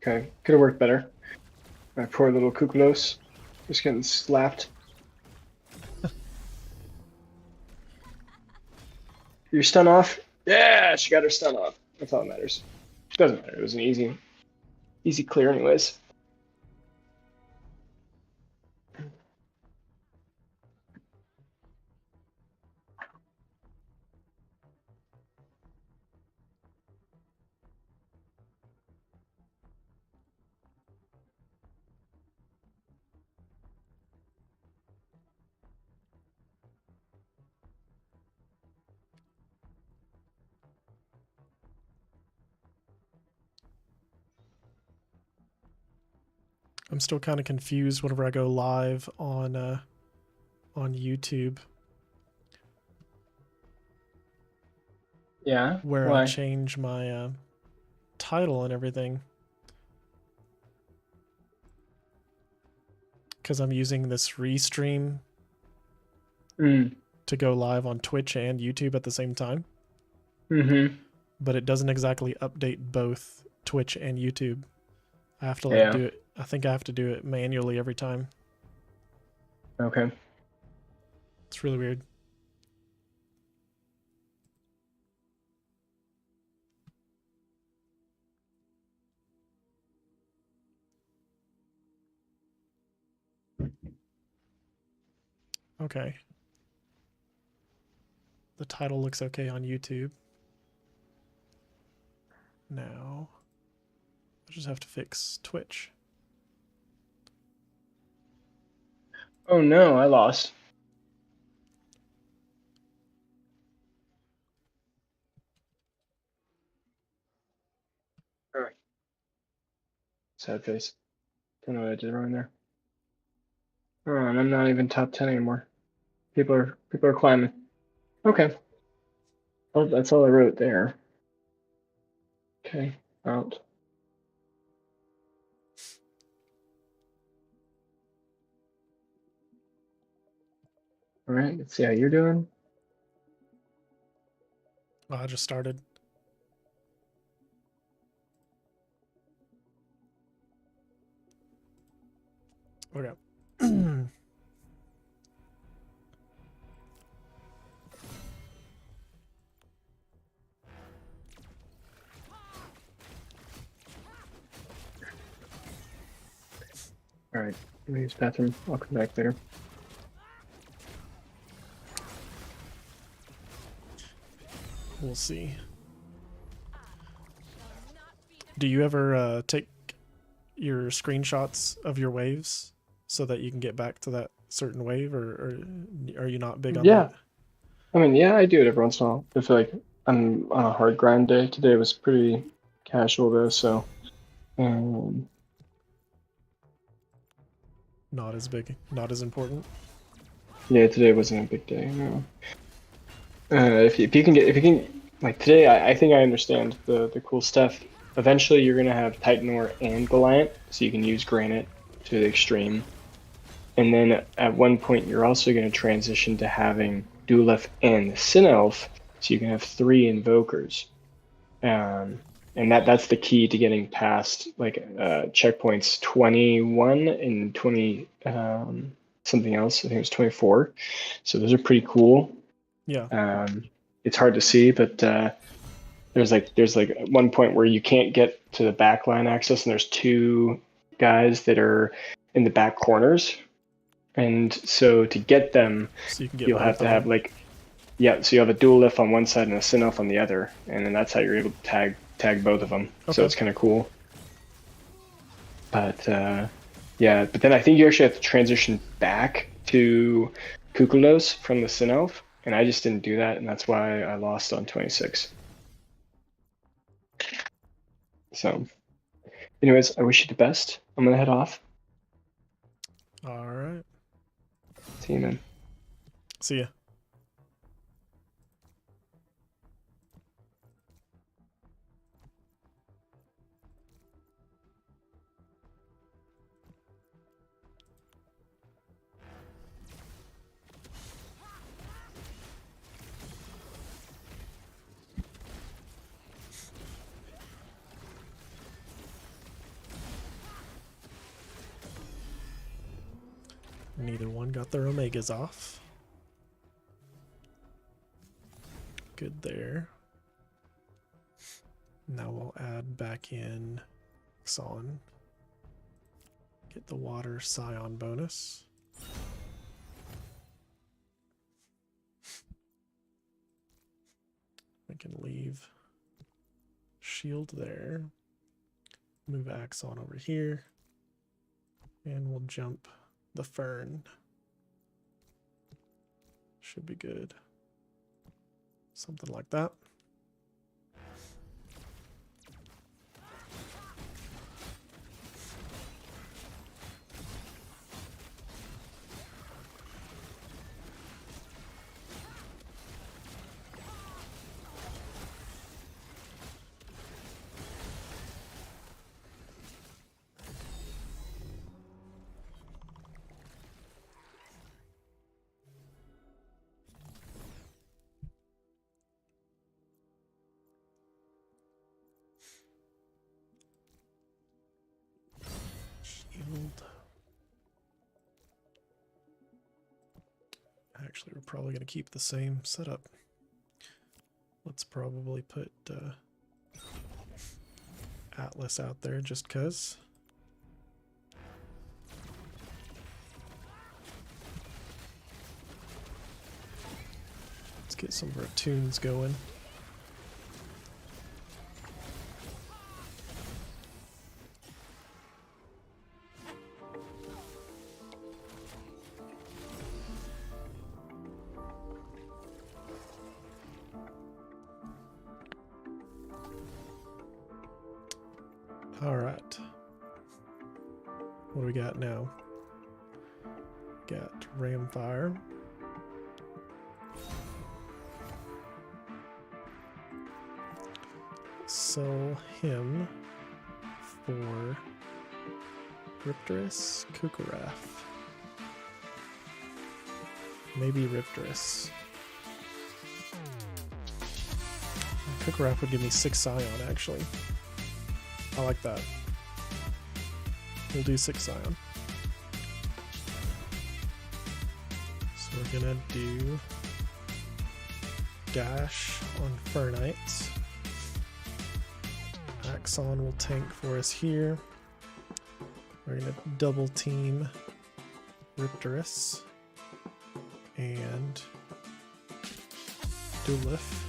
Okay, could have worked better. My poor little Kukulos. Just getting slapped. Your stun off? Yeah, she got her stun off. That's all that matters. Doesn't matter. It was an easy clear anyways. I'm still kind of confused whenever I go live on YouTube. Yeah. Where I Why? change my title and everything. Because I'm using this restream to go live on Twitch and YouTube at the same time. Mm-hmm. But it doesn't exactly update both Twitch and YouTube. I have to Yeah. do it. I think I have to do it manually every time. Okay. It's really weird. Okay. The title looks okay on YouTube. Now, I just have to fix Twitch. Oh no, I lost. Alright. Sad face. Don't know what I did wrong there. Oh, and I'm not even top 10 anymore. People are climbing. Okay. Well, that's all I wrote there. Okay, out. All right, let's see how you're doing. I just started. Okay. All right, let me use the bathroom. I'll come back later. We'll see. Do you ever take your screenshots of your waves so that you can get back to that certain wave, or are you not big on Yeah, that? I mean, yeah, I do it every once in a while. I feel like I'm on a hard grind day. Today was pretty casual though, so Not as big, not as important. yeah, today wasn't a big day. No. If you can like today, I think I understand the cool stuff. Eventually, you're gonna have Titan Ore and Goliath, so you can use Granite to the extreme. And then at one point, you're also going to transition to having Dulef and Sinelf, so you can have 3 invokers. And that's the key to getting past like checkpoints 21 and 20 something else. I think it was 24. So those are pretty cool. Yeah. It's hard to see, but there's like one point where you can't get to the backline access, and there's 2 guys that are in the back corners. And so to get them, So you can get you'll both have to of have them. like, yeah, so you have a dual lift on one side and a sin off on the other, and then that's how you're able to tag both of them. So Okay. it's kind of cool. But yeah, but then I think you actually have to transition back to Kukulos from the sin elf, and I just didn't do that, and that's why I lost on 26. So, anyways, I wish you the best. I'm gonna head off. All right. See you, man. See ya. Neither one got their omegas off. Good there. Now we'll add back in Exxon. Get the water Scion bonus. We can leave shield there. Move Axon over here. And we'll jump the Fern. Should be good. Something like that. Actually, we're probably going to keep the same setup. Let's probably put Atlas out there just because. Let's get some of our tunes going. All right. What do we got now? Got Ramfire. Sell him for Riptorus, Kukuraf. Maybe Riptorus. Kukuraf would give me 6 Scion, actually. I like that. We'll do 6 Scion. So we're gonna do Dash on Fernites. Axon will tank for us here. We're gonna double team Riptorus and Dulif.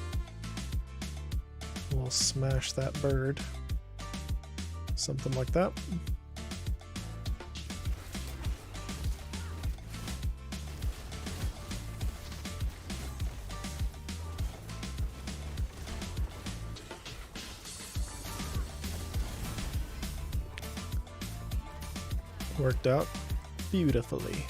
We'll smash that bird. Something like that. Worked out beautifully.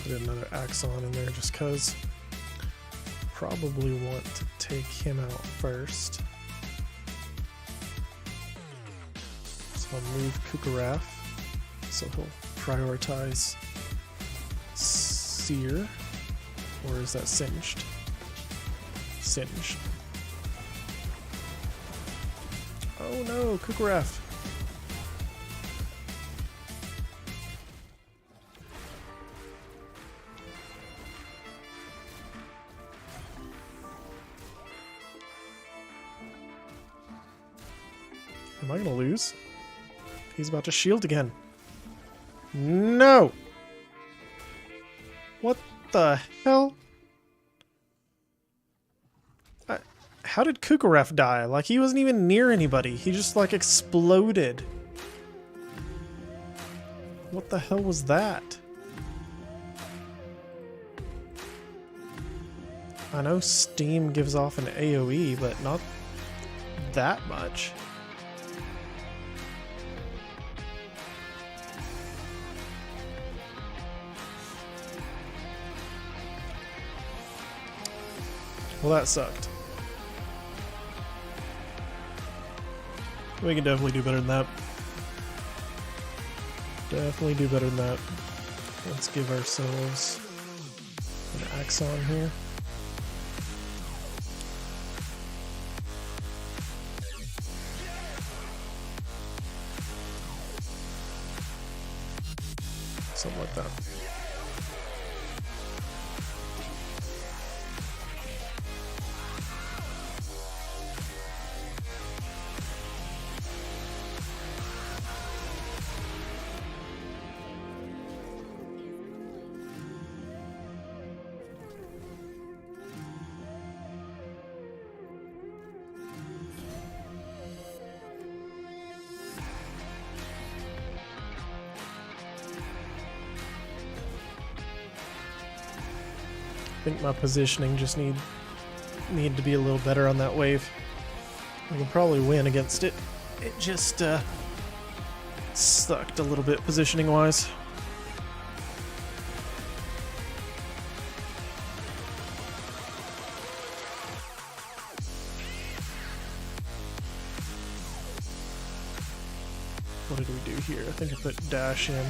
Put another Axon in there just because. Probably want to take him out first. So I'll move Kukuraf. So he'll prioritize Seer. Or is that Singed? Singed. Oh no, Kukuraf. Am I gonna lose? He's about to shield again. No! What the hell? How did Kukuraf die? Like, he wasn't even near anybody. He just, like, exploded. What the hell was that? I know Steam gives off an AoE, but not that much. Well, that sucked. We can definitely do better than that. Definitely do better than that. Let's give ourselves an axon here. Something like that. I think my positioning just need to be a little better on that wave. We can probably win against it. It just sucked a little bit positioning wise. What did we do here? I think I put dash in,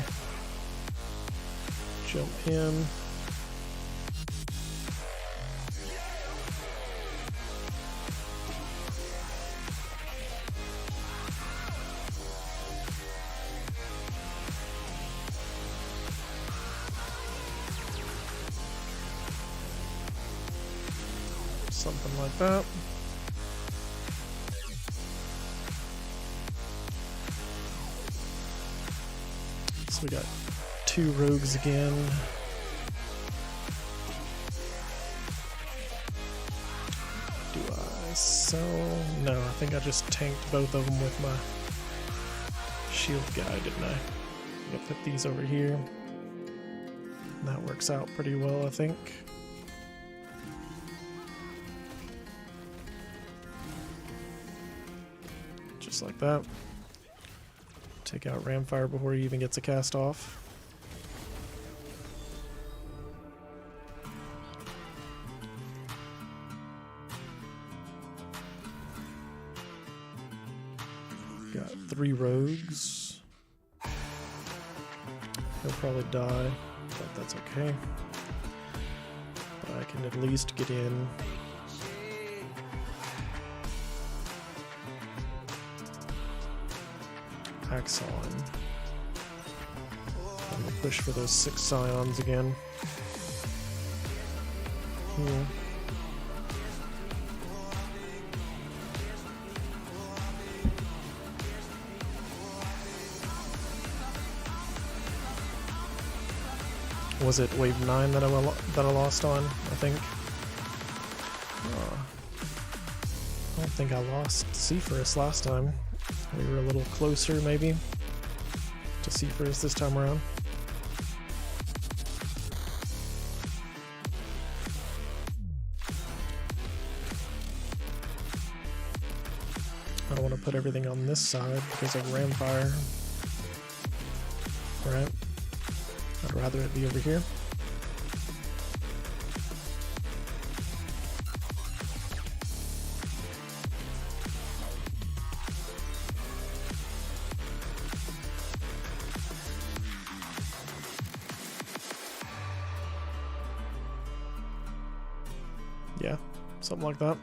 jump in. Something like that. So we got 2 rogues again. Do I sell? No, I think I just tanked both of them with my shield guy, didn't I? I'm gonna put these over here. And that works out pretty well, I think. Just like that. Take out Ramfire before he even gets a cast off. Got 3 rogues. He'll probably die, but that's okay. But I can at least get in. Axon. I'm gonna push for those 6 scions again. Here. Was it wave 9 that I lost on? I think. I don't think I lost Cephirus last time. We were a little closer, maybe, to Cephirus this time around. I don't want to put everything on this side because of Ramfire. Right? I'd rather it be over here. Yeah, something like that.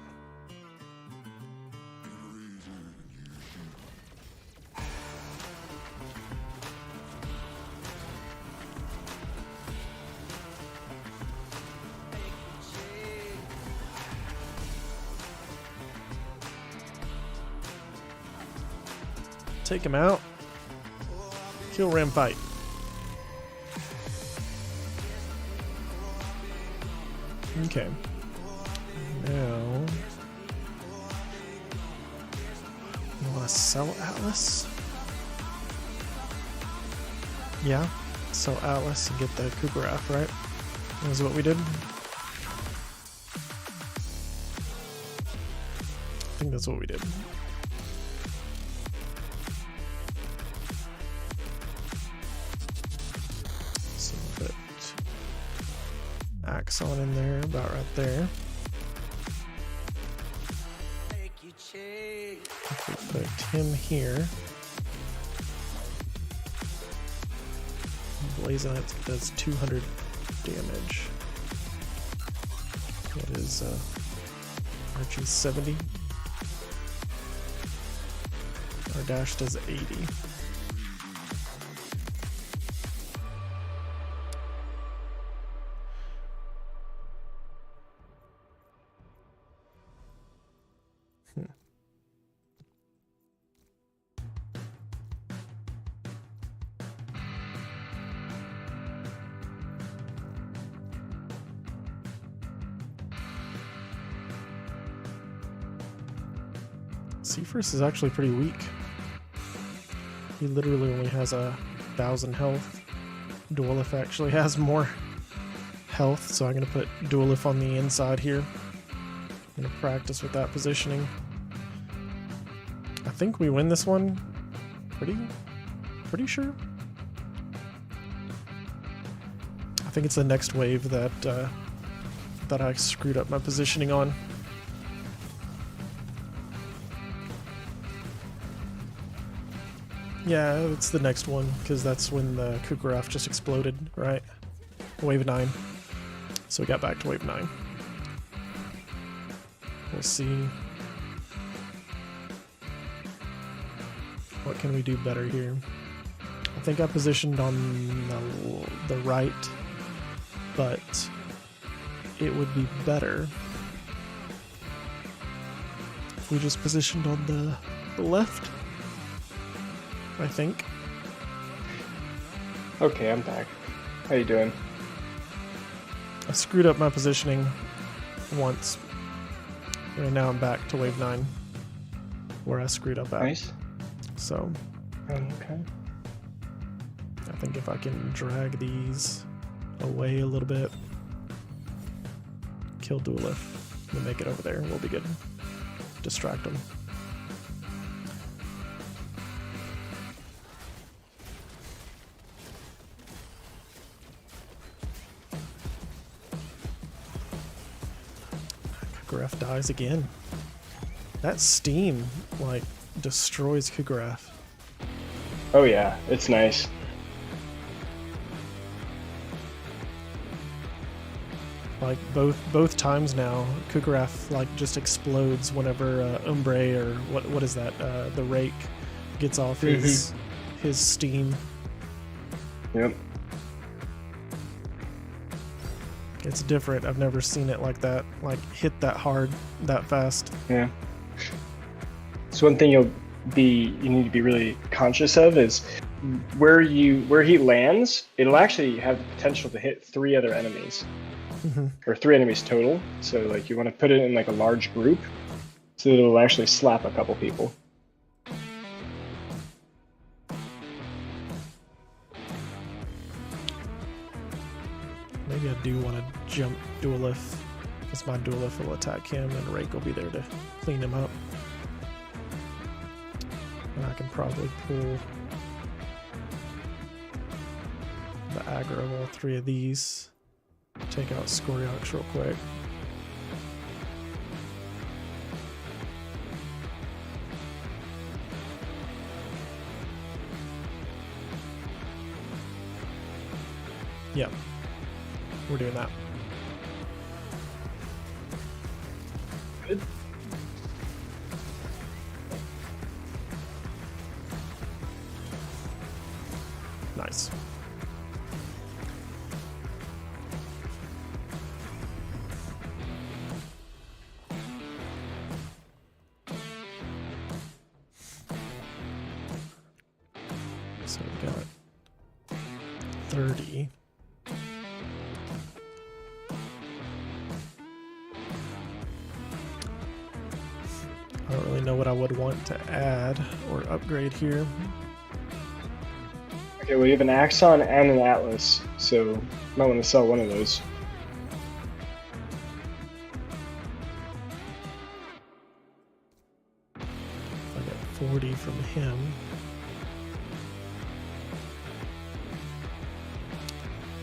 Take him out. Kill Ramfight. Okay. Now, you want to sell Atlas? Yeah, sell Atlas and get the Kugaraf, right? That was what we did. I think that's what we did. So put Axon in there, about right there. We put him here. Blazonite does 200 damage. What is Archie's 70? Our dash does 80. Seafirst is actually pretty weak. He literally only has 1,000 health. Duelif actually has more health, so I'm going to put Duelif on the inside here. I'm going to practice with that positioning. I think we win this one. Pretty sure. I think it's the next wave that I screwed up my positioning on. Yeah, it's the next one, because that's when the Kukuraf just exploded, right? Wave 9. So we got back to wave 9. We'll see. What can we do better here? I think I positioned on the right, but it would be better if we just positioned on the left. I think. Okay, I'm back. How you doing? I screwed up my positioning once. And now I'm back to wave 9, where I screwed up at. Nice. So, okay. I think if I can drag these away a little bit, kill Duelif, and make it over there, we'll be good. Distract them. Kukuraf dies again. That steam, like, destroys Kukuraf. Oh yeah, it's nice. Like, both times now, Kukuraf, like, just explodes whenever Umbre, or what is that, the Rake gets off his steam. Yep. It's different. I've never seen it like that, like hit that hard, that fast. Yeah. So one thing you need to be really conscious of is where he lands, it'll actually have the potential to hit 3 other enemies. Or 3 enemies total. So like you want to put it in like a large group so that it'll actually slap a couple people. Maybe I do want to jump Duelif, because my Duelif will attack him and Rake will be there to clean him up. And I can probably pull the aggro of all 3 of these. Take out Scoriox real quick. Yep. We're doing that. Good. Nice. So we got 30. I don't really know what I would want to add or upgrade here. Okay, well you have an Axon and an Atlas, so you might want to sell one of those. I got 40 from him.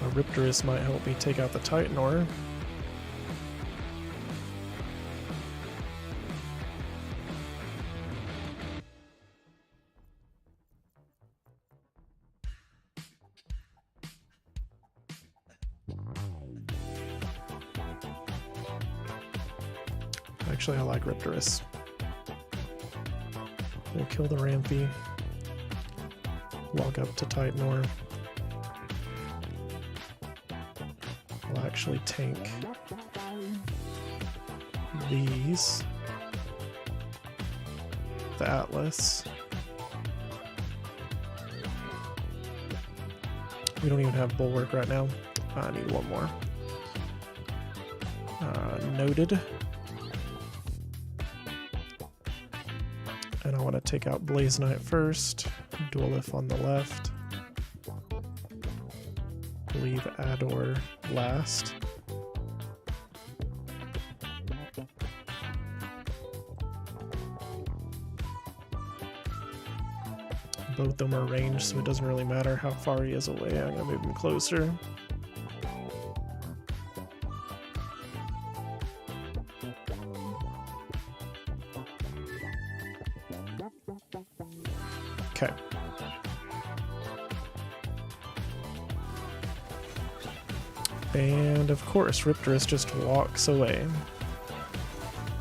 A Riptorus might help me take out the Titanor. Actually, I like Riptorus. We'll kill the Rampy. Log up to Titanor. We'll actually tank these. The Atlas. We don't even have Bulwark right now. I need one more. Noted. And I want to take out Blaze Knight first. Duelif on the left. Leave Ador last. Both of them are ranged, so it doesn't really matter how far he is away. I'm gonna move him closer. Okay. And of course, Riptorus just walks away.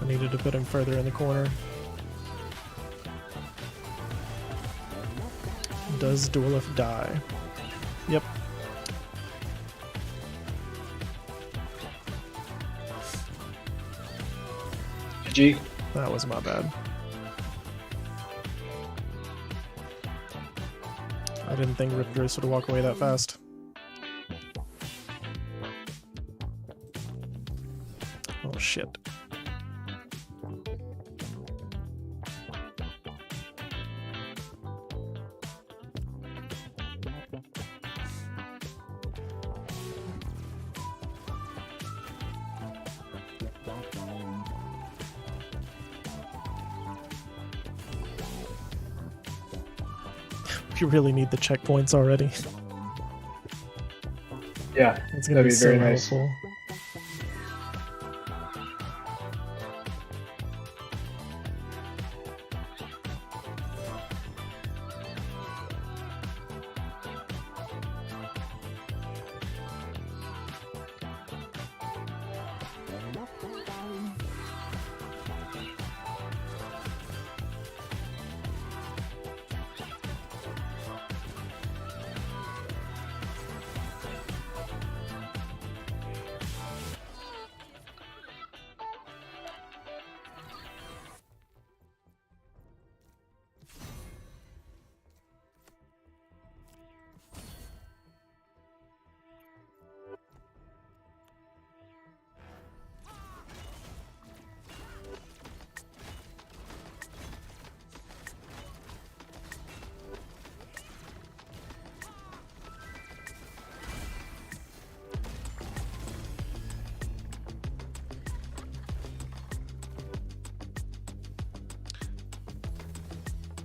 I needed to put him further in the corner. Does Duelif die? Yep. GG. That was my bad. I didn't think Riptorus would walk away that fast. Oh shit. You really need the checkpoints already. Yeah, It's gonna be so very nice. helpful.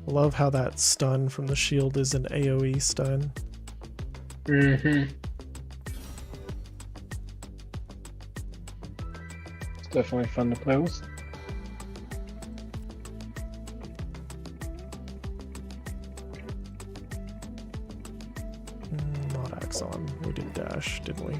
Love how that stun from the shield is an AoE stun. Mm-hmm. It's definitely fun to play with. Not Axon. We did dash, didn't we?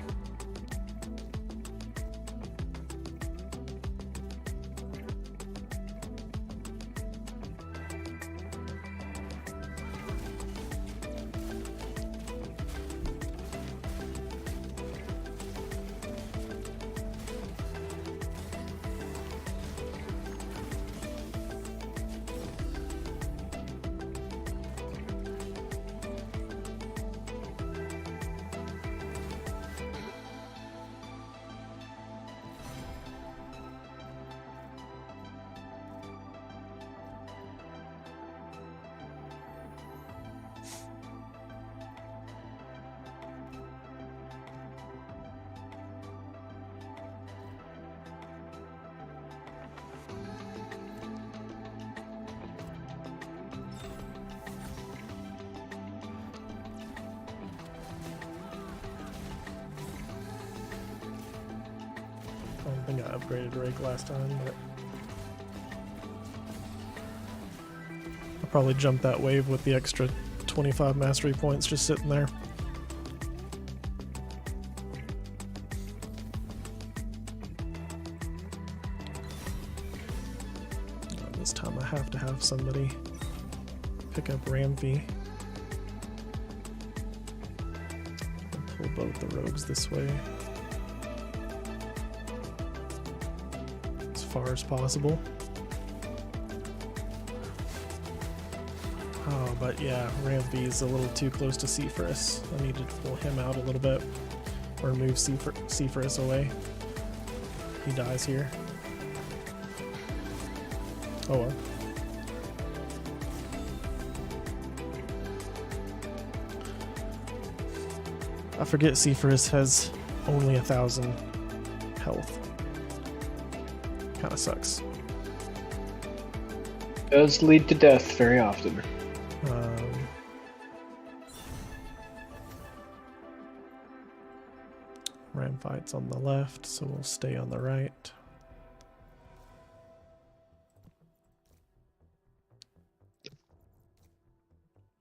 I don't think I upgraded Rake last time, but I'll probably jump that wave with the extra 25 mastery points just sitting there. this time I have to have somebody pick up Ramvi. And pull both the rogues this way. As far as possible. Oh, but yeah, Ramvi is a little too close to Seaforus. I need to pull him out a little bit. Or move Seaforus away. He dies here. Oh well. I forget Seaforus has only 1,000 health. Kinda sucks. Does lead to death very often. Ram fight's on the left, so we'll stay on the right.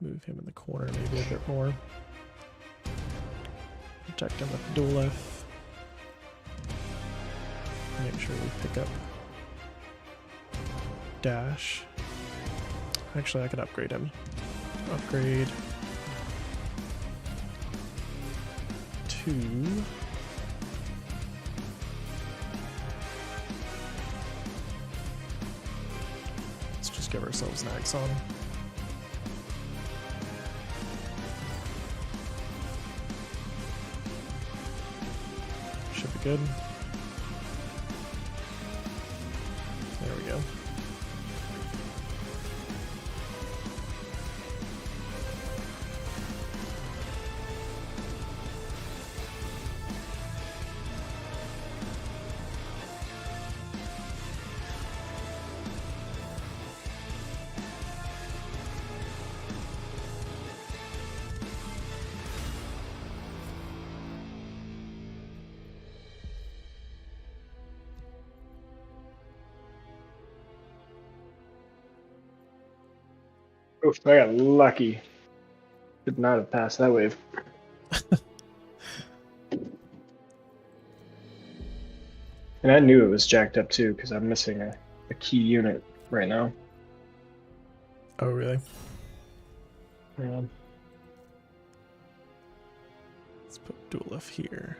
Move him in the corner maybe a bit more. Protect him with dual F. Make sure we pick up dash. Actually, I could upgrade him. Upgrade to... Let's just give ourselves an Axon. Should be good. There we go. Oof, I got lucky. Could not have passed that wave. And I knew it was jacked up too, because I'm missing a key unit right now. Oh, really? Yeah. Let's put dual F here.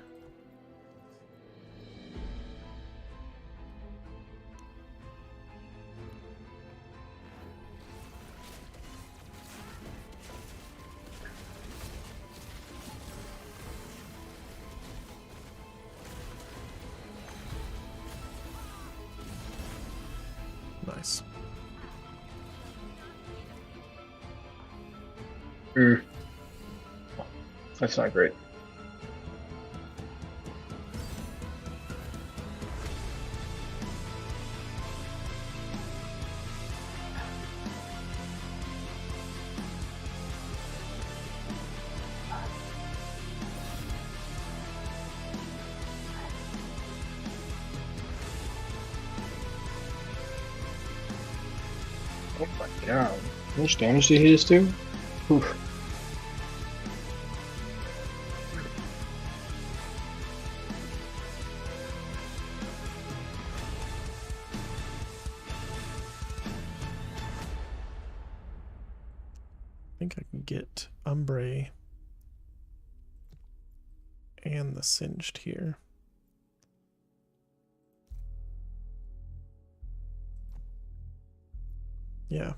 Nice. That's not great. Oh my god. How much damage did he just do? Oof. I think I can get Umbre and the Singed here. Yeah.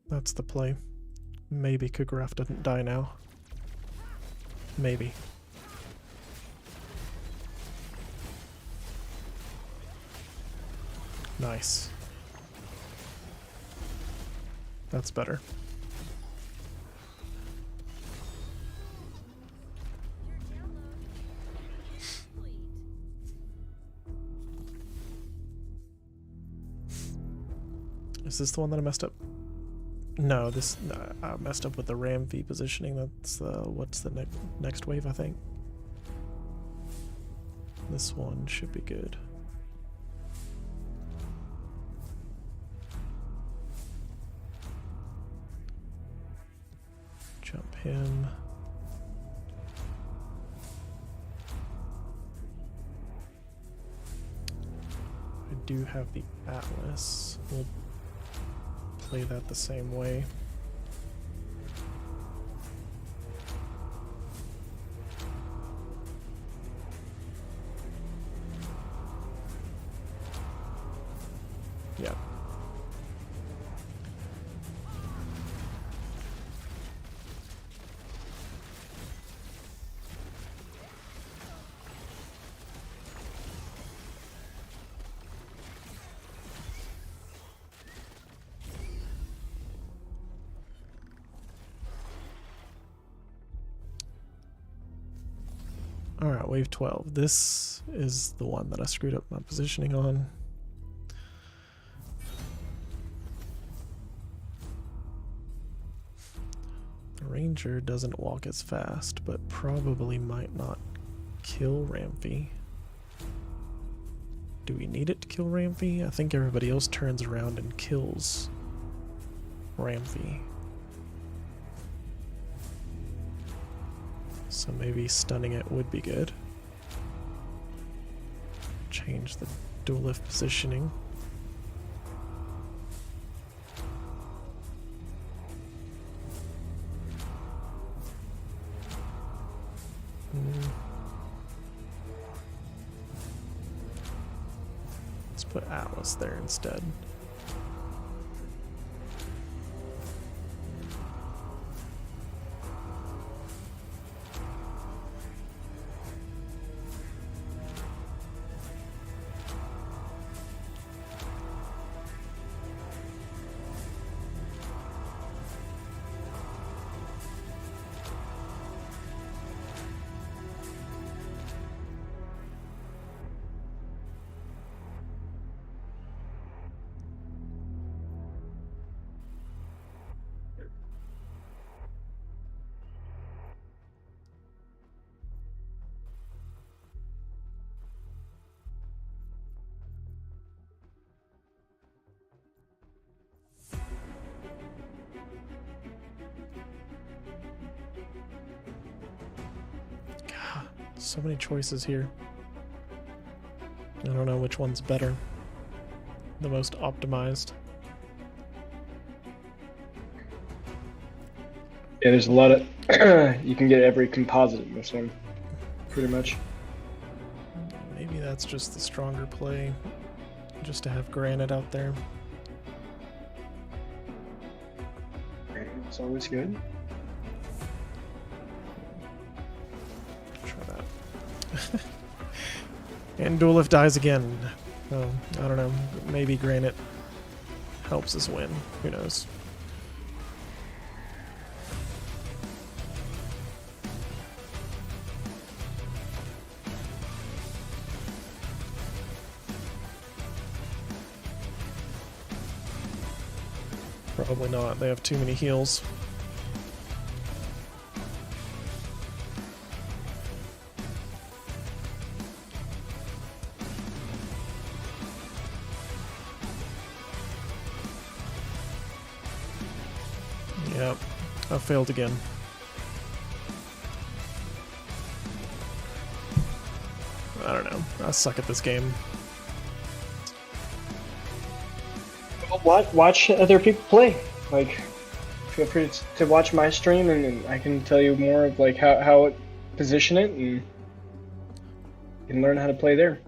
That's the play. Maybe Kugraf doesn't die now. Maybe. Nice. That's better. Is this the one that I messed up? No, this I messed up with the Ram V positioning. That's what's the next wave, I think. This one should be good. Jump him. I do have the Atlas. We'll play that the same way. Yeah. Alright, wave 12. This is the one that I screwed up my positioning on. The Ranger doesn't walk as fast, but probably might not kill Ramfy. Do we need it to kill Ramfy? I think everybody else turns around and kills Ramfy. So maybe stunning it would be good. Change the dual lift positioning. Let's put Atlas there instead. So many choices here. I don't know which one's better. The most optimized. Yeah, there's a lot of you can get every composite in this one, pretty much. Maybe that's just the stronger play, just to have granite out there. It's always good. Try that. And dual lift dies again. Oh, I don't know. Maybe granite helps us win. Who knows? Probably not. They have too many heals. Yep, I failed again. I don't know. I suck at this game. Watch other people play. Like, feel free to watch my stream, and I can tell you more of like how it position it, and you can learn how to play there.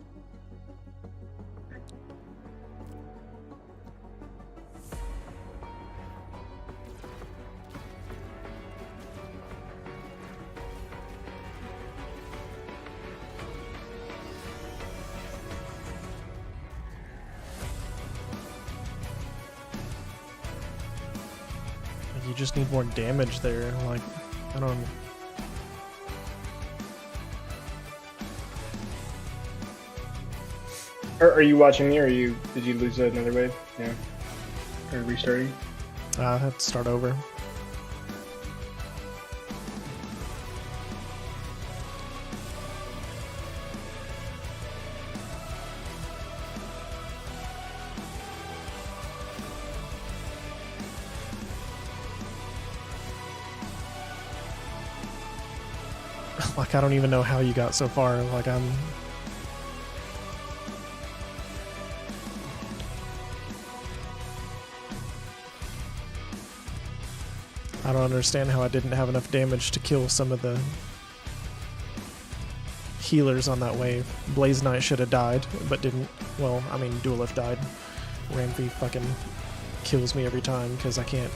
You just need more damage there. Like, I don't. Are you watching me, or did you lose another wave? Yeah. Or restarting? I have to start over. Like, I don't even know how you got so far. Like, I don't understand how I didn't have enough damage to kill some of the healers on that wave. Blaze Knight should have died, but didn't. Well, I mean, Duelif died. Rampy fucking kills me every time because I can't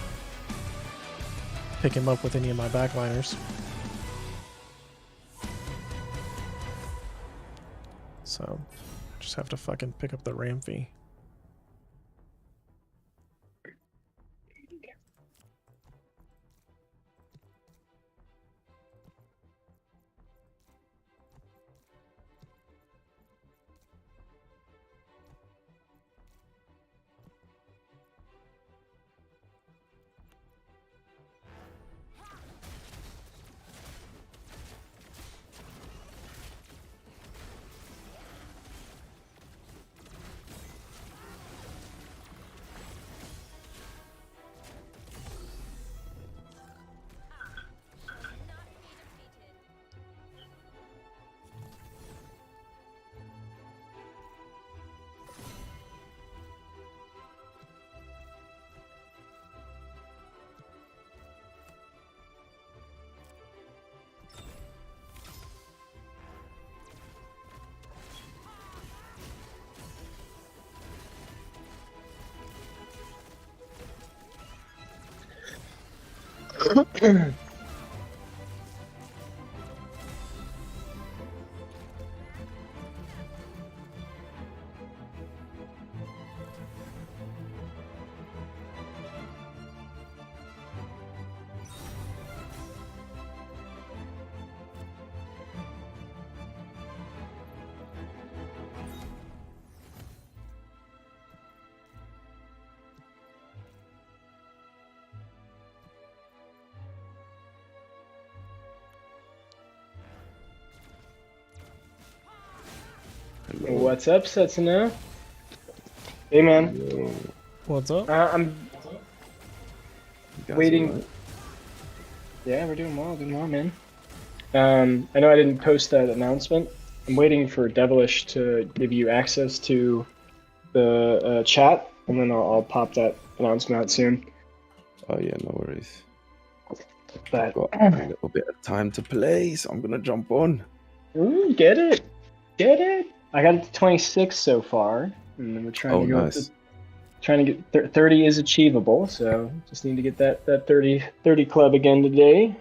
pick him up with any of my backliners. So, I just have to fucking pick up the Rampy. What's up, Setsuna? Hey, man. Yo, What's up? I'm you guys waiting. alright? Yeah, we're doing well, man. I know I didn't post that announcement. I'm waiting for Devilish to give you access to the chat, and then I'll pop that announcement out soon. Oh yeah, no worries. But I've got a little bit of time to play, so I'm gonna jump on. ooh, get it. I got it to 26 so far, and then we're trying to go. Nice. Trying to get 30 is achievable, so just need to get that 30 club again today.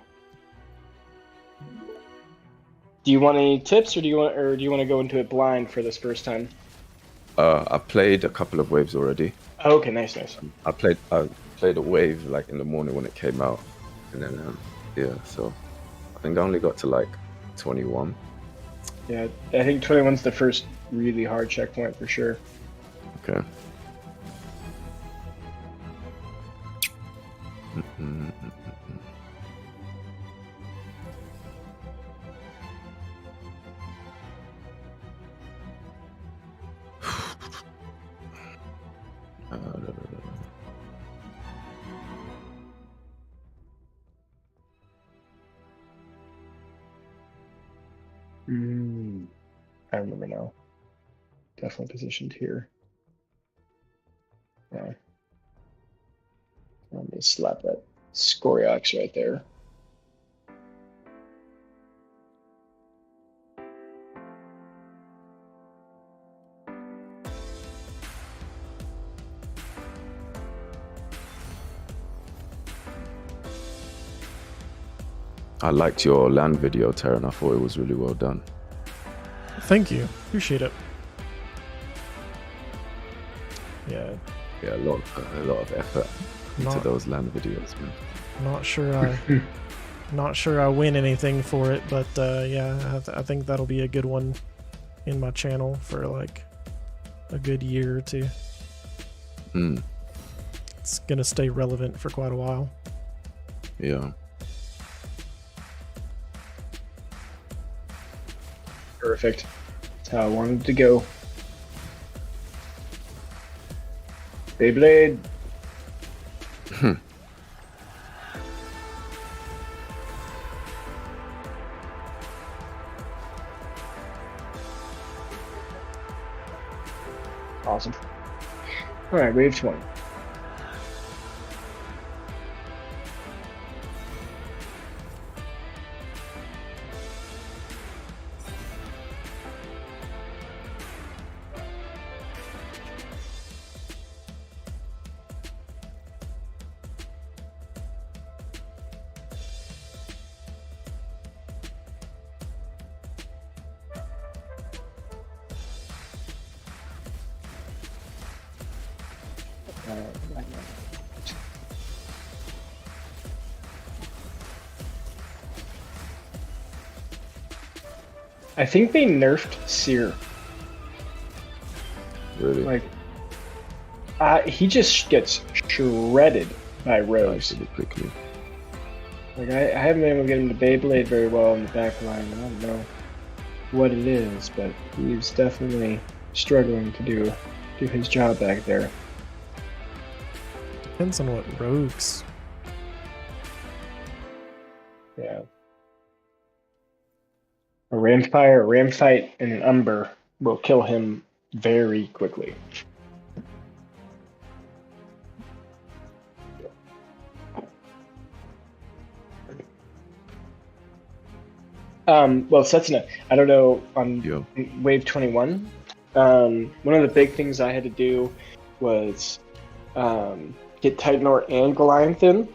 Do you want any tips, or do you want to go into it blind for this first time? I played a couple of waves already. Oh, okay, nice. I played a wave like in the morning when it came out, and then yeah, so I think I only got to like 21. Yeah, I think 21's the first really hard checkpoint for sure. Okay. I remember now. Definitely positioned here. Yeah. Let me slap that Scoriox right there. I liked your land video, Terran. I thought it was really well done. Thank you. Appreciate it. Yeah. Yeah, a lot of effort into those land videos, man. Not sure I win anything for it, but yeah, I think that'll be a good one in my channel for like a good year or two. It's gonna stay relevant for quite a while. Yeah. Perfect. That's how I wanted it to go. Beyblade. Awesome. All right, wave 20. Right now. I think they nerfed Seer. Really? Like, he just gets shredded by Rose. Really quickly. Like, I haven't been able to get him to Beyblade very well in the back line. I don't know what it is, but he's definitely struggling to do his job back there. Depends on what rogues. Yeah. A Ramfire, a Ramfight, and an Umber will kill him very quickly. Well, Setsuna, I don't know, on Wave 21, one of the big things I had to do was get Titanor and Goliath in.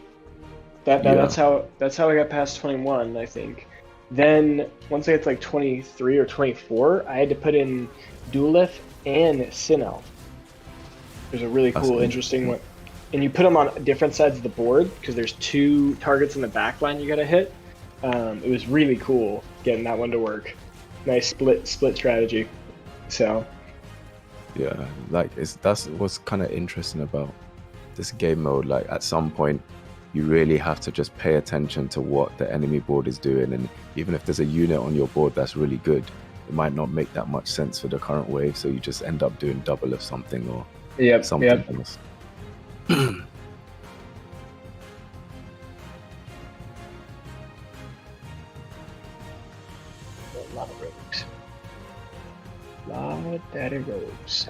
That's how I got past 21, I think. Then once I got to like 23 or 24, I had to put in Duelith and Sinel. There's a really cool, interesting one. And you put them on different sides of the board because there's 2 targets in the back line you gotta hit. It was really cool getting that one to work. Nice split strategy. So yeah, like that's what's kind of interesting about this game mode. Like at some point, you really have to just pay attention to what the enemy board is doing, and even if there's a unit on your board that's really good, it might not make that much sense for the current wave. So you just end up doing double of something or something else. A lot of rogues. A lot of daddy rogues.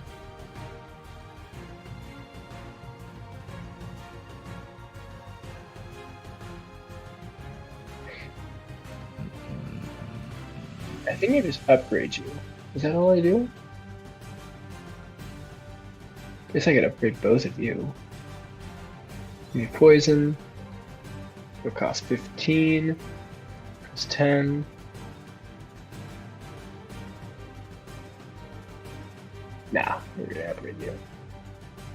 I think I just upgrade you. Is that all I do? Guess I could upgrade both of you. Give me poison. It'll cost 15. Cost 10. Nah, we're gonna upgrade you.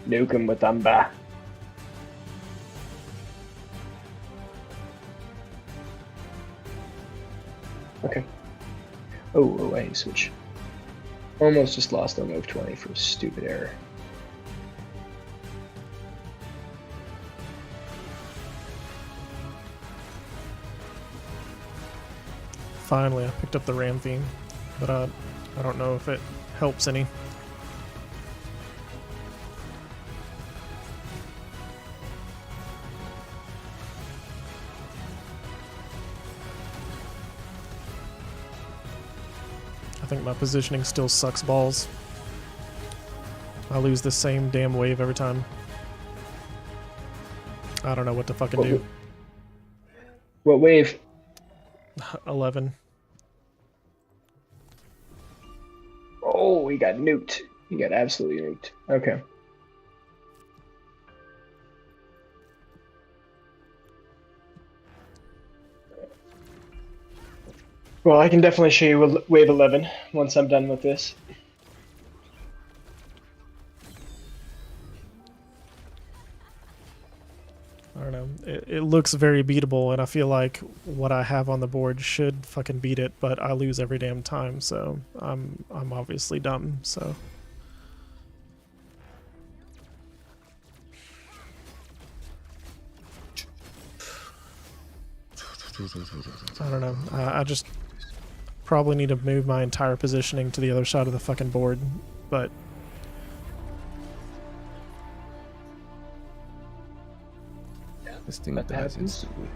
Nuke him with Umba. Okay. Oh, I switch. Almost just lost on move 20 for a stupid error. Finally, I picked up the Ram theme, but I don't know if it helps any. I think my positioning still sucks balls. I lose the same damn wave every time. I don't know what to fucking do. What wave? 11. Oh, he got nuked. He got absolutely nuked. Okay. Well, I can definitely show you wave 11 once I'm done with this. I don't know. It looks very beatable, and I feel like what I have on the board should fucking beat it, but I lose every damn time, so I'm obviously dumb, so. I don't know. I just probably need to move my entire positioning to the other side of the fucking board, but this thing That dies happens. instantly.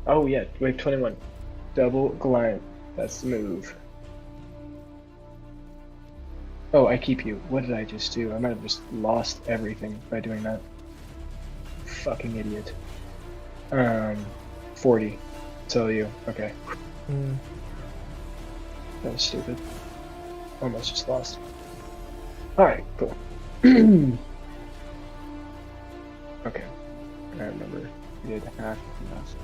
Oh yeah, wave 21. Double Goliath. That's the move. Oh, I keep you. What did I just do? I might have just lost everything by doing that. Fucking idiot. 40. Tell you. Okay. That was stupid. Almost just lost. Alright, cool. Okay. I remember. We did half of last.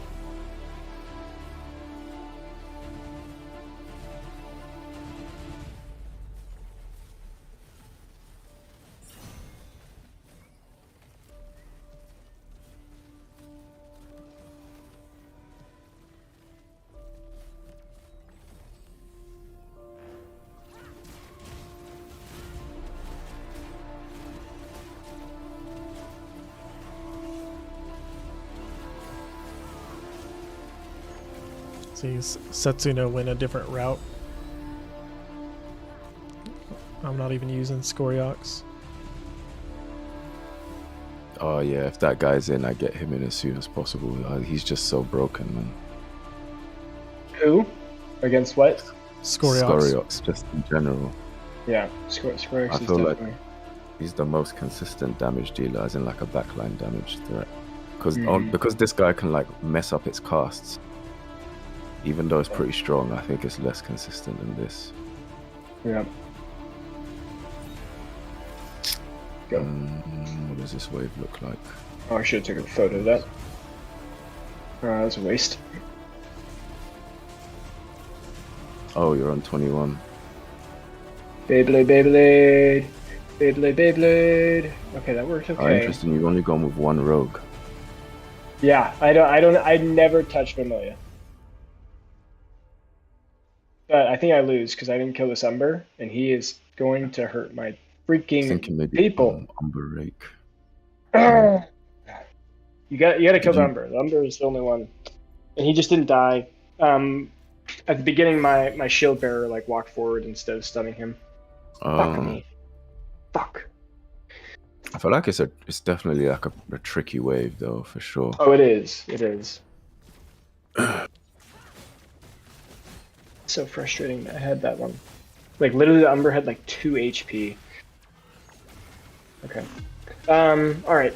Sees Setsuno win a different route. I'm not even using Scoriox. Oh yeah, if that guy's in, I get him in as soon as possible. He's just so broken, man. Who? Against what? Scoriox. Just in general. Yeah, Scoriox I is feel like definitely... he's the most consistent damage dealer, as in like a backline damage threat. Mhm. Because this guy can like mess up its casts. Even though it's pretty strong, I think it's less consistent than this. Yeah. Go. What does this wave look like? Oh, I should have taken a photo of that. That was a waste. Oh, you're on 21. Beyblade, Beyblade. Beyblade, Beyblade. Okay, that worked okay. Oh, interesting. You've only gone with one rogue. Yeah, I never touch Vermilion. But I think I lose because I didn't kill this Umber, and he is going to hurt my freaking Thinking maybe people. Umber Rake. You gotta kill the Umber. The Umber is the only one, and he just didn't die. At the beginning, my shield bearer like walked forward instead of stunning him. Fuck me. Fuck. I feel like it's definitely like a tricky wave though, for sure. Oh, it is. It is. So frustrating that I had that one. Like literally, the Umber had like 2 HP. Okay. All right.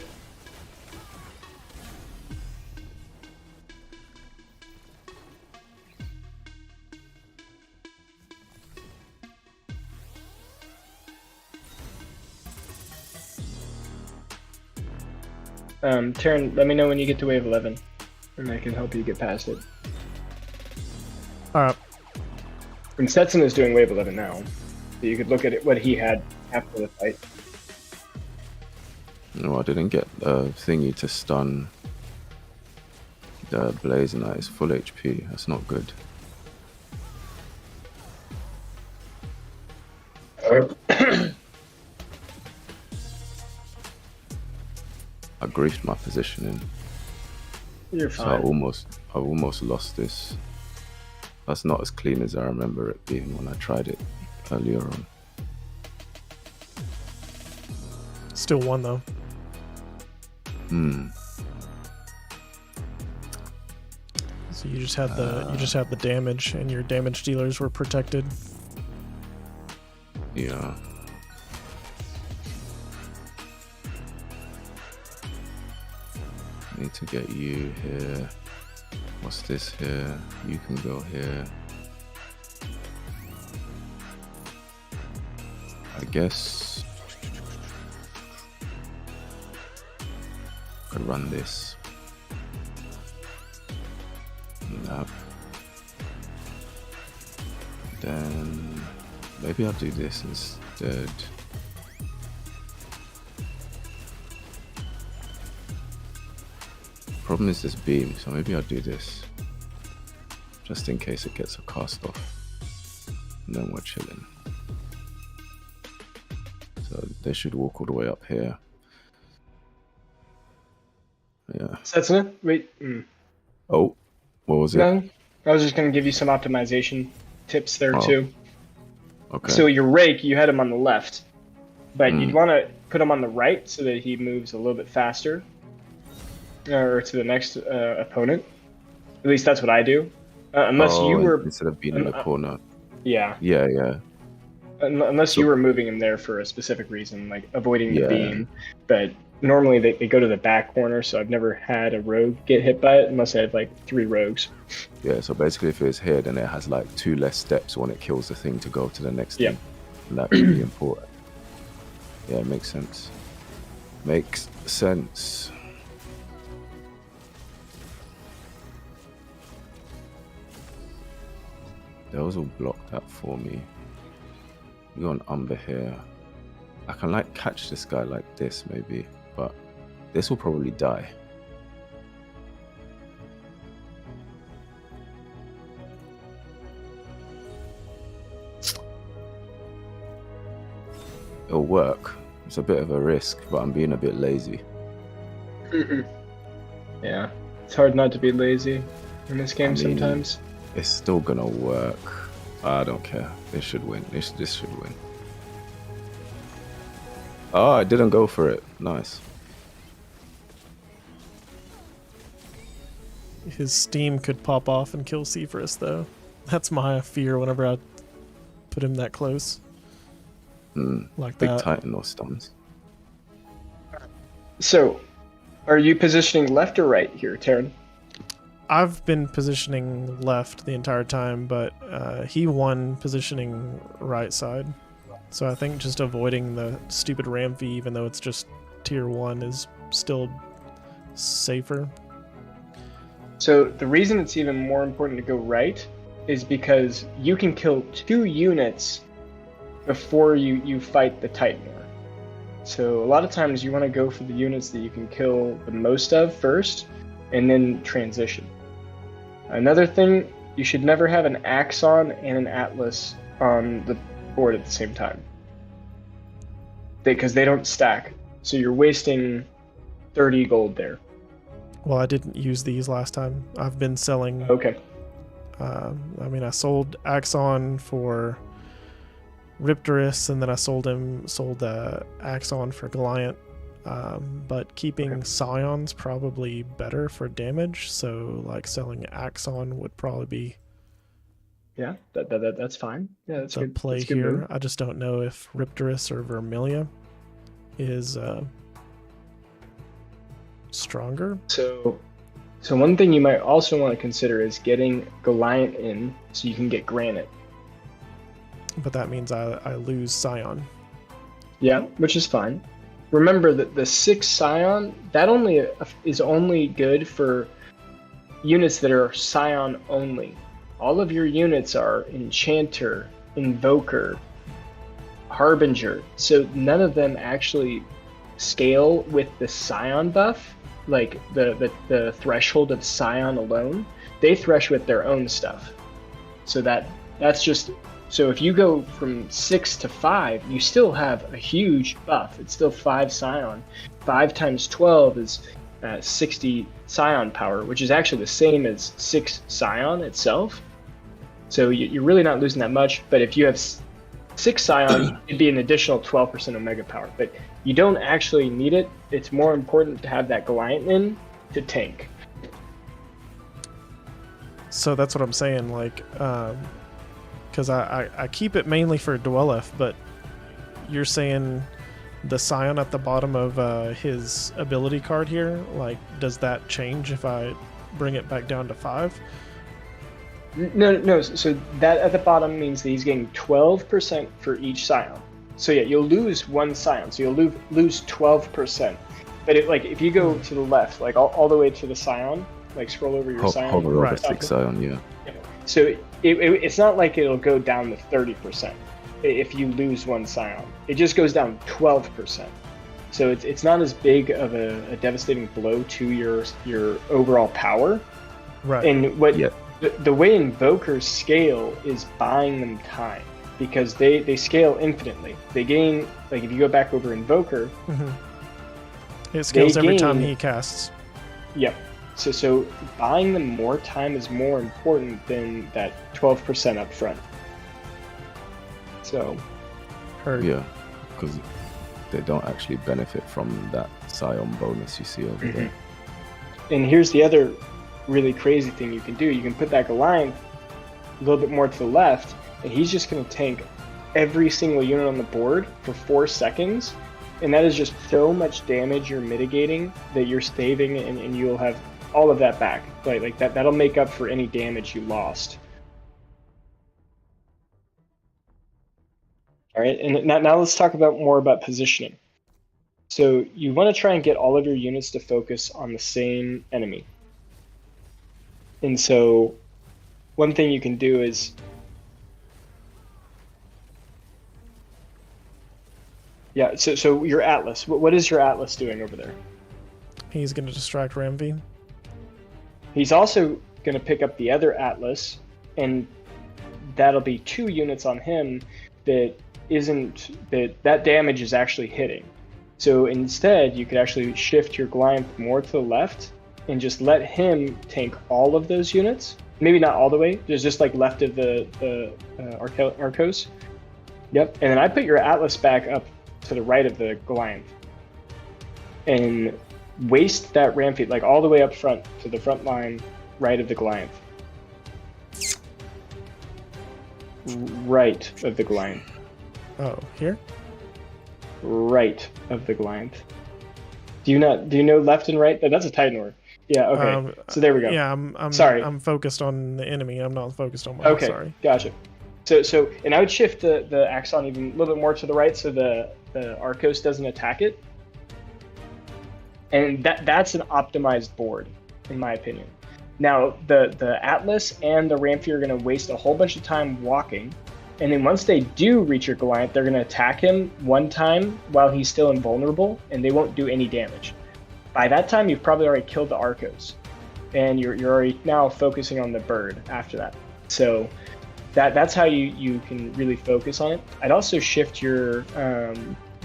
Terran, let me know when you get to wave 11, and I can help you get past it. Alright. And Stetson is doing wave 11 now, so you could look at it, what he had after the fight. No, I didn't get thingy to stun the Blaze Knight. It's full HP. That's not good. I griefed my positioning. You're So fine. I almost lost this. That's not as clean as I remember it being when I tried it earlier on. Still won though. So you just had the damage, and your damage dealers were protected. Yeah. Need to get you here. What's this here? You can go here. I guess I could run this. And that. Then maybe I'll do this instead. Problem is this beam, so maybe I'll do this just in case it gets a cast off, and then we're chilling. So they should walk all the way up here. Yeah. Stetson, wait. Oh, what was it? No, I was just gonna give you some optimization tips there too. Okay. So your rake, you had him on the left, but you'd want to put him on the right so that he moves a little bit faster. Or to the next opponent. At least that's what I do. Unless you were instead of being in the corner. Yeah. Yeah. Unless you were moving him there for a specific reason, like avoiding the beam. But normally they go to the back corner, so I've never had a rogue get hit by it unless I have like 3 rogues. Yeah. So basically, if it's here, then it has like 2 less steps when it kills the thing to go to the next thing. And that's really important. Yeah, it makes sense. Makes sense. Those will block that for me. We got an Umber here. I can like catch this guy like this maybe, but this will probably die. It'll work. It's a bit of a risk, but I'm being a bit lazy. Yeah, it's hard not to be lazy in this game sometimes. It's still gonna work. I don't care. This should win. This should win. Oh, I didn't go for it. Nice. His steam could pop off and kill Severus, though. That's my fear whenever I put him that close. Like Big that. Titan or stuns. So, are you positioning left or right here, Terran? I've been positioning left the entire time, but he won positioning right side. So I think just avoiding the stupid Ram V, even though it's just tier 1, is still safer. So the reason it's even more important to go right is because you can kill 2 units before you fight the Titan War. So a lot of times you want to go for the units that you can kill the most of first, and then transition. Another thing, you should never have an Axon and an Atlas on the board at the same time, because they don't stack. So you're wasting 30 gold there. Well, I didn't use these last time. I've been selling. Okay. I mean, I sold Axon for Riptorus, and then I sold Axon for Goliath. But keeping Scion's probably better for damage, so like selling Axon would probably be Yeah, that's fine. Yeah, that's the good. play That's a good here. move. I just don't know if Riptorus or Vermilia is stronger. So one thing you might also want to consider is getting Goliath in so you can get Granite. But that means I lose Scion. Yeah, which is fine. Remember that the 6 Scion, that is only good for units that are Scion only. All of your units are Enchanter, Invoker, Harbinger, so none of them actually scale with the Scion buff, like the threshold of Scion alone. They thresh with their own stuff. So that's just... So if you go from 6 to 5, you still have a huge buff. It's still 5 Scion. 5 times 12 is 60 Scion power, which is actually the same as 6 Scion itself. So you're really not losing that much. But if you have 6 Scion, it'd be an additional 12% Omega power. But you don't actually need it. It's more important to have that Goliath in to tank. So that's what I'm saying, like... because I keep it mainly for Dwelleth, but you're saying the Scion at the bottom of his ability card here, like, does that change if I bring it back down to 5? No. So that at the bottom means that he's getting 12% for each Scion. So yeah, you'll lose 1 Scion, so you'll lose 12%. But if you go to the left, like all the way to the Scion, like scroll over your Scion. Hover over Right. 6 Scion, yeah. So it's not like it'll go down to 30% if you lose 1 Scion. It just goes down 12%. So it's not as big of a devastating blow to your overall power. Right. And what Yeah. the way Invokers scale is buying them time, because they scale infinitely. They gain, like if you go back over Invoker, It scales every time gain- he casts. yep. So buying them more time is more important than that 12% up front. So Heard. Yeah, because they don't actually benefit from that Scion bonus you see over there. and here's the other really crazy thing you can do. You can put that Goliath a little bit more to the left, and he's just going to tank every single unit on the board for 4 seconds. And that is just so much damage you're mitigating that you're saving, and you'll have all of that back. Like that'll make up for any damage you lost. All right, and now let's talk more about positioning. So you want to try and get all of your units to focus on the same enemy. And so one thing you can do is... Yeah, so your Atlas, what is your Atlas doing over there? He's going to distract Ramvi. He's also going to pick up the other Atlas, and that'll be 2 units on him that damage is actually hitting. So instead, you could actually shift your Goliath more to the left and just let him tank all of those units. Maybe not all the way. There's just like left of the Arcos. Yep. And then I put your Atlas back up to the right of the Goliath, and waste that ram feed like all the way up front to the front line right of the Goliath. Right of the Goliath. Oh, here? Right of the Goliath. Do you know left and right? That's a Titanor. Yeah, okay. So there we go. Yeah, I'm sorry. I'm focused on the enemy. I'm not focused on mine. Okay, Sorry. Gotcha. So and I would shift the Axon even a little bit more to the right so the Arcos doesn't attack it. And that's an optimized board, in my opinion. Now, the Atlas and the Ramfy are going to waste a whole bunch of time walking, and then once they do reach your Goliath, they're going to attack him one time while he's still invulnerable, and they won't do any damage. By that time, you've probably already killed the Arcos, and you're already now focusing on the bird after that. So that's how you can really focus on it. I'd also shift your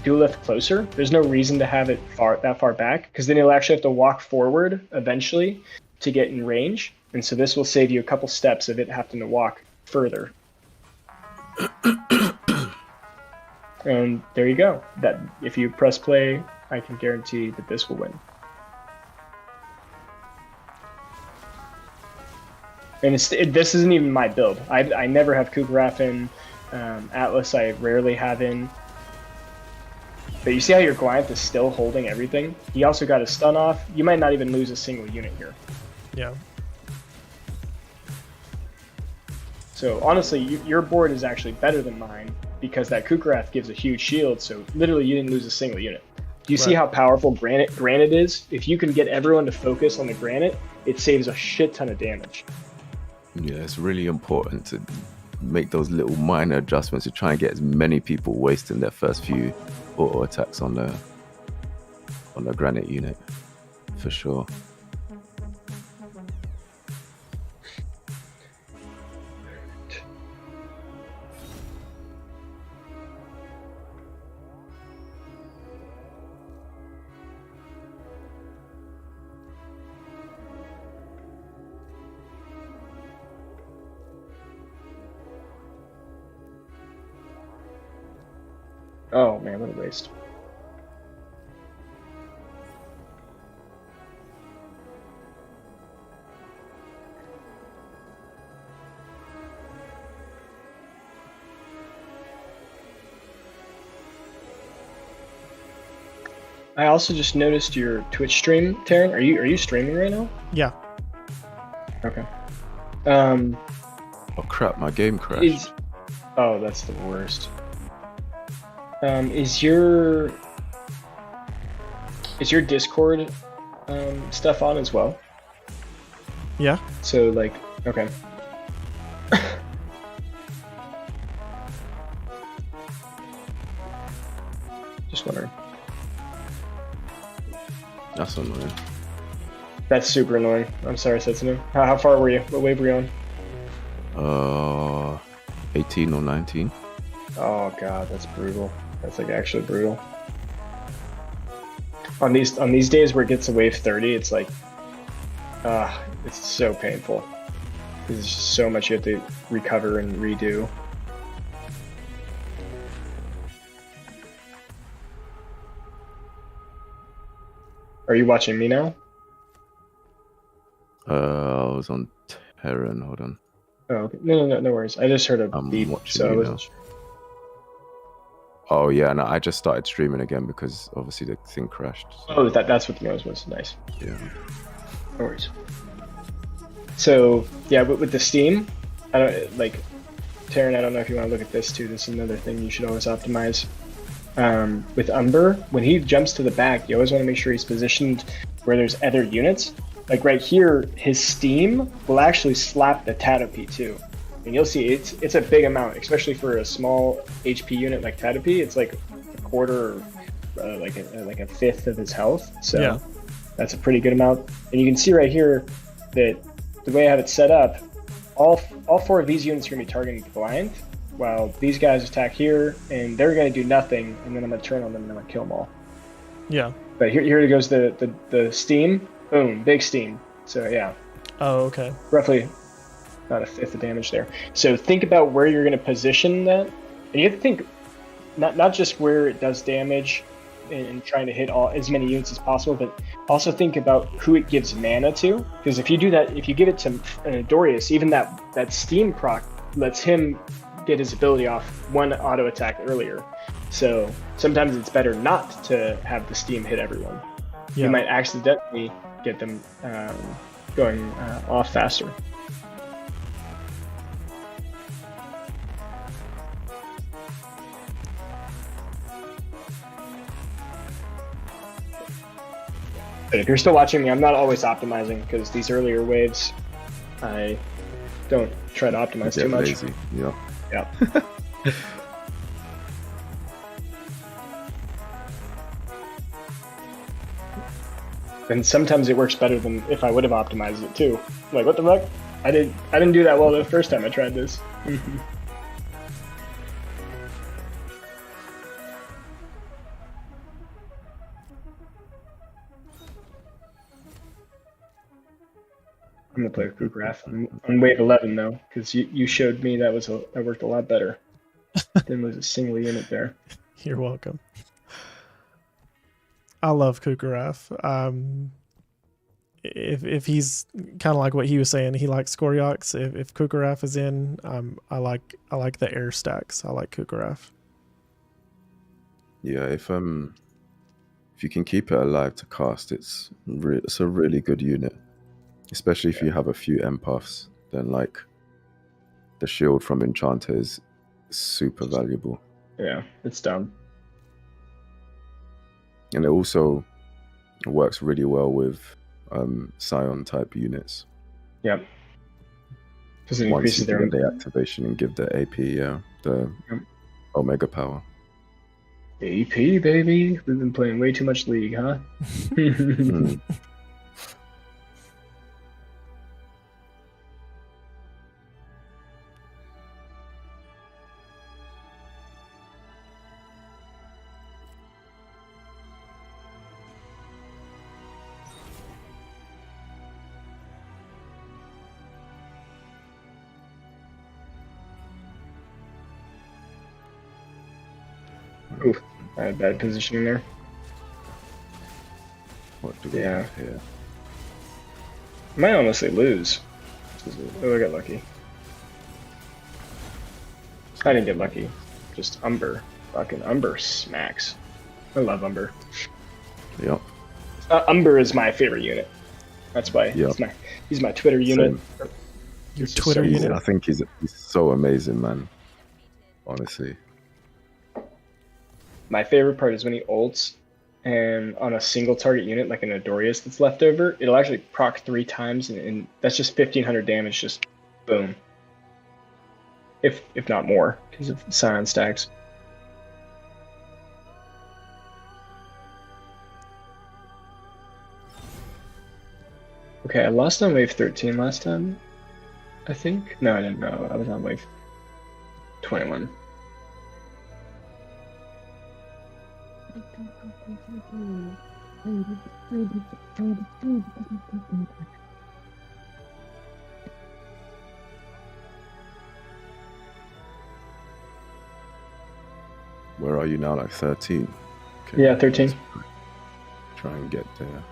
Duelith closer. There's no reason to have it that far back, because then you'll actually have to walk forward eventually to get in range, and so this will save you a couple steps of it having to walk further. And there you go. That if you press play, I can guarantee that this will win. And this isn't even my build. I never have Kugaraf in. Atlas I rarely have in. But you see how your Goliath is still holding everything? He also got a stun off. You might not even lose a single unit here. Yeah. So honestly, your board is actually better than mine because that Kugaraf gives a huge shield, so literally you didn't lose a single unit. Do you see how powerful Granite is? If you can get everyone to focus on the Granite, it saves a shit ton of damage. Yeah, it's really important to make those little minor adjustments to try and get as many people wasting their first few auto attacks on the Granite unit, for sure. Oh man, what a waste. I also just noticed your Twitch stream, Terran. Are you streaming right now? Yeah. Okay. Oh crap, my game crashed. Oh, that's the worst. Is your Discord stuff on as well? Yeah. So like, okay. Just wondering. That's annoying. That's super annoying. I'm sorry, Setsunu. How far were you? What wave were you on? 18 or 19. Oh god, that's brutal. That's like actually brutal. On these days where it gets to wave 30, it's like, it's so painful. There's just so much you have to recover and redo. Are you watching me now? I was on Terran. Hold on. Oh, okay. No worries. I just heard a beep, so I wasn't sure. Oh yeah, no, I just started streaming again because obviously the thing crashed. So. Oh, that's what the noise was. Nice. Yeah. No worries. So yeah, with the Steam, I don't like Terran. I don't know if you want to look at this too. This is another thing you should always optimize. With Umber, when he jumps to the back, you always want to make sure he's positioned where there's other units. Like right here, his Steam will actually slap the Tatopi too. And you'll see it's a big amount, especially for a small HP unit like Tatopi. It's like a quarter, or like a fifth of his health. So yeah. That's a pretty good amount. And you can see right here that the way I have it set up, all four of these units are going to be targeting the Goliath, while these guys attack here, and they're going to do nothing, and then I'm going to turn on them and I'm going to kill them all. Yeah. But here goes the Steam. Boom, big steam. So yeah, Oh, okay. roughly about a fifth of damage there. So think about where you're going to position that, and you have to think not just where it does damage and trying to hit as many units as possible, but also think about who it gives mana to. Because if you do that, if you give it to an Adorius, even that steam proc lets him get his ability off one auto attack earlier. So sometimes it's better not to have the steam hit everyone. Yeah. You might accidentally get them going off faster. But if you're still watching me, I'm not always optimizing because these earlier waves, I don't try to optimize too much. Lazy. Yeah. Yeah. And sometimes it works better than if I would have optimized it too. Like, what the fuck? I didn't do that well the first time I tried this. I'm gonna play with Kukrath on wave 11 though, because you showed me that worked a lot better. Didn't lose a single unit there. You're welcome. I love Kukrath. If he's kind of like what he was saying, he likes Skoriox. If Kukrath is in, I like the air stacks. I like Kukrath. Yeah, if you can keep it alive to cast, it's a really good unit. Especially if you have a few empaths, then like the shield from Enchanter is super valuable. Yeah, it's dumb. And it also works really well with Scion type units. Yep. Because it Once you increases their get the activation and give the AP, the Omega power. AP, baby. We've been playing way too much League, huh? Oof, I had bad positioning there. What do we have here? I might honestly lose. Oh, I got lucky. I didn't get lucky. Just Umber. Fucking Umber smacks. I love Umber. Yep. Umber is my favorite unit. That's why he's my Twitter unit. Your Twitter unit? I think he's so amazing, man. Honestly. My favorite part is when he ults and on a single target unit, like an Adorius that's left over, it'll actually proc 3 times, and that's just 1500 damage, just boom. If not more, because of Scion stacks. Okay, I lost on wave 13 last time, I think. No, I didn't know. I was on wave 21. Where are you now? Like 13? Okay. Yeah, 13. Try and get there.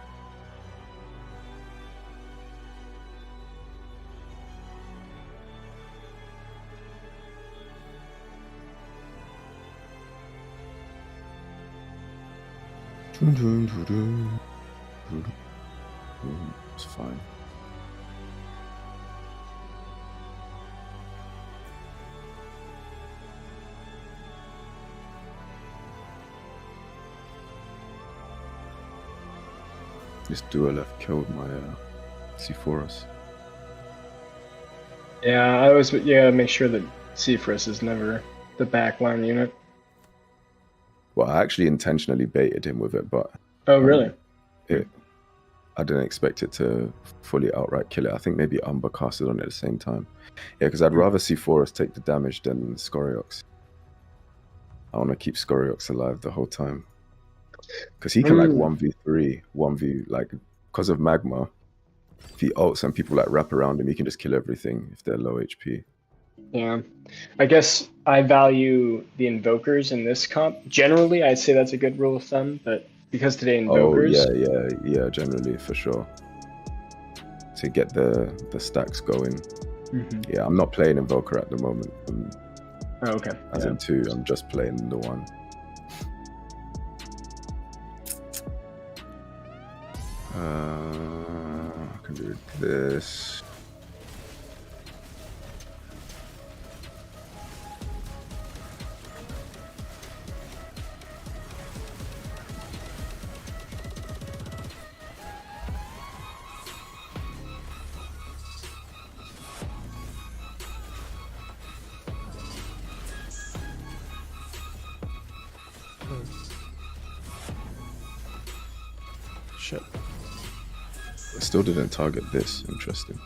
It's fine. This duel left killed my C4S. Yeah, I always make sure that Seaforus is never the backline unit. Well, I actually intentionally baited him with it, but oh really? I didn't expect it to fully outright kill it. I think maybe Umber casted on it at the same time. Yeah, because I'd rather C4S take the damage than Skoriox. I want to keep Skoriox alive the whole time. Because he can like 1v3, 1v like because of Magma, if he ults and people like wrap around him, he can just kill everything if they're low HP. Yeah, I guess I value the invokers in this comp. Generally, I'd say that's a good rule of thumb, but because today invokers. Oh yeah, generally for sure. To get the stacks going. Yeah, I'm not playing invoker at the moment. Okay. As in 2, I'm just playing the 1. I can do this. Shit. I still didn't target this. Interesting.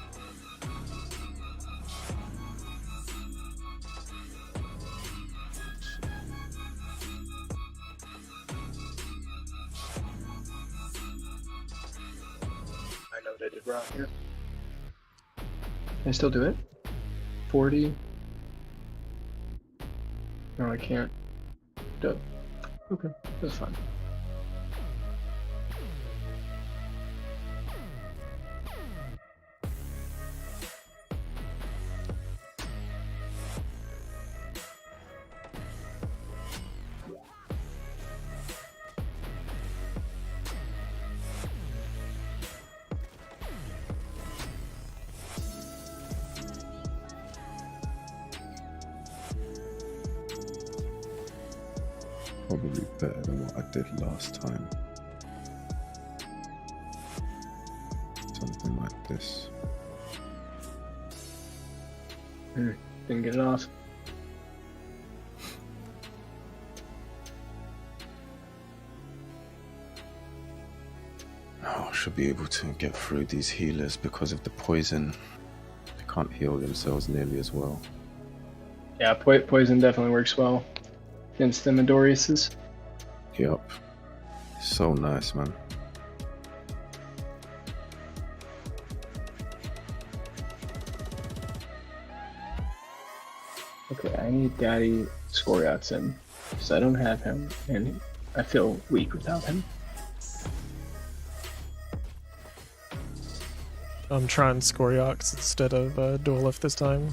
I know what I did wrong here. Can I still do it? 40. No, I can't. Do it. Okay, that's fine. Probably better than what I did last time. Something like this. Didn't get it off. Oh, I should be able to get through these healers because of the poison. They can't heal themselves nearly as well. Yeah, poison definitely works well against the Midoriuses. Yup. So nice, man. Okay, I need Daddy Skoryatzen, because I don't have him, and I feel weak without him. I'm trying Skoryox instead of Duelif this time.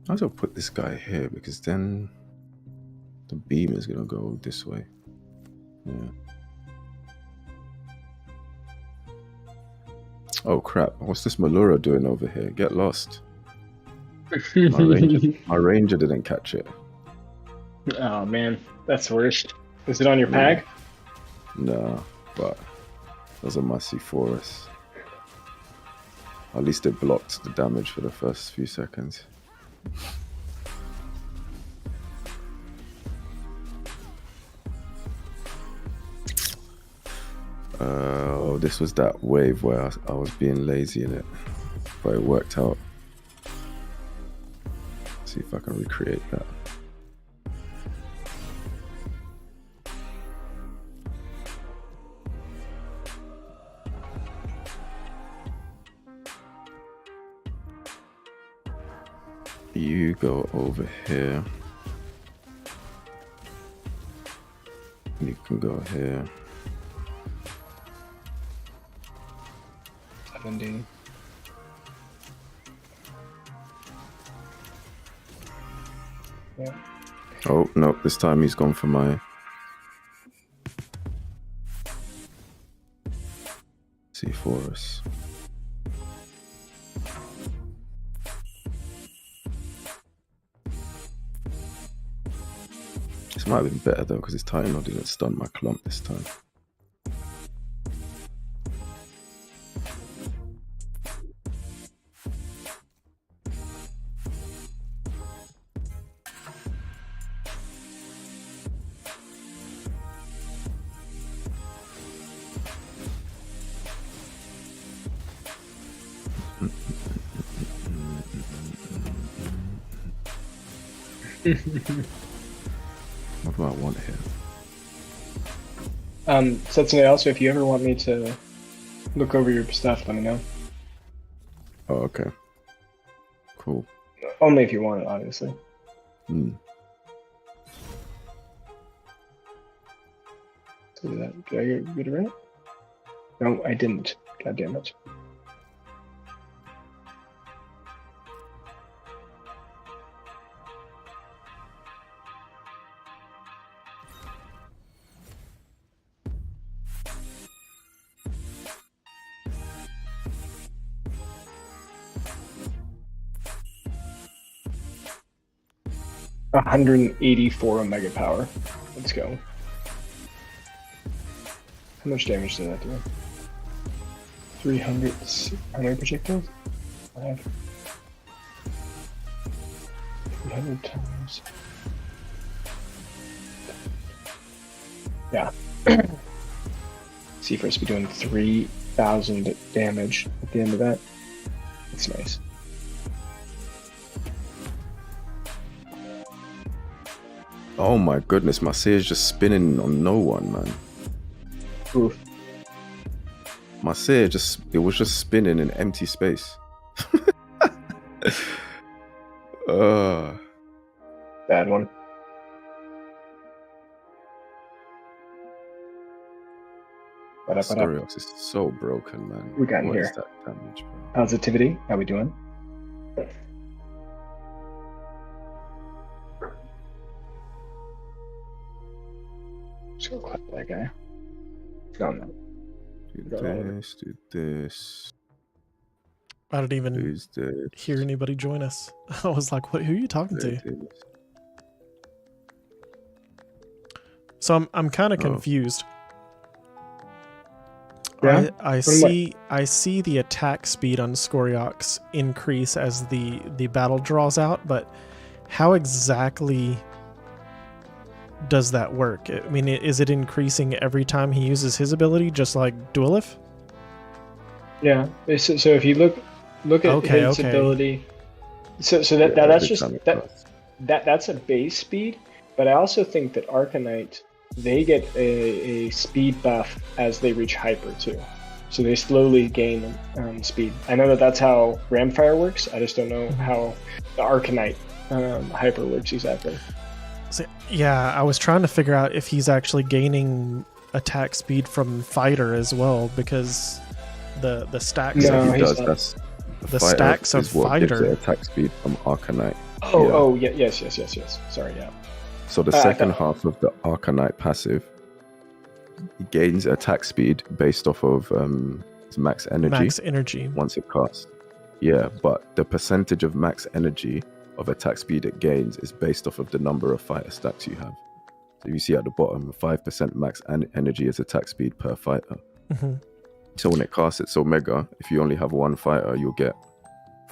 I might as well put this guy here because then the beam is gonna go this way. Yeah. Oh crap, what's this Malura doing over here? Get lost. My ranger didn't catch it. Oh man, that's worst. Is it on your pack? No, but those are my C4s. At least it blocked the damage for the first few seconds. Oh, this was that wave where I was being lazy in it, but it worked out. See if I can recreate that. You go over here. You can go here. 70. Yeah. Oh, no, this time he's gone for my C4s. Might have been better though, because his Titan didn't stun my clump this time. What do I want here? Setsune, also, if you ever want me to look over your stuff, let me know. Oh, okay. Cool. Only if you want it, obviously. Hmm. So did I get it right? No, I didn't. God damn it. $184 Omega power. Let's go. How much damage did that do? 300. How many projectiles? 5. 300 times. Yeah. See, for us to be doing 3,000 damage at the end of that. That's nice. Oh my goodness, my Seer's just spinning on no one, man. Oof. My Seer it was just spinning in empty space. Bad one. Asterios is so broken, man. We got in What here. is that damage, bro? Positivity, how we doing? Just gonna clap that guy. No. Do this, do this. I didn't even Who's this? hear anybody join us. I was like, "What? Who are you talking to?" So I'm kind of confused. Yeah? I see the attack speed on Scoriox increase as the battle draws out, but how exactly does that work? I mean, is it increasing every time he uses his ability, just like Duelif? Yeah. So if you look at his ability, that's just that's a base speed. But I also think that Arcanite, they get a speed buff as they reach hyper too. So they slowly gain speed. I know that's how Ramfire works. I just don't know how the Arcanite hyper works exactly. So, yeah, I was trying to figure out if he's actually gaining attack speed from Fighter as well, because the stacks No, he he's does. not. That's the stacks of is what gives Fighter. it attack speed from Arcanite. Yes. Sorry, yeah. So the second half of the Arcanite passive, he gains attack speed based off of his max energy. Max energy. Once it casts. Yeah, but the percentage of max energy of attack speed it gains is based off of the number of fighter stacks you have. So you see at the bottom, 5% max energy is attack speed per fighter. Mm-hmm. So when it casts its Omega, if you only have one fighter, you'll get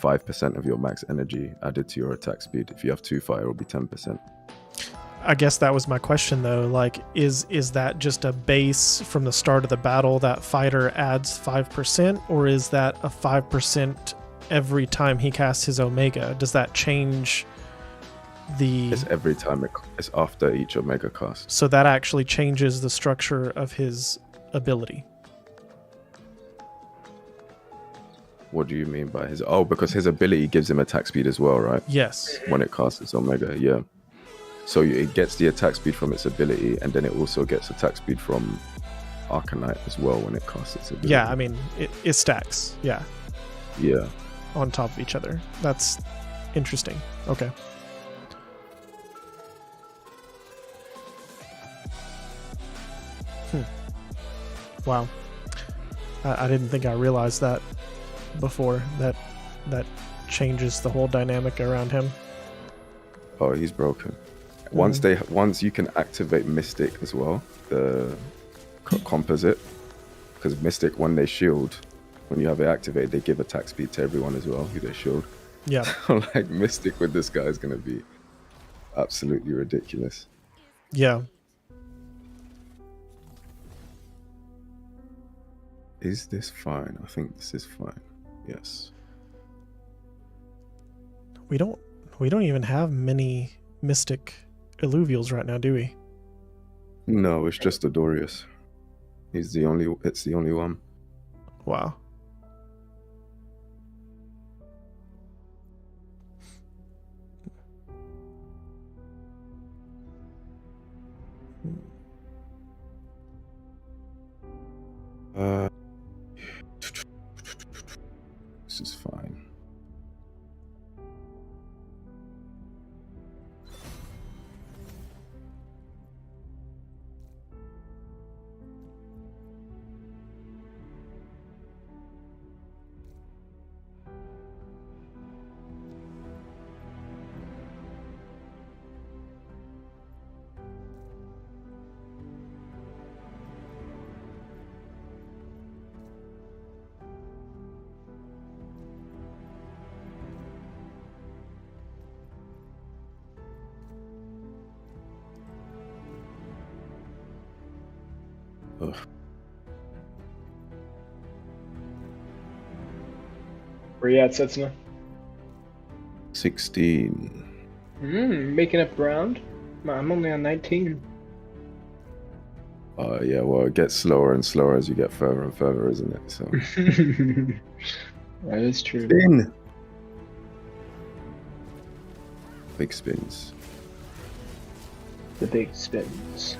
5% of your max energy added to your attack speed. If you have 2 fighter, it'll be 10%. I guess that was my question though. Like, is that just a base from the start of the battle that Fighter adds 5%, or is that a 5% every time he casts his Omega? Does that change the... It's every time it's after each Omega cast. So that actually changes the structure of his ability. What do you mean by his... Oh, because his ability gives him attack speed as well, right? Yes. When it casts its Omega, yeah. So it gets the attack speed from its ability, and then it also gets attack speed from Arcanite as well when it casts its ability. Yeah, I mean, it stacks. Yeah. Yeah. On top of each other. That's interesting. Okay. Wow. I didn't think I realized that before. That changes the whole dynamic around him. Oh, he's broken. Once you can activate Mystic as well, the composite, because Mystic, when they shield, when you have it activated, they give attack speed to everyone as well who they shield. Yeah. So, like, Mystic with this guy is going to be absolutely ridiculous. Yeah. Is this fine? I think this is fine. Yes. We don't even have many Mystic Illuvials right now, do we? No, it's just Adorius. It's the only one. Wow. This is fine. Ugh. Where you at, Setsuna? 16. Making up ground. I'm only on 19. Yeah, well, it gets slower and slower as you get further and further, isn't it? So That is true. spin. Big spins. The big spins.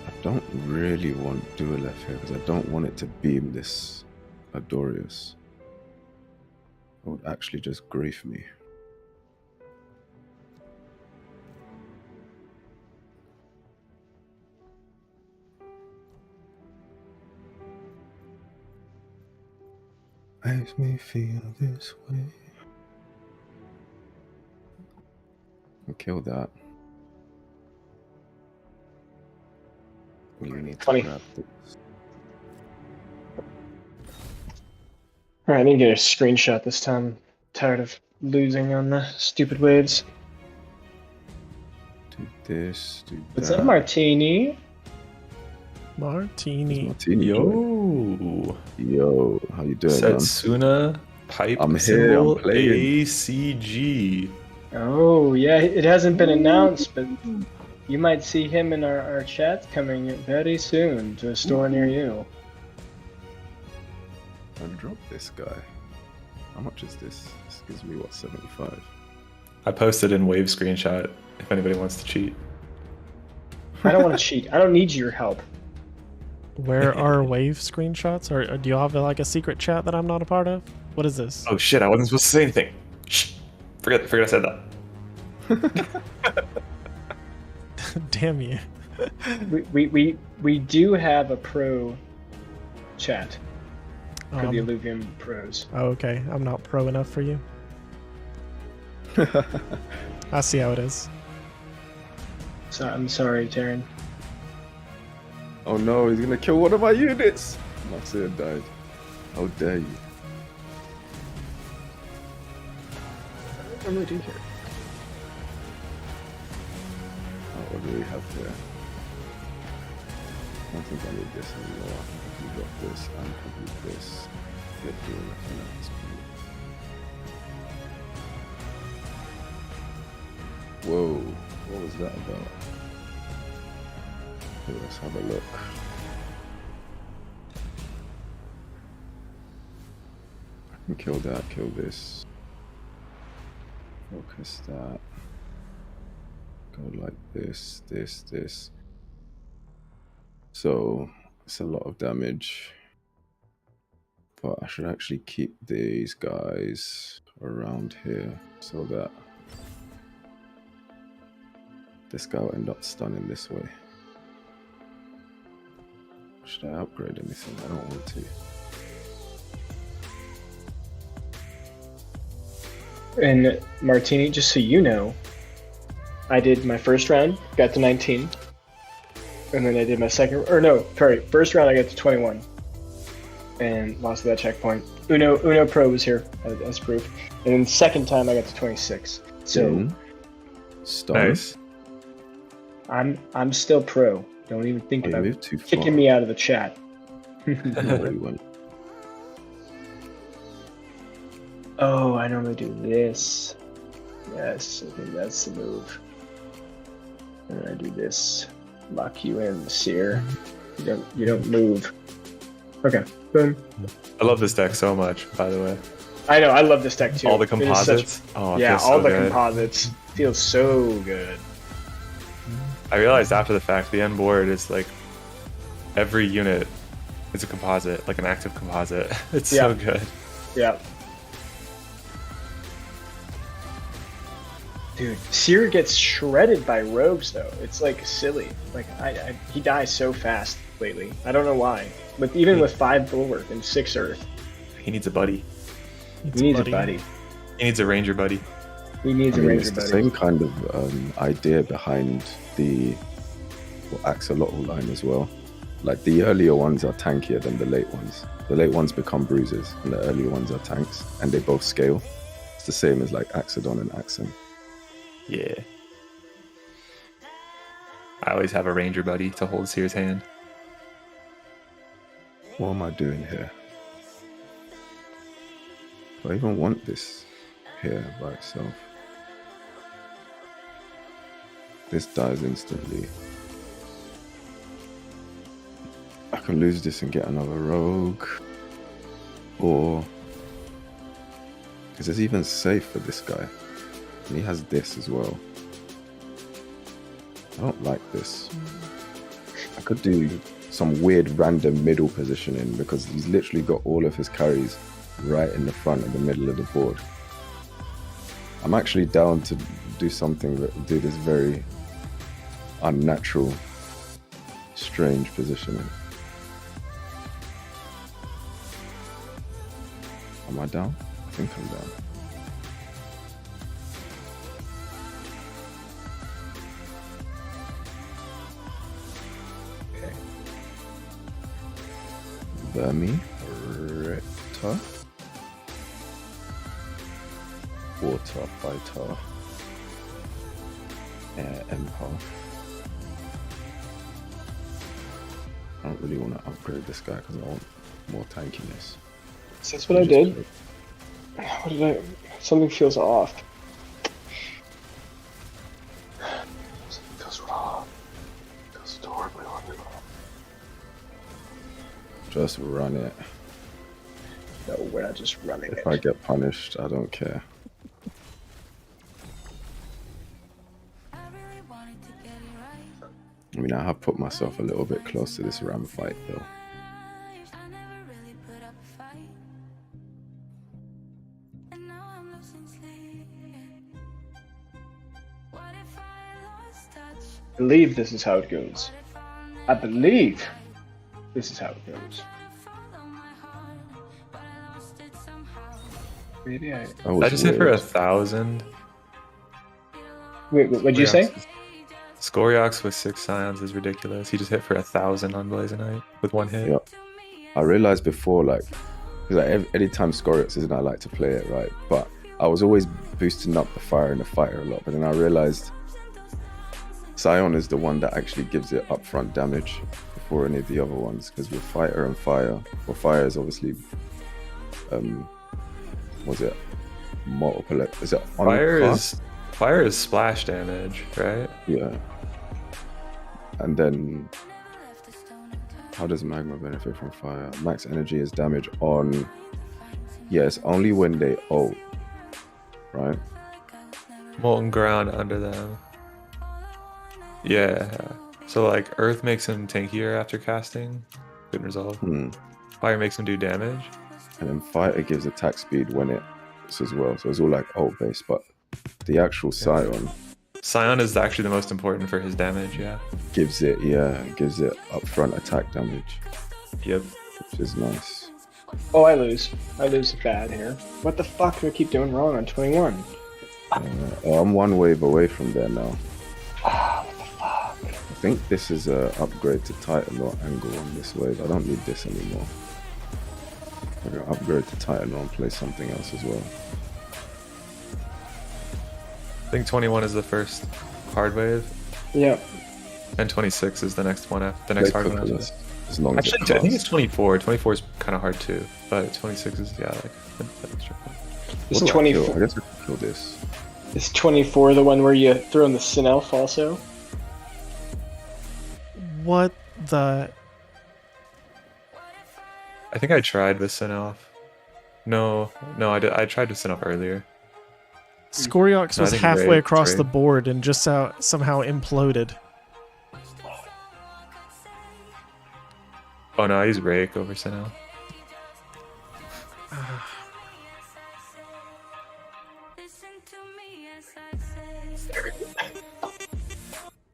I don't really want Duelef here because I don't want it to beam this Adorius. It would actually just grief me. Makes me feel this way. I'll kill that. You need to 20. grab this. Alright, I need to get a screenshot this time. I'm tired of losing on the stupid waves. Do this, do What's that. up, Martini? Martini. Martini. Yo, Yo, how you doing, man? Setsuna pipe I'm here, symbol I'm playing. ACG. Oh, yeah, it hasn't been announced, but you might see him in our chat coming very soon to a store near you. And drop this guy. How much is this? This gives me what, 75? I posted in wave screenshot if anybody wants to cheat. I don't want to cheat. I don't need your help. Where are wave screenshots? Or do you have like a secret chat that I'm not a part of? What is this? Oh shit, I wasn't supposed to say anything. Shh. Forget I said that. Damn you. We do have a pro chat for the Um, Illuvium pros. Oh, okay. I'm not pro enough for you. I see how it is. So I'm sorry, Terran. Oh no, he's gonna kill one of my units! Maxia died. How dare you? What do I do here? Oh, what do we have here? I don't think I need this anymore. I think we got this and complete this. Get through everything at this point. Whoa, what was that about? Okay, let's have a look. I can kill that, kill this. Focus that. Go like this, this. So it's a lot of damage. But I should actually keep these guys around here so that this guy will end up stunning this way. Should I upgrade anything? I don't want to. And Martini, just so you know, I did my first round, got to 19. And then I did my first round I got to 21. And lost that checkpoint. Uno Pro was here as proof. And then second time I got to 26. So Nice. I'm still pro. Don't even think about kicking kicking me out of the chat. Oh, I normally do this. Yes, I think that's the move. And I do this. Lock you in, Seer. You don't move. Okay, boom. I love this deck so much, by the way. I know, I love this deck too. All the composites. Oh, it yeah, feels so all the good. composites feel so good. I realized after the fact, the end board is like every unit is a composite, like an active composite. It's so good. Yeah. Dude, Seer gets shredded by rogues though. It's like silly. Like he dies so fast lately. I don't know why. But even with 5 bulwark and 6 earth, He needs a buddy. he needs a buddy. He needs a ranger buddy. He needs a ranger it's the buddy. same kind of idea behind the axolotl line as well. Like the earlier ones are tankier than the late ones. The late ones become bruisers, and the earlier ones are tanks, and they both scale. It's the same as like Axodon and Axon. Yeah. I always have a ranger buddy to hold Seer's hand. What am I doing here? Do I even want this here by itself? This dies instantly. I can lose this and get another rogue. Or is this even safe for this guy? And he has this as well. I don't like this. I could do some weird random middle positioning because he's literally got all of his carries right in the front of the middle of the board. I'm actually down to do something that do this very unnatural, strange positioning. Am I down? I think I'm down. Okay. Vermirator. Water Fighter. Empath. I don't really want to upgrade this guy because I want more tankiness. So that's what I did. What did I? Something feels off. Something feels wrong. Feels horribly wrong. Just run it. No, we're not just running If it. I get punished, I don't care. I mean, I have put myself a little bit close to this ram fight though. I believe this is how it goes. I believe this is how it goes. Maybe I. That was I just hit for weird. 1,000. Wait, what'd you say? Scoriox with 6 scions is ridiculous. He just hit for 1,000 on Blazonite with 1 hit. Yep. I realized before, like, because like, anytime Scoriox is in, I like to play it, right? But I was always boosting up the fire and the fighter a lot. But then I realized Scion is the one that actually gives it upfront damage before any of the other ones. Because with fighter and fire, well, fire is obviously, was it multiple? Is it on Fire is splash damage, right? Yeah. And then How does magma benefit from fire? Max energy is damage on. Yes, only when they ult. Right? Molten ground under them. Yeah. So like earth makes him tankier after casting. Good result. Fire makes him do damage. And then fighter gives attack speed when it's as well. So it's all like ult based, but the actual Scion Scion is actually the most important for his damage, yeah. gives it upfront attack damage, Yep. which is nice. Oh, I lose. I lose bad here. What the fuck do I keep doing wrong on 21? I'm one wave away from there now. Ah, what the fuck? I think this is a upgrade to Titan or angle on this wave. I don't need this anymore. I'm gonna upgrade to Titan and play something else as well. I think 21 is the first hard wave, Yeah. and 26 is the next one after the next Play hard one. Cooker After list, that. as long as Actually, it I think costs. it's 24. 24 is kind of hard too, but 26 is like extra. Is What do I 24? kill? I guess I can kill this. Is 24 the one where you throw in the Sin Elf also? What the? I think I tried with Sinelf. No, I tried with Sinelf earlier. Scoriox No, I was think halfway Ray- across Ray. the board and just somehow imploded. Oh no, I use Rake over Sinelf.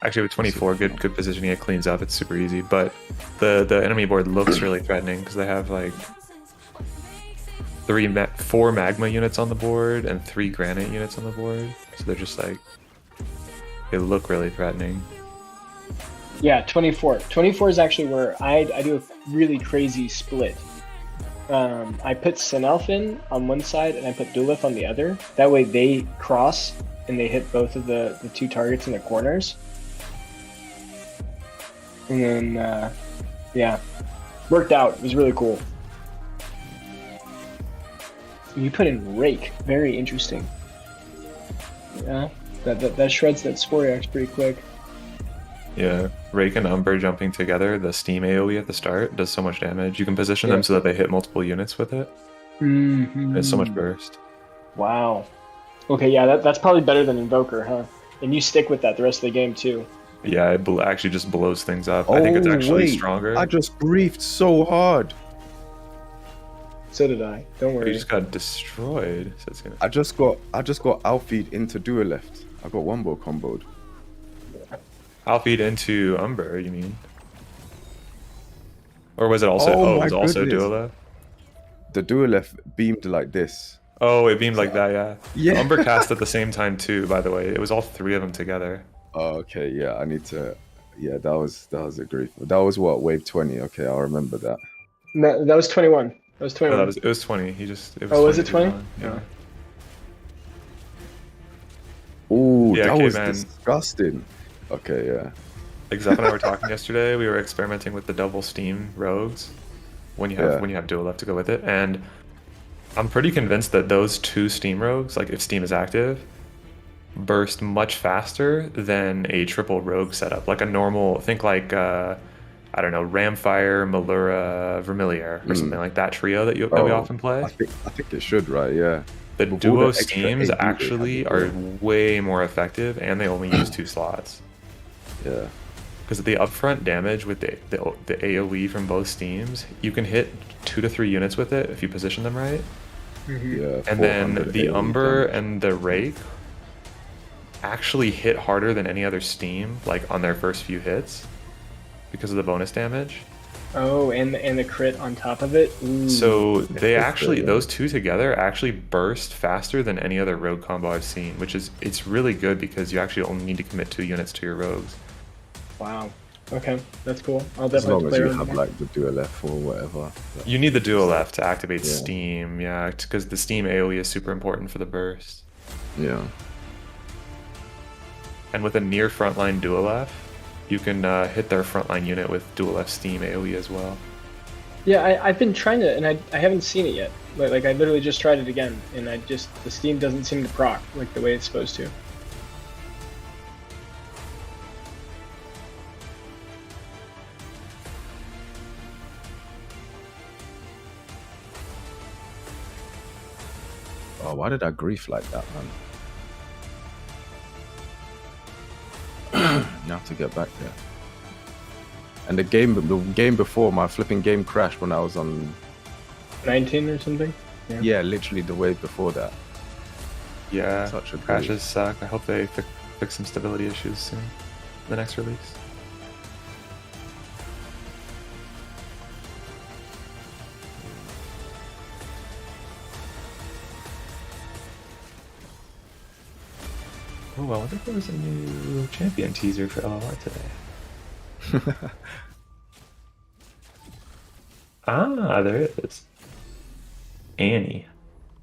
Actually, with 24, good positioning, it cleans up. It's super easy, but the enemy board looks really threatening because they have like 4 magma units on the board and 3 granite units on the board. So they're just like, they look really threatening. Yeah, 24. 24 is actually where I do a really crazy split. I put Sin Elf in on one side and I put Dulif on the other. That way they cross and they hit both of the 2 targets in the corners. And then, yeah, worked out. It was really cool. You put in Rake. Very interesting. Yeah, that shreds that Scoriox pretty quick. Yeah, Rake and Umber jumping together, the steam AoE at the start does so much damage. You can position Yeah. them so that they hit multiple units with it. Mm-hmm. It's so much burst. Wow. Okay, yeah, that's probably better than Invoker, huh? And you stick with that the rest of the game too. Yeah, it actually just blows things up. I think it's actually stronger. I just briefed so hard. So did I. Don't You worry. just got destroyed. So it's gonna... I just got outfeed into dual left. I got wombo comboed. I'll feed into Umber, you mean? Or was it also? Oh Oh, it my was also goodness. Duela. The dual left beamed like this. Oh, it beamed like that, yeah. Yeah. Umber cast at the same time too. By the way, it was all 3 of them together. Oh, okay, yeah, I need to. Yeah, that was a grief. That was what, wave 20. Okay, I'll remember that. No, that was 21. That was No, 21. it was 20. He just. It was Oh, was it 20? 20? Yeah. Ooh, Yeah, that okay, was man. disgusting. Okay, yeah. Like Zeph and I were talking yesterday. We were experimenting with the double steam rogues when you have dual left to go with it, and I'm pretty convinced that those 2 steam rogues, like if steam is active, burst much faster than a triple rogue setup. Like a normal, think like I don't know, Ramfire, Malura, Vermilier, or something like that trio that we often play. I think it should, right? Yeah. The With all duo the extra steams AD they have actually as are well. way more effective, and they only use 2 slots. Yeah. Because the upfront damage with the AoE from both steams, you can hit 2 to 3 units with it if you position them right. Yeah. And then 400 the AoE Umber damage. and the Rake actually hit harder than any other steam, like on their first few hits, because of the bonus damage. Oh, and the crit on top of it. Ooh. So they that's actually, good, yeah. those 2 together actually burst faster than any other rogue combo I've seen, which is, it's really good because you actually only need to commit 2 units to your rogues. Wow. Okay, that's cool. I'll As definitely long as play you around have more. like the dual left or whatever. But You need the dual left to activate Yeah. steam, yeah, because the steam AoE is super important for the burst. yeah. And with a near frontline dual left, you can hit their frontline unit with dual left steam AoE as well. Yeah, I've been trying to, and I haven't seen it yet. Like I literally just tried it again, and the steam doesn't seem to proc like the way it's supposed to. Oh, why did I grief like that, man? You have to get back there. And the game before, my flipping game crashed when I was on 19 or something. Yeah, literally the wave before that. Yeah, Such a crashes suck. I hope they fix some stability issues soon. The next release. Oh, I wonder if there was a new champion teaser for LLR today. Ah, there is. Annie.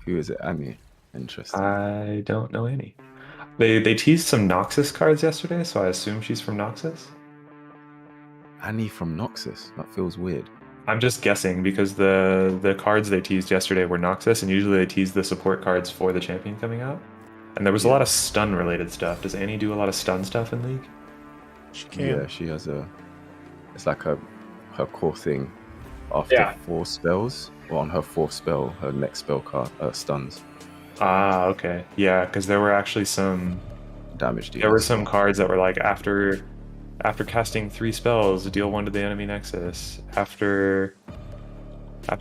Who is it? Annie. Interesting. I don't know Annie. They teased some Noxus cards yesterday, so I assume she's from Noxus. Annie from Noxus. That feels weird. I'm just guessing because the cards they teased yesterday were Noxus, and usually they tease the support cards for the champion coming out. And there was a lot of stun related stuff. Does Annie do a lot of stun stuff in League? She can. Yeah, she has it's like her core thing. After 4 spells, or on her 4th spell, her next spell card stuns. Ah, okay. Yeah, because there were actually some damage. There were some cards that were like after casting 3 spells, deal 1 to the enemy nexus. After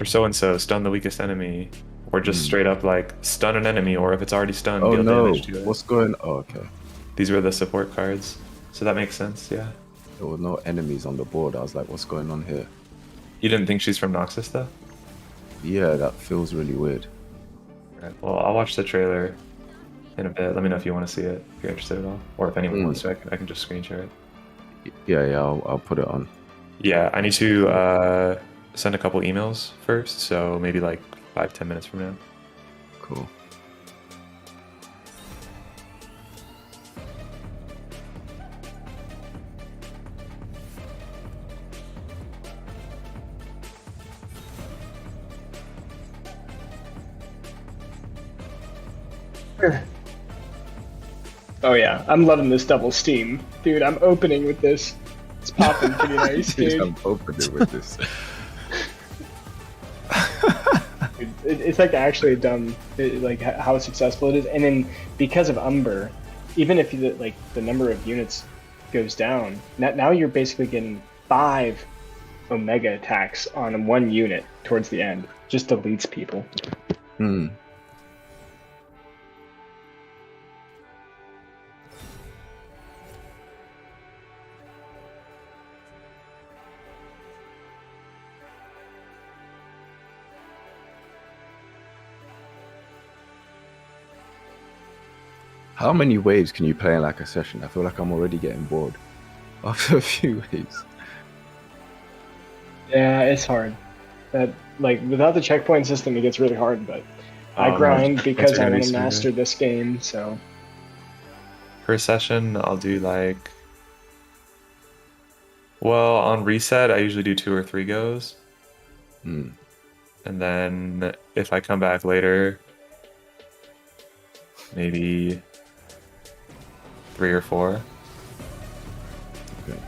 so and so, stun the weakest enemy, or just straight up like stun an enemy, or if it's already stunned, deal damage to it. What's going? Oh, okay. These were the support cards, so that makes sense. Yeah. There were no enemies on the board. I was like, what's going on here? You didn't think she's from Noxus though? Yeah, that feels really weird. Right. Well, I'll watch the trailer in a bit. Let me know if you want to see it, if you're interested at all, or if anyone wants to. I can just screen share it. Yeah, I'll put it on. Yeah, I need to send a couple emails first, so maybe like 5-10 minutes from now. Cool. Oh yeah, I'm loving this double steam. Dude, I'm opening with this. It's popping pretty nice, dude. I'm opening with this. It's like actually dumb, like how successful it is. And then because of Umber, even if the number of units goes down, now you're basically getting 5 Omega attacks on 1 unit towards the end. Just deletes people. Hmm. How many waves can you play in like a session? I feel like I'm already getting bored after a few waves. Yeah, it's hard. That without the checkpoint system, it gets really hard. But I grind because I want to master this game. So per session, I'll do like. Well, on reset, I usually do 2 or 3 goes. Hmm. And then if I come back later, maybe 3 or 4. Okay.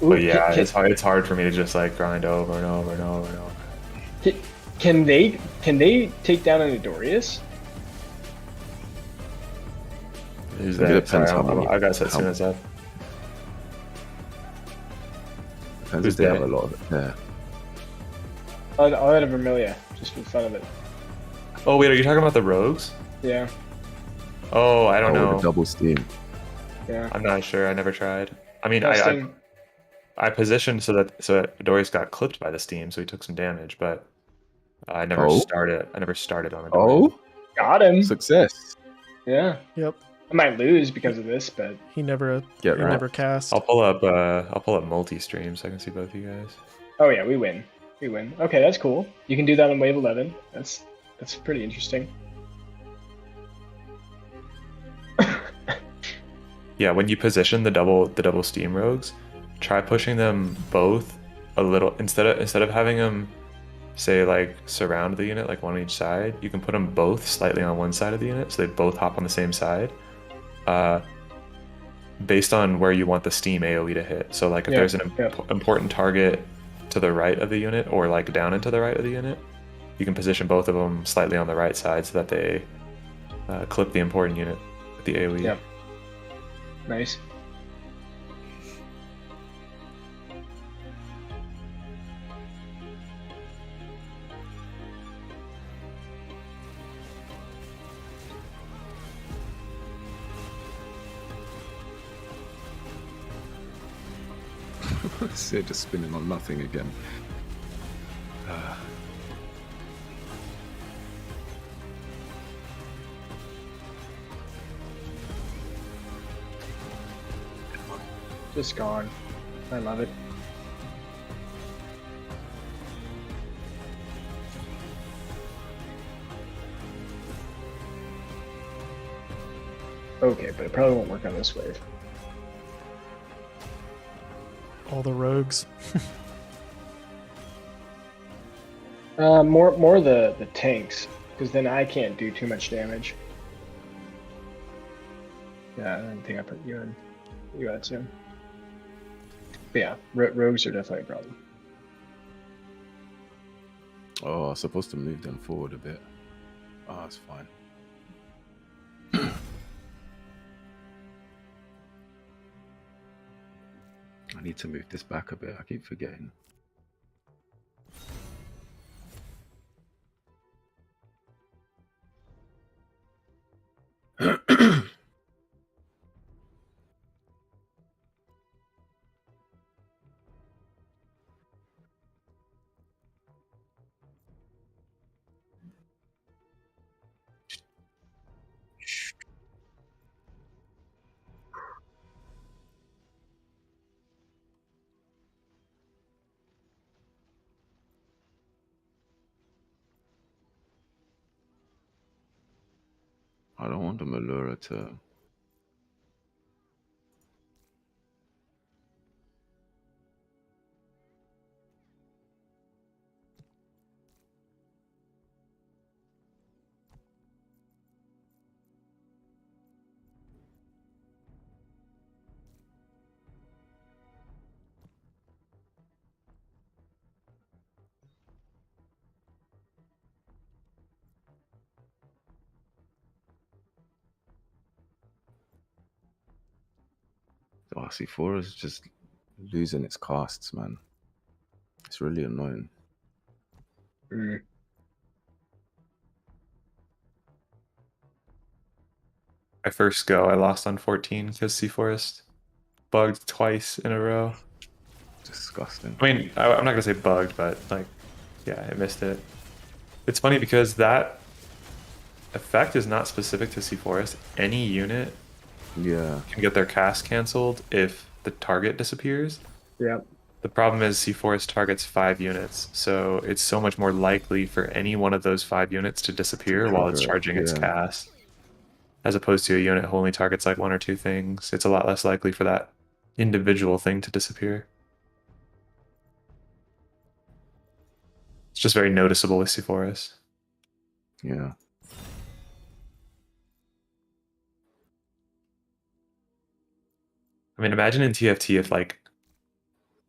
But yeah, it's hard for me to just like grind over and over and over and over. Can they take down an Adorius? Who's It that? depends Sorry, how many- I got set soon as that. Depends Who's if they have they? a lot of it. Yeah. I'll add a Vermilia, just for the fun of it. Oh wait, are you talking about the rogues? Yeah, Oh, I don't know. The double steam. yeah. I'm not sure. I never tried. I mean, Testing. I positioned so that Dorius got clipped by the steam, so he took some damage, but I never started. I never started on a Dorius. Oh, Got him. success. Yeah. Yep. I might lose because of this, but He never Get right. never cast. I'll pull up multi-stream so I can see both you guys. oh yeah, we win. We win. Okay, that's cool. You can do that on wave 11. That's pretty interesting. Yeah, when you position the double steam rogues, try pushing them both a little instead of having them say like surround the unit like one on each side. You can put them both slightly on one side of the unit so they both hop on the same side. Based on where you want the steam AoE to hit. So like if there's an important target to the right of the unit or like down into the right of the unit, you can position both of them slightly on the right side so that they clip the important unit with the AoE. Yep. Nice. Sid just spinning on nothing again. Just gone. I love it. Okay, but it probably won't work on this wave. All the rogues. More the tanks, because then I can't do too much damage. Yeah, I don't think I put you in. You had to. But yeah, rogues are definitely a problem. Oh, I was supposed to move them forward a bit. Oh, that's fine. I need to move this back a bit. I keep forgetting. I don't want the Malura to... RC4 is just losing its casts, man. It's really annoying. My first go, I lost on 14 because Sea Forest bugged twice in a row. Disgusting. I mean, I'm not gonna say bugged, but like, yeah, I missed it. It's funny because that effect is not specific to Sea Forest. Any unit Yeah. can get their cast canceled if the target disappears. Yep. The problem is Sea Forest targets 5 units, so it's so much more likely for any one of those 5 units to disappear while it's charging its cast, as opposed to a unit who only targets like 1 or 2 things. It's a lot less likely for that individual thing to disappear. It's just very noticeable with Sea Forest. Yeah. I mean, imagine in TFT if like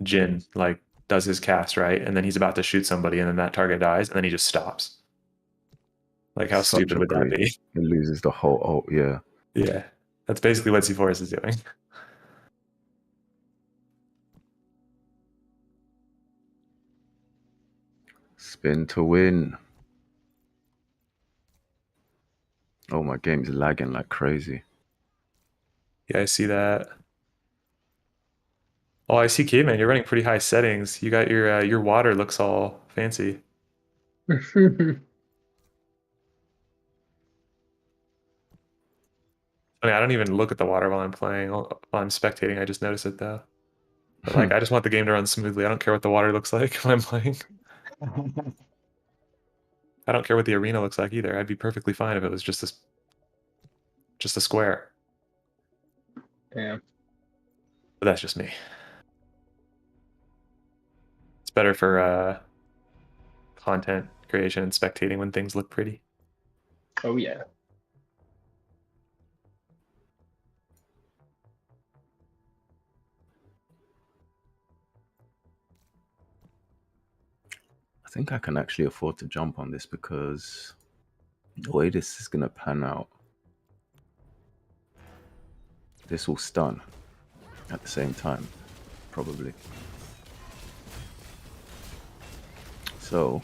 Jin like does his cast, right, and then he's about to shoot somebody, and then that target dies, and then he just stops. Like, how stupid would that be? It loses the whole ult, yeah. Yeah, that's basically what C4 is doing. Spin to win. Oh, my game's lagging like crazy. Yeah, I see that. Oh, I see, Caveman. You're running pretty high settings. You got your water looks all fancy. I mean, I don't even look at the water while I'm playing. While I'm spectating, I just notice it though. But like, I just want the game to run smoothly. I don't care what the water looks like when I'm playing. I don't care what the arena looks like either. I'd be perfectly fine if it was just a square. Yeah. But that's just me. It's better for content creation and spectating when things look pretty. Oh yeah. I think I can actually afford to jump on this because the way this is going to pan out, this will stun at the same time, probably. So,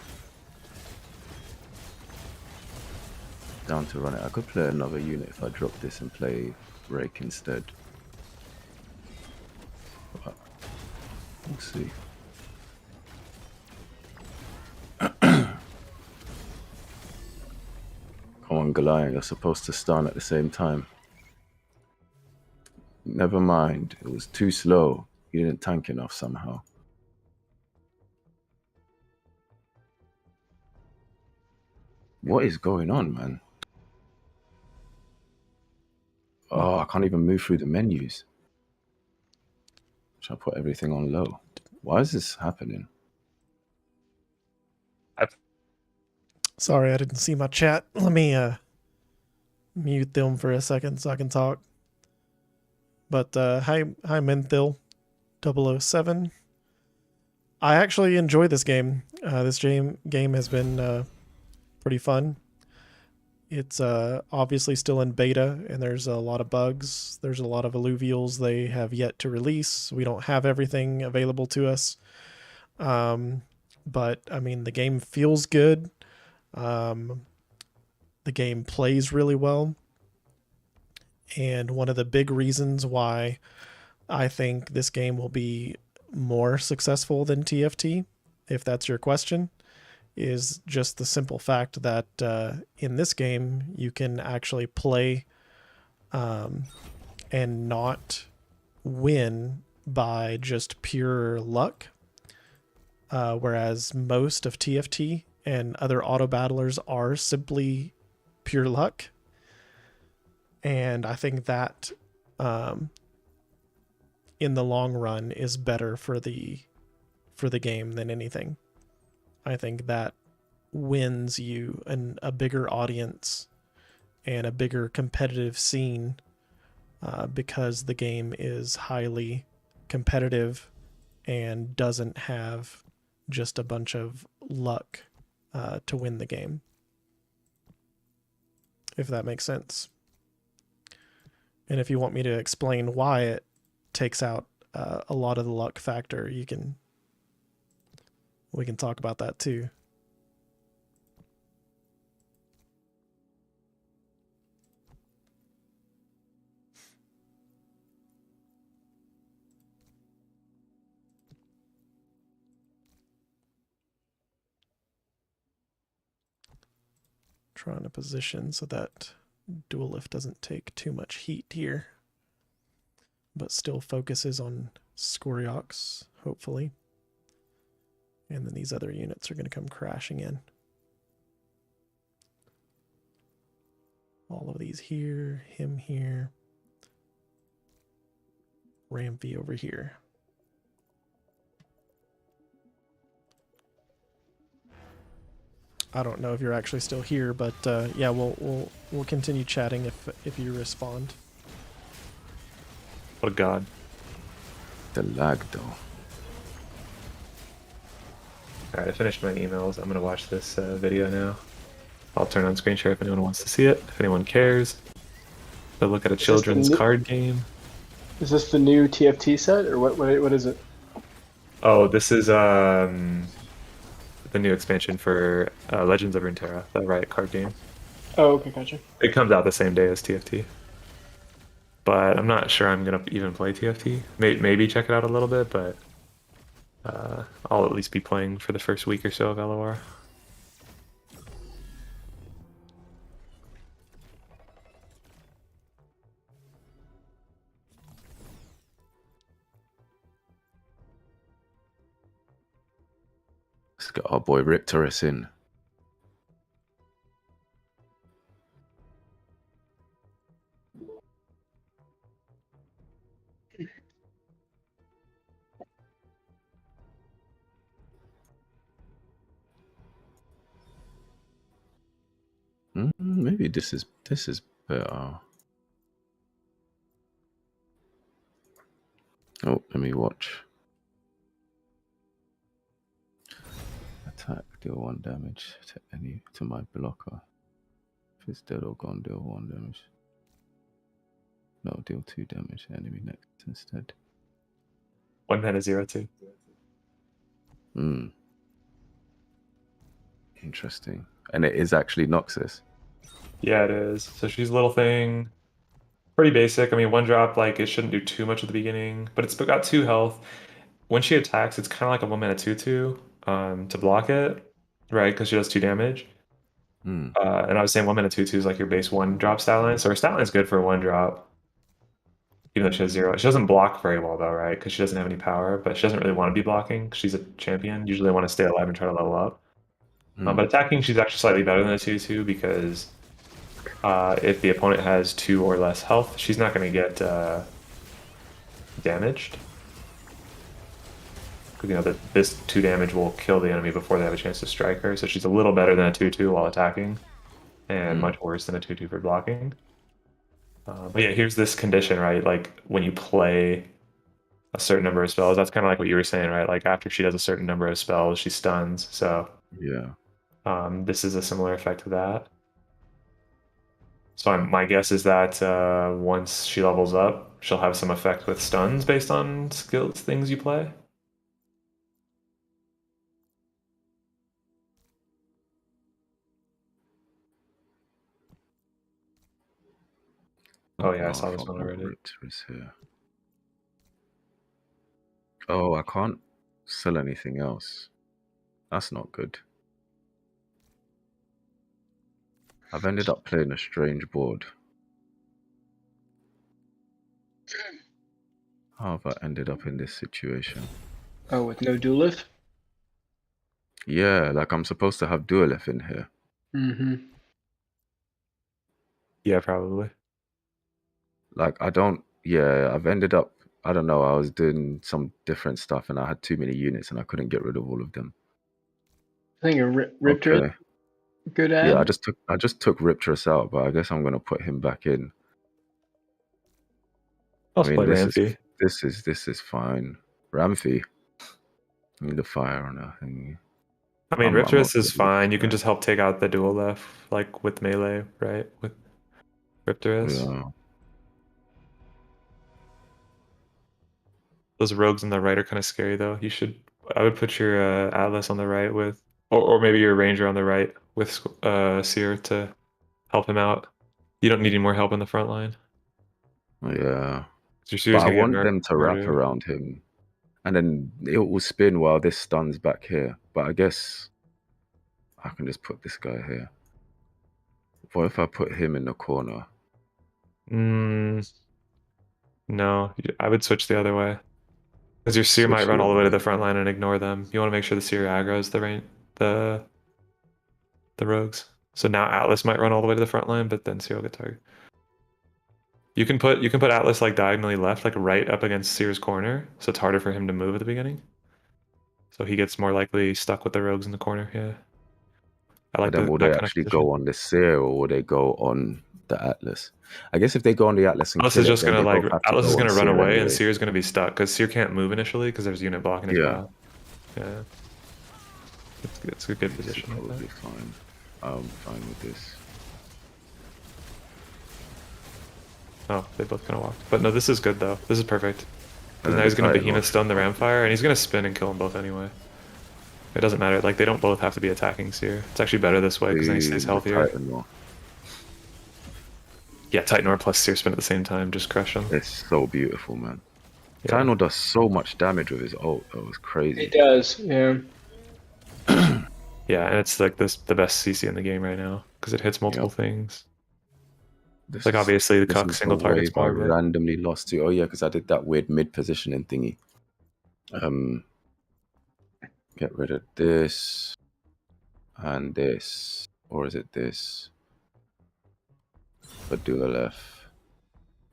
down to run it. I could play another unit if I drop this and play Rake instead. But we'll see. Come on, Goliath, you're supposed to stun at the same time. Never mind, it was too slow. You didn't tank enough somehow. What is going on, man? Oh, I can't even move through the menus. Should I put everything on low? Why is this happening? Sorry, I didn't see my chat. Let me mute them for a second so I can talk. But hi Menthil 007. I actually enjoy this game. This game has been pretty fun. It's obviously still in beta, and there's a lot of bugs. There's a lot of alluvials they have yet to release. We don't have everything available to us. But, I mean, the game feels good. The game plays really well. And one of the big reasons why I think this game will be more successful than TFT, if that's your question, is just the simple fact that in this game you can actually play and not win by just pure luck, whereas most of TFT and other auto battlers are simply pure luck. And I think that in the long run is better for the game than anything. I think that wins you a bigger audience and a bigger competitive scene because the game is highly competitive and doesn't have just a bunch of luck to win the game, if that makes sense. And if you want me to explain why it takes out a lot of the luck factor, we can talk about that too. Trying to position so that dual lift doesn't take too much heat here, but still focuses on Scoriox, hopefully. And then these other units are going to come crashing in. All of these here, him here, Ramfy over here. I don't know if you're actually still here, but yeah, we'll continue chatting if you respond. What a god. The lag, though. Alright, I finished my emails. I'm gonna watch this video now. I'll turn on screen share if anyone wants to see it, if anyone cares. To look at a children's card game. Is this the new TFT set, or what is it? Oh, this is the new expansion for Legends of Runeterra, the Riot card game. Oh, okay, gotcha. It comes out the same day as TFT. But I'm not sure I'm gonna even play TFT. Maybe check it out a little bit, but I'll at least be playing for the first week or so of LOR. Let's get our boy Riptorus in. Maybe this is better. Oh, let me watch. Attack, deal 1 damage to my blocker. If it's dead or gone, deal 1 damage. No, deal 2 damage to enemy next instead. 1 mana 0/2. Hmm. Interesting. And it is actually Noxus. Yeah, it is. So she's a little thing. Pretty basic. I mean, 1-drop, like, it shouldn't do too much at the beginning, but it's got 2 health. When she attacks, it's kind of like a 1 mana 2/2 to block it, right? Because she does 2 damage. Hmm. And I was saying 1 mana 2/2 is like your base 1-drop stat line. So her stat line is good for a 1-drop, even though she has 0. She doesn't block very well, though, right? Because she doesn't have any power, but she doesn't really want to be blocking. She's a champion. Usually they want to stay alive and try to level up. But attacking, she's actually slightly better than a 2/2 because if the opponent has 2 or less health, she's not going to get damaged. Because, you know, this 2 damage will kill the enemy before they have a chance to strike her. So she's a little better than a 2/2 while attacking, and much worse than a 2/2 for blocking. But yeah, here's this condition, right? Like, when you play a certain number of spells, that's kind of like what you were saying, right? Like, after she does a certain number of spells, she stuns. So Yeah. this is a similar effect to that. So my guess is that once she levels up, she'll have some effect with stuns based on skills, things you play. Oh yeah, I saw this one already. Is here. Oh, I can't sell anything else. That's not good. I've ended up playing a strange board. How have I ended up in this situation? Oh, with no duelist? Yeah, like I'm supposed to have Duelif in here. Mm-hmm. Yeah, probably. Like I've ended up, I don't know, I was doing some different stuff and I had too many units and I couldn't get rid of all of them. I think a Riptor Okay. good ad. Yeah, I just took Riptrus out, but I guess I'm gonna put him back in. Also play this Rampy. is fine. Ramfy. Need the fire on that thing. I mean, I'm Riptrus okay is with fine. You can that. just help take out the dual left, like with melee, right? With Riptrus. Yeah. Those rogues on the right are kind of scary, though. I would put your Atlas on the right with, or maybe your Ranger on the right with Seer to help him out. You don't need any more help in the front line. Yeah. Your But Seer's I gonna get want them to wrap murdered. around him. And then it will spin while this stuns back here. But I guess I can just put this guy here. What if I put him in the corner? No, I would switch the other way. Because your Seer might Switch run the all the other way to way. the front line and ignore them. You want to make sure the Seer aggroes the rogues. So now Atlas might run all the way to the front line, but then Seer will get targeted. You can put Atlas like diagonally left, like right up against Seer's corner, so it's harder for him to move at the beginning. So he gets more likely stuck with the rogues in the corner. Yeah, I like But then will they that kind of actually position. go on the Seer or will they go on the Atlas? I guess if they go on the Atlas and Atlas kill is it, just then gonna they like both have to Atlas is go on gonna run Seer away, and anyway. Seer's gonna be stuck because Seer can't move initially because there's a unit blocking his path. Yeah, it's a good position. Like Probably that. fine. I'm fine with this. Oh, they both kind of walked. But no, this is good though. This is perfect. Because And now then he's the gonna Titan Behemoth Watch stun the can't do Ramfire, and he's gonna spin and kill them both anyway. It doesn't matter. Like, they don't both have to be attacking Seer. It's actually better this way because then he stays the healthier. Titan Watch. Yeah, Titanor plus Seer spin at the same time, just crush him. It's so beautiful, man. Yeah. Titanor does so much damage with his ult. That was crazy. It does, yeah. Yeah, and it's like the best CC in the game right now because it hits multiple things. This Like, obviously the this cuck is single the target's wave I more, but randomly lost to. Oh yeah, because I did that weird mid positioning thingy. Get rid of this and this, or is it this? But do a left.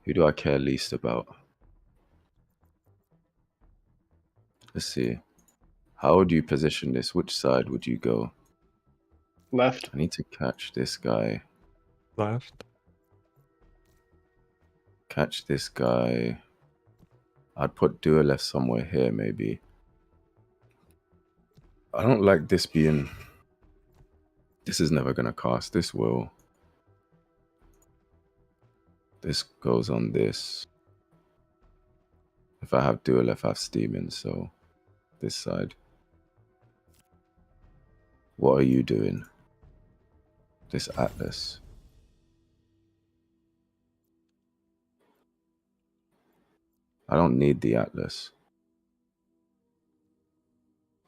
Who do I care least about? Let's see. How would you position this? Which side would you go? Left. I need to catch this guy. left. Catch this guy. I'd put Dua left somewhere here, maybe. I don't like this being... This is never going to cast. This This goes on this. If I have dual, if I have steaming, so this side. What are you doing? This Atlas. I don't need the Atlas.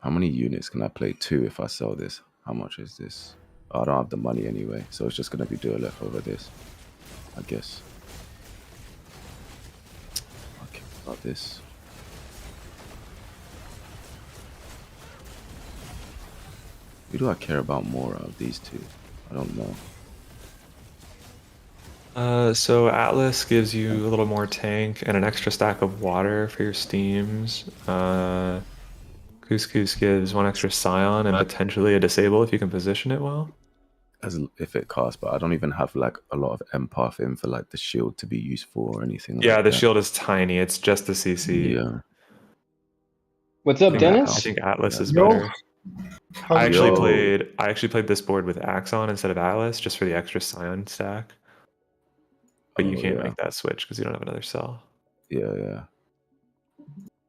How many units can I play? 2 if I sell this. How much is this? Oh, I don't have the money anyway, so it's just going to be dual F over this, I guess. Okay, about this. Who do I care about more out of these two? I don't know. So Atlas gives you a little more tank and an extra stack of water for your steams. Couscous gives 1 extra Scion and potentially a disable if you can position it well. As if it casts, but I don't even have like a lot of empath in for like the shield to be useful or anything. Yeah, like the that. shield is tiny. It's just the CC. Yeah. What's up, I Dennis? think Atlas is Yo. better. I Yo. actually played this board with Axon instead of Atlas just for the extra Scion stack. But you can't make that switch because you don't have another cell. Yeah.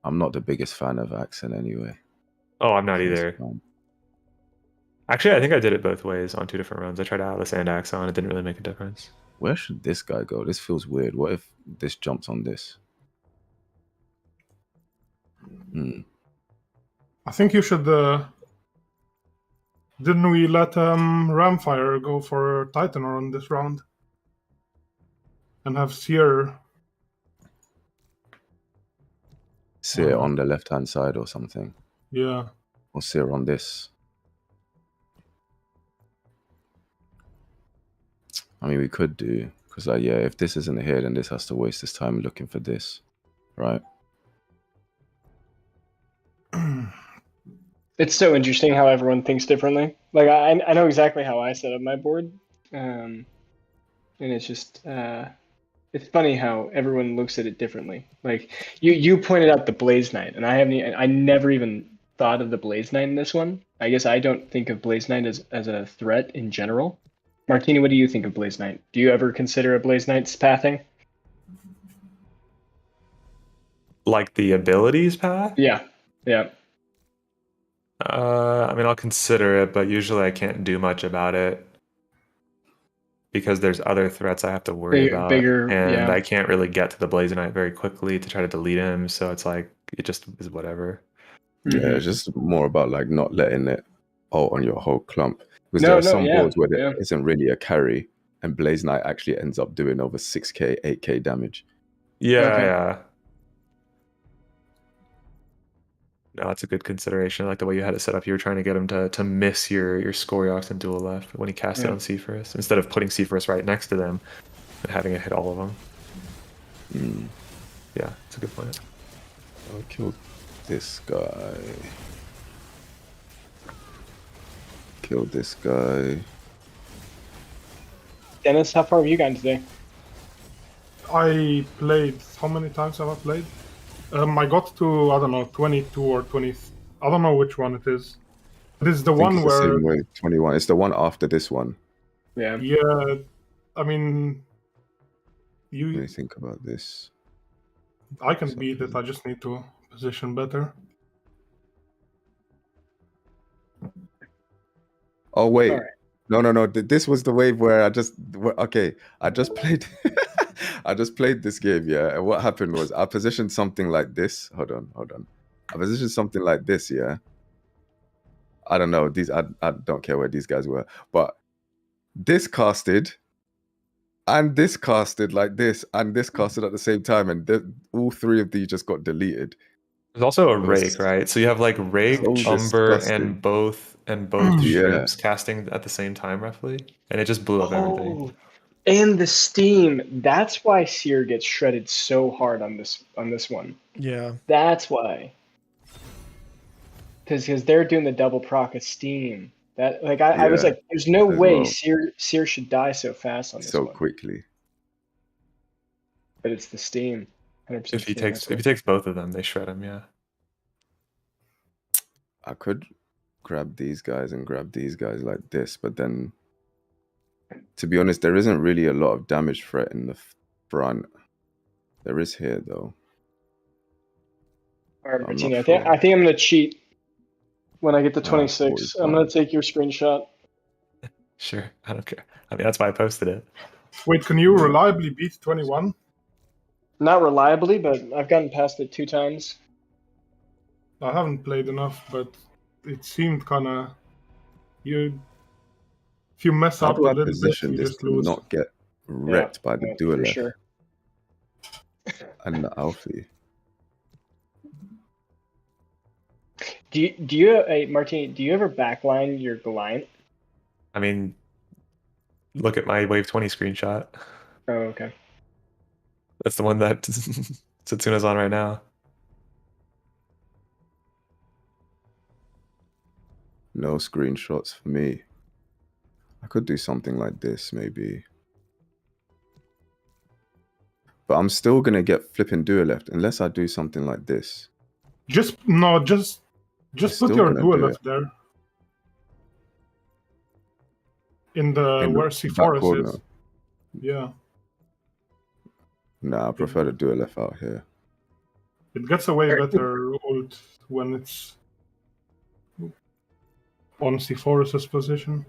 I'm not the biggest fan of Axon anyway. Oh, I'm not either. Actually, I think I did it both ways on 2 different runs. I tried Atlas and Axon. It didn't really make a difference. Where should this guy go? This feels weird. What if this jumps on this? I think you should. Didn't we let Ramfire go for Titanor on this round? And have Seer. Seer on the left-hand side or something. Yeah. Or Seer on this. I mean, we could do, because like, yeah, if this isn't here, then this has to waste his time looking for this, right? It's so interesting how everyone thinks differently. Like I know exactly how I set up my board, and it's just it's funny how everyone looks at it differently. Like you pointed out the Blaze Knight, and I never even thought of the Blaze Knight in this one. I guess I don't think of Blaze Knight as a threat in general. Martini, what do you think of Blaze Knight? Do you ever consider a Blaze Knight's pathing? Like the abilities path? Yeah. I mean, I'll consider it, but usually I can't do much about it because there's other threats I have to worry about, and I can't really get to the Blaze Knight very quickly to try to delete him. So it's like it just is whatever. Yeah, it's just more about like not letting it ult on your whole clump. Because there are some boards where there isn't really a carry, and Blaze Knight actually ends up doing over 6k, 8k damage. Yeah. No, that's a good consideration. I like the way you had it set up. You were trying to get him to miss your Scoriox and dual left when he cast it on Sephirus, instead of putting Sephirus right next to them and having it hit all of them. Yeah, it's a good point. I'll kill this guy. Kill this guy. Dennis, how far have you gotten today? I played. How many times have I played? I got to, I don't know, 22 or 20. I don't know which one it is. It is the one where. The same way, 21. It's the one after this one. Yeah. Yeah. I mean. Let me think about this. I can beat it. I just need to position better. Oh, wait. Right. No. This was the wave where I just played. I just played this game, yeah. And what happened was I positioned something like this. Hold on. I positioned something like this, yeah. I don't know. I don't care where these guys were. But this casted, and this casted like this, and this casted at the same time, and all 3 of these just got deleted. There's also a Rake, right? So you have like Rake, Umber, and both ships casting at the same time, roughly, and it just blew up everything. And the steam. That's why Seer gets shredded so hard on this one. Yeah. That's why. Because they're doing the double proc of steam. That I was like, there's no way Seer should die so fast on this one. So quickly. But it's the steam. 100% If he takes both of them, they shred him, yeah. I could grab these guys and grab these guys like this, but then to be honest, there isn't really a lot of damage threat in front. There is here though. All right, I'm Martini, not I think sure. I'm gonna cheat when I get to Nah, 26. I'm gonna take your screenshot. Sure, I don't care. I mean, that's why I posted it. Wait, can you reliably beat 21? Not reliably, but I've gotten past it 2 times. I haven't played enough, but it seemed kind of if you mess How up a do I little bit, position you this just to lose. not get wrecked by the for duelist sure. and the Alfie? Do you hey, Martini? Do you ever backline your Goliath? I mean, look at my Wave 20 screenshot. Oh, okay. That's the one that Satsuna's on right now. No screenshots for me. I could do something like this maybe. But I'm still gonna get flipping duo left unless I do something like this. Just put still your gonna dual do left there. In the In where the back C4 corner. is. Yeah. Nah, I prefer to do a left out here. It gets a way better ult when it's on C4's position.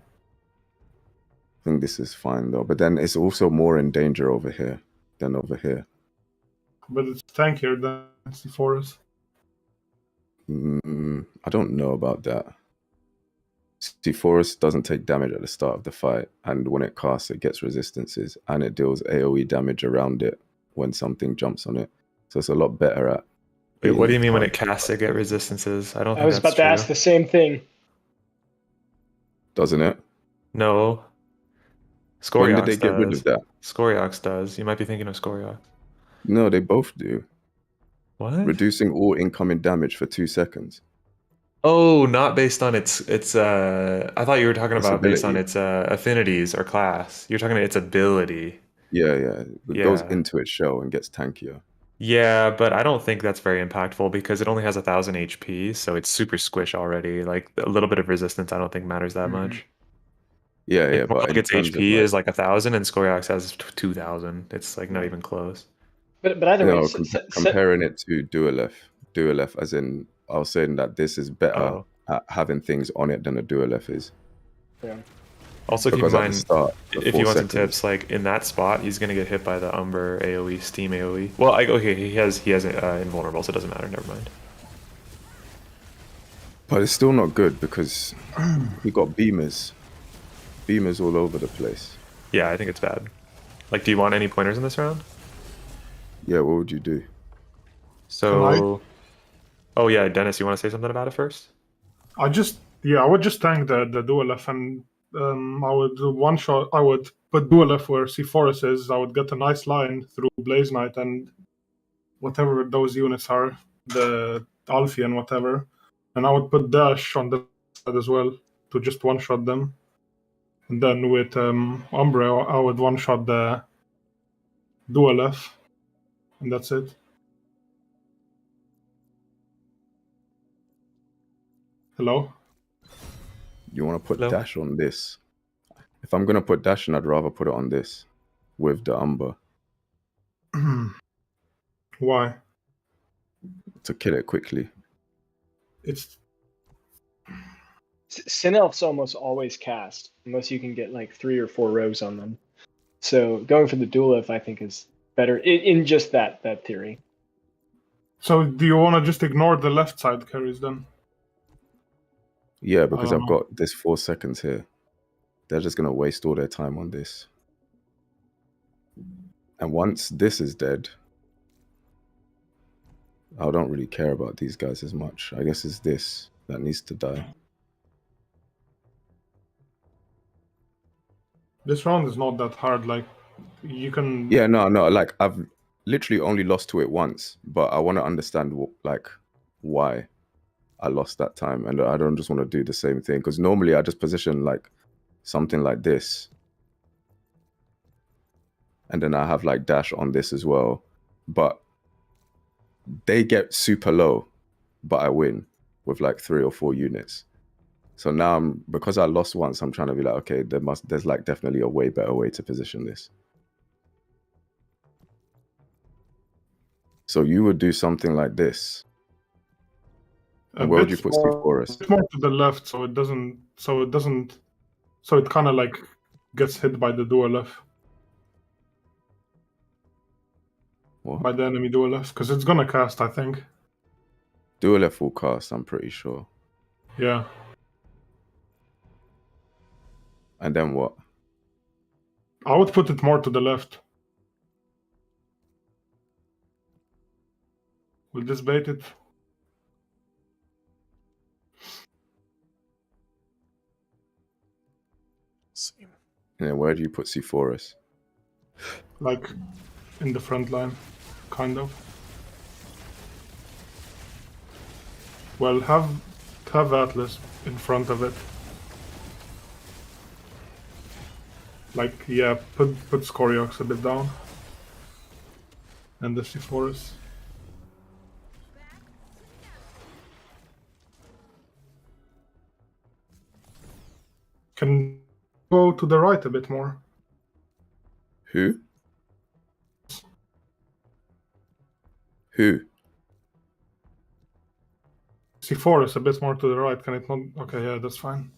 I think this is fine though, but then it's also more in danger over here than over here. But it's tankier than C4's. I don't know about that. C4 doesn't take damage at the start of the fight, and when it casts, it gets resistances, and it deals AoE damage around it when something jumps on it. So it's a lot better at. Wait, what do you being mean when it targeted. casts, it get resistances? I don't I think was that's about to true. ask the same thing. Doesn't it? No. When did Scoriox they get rid of that? Scoriox does. You might be thinking of Scoriox. No, they both do. What? Reducing all incoming damage for 2 seconds. Oh, not based on its I thought you were talking Its about based on ability. its affinities or class. You're talking about its ability. Yeah. It goes Yeah. into its shell and gets tankier. Yeah, but I don't think that's very impactful because it only has 1,000 HP, so it's super squish already. Like a little bit of resistance I don't think matters that much. Yeah, Like but like in its terms of HP like, is like 1,000 and Scoriox has 2,000. It's like not even close. But either way, comparing it to Dualef as in, I was saying that this is better Oh. at having things on it than a Dualef is. yeah. Also keep in Because at the mind, start, the if 4 you want some seconds, tips, like in that spot, he's gonna get hit by the Umber AoE, Steam AoE. Well, okay, he has invulnerable, so it doesn't matter. Never mind. but it's still not good because we got beamers all over the place. Yeah, I think it's bad. Like, do you want any pointers in this round? Yeah, what would you do? So, oh yeah, Dennis, you want to say something about it first? I would just tank the dual F and I would do one shot. I would put dual F where C4 is. I would get a nice line through Blaze Knight and whatever those units are, the Alfie and whatever. And I would put Dash on the side as well to just one shot them. And then with Umbra, I would one shot the dual F, and that's it. Hello? You want to put Hello? Dash on this? If I'm going to put Dash, I'd rather put it on this with the Umber Why? to kill it quickly. It's Sin Elf's almost always cast, unless you can get like 3 or 4 rows on them. So going for the dual F, I think, is better in just that theory. So do you want to just ignore the left side carries then? Yeah, because I've got this 4 seconds here. They're just going to waste all their time on this. And once this is dead, I don't really care about these guys as much. I guess it's this that needs to die. This round is not that hard. Like, you can... Yeah, no. Like, I've literally only lost to it once, but I want to understand, like, why I lost that time. And I don't just want to do the same thing. Because normally I just position, like, something like this. And then I have, like, Dash on this as well. But they get super low, but I win with, like, 3 or 4 units. So now, because I lost once, I'm trying to be like, okay, there's like definitely a way better way to position this. So you would do something like this. A And where would bit you put more, C4S? bit more to the left, so it kind of like gets hit by the dual F, What? by the enemy dual F, because it's gonna cast, I think. Dual F will cast, I'm pretty sure. Yeah. And then what? I would put it more to the left. Will this bait it? Let's see. And then where do you put C4S? Like in the front line, kind of. Well, have Atlas in front of it. Like, yeah, put Scoriox a bit down. And the C4S. Can go to the right a bit more. Who? Who? C4S a bit more to the right. Can it not? Okay, yeah, that's fine.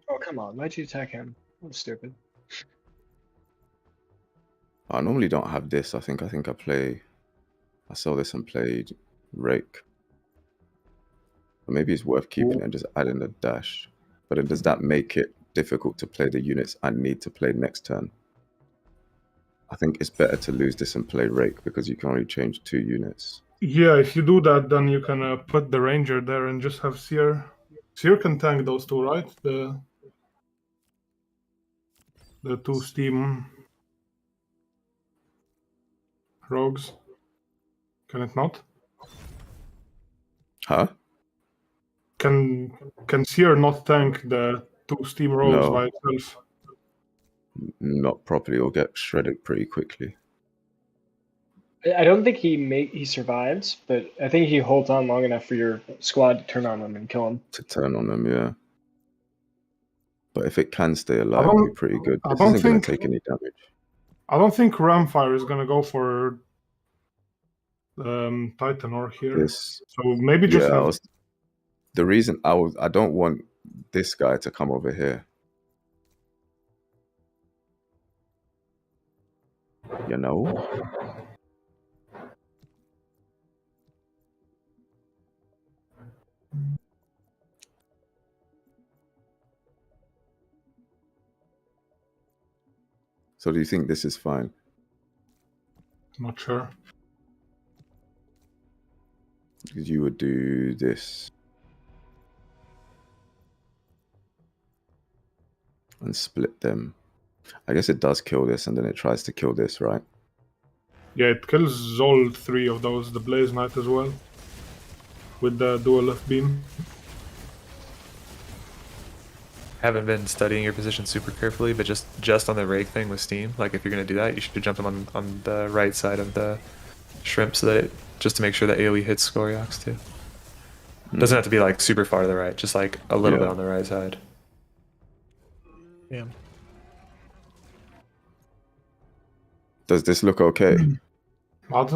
Oh, come on. Why'd you attack him? That's stupid. I normally don't have this. I think I saw this and played Rake. Or maybe it's worth keeping it and just adding a dash. But then does that make it difficult to play the units I need to play next turn? I think it's better to lose this and play Rake because you can only change 2 units. Yeah, if you do that, then you can put the Ranger there and just have Seer. Seer can tank those two, right? The 2 Steam rogues. Can it not? Huh? Can Seer not tank the 2 Steam rogues No. by itself? Not properly, or get shredded pretty quickly. I don't think he survives, but I think he holds on long enough for your squad to turn on him and kill him. To turn on them, yeah. But if it can stay alive, it'll be pretty good. This isn't going to take any damage. I don't think Ramfire is going to go for Titanor here. This, So maybe just have... the reason I don't want this guy to come over here. You know? So do you think this is fine? Not sure. Because you would do this. And split them. I guess it does kill this and then it tries to kill this, right? Yeah, it kills all 3 of those, the Blaze Knight as well. With the dual F beam. Haven't been studying your position super carefully, but just on the rake thing with Steam, like if you're gonna do that, you should jump them on the right side of the shrimp so that just to make sure that AoE hits Scoriox too. Doesn't have to be like super far to the right, just like a little bit on the right side. Yeah. Does this look okay? What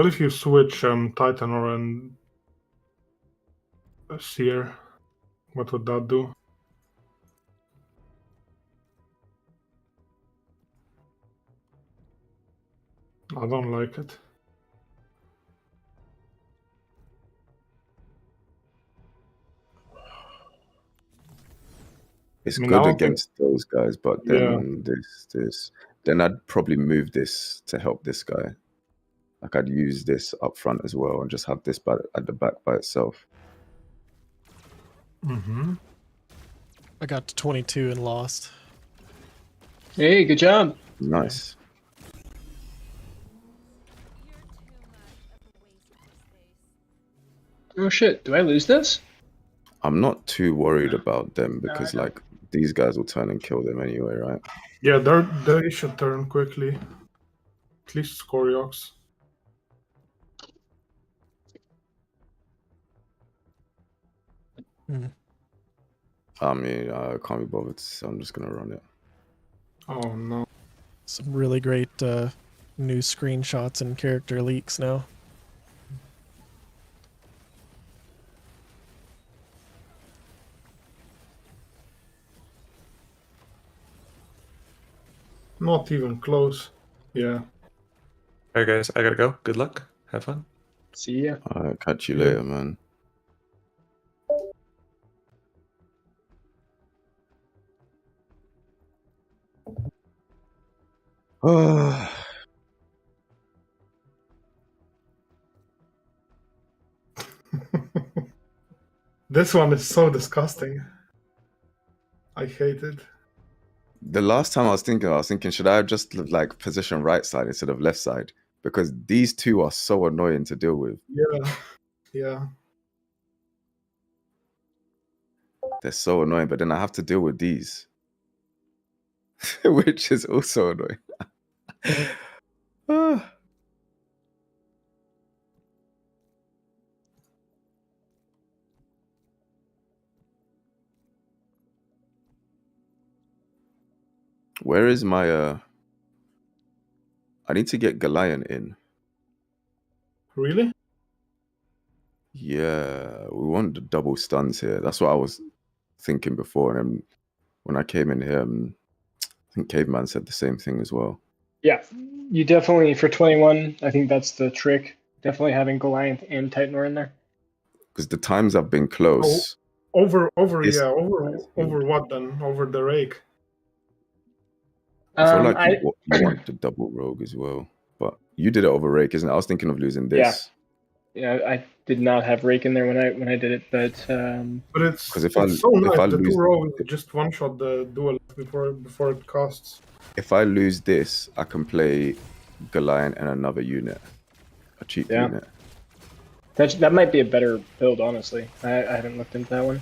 if you switch Titanor and Seer? What would that do? I don't like it. It's good against those guys, but then then I'd probably move this to help this guy. Like I'd use this up front as well and just have this at the back by itself. Mm-hmm. I got to 22 and lost. Hey, good job. Nice. Oh shit, do I lose this? I'm not too worried about them because like these guys will turn and kill them anyway, right? Yeah, they should turn quickly. At least Scoriox. I mean, I can't be bothered, so I'm just gonna run it. Oh no. Some really great new screenshots and character leaks now. Not even close. Yeah. All right, guys, I gotta go. Good luck. Have fun. See ya. Alright, catch you Yeah. later, man. Oh, This one is so disgusting. I hate it. the last time I was thinking, should I have just like position right side instead of left side? Because these two are so annoying to deal with. Yeah. Yeah. They're so annoying, but then I have to deal with these, which is also annoying. Ah. Where is my I need to get Goliath in. Really? Yeah, we want the double stuns here. That's what I was thinking before. And then when I came in here, I think Caveman said the same thing as well. Yeah, you definitely, for 21, I think that's the trick. Definitely having Goliath and Titanor in there. Because the times have been close. Over This- over what then? Over the rake. I feel like you want the double rogue as well. But you did it over Rake, isn't it? I was thinking of losing this. Yeah, I did not have Rake in there when I did it, but But it's 'Cause if so I nice. The lose- 2 rows just one shot the duel before it costs. If I lose this, I can play Goliath and another unit. A cheap Yeah. unit. that might be a better build, honestly. I haven't looked into that one.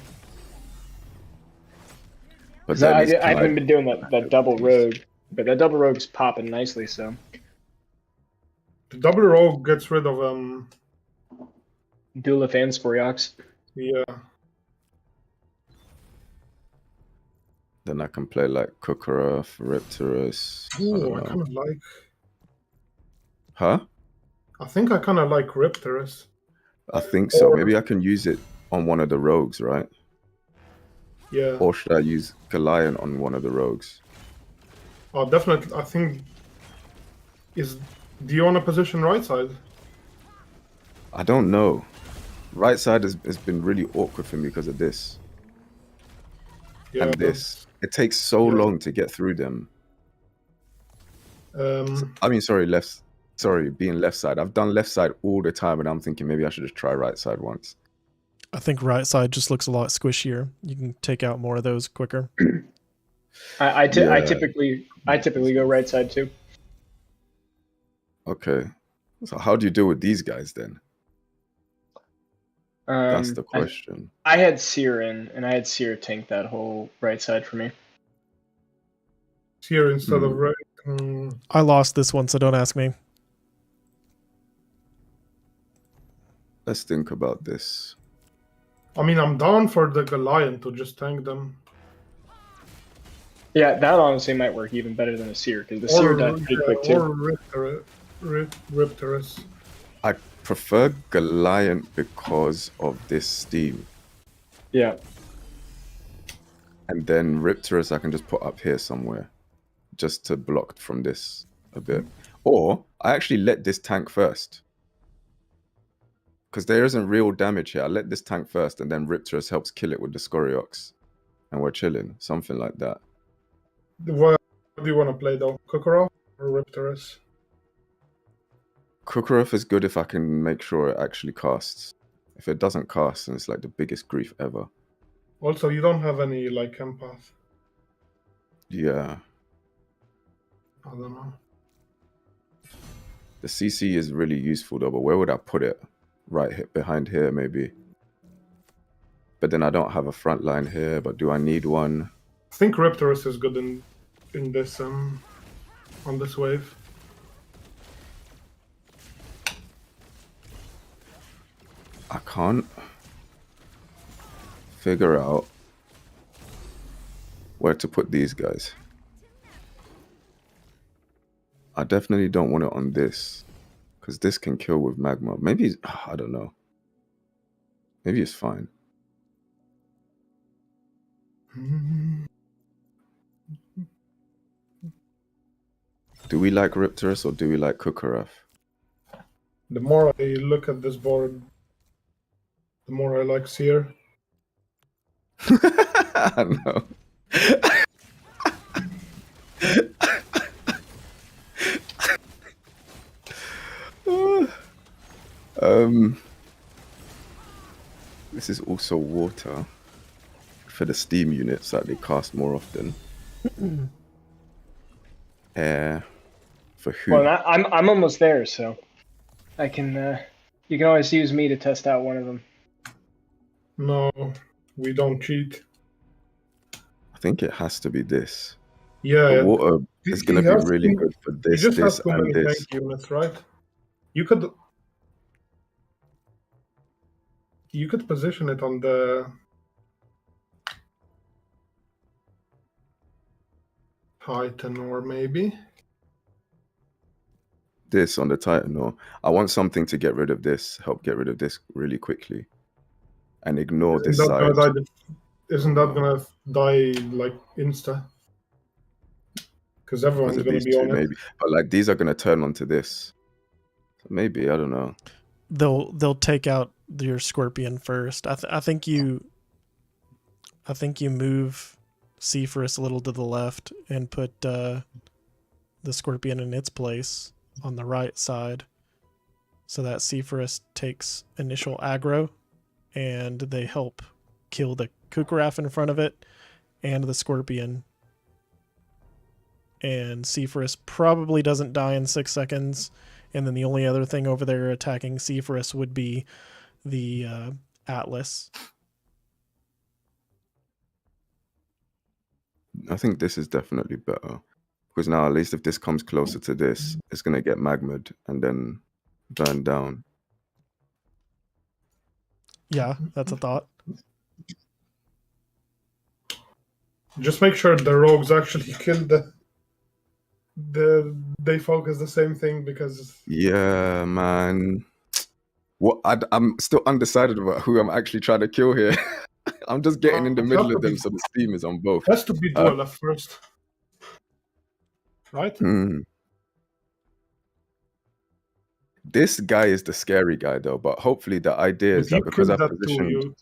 But 'Cause then I it's haven't been doing that Goliath double piece. rogue, but that double rogue's popping nicely, so. The double rogue gets rid of Duelif and Sporiox. yeah. Then I can play like Kukurov, Riptorus. I don't Ooh, I know. kind of like. Huh? I think I kind of like Riptorus. I think so. Or- Maybe I can use it on one of the rogues, right? Yeah. Or should I use Goliath on one of the rogues? Oh, definitely. I think. Do you want to position right side? I don't know. Right side has been really awkward for me because of this. Yeah. And this. It takes so Yeah. long to get through them. I mean, sorry, being left side. I've done left side all the time, and I'm thinking maybe I should just try right side once. I think right side just looks a lot squishier. You can take out more of those quicker. I Yeah. typically go right side too. Okay. So how do you deal with these guys then? That's the question. I had Seer in, and I had Seer tank that whole right side for me. Here instead of Hmm. right. I lost this one, so don't ask me. Let's think about this. I mean, I'm down for the Goliath to just tank them. Yeah, that honestly might work even better than a Seer, because the Seer died pretty quick too. Or Riptorus. I prefer Goliath because of this steam. Yeah. And then Riptorus I can just put up here somewhere. Just to block from this a bit. Or I actually let this tank first. Because there isn't real damage here. I let this tank first and then Riptorus helps kill it with the Scoriox. And we're chilling. Something like that. What do you want to play though? Kukurov or Riptorus? Kukurov is good if I can make sure it actually casts. If it doesn't cast, then it's like the biggest grief ever. Also, you don't have any like empath. Yeah. I don't know. The CC is really useful though, but where would I put it? Right here, behind here maybe. But then I don't have a front line here, but do I need one? I think Riptorus is good in this on this wave. I can't figure out where to put these guys. I definitely don't want it on this, because this can kill with magma. Maybe, I don't know. Maybe it's fine. Do we like Riptorus or do we like Kukaraf? The more I look at this board, the more I like Seer. I know. This is also water for the steam units that they cast more often. Air for who? Well, I'm almost there, so I can. You can always use me to test out one of them. No, we don't cheat. I think it has to be this. Yeah, The water is going to be really good for this, you just this, have too and many this. tank units, right? You could position it on the Titan, or maybe This on the Titan, or I want something to get rid of this, help get rid of this really quickly, and ignore this side. Isn't that gonna die like insta? Because everyone's gonna be on it. Maybe, but like these are gonna turn onto this. So maybe, I don't know. They'll take out your Scorpion first. I think you move Seaforus a little to the left and put the Scorpion in its place on the right side, so that Seaforus takes initial aggro, and they help kill the Kukaraf in front of it and the Scorpion. And Seaforus probably doesn't die in 6 seconds. And then the only other thing over there attacking Seaforus would be the Atlas. I think this is definitely better, because now at least if this comes closer to this, it's gonna get magma'd and then burn down. Yeah, that's a thought. Just make sure the rogues actually kill they focus the same thing, because Yeah, man. What I'm still undecided about who I'm actually trying to kill here. I'm just getting in the middle of them, so the steam is on both. has to be dual left first, right? This guy is the scary guy, though. But hopefully, the idea is that because I've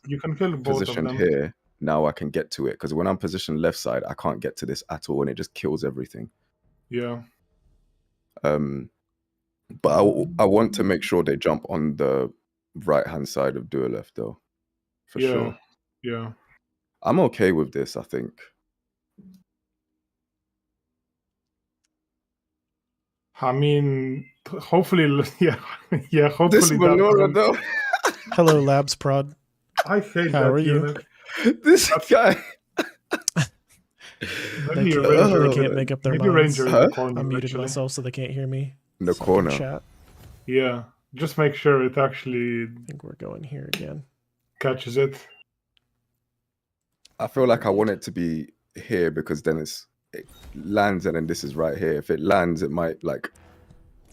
you can kill both of them here, now I can get to it. Because when I'm positioned left side, I can't get to this at all, and it just kills everything. Yeah. But I want to make sure they jump on the right hand side of Dualef, though, for sure. Yeah. I'm okay with this, I think. I mean, hopefully, yeah. Hopefully, This Melora, though. Hello, Labs Prod. I hate How that are you? unit. This guy. They can't make up their maybe minds. Ranger in the corner, I muted actually. myself so they can't hear me. In the So I can corner. Chat. Yeah, just make sure it actually I think we're going here again. catches it. I feel like I want it to be here because then it lands and then this is right here. If it lands, it might like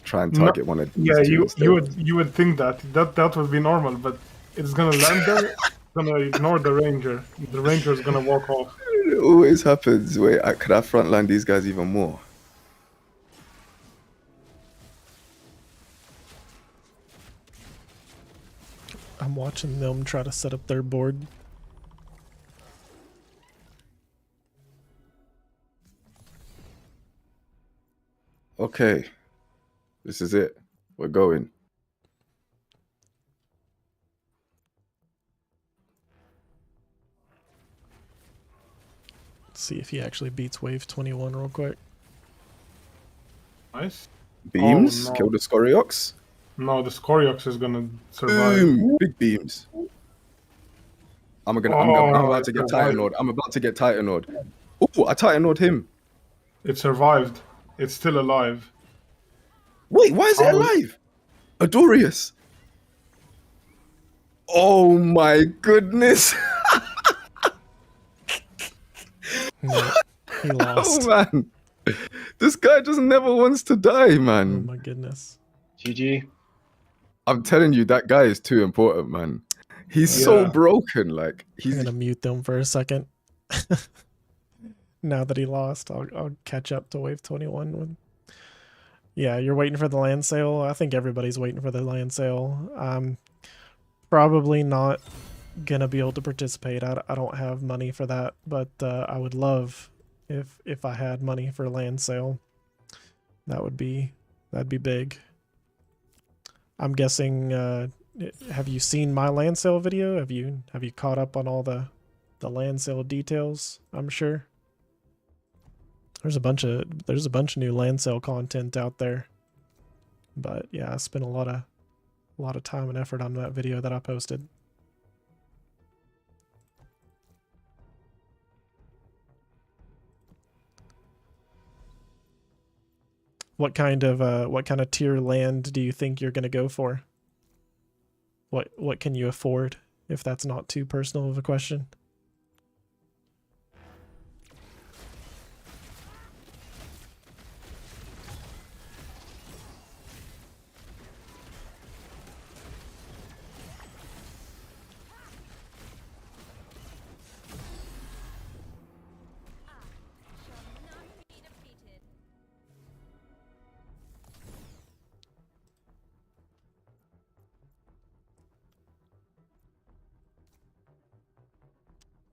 try and target one of these. Yeah, two instead. you would think that would be normal, but it's gonna land there. It's gonna ignore the Ranger. The Ranger is gonna walk off. It always happens. Wait, could I frontline these guys even more? I'm watching them try to set up their board. Okay, this is it. We're going. Let's see if he actually beats wave 21 real quick. Nice. Beams, Oh, no. kill the Scoriox. No, the Scoriox is gonna survive. Boom, big beams. I'm about to get survived. Titanord. I'm about to get Titanord. Oh, I Titanord him. It survived. It's still alive. Wait, why is it alive? Adorius. Oh my goodness. No, he Oh lost. man, this guy just never wants to die, Oh man. my goodness. GG. I'm telling you, that guy is too important, man. He's so Yeah. broken. Like I'm he's gonna mute them for a second. Now that he lost, I'll catch up to wave 21 with. Yeah, you're waiting for the land sale. I think everybody's waiting for the land sale. I'm probably not gonna be able to participate. I don't have money for that, but I would love if I had money for land sale. That'd be big. I'm guessing. Have you seen my land sale video? Have you caught up on all the land sale details? I'm sure. There's a bunch of new land sale content out there. But yeah, I spent a lot of time and effort on that video that I posted. What kind of tier land do you think you're gonna go for? What can you afford, if that's not too personal of a question?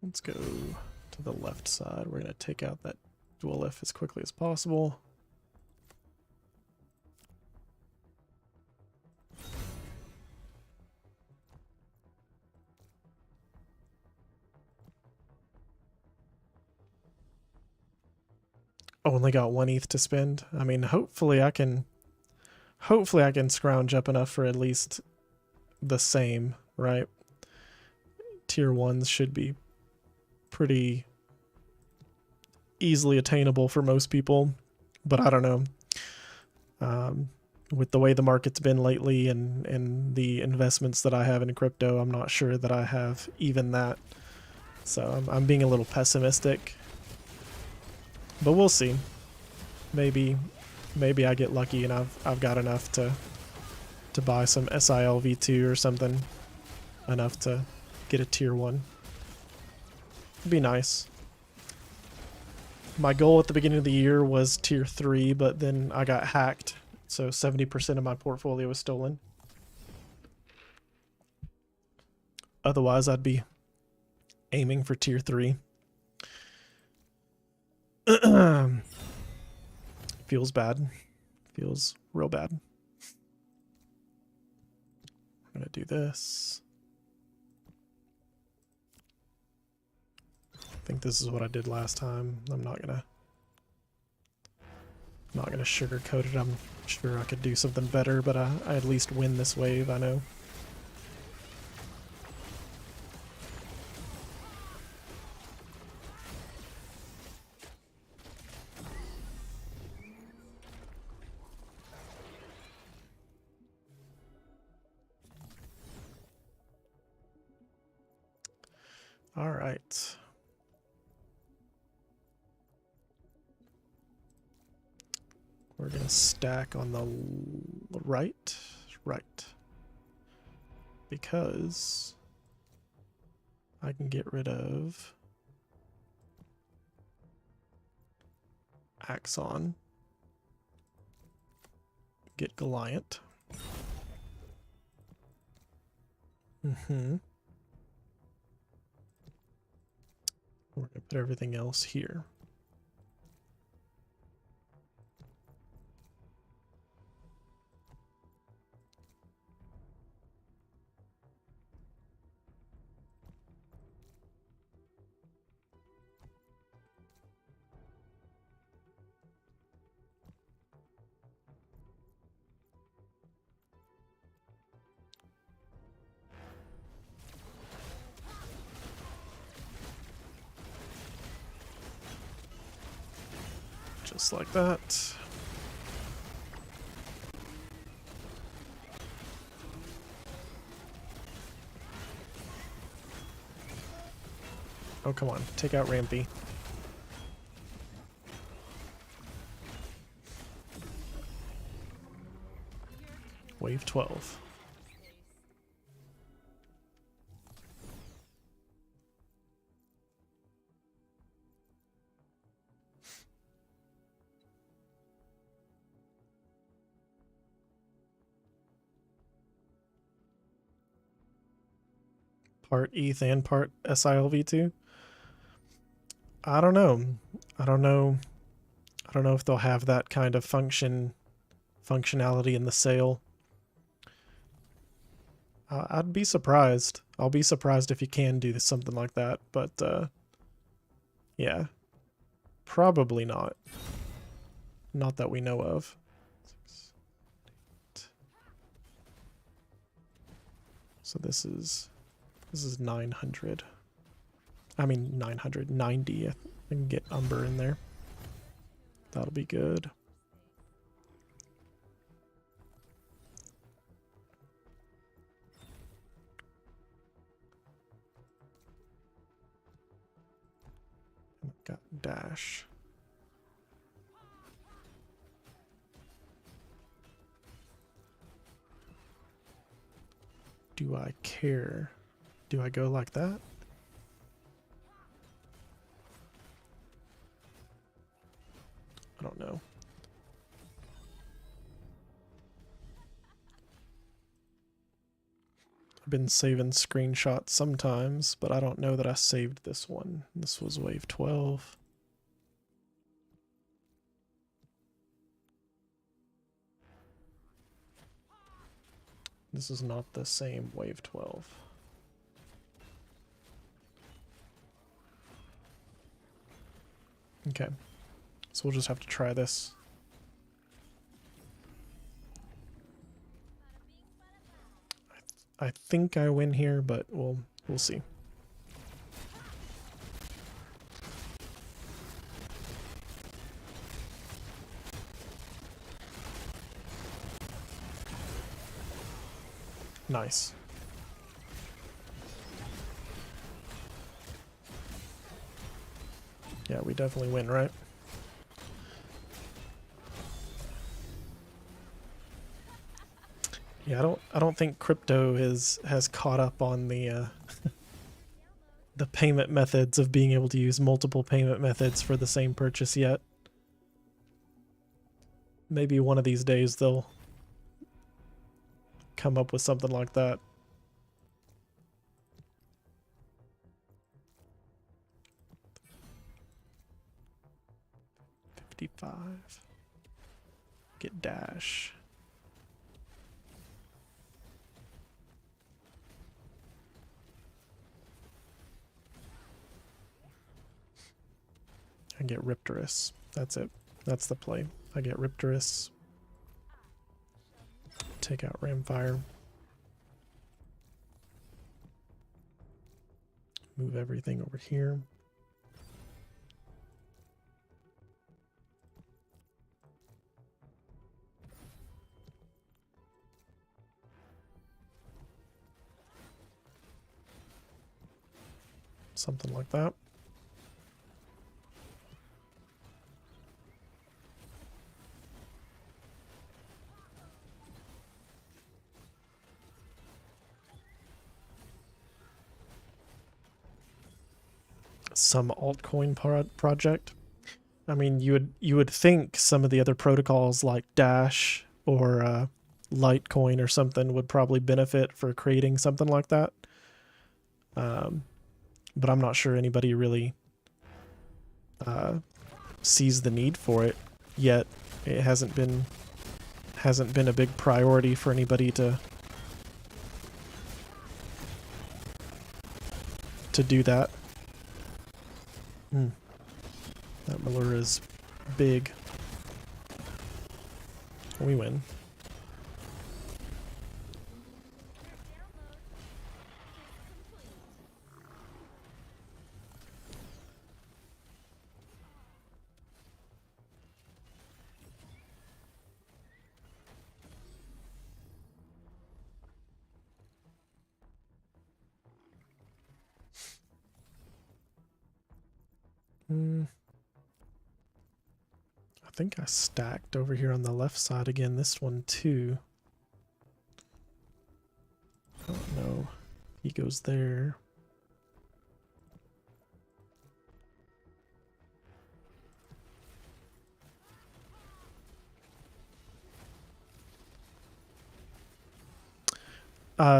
Let's go to the left side. We're going to take out that dual F as quickly as possible. Only got 1 ETH to spend. I mean, hopefully I can scrounge up enough for at least the same, right? Tier 1s should be pretty easily attainable for most people, but I don't know. With the way the market's been lately and the investments that I have in crypto, I'm not sure that I have even that. So I'm being a little pessimistic, but we'll see. Maybe I get lucky and I've got enough to buy some SIL V2 or something, enough to get a tier 1. It'd be nice. My goal at the beginning of the year was tier 3, but then I got hacked, so 70% of my portfolio was stolen. Otherwise, I'd be aiming for tier 3. Feels bad. Feels real bad. I'm gonna do this. I think this is what I did last time. I'm not gonna sugarcoat it. I'm sure I could do something better, but I at least win this wave, I know. All right. We're gonna stack on the right, because I can get rid of Axon, get Goliath. We're gonna put everything else here. Just like that. Oh, come on. Take out Rampy. Wave 12. Part ETH and part SILV2? I don't know. I don't know. I don't know if they'll have that kind of functionality in the sale. I'd be surprised. I'll be surprised if you can do something like that, but yeah, probably not. Not that we know of. 6, 8. So this is 900. I mean 990. I can get Umber in there. That'll be good. Got Dash. Do I care? Do I go like that? I don't know. I've been saving screenshots sometimes, but I don't know that I saved this one. This was wave 12. This is not the same wave 12. Okay. So we'll just have to try this. I think I win here, but we'll see. Nice. Yeah, we definitely win, right? Yeah, I don't think crypto has caught up on the the payment methods of being able to use multiple payment methods for the same purchase yet. Maybe one of these days they'll come up with something like that. $55. Get Dash. I get Riptorus. That's it. That's the play. I get Riptorus. Take out Ramfire. Move everything over here. Something like that. Some altcoin project. I mean, you would think some of the other protocols like Dash or Litecoin or something would probably benefit for creating something like that. But I'm not sure anybody really sees the need for it yet. It hasn't been a big priority for anybody to do that. That Malura is big. We win. I think I stacked over here on the left side again, this one too. Oh no, he goes there.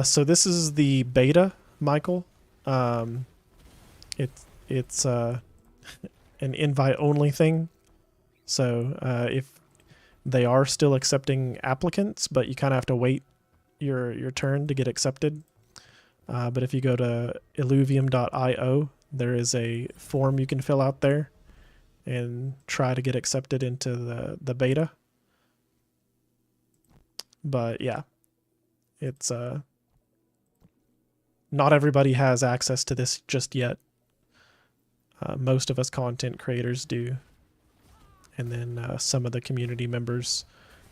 So this is the beta, Michael. It's an invite only thing. So if they are still accepting applicants, but you kind of have to wait your turn to get accepted. But if you go to illuvium.io, there is a form you can fill out there and try to get accepted into the beta. But yeah, it's not everybody has access to this just yet. Most of us content creators do. And then some of the community members,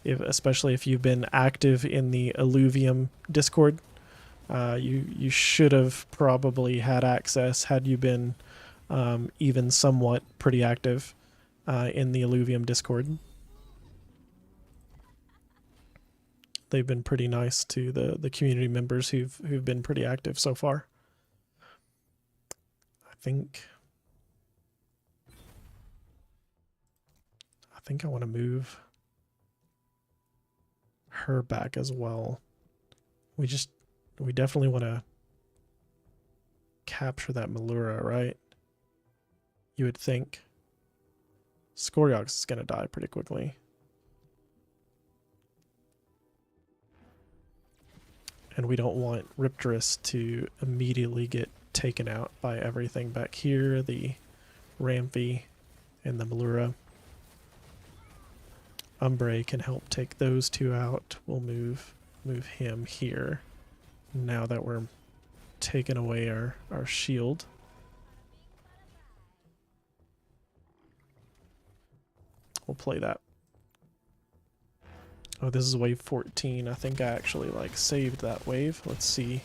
especially if you've been active in the Illuvium Discord, you should have probably had access had you been even somewhat pretty active in the Illuvium Discord. They've been pretty nice to the community members who've been pretty active so far. I think I want to move her back as well. We definitely want to capture that Malura, right? You would think. Scoriox is going to die pretty quickly. And we don't want Riptorus to immediately get taken out by everything back here, the Rampy and the Malura. Umbre can help take those two out. We'll move him here now that we're taking away our shield. We'll play that. Oh, this is wave 14. I think I actually like saved that wave. Let's see.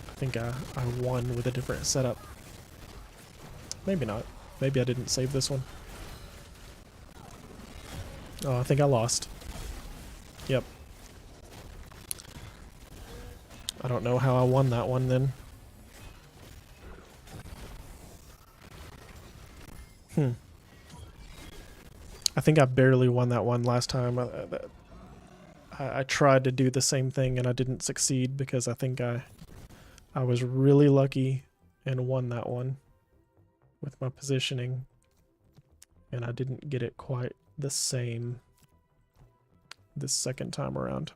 I think I won with a different setup. Maybe not. Maybe I didn't save this one. Oh, I think I lost. Yep. I don't know how I won that one then. I think I barely won that one last time. I tried to do the same thing and I didn't succeed because I think I was really lucky and won that one with my positioning, and I didn't get it quite the same this second time around.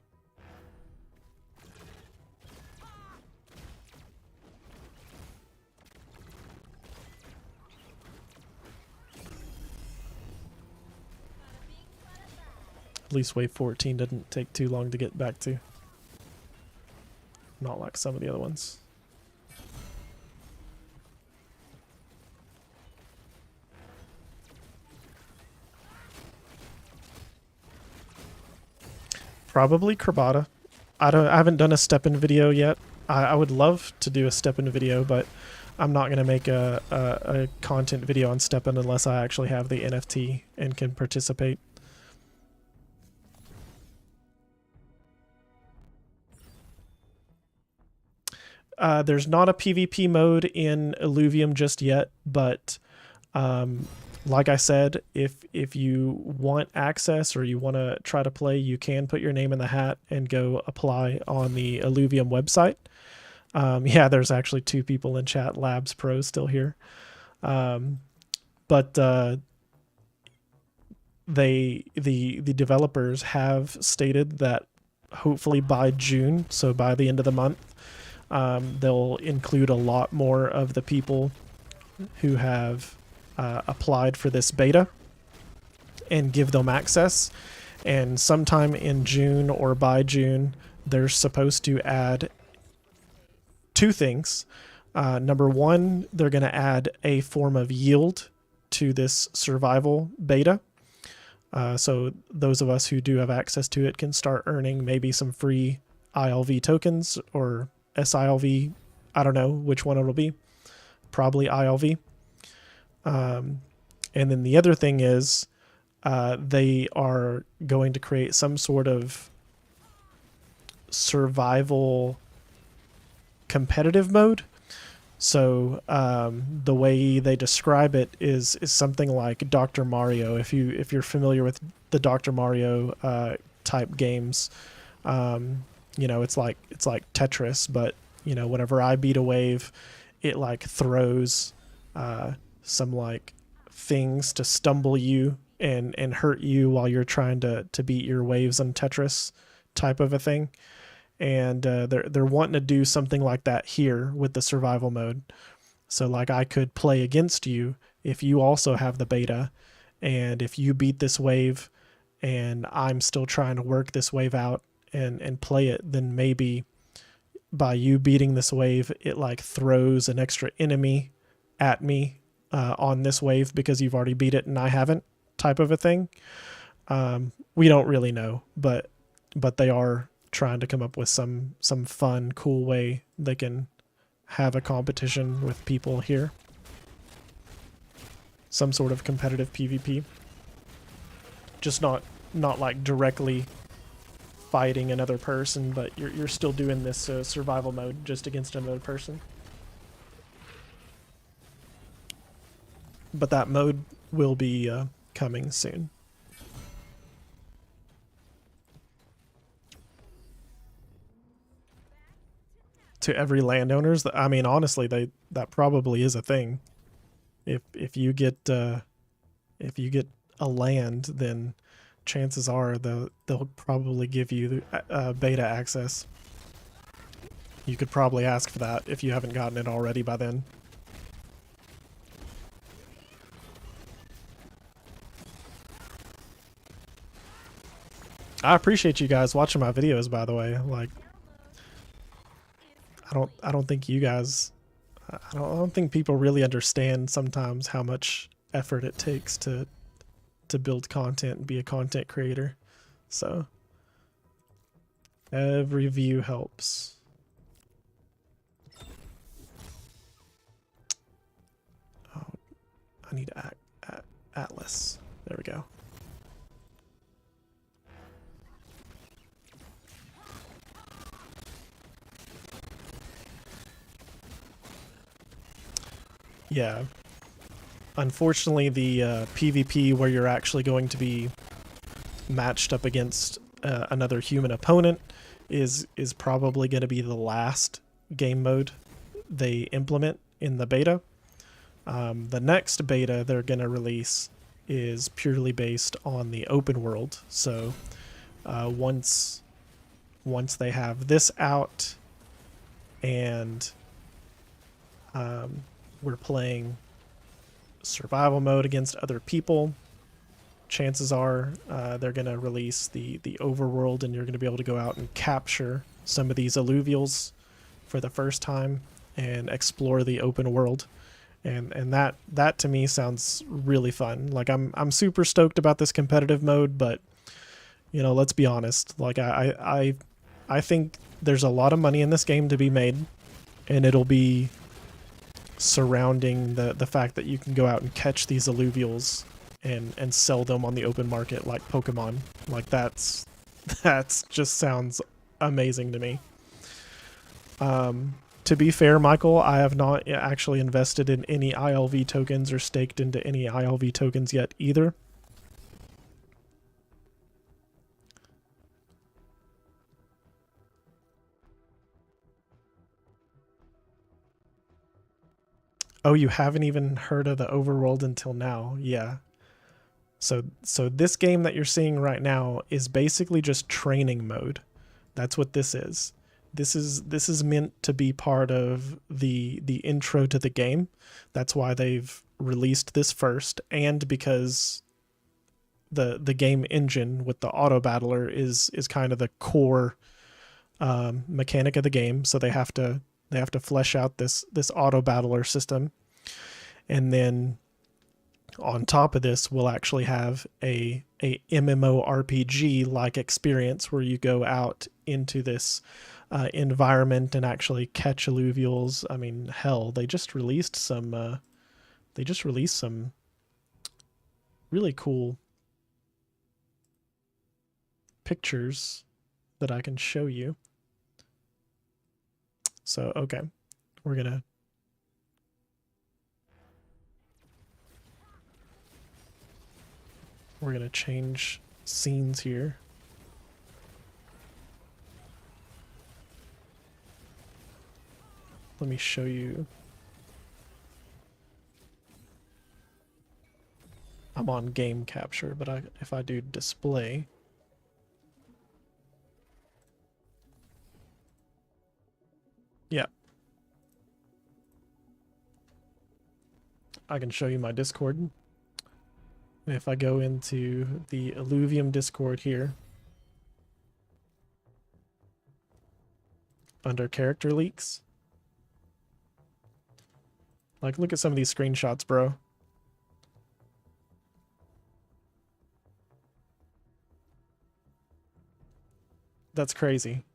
At least wave 14 didn't take too long to get back to. Not like some of the other ones. Probably Krabata. I haven't done a step-in video yet. I would love to do a step-in video, but I'm not going to make a content video on step-in unless I actually have the NFT and can participate. There's not a PvP mode in Illuvium just yet, but like I said, if you want access or you want to try to play, you can put your name in the hat and go apply on the Illuvium website. Yeah, there's actually 2 people in chat. Labs Pro still here. But the developers have stated that hopefully by June, so by the end of the month, they'll include a lot more of the people who have applied for this beta and give them access. And sometime in June or by June, they're supposed to add 2 things. Number 1, they're going to add a form of yield to this survival beta. So those of us who do have access to it can start earning maybe some free ILV tokens or SILV. I don't know which one it'll be. Probably ILV. And then the other thing is they are going to create some sort of survival competitive mode. So the way they describe it is something like Dr. Mario. If you're familiar with the Dr. Mario type games, it's like Tetris, but whenever I beat a wave, it like throws some like things to stumble you and hurt you while you're trying to beat your waves on Tetris type of a thing. And they're wanting to do something like that here with the survival mode. So like I could play against you if you also have the beta, and if you beat this wave and I'm still trying to work this wave out and play it, then maybe by you beating this wave, it like throws an extra enemy at me on this wave because you've already beat it and I haven't, type of a thing. We don't really know, but they are trying to come up with some fun, cool way they can have a competition with people here. Some sort of competitive PvP. Just not like directly fighting another person, but you're still doing this survival mode just against another person. But that mode will be coming soon. To every landowners, I mean, honestly, that probably is a thing. If you get a land, then chances are they'll probably give you beta access. You could probably ask for that if you haven't gotten it already by then. I appreciate you guys watching my videos, by the way. Like, I don't think you guys, I don't think people really understand sometimes how much effort it takes to build content and be a content creator. So every view helps. Oh, I need Atlas. There we go. Yeah. Unfortunately, the PvP where you're actually going to be matched up against another human opponent is probably going to be the last game mode they implement in the beta. The next beta they're going to release is purely based on the open world. So once they have this out and we're playing survival mode against other people, chances are they're going to release the overworld, and you're going to be able to go out and capture some of these alluvials for the first time and explore the open world. And that to me sounds really fun. Like I'm super stoked about this competitive mode, but let's be honest. Like I think there's a lot of money in this game to be made, and it'll be surrounding the fact that you can go out and catch these alluvials and sell them on the open market like Pokemon. Like that's just sounds amazing to me. To be fair, Michael, I have not actually invested in any ILV tokens or staked into any ILV tokens yet either. Oh, you haven't even heard of the overworld until now? Yeah. So this game that you're seeing right now is basically just training mode. That's what this is. This is meant to be part of the intro to the game. That's why they've released this first, and because the game engine with the auto battler is kind of the core mechanic of the game. So they have to flesh out this auto battler system, and then on top of this, we'll actually have a MMORPG like experience where you go out into this environment and actually catch alluvials. I mean, hell, they just released some really cool pictures that I can show you. So, okay, we're gonna change scenes here. Let me show you. I'm on game capture, but if I do display, yeah, I can show you my Discord. And if I go into the Illuvium Discord here, under character leaks, like, look at some of these screenshots, bro. That's crazy.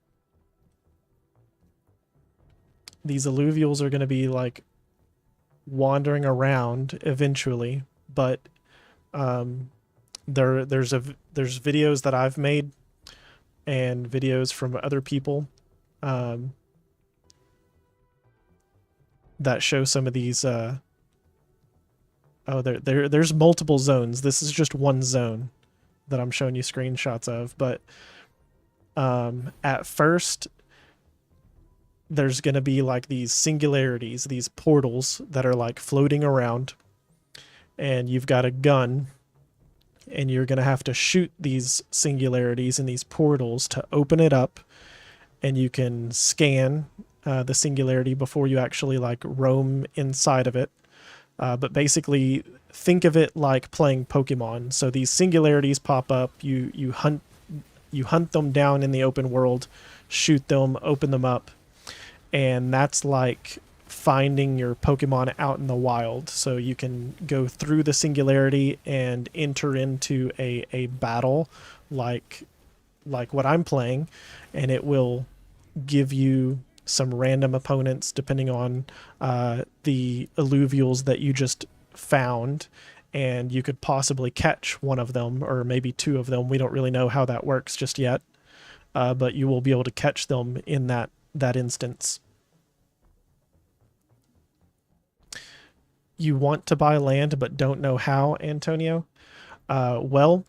These alluvials are going to be like wandering around eventually, but there's videos that I've made and videos from other people that show some of these there's multiple zones. This is just one zone that I'm showing you screenshots of, but at first there's going to be like these singularities, these portals that are like floating around, and you've got a gun and you're going to have to shoot these singularities and these portals to open it up, and you can scan the singularity before you actually like roam inside of it. But basically think of it like playing Pokemon. So these singularities pop up, you hunt them down in the open world, shoot them, open them up, and that's like finding your Pokemon out in the wild. So you can go through the singularity and enter into a battle like what I'm playing, and it will give you some random opponents depending on the alluvials that you just found, and you could possibly catch one of them or maybe two of them. We don't really know how that works just yet, but you will be able to catch them in that instance. You want to buy land but don't know how, Antonio? Well,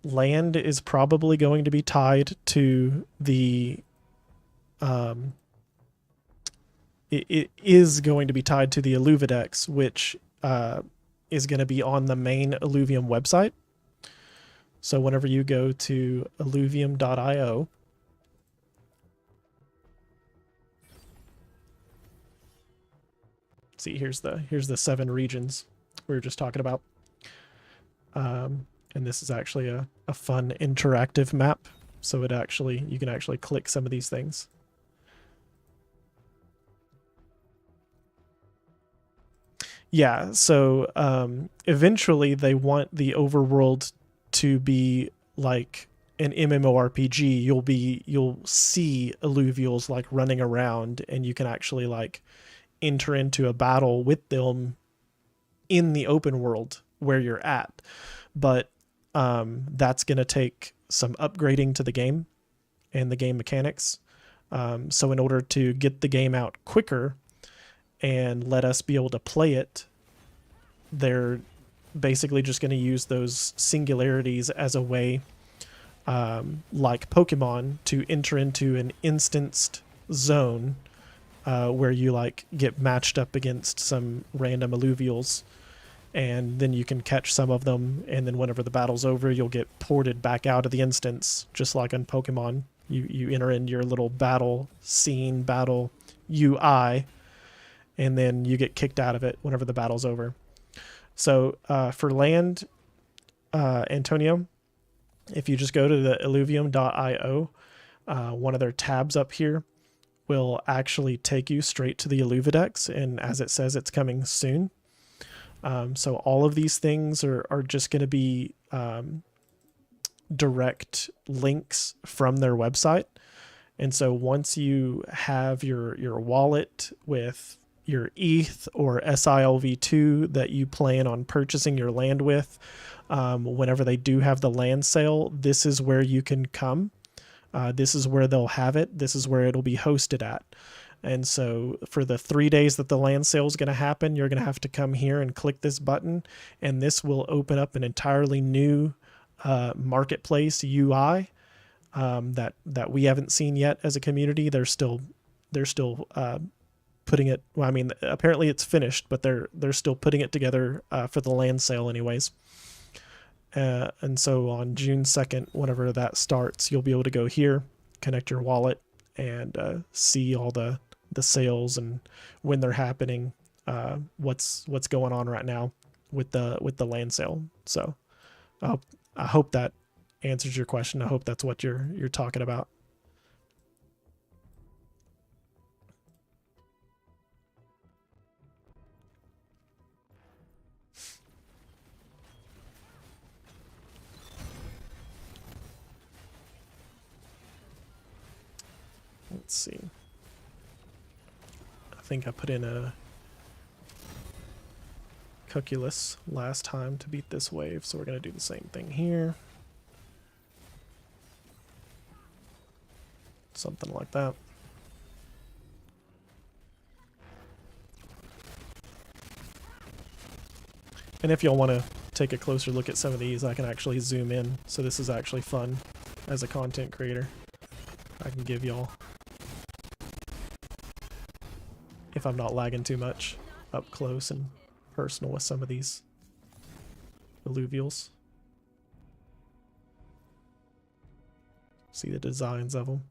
land is probably going to be tied to the it is going to be tied to the Alluvidex, which is going to be on the main Illuvium website. So whenever you go to illuvium.io, see, here's the 7 regions we were just talking about. And this is actually a fun interactive map. So you can actually click some of these things. Yeah, so eventually they want the overworld to be like an MMORPG. You'll see alluvials like running around, and you can actually like enter into a battle with them in the open world where you're at. But that's going to take some upgrading to the game and the game mechanics. So in order to get the game out quicker and let us be able to play it, they're basically just going to use those singularities as a way, like Pokemon, to enter into an instanced zone where you like get matched up against some random alluvials, and then you can catch some of them, and then whenever the battle's over, you'll get ported back out of the instance, just like on Pokemon. You enter in your little battle scene, battle UI, and then you get kicked out of it whenever the battle's over. So for land, Antonio, if you just go to the illuvium.io, one of their tabs up here will actually take you straight to the Alluvidex, and as it says, it's coming soon. So all of these things are just going to be direct links from their website. And so once you have your wallet with your ETH or SILV2 that you plan on purchasing your land with, whenever they do have the land sale, this is where you can come. This is where they'll have it. This is where it'll be hosted at. And so for the 3 days that the land sale is going to happen, you're going to have to come here and click this button, and this will open up an entirely new marketplace UI that we haven't seen yet as a community. They're still putting it. Well, I mean, apparently it's finished, but they're still putting it together for the land sale, anyways. And so on June 2nd, whenever that starts, you'll be able to go here, connect your wallet, and see all the sales and when they're happening, what's going on right now with the land sale. So I hope that answers your question. I hope that's what you're talking about. Let's see. I think I put in a calculus last time to beat this wave, so we're going to do the same thing here. Something like that. And if y'all want to take a closer look at some of these, I can actually zoom in, so this is actually fun as a content creator. I can give y'all, if I'm not lagging too much, up close and personal with some of these alluvials. See the designs of them.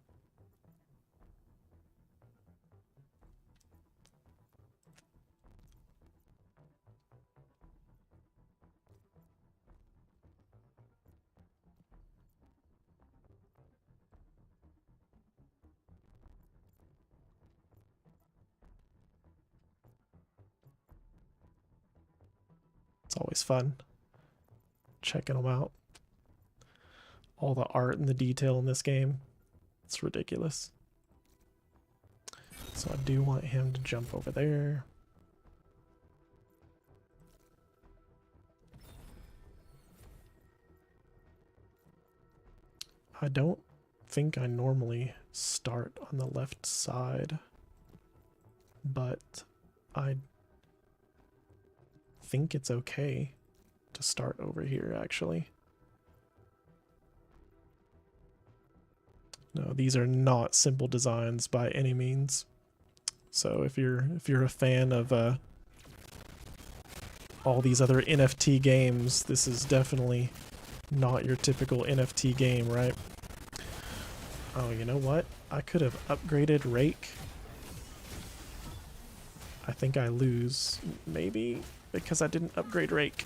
It's always fun checking them out. All the art and the detail in this game, it's ridiculous. So I do want him to jump over there. I don't think I normally start on the left side, but I think it's okay to start over here, actually. No, these are not simple designs by any means. So if you're a fan of all these other NFT games, this is definitely not your typical NFT game, right? Oh, you know what? I could have upgraded Rake. I think I lose, maybe, because I didn't upgrade Rake.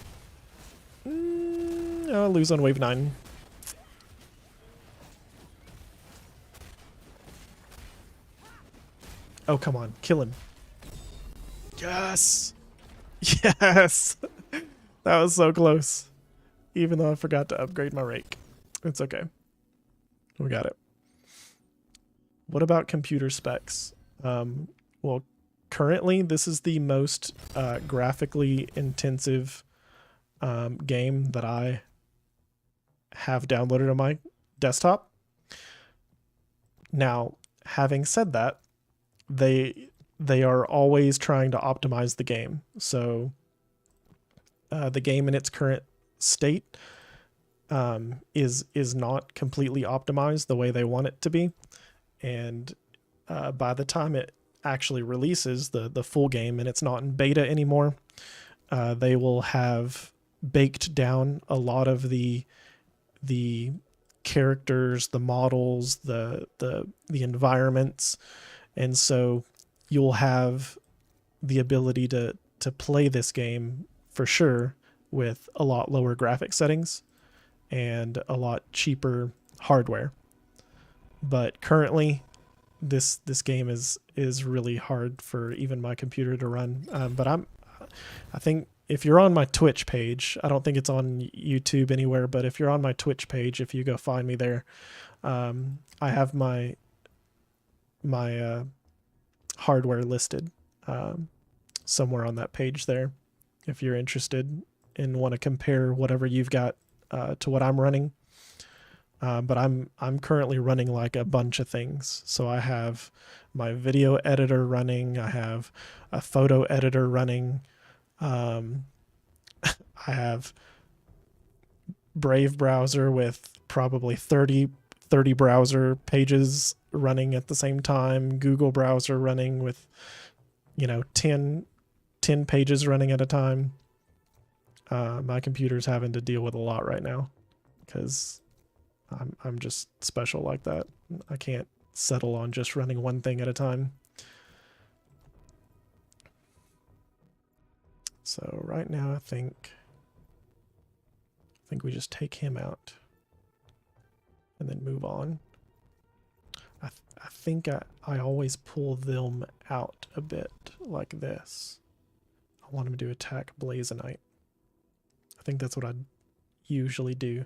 I'll lose on wave 9. Oh, come on. Kill him. Yes! Yes! That was so close. Even though I forgot to upgrade my Rake. It's okay. We got it. What about computer specs? Well, currently, this is the most graphically intensive game that I have downloaded on my desktop. Now, having said that, they are always trying to optimize the game. So the game in its current state is not completely optimized the way they want it to be. And by the time it actually releases the full game and it's not in beta anymore, they will have baked down a lot of the characters, the models, the environments, and so you'll have the ability to play this game for sure with a lot lower graphic settings and a lot cheaper hardware. But currently, this game is really hard for even my computer to run. But I think if you're on my Twitch page, I don't think it's on YouTube anywhere, but if you're on my Twitch page, if you go find me there, I have my hardware listed. somewhere on that page there if you're interested and want to compare whatever you've got to what I'm running. But I'm currently running like a bunch of things. So I have my video editor running. I have a photo editor running. I have Brave browser with probably 30 browser pages running at the same time. Google browser running with, 10 pages running at a time. My computer's having to deal with a lot right now because I'm just special like that. I can't settle on just running one thing at a time. So right now I think we just take him out and then move on. I think I always pull them out a bit like this. I want him to attack Blazonite. I think that's what I usually do.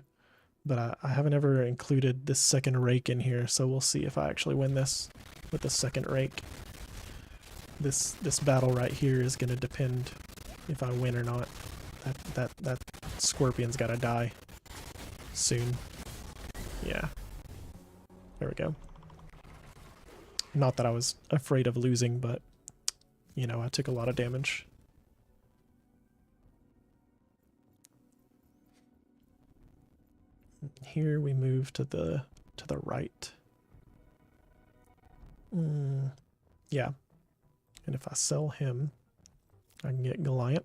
But I haven't ever included this second rake in here, so we'll see if I actually win this with the second rake. This battle right here is going to depend if I win or not. That scorpion's got to die soon. Yeah. There we go. Not that I was afraid of losing, but, I took a lot of damage. Here we move to the right. Yeah. And if I sell him, I can get Goliath.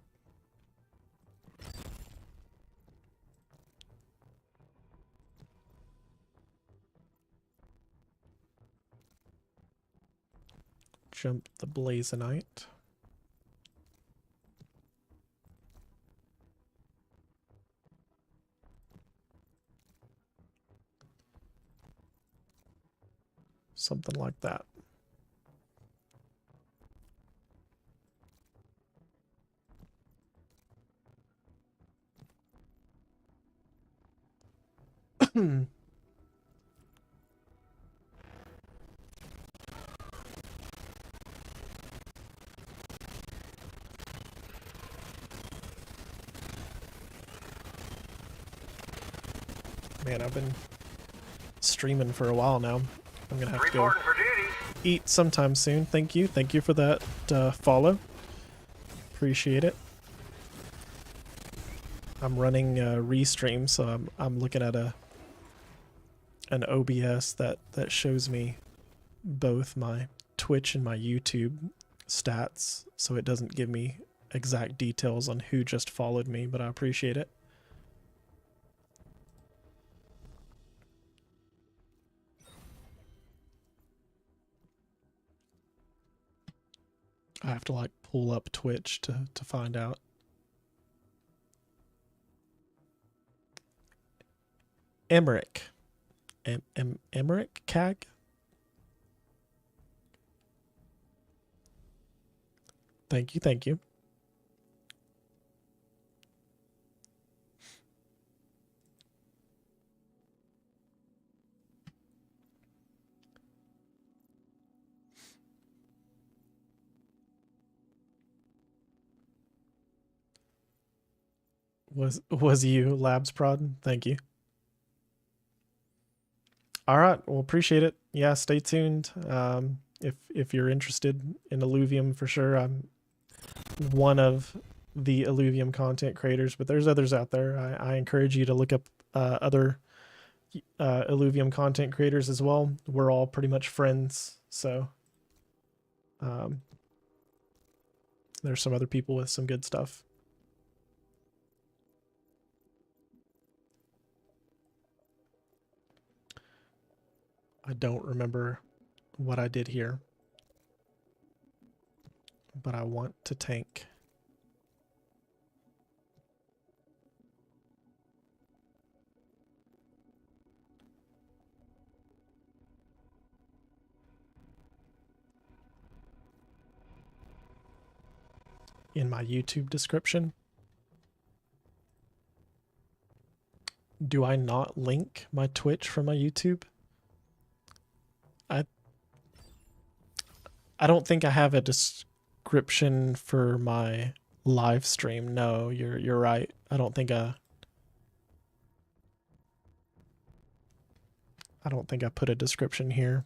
Jump the Blazonite. Something like that. Man, I've been streaming for a while now. I'm gonna have to go eat sometime soon. Thank you for that follow. Appreciate it. I'm running Restream, so I'm looking at an OBS that shows me both my Twitch and my YouTube stats, so it doesn't give me exact details on who just followed me, but I appreciate it. I have to like pull up Twitch to find out. Emmerich. Emmerich Cag? Thank you. Was you Labs Prod? Thank you. All right, well, appreciate it. Yeah, stay tuned. If you're interested in Illuvium, for sure. I'm one of the Illuvium content creators, but there's others out there. I encourage you to look up other Illuvium content creators as well. We're all pretty much friends, so there's some other people with some good stuff. I don't remember what I did here, but I want to tank. In my YouTube description. Do I not link my Twitch from my YouTube? I don't think I have a description for my live stream. No, you're right. I don't think I put a description here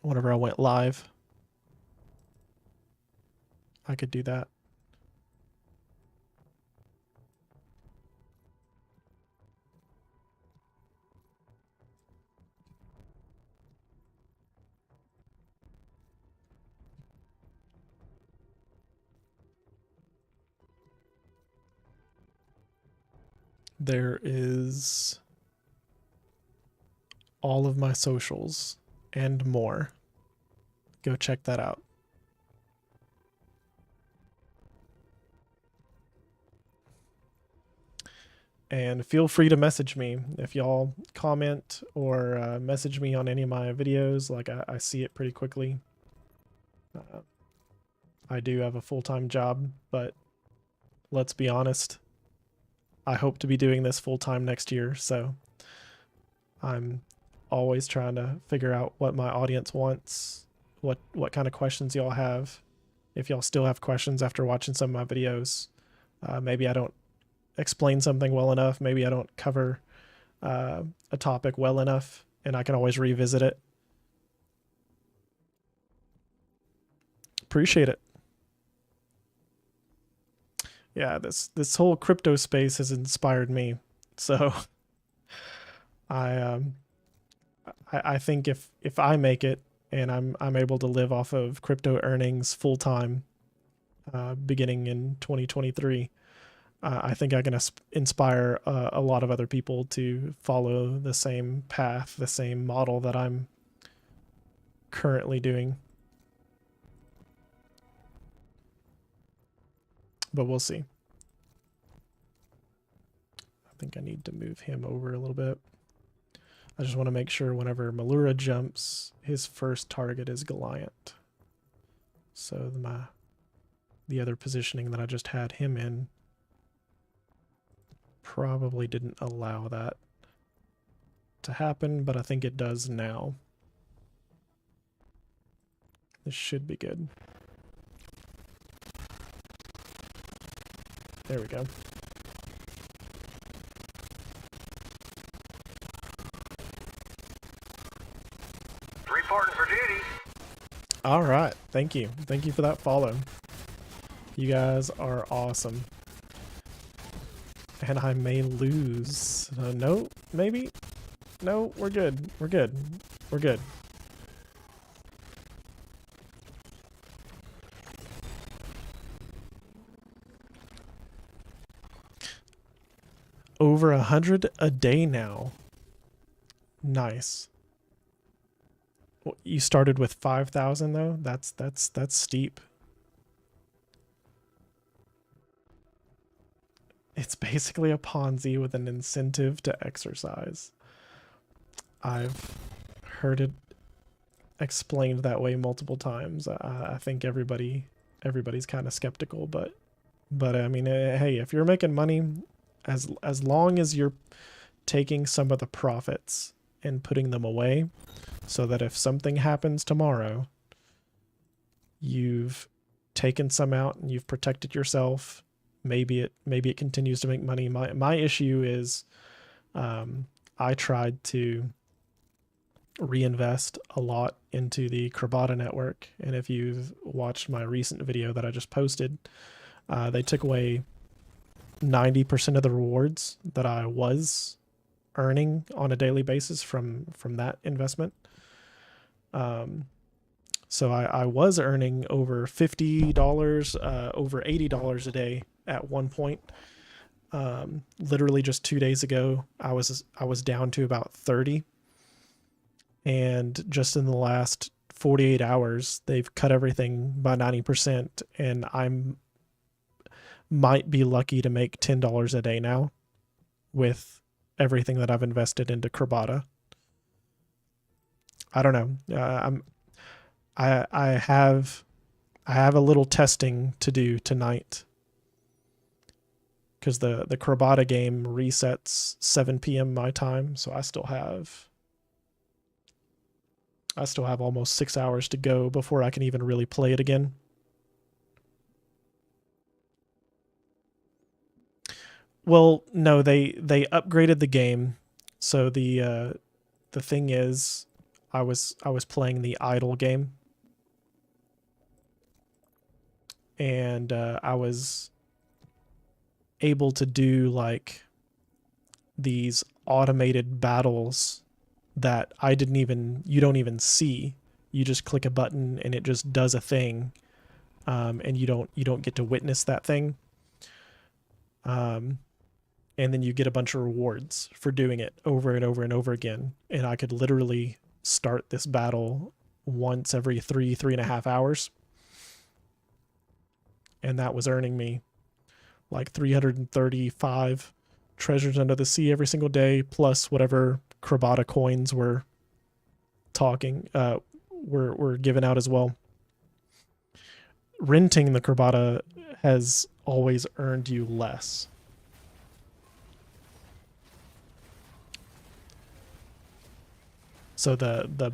whenever I went live. I could do that. There is all of my socials and more. Go check that out. And feel free to message me if y'all comment or message me on any of my videos. Like, I see it pretty quickly. I do have a full-time job, but let's be honest, I hope to be doing this full-time next year, so I'm always trying to figure out what my audience wants, what kind of questions y'all have. If y'all still have questions after watching some of my videos, maybe I don't explain something well enough, maybe I don't cover a topic well enough, and I can always revisit it. Appreciate it. Yeah, this whole crypto space has inspired me, so I think if I make it and I'm able to live off of crypto earnings full time, beginning in 2023, I think I can inspire a lot of other people to follow the same path, the same model that I'm currently doing. But we'll see. I think I need to move him over a little bit. I just want to make sure whenever Malura jumps, his first target is Goliath. So the other positioning that I just had him in probably didn't allow that to happen, but I think it does now. This should be good. There we go. Reporting for duty. All right. Thank you. Thank you for that follow. You guys are awesome. And I may lose. No, maybe. No, we're good. We're good. We're good. Over 100 a day now. Nice. Well, you started with 5,000 though. That's steep. It's basically a Ponzi with an incentive to exercise. I've heard it explained that way multiple times. I think everybody's kind of skeptical, but I mean, hey, if you're making money, as long as you're taking some of the profits and putting them away, so that if something happens tomorrow, you've taken some out and you've protected yourself. Maybe it continues to make money. My issue is, I tried to reinvest a lot into the Krabata network, and if you've watched my recent video that I just posted, they took away 90% of the rewards that I was earning on a daily basis from that investment. So I was earning over $50, over $80 a day at one point. Literally just 2 days ago, I was down to about 30. And just in the last 48 hours, they've cut everything by 90%, and I'm might be lucky to make $10 a day now with everything that I've invested into Krabata. I don't know. I have a little testing to do tonight, because the Krabata game resets 7 p.m. my time, so I still have almost 6 hours to go before I can even really play it again. Well, no, they upgraded the game. So the thing is, I was playing the idle game, and I was able to do like these automated battles that you don't even see. You just click a button and it just does a thing, and you don't get to witness that thing. And then you get a bunch of rewards for doing it over and over and over again. And I could literally start this battle once every 3.5 hours. And that was earning me like 335 treasures under the sea every single day, plus whatever Krabata coins were were given out as well. Renting the Krabata has always earned you less. So the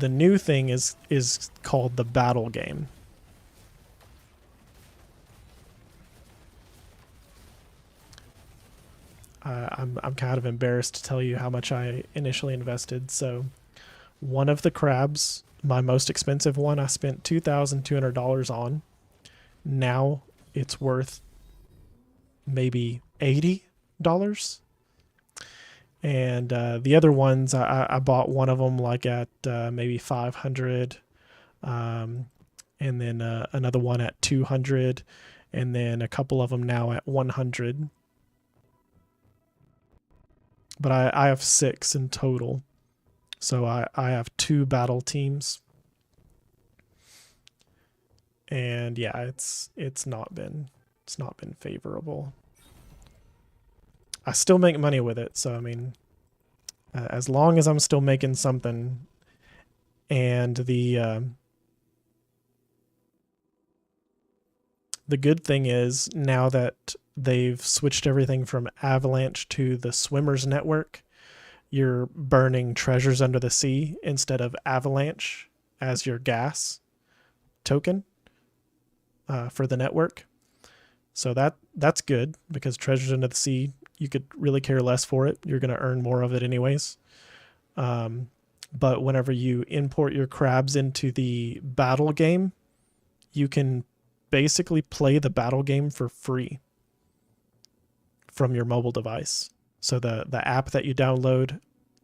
new thing is called the battle game. I'm kind of embarrassed to tell you how much I initially invested. So one of the crabs, my most expensive one, I spent $2,200 on. Now it's worth maybe $80. And the other ones, I bought one of them like at maybe 500, and then another one at 200, and then a couple of them now at 100. But I have 6 in total, so I have 2 battle teams, and yeah, it's not been favorable. I still make money with it, so I mean, as long as I'm still making something, and the good thing is now that they've switched everything from Avalanche to the Swimmers Network, you're burning treasures under the sea instead of Avalanche as your gas token for the network. So that's good, because treasures under the sea, you could really care less for it. You're going to earn more of it anyways. But whenever you import your crabs into the battle game, you can basically play the battle game for free from your mobile device. So the app that you download,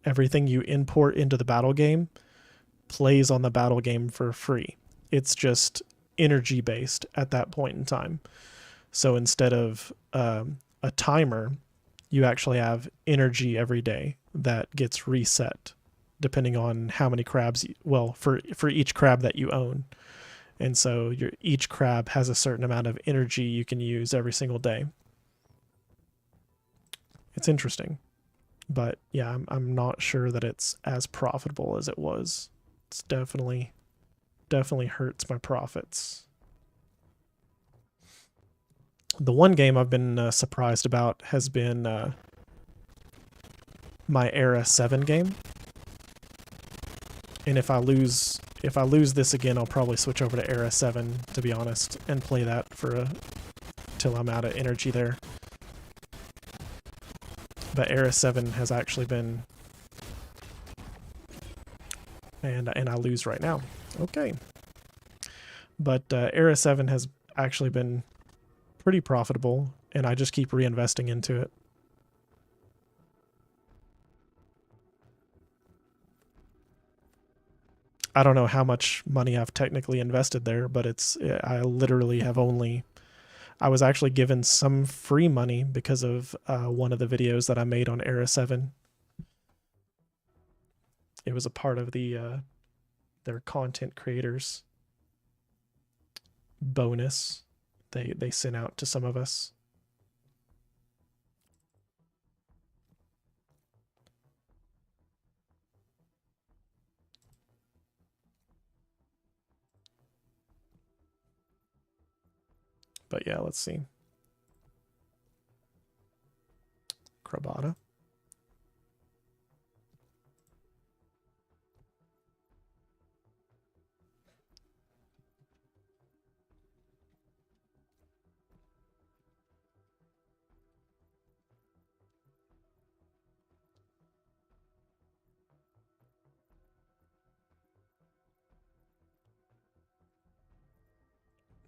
everything you import into the battle game plays on the battle game for free. It's just energy based at that point in time. So instead of a timer, you actually have energy every day that gets reset depending on how many crabs, for each crab that you own. And so each crab has a certain amount of energy you can use every single day. It's interesting. But yeah, I'm not sure that it's as profitable as it was. It's definitely hurts my profits. The one game I've been surprised about has been my Era 7 game. And if I lose this again, I'll probably switch over to Era 7, to be honest, and play that till I'm out of energy there. But Era 7 has actually been, and I lose right now. Okay. But Era 7 has actually been pretty profitable, and I just keep reinvesting into it. I don't know how much money I've technically invested there, but I literally have I was actually given some free money because of one of the videos that I made on Era 7. It was a part of their content creators bonus they sent out to some of us. But yeah, let's see. Krabata.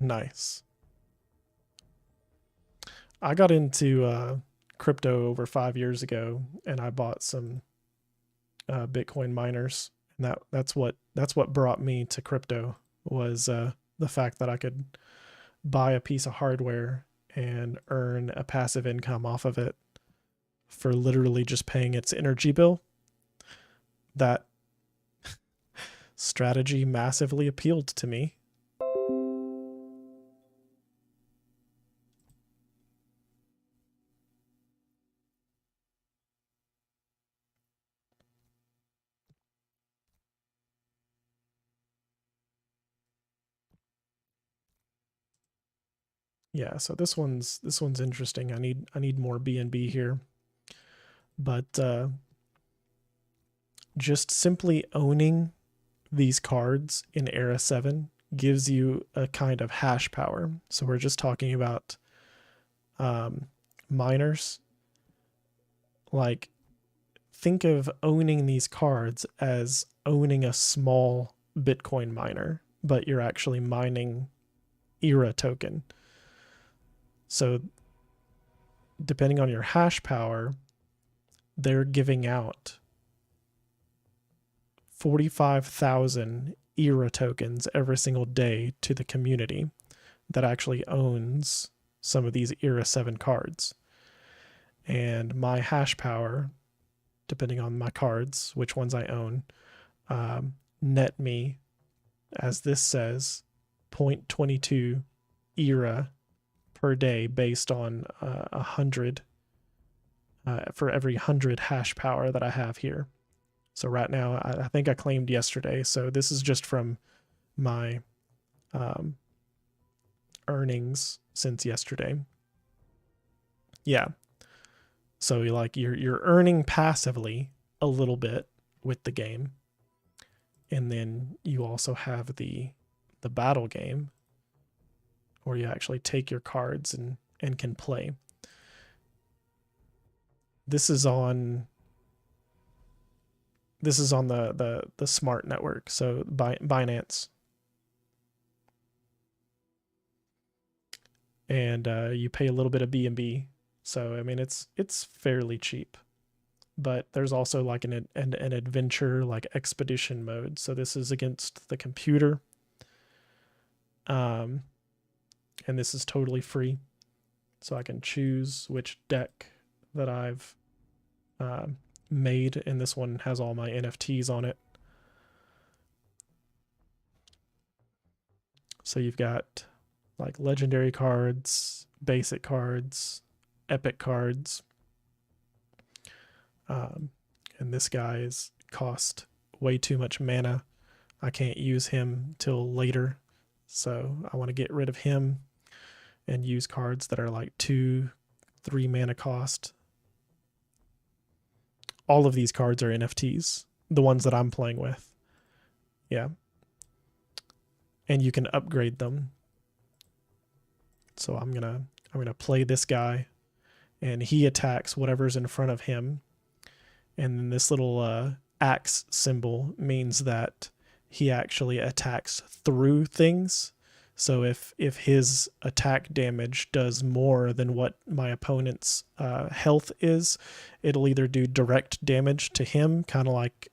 Nice. I got into crypto over 5 years ago, and I bought some Bitcoin miners, and that's what brought me to crypto, was the fact that I could buy a piece of hardware and earn a passive income off of it for literally just paying its energy bill. That strategy massively appealed to me. Yeah, so this one's interesting. I need more BNB here. But just simply owning these cards in Era 7 gives you a kind of hash power. So we're just talking about miners. Like, think of owning these cards as owning a small Bitcoin miner, but you're actually mining ERA token. So depending on your hash power, they're giving out 45,000 ERA tokens every single day to the community that actually owns some of these Era 7 cards. And my hash power, depending on my cards, which ones I own, net me, as this says, 0.22 ERA per day based on 100 for every 100 hash power that I have here. So right now, I think I claimed yesterday. So this is just from my earnings since yesterday. Yeah. So you're earning passively a little bit with the game, and then you also have the battle game, where you actually take your cards and can play. This is on the smart network, so Binance. And you pay a little bit of BNB. So I mean it's fairly cheap. But there's also like an adventure, like expedition mode. So this is against the computer. And this is totally free. So I can choose which deck that I've made, and this one has all my NFTs on it. So you've got like legendary cards, basic cards, epic cards. And this guy's cost way too much mana. I can't use him till later. So I want to get rid of him and use cards that are like 2-3 mana cost. All of these cards are NFTs, the ones that I'm playing with. Yeah. And you can upgrade them. So I'm gonna play this guy, and he attacks whatever's in front of him. And then this little axe symbol means that he actually attacks through things. So if his attack damage does more than what my opponent's health is, it'll either do direct damage to him, kind of like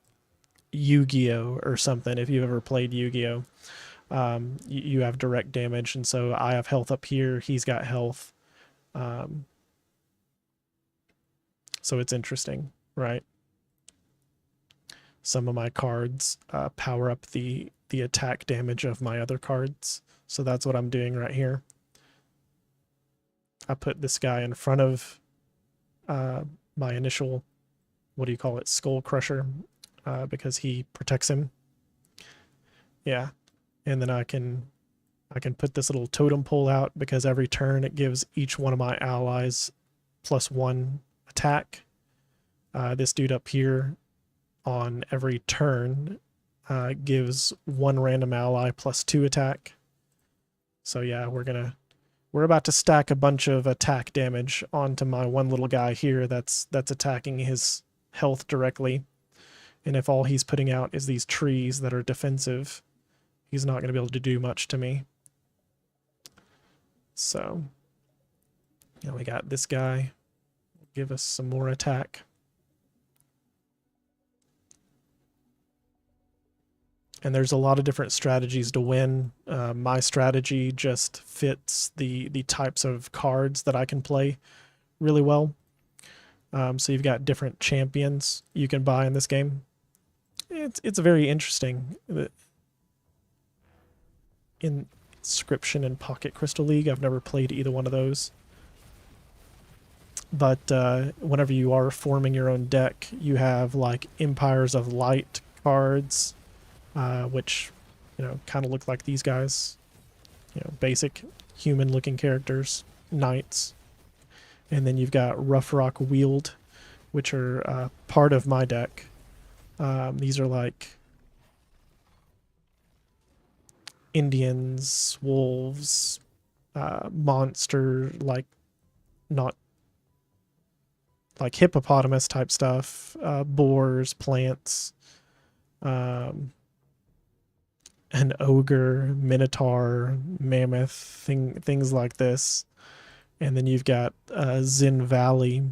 Yu-Gi-Oh! Or something. If you've ever played Yu-Gi-Oh! You have direct damage, and so I have health up here, he's got health. So it's interesting, right? Some of my cards power up the attack damage of my other cards. So that's what I'm doing right here. I put this guy in front of my initial, what do you call it, Skull Crusher, because he protects him. Yeah, and then I can put this little totem pole out, because every turn it gives each one of my allies +1 attack. This dude up here on every turn gives 1 random ally +2 attack. So yeah, we're about to stack a bunch of attack damage onto my one little guy here that's attacking his health directly. And if all he's putting out is these trees that are defensive, he's not going to be able to do much to me. So, we got this guy. Give us some more attack. And there's a lot of different strategies to win. My strategy just fits the types of cards that I can play really well. So you've got different champions you can buy in this game. It's very interesting. Inscription and Pocket Crystal League, I've never played either one of those. But whenever you are forming your own deck, you have like Empires of Light cards, which, kind of look like these guys. Basic human-looking characters, knights. And then you've got Rough Rock Wield, which are part of my deck. These are like Indians, wolves, monster, not like hippopotamus type stuff, boars, plants, an ogre, minotaur, mammoth, things like this. And then you've got Zin Valley,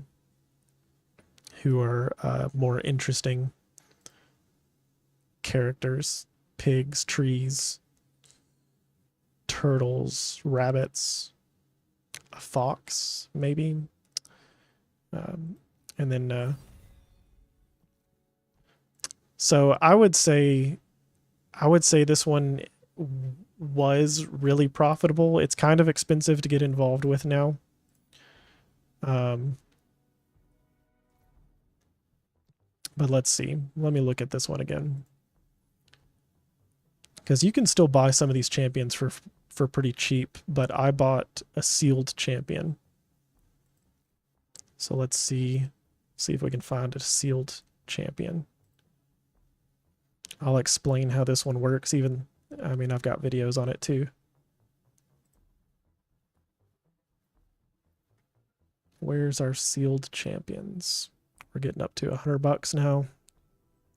who are more interesting characters. Pigs, trees, turtles, rabbits, a fox, maybe. And then, so I would say this one was really profitable. It's kind of expensive to get involved with now. But let's see. Let me look at this one again. Because you can still buy some of these champions for pretty cheap, but I bought a sealed champion. So let's see if we can find a sealed champion. I'll explain how this one works. I've got videos on it too. Where's our sealed champions? We're getting up to $100 now.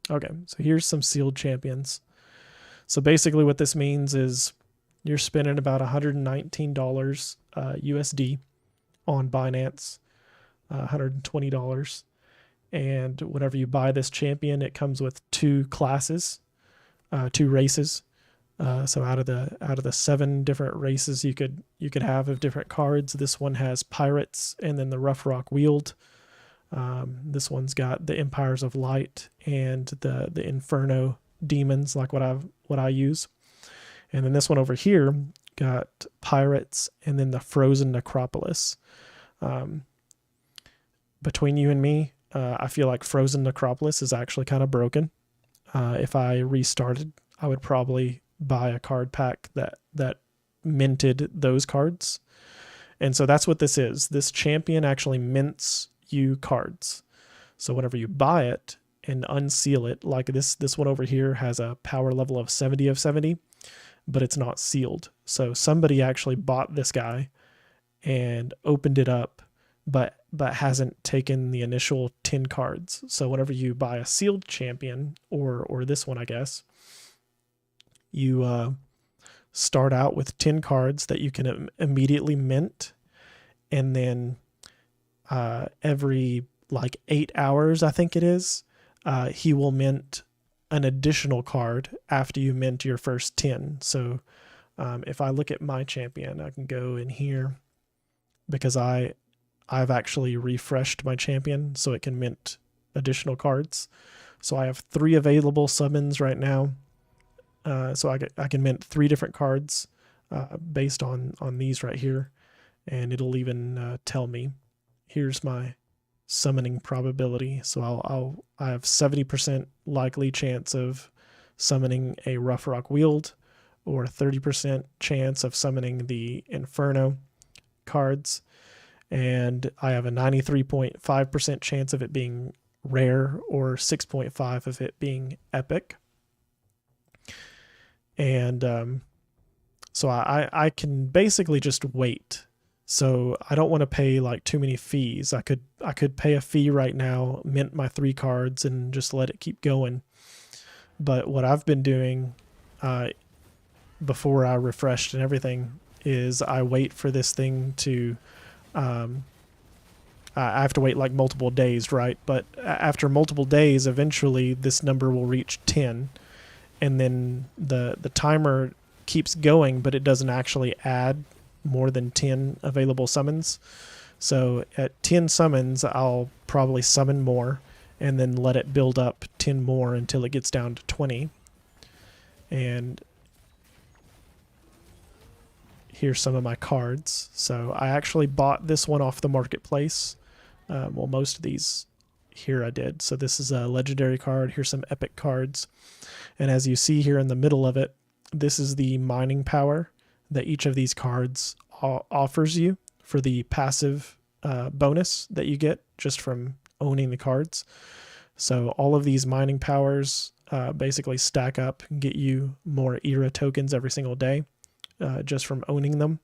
Okay, so here's some sealed champions. So basically what this means is you're spending about $119 USD on Binance, $120. And whenever you buy this champion, it comes with 2 classes, 2 races. So out of the 7 different races you could have of different cards, this one has pirates and then the Rough Rock Wield. This one's got the Empires of Light and the Inferno demons, like what I use. And then this one over here got pirates and then the Frozen Necropolis. Between you and me, I feel like Frozen Necropolis is actually kind of broken. If I restarted, I would probably buy a card pack that minted those cards. And so that's what this is. This champion actually mints you cards. So whenever you buy it and unseal it, like this one over here has a power level of 70 of 70, but it's not sealed. So somebody actually bought this guy and opened it up, but hasn't taken the initial 10 cards. So whenever you buy a sealed champion, or this one, I guess, you start out with 10 cards that you can immediately mint, and then every 8 hours, I think it is, he will mint an additional card after you mint your first 10. So if I look at my champion, I can go in here because I've actually refreshed my champion so it can mint additional cards. So I have 3 available summons right now. So I can mint 3 different cards based on these right here. And it'll even tell me, here's my summoning probability. So I have 70% likely chance of summoning a Rough Rock Wield, or 30% chance of summoning the Inferno cards. And I have a 93.5% chance of it being rare, or 6.5% of it being epic. And so I can basically just wait. So I don't want to pay too many fees. I could pay a fee right now, mint my 3 cards, and just let it keep going. But what I've been doing before I refreshed and everything is I wait for this thing to, I have to wait like multiple days, right? But after multiple days, eventually this number will reach 10, and then the timer keeps going, but it doesn't actually add more than 10 available summons. So at 10 summons, I'll probably summon more and then let it build up 10 more until it gets down to 20. And here's some of my cards. So I actually bought this one off the marketplace. Well, most of these here I did. So this is a legendary card. Here's some epic cards. And as you see here in the middle of it, this is the mining power that each of these cards offers you for the passive bonus that you get just from owning the cards. So all of these mining powers basically stack up and get you more era tokens every single day just from owning them.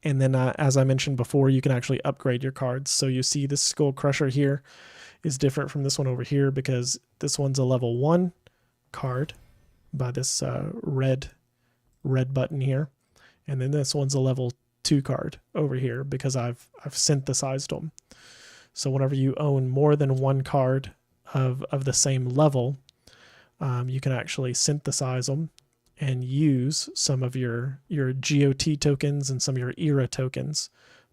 And then as I mentioned before, you can actually upgrade your cards. So you see this Skull Crusher here is different from this one over here because this one's a level 1 card by this red button here. And then this one's a level 2 card over here because I've synthesized them. So whenever you own more than one card of the same level, you can actually synthesize them and use some of your GOT tokens and some of your era tokens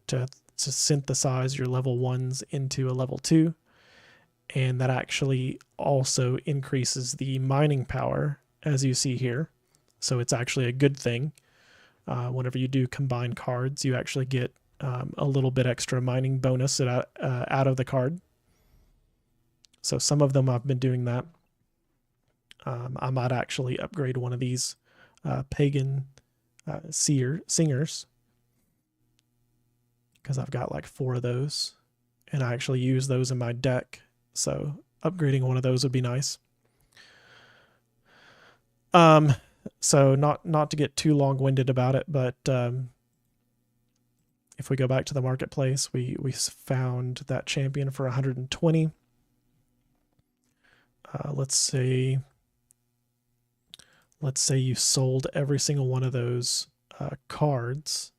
to synthesize your level 1s into a level 2. And that actually also increases the mining power, as you see here. So it's actually a good thing. Whenever you do combine cards, you actually get a little bit extra mining bonus out of the card. So some of them I've been doing that. I might actually upgrade one of these pagan singers because I've got like 4 of those and I actually use those in my deck. So upgrading one of those would be nice. So not to get too long-winded about it, but if we go back to the marketplace, we found that champion for 120. Let's say you sold every single one of those cards.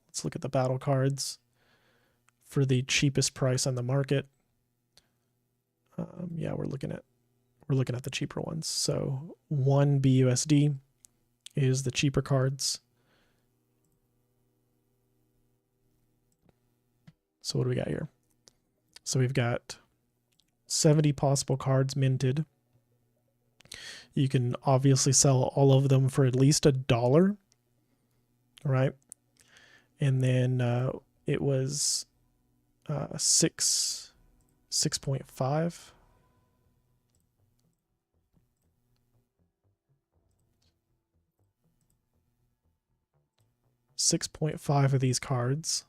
Let's look at the battle cards for the cheapest price on the market. Yeah, we're looking at the cheaper ones. So 1 BUSD is the cheaper cards. So what do we got here? So we've got 70 possible cards minted. You can obviously sell all of them for at least $1, right? And then it was 6.5. 6.5 of these cards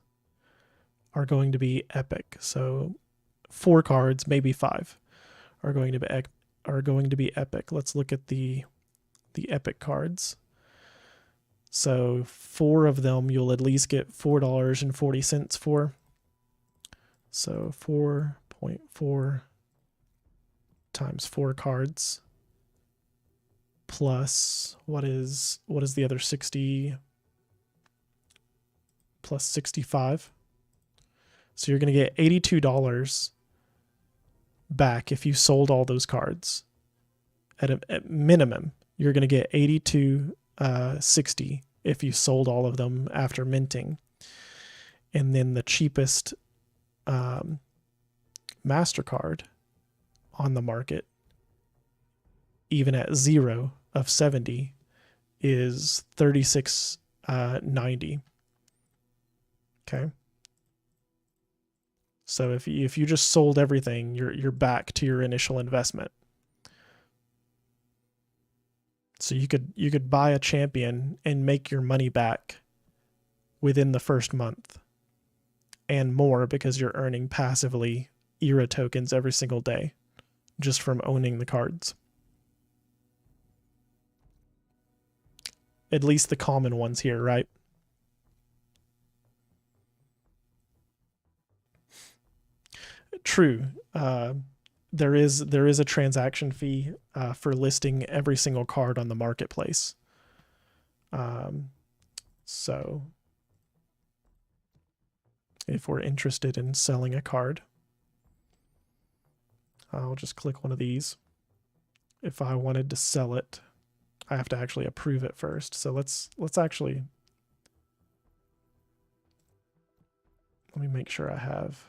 are going to be epic. So 4 cards, maybe 5, are going to be epic. Let's look at the epic cards. So 4 of them you'll at least get $4.40 for. So 4.4 times 4 cards plus what is the other 60 plus 65? So you're going to get $82 back if you sold all those cards. At minimum, you're going to get $82.60 if you sold all of them after minting. And then the cheapest MasterCard on the market, even at 0 of 70, is $36.90. Okay. So if you just sold everything, you're back to your initial investment. So you could buy a champion and make your money back within the first month and more because you're earning passively era tokens every single day just from owning the cards. At least the common ones here, right? True. There is a transaction fee for listing every single card on the marketplace. So if we're interested in selling a card, I'll just click one of these. If I wanted to sell it, I have to actually approve it first. So let's actually, let me make sure I have.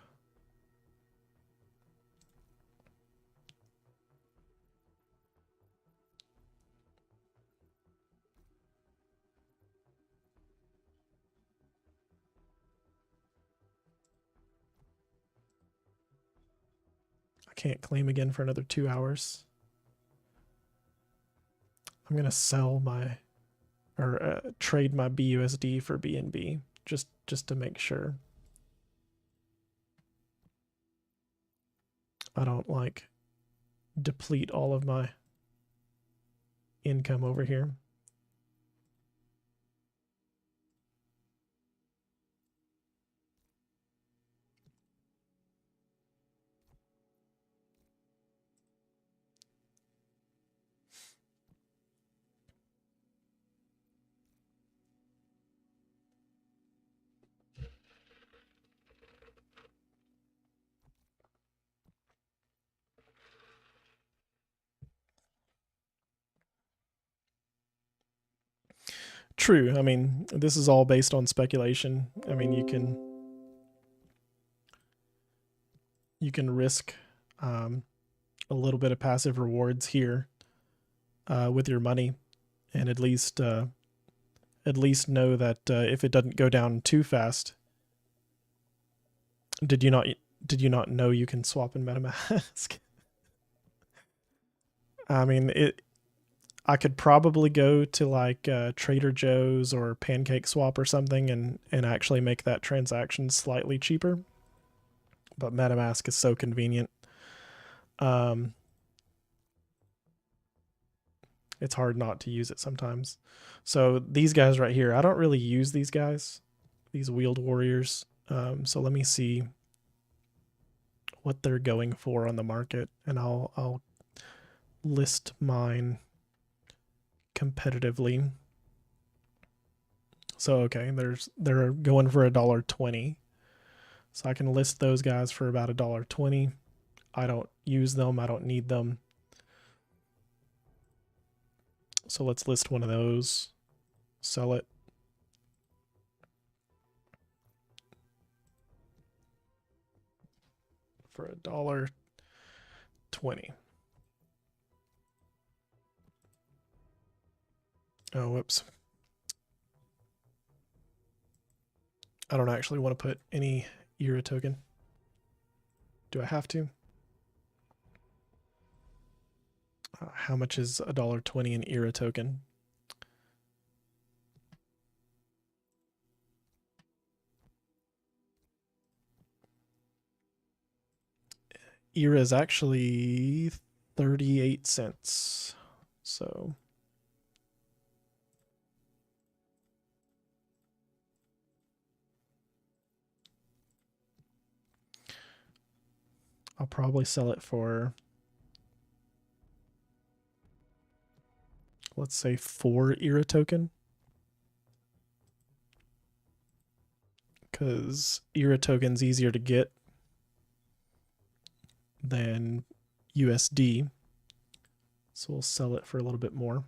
I can't claim again for another 2 hours. I'm going to sell my, or trade my BUSD for BNB just to make sure I don't like deplete all of my income over here. True. I mean, this is all based on speculation. I mean, you can risk a little bit of passive rewards here with your money, and at least know that if it doesn't go down too fast. Did you not know you can swap in MetaMask? I mean, I could probably go to like Trader Joe's or Pancake Swap or something and actually make that transaction slightly cheaper. But MetaMask is so convenient. It's hard not to use it sometimes. So these guys right here, I don't really use these guys, these wheeled warriors. So let me see what they're going for on the market, and I'll list mine competitively. So okay, they're going for $1.20. So I can list those guys for about $1.20. I don't use them, I don't need them. So let's list one of those, sell it. For $1.20. Oh, whoops. I don't actually want to put any ERA token. Do I have to? How much is $1.20 in ERA token? ERA is actually 38 cents. So I'll probably sell it for, let's say 4 ERA token. Because ERA token's easier to get than USD. So we'll sell it for a little bit more.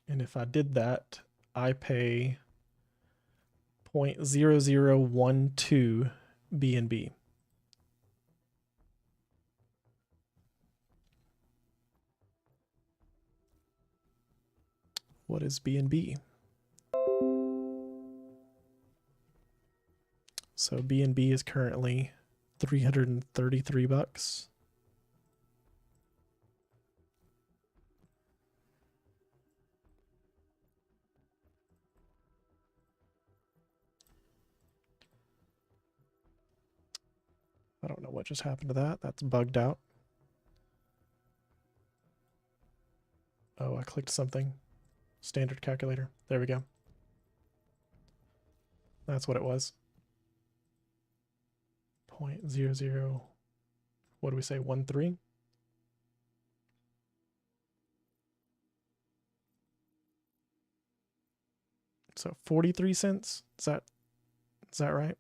And if I did that, I pay 0.0012 BNB. What is BNB? So BNB is currently 333 bucks. I don't know what just happened to that. That's bugged out. Oh, I clicked something. Standard calculator. There we go. That's what it was. 0.00, what do we say, 13? So 43 cents. Is that right?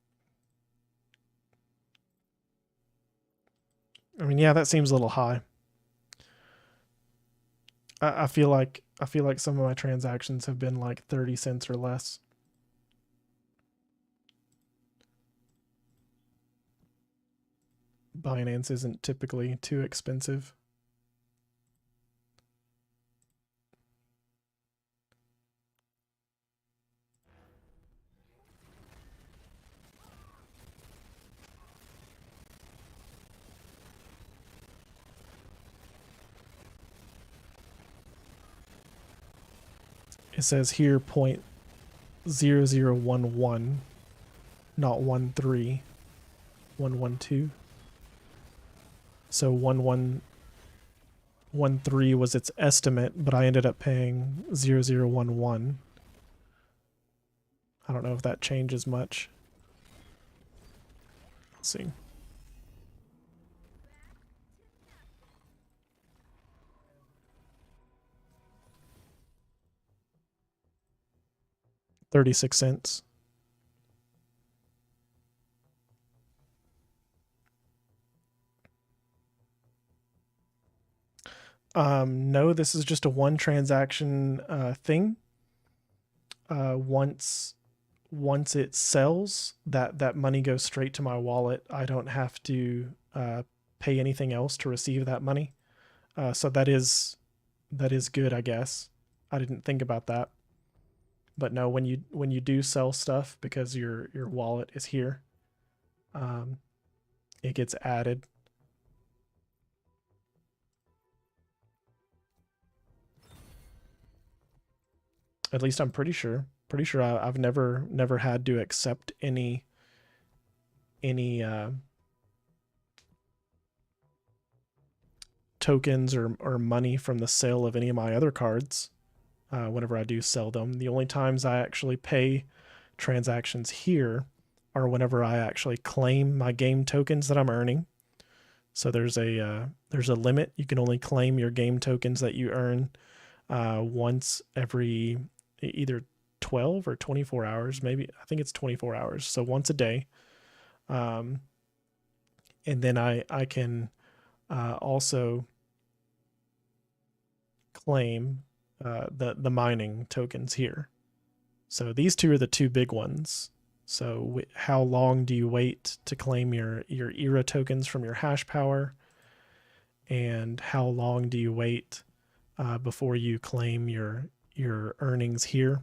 I mean, yeah, that seems a little high. I feel like some of my transactions have been like 30 cents or less. Binance isn't typically too expensive. It says here 0.0011, not 13, 112. So 1113 was its estimate, but I ended up paying 0011. I don't know if that changes much. Let's see. $0.36. No, this is just a one transaction thing. Once it sells, that money goes straight to my wallet. I don't have to pay anything else to receive that money. So that is good, I guess. I didn't think about that. But no, when you do sell stuff, because your wallet is here, it gets added. At least I'm pretty sure. Pretty sure I've never had to accept any tokens or money from the sale of any of my other cards. Whenever I do sell them, the only times I actually pay transactions here are whenever I actually claim my game tokens that I'm earning. So there's a limit. You can only claim your game tokens that you earn once every either 12 or 24 hours. Maybe I think it's 24 hours. So once a day. And then I can also claim the mining tokens here. So these two are the two big ones. So how long do you wait to claim your ERA tokens from your hash power? And how long do you wait before you claim your earnings here?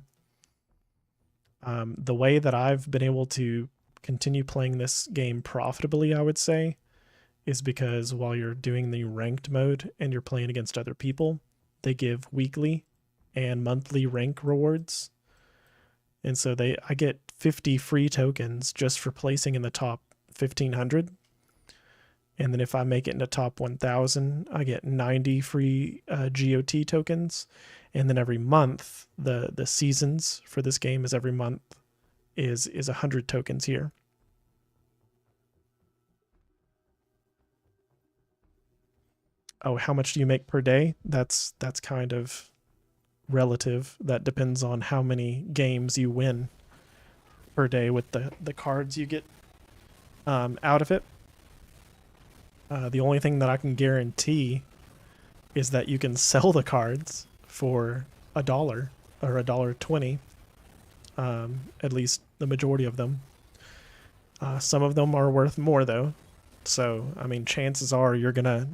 The way that I've been able to continue playing this game profitably, I would say, is because while you're doing the ranked mode and you're playing against other people, they give weekly and monthly rank rewards. And so I get 50 free tokens just for placing in the top 1500. And then if I make it into top 1000, I get 90 free GOT tokens. And then every month, the seasons for this game is every month is 100 tokens here. Oh, how much do you make per day? That's kind of relative. That depends on how many games you win per day with the cards you get out of it. The only thing that I can guarantee is that you can sell the cards for $1 or $1.20. At least the majority of them. Some of them are worth more though. So I mean, chances are you're gonna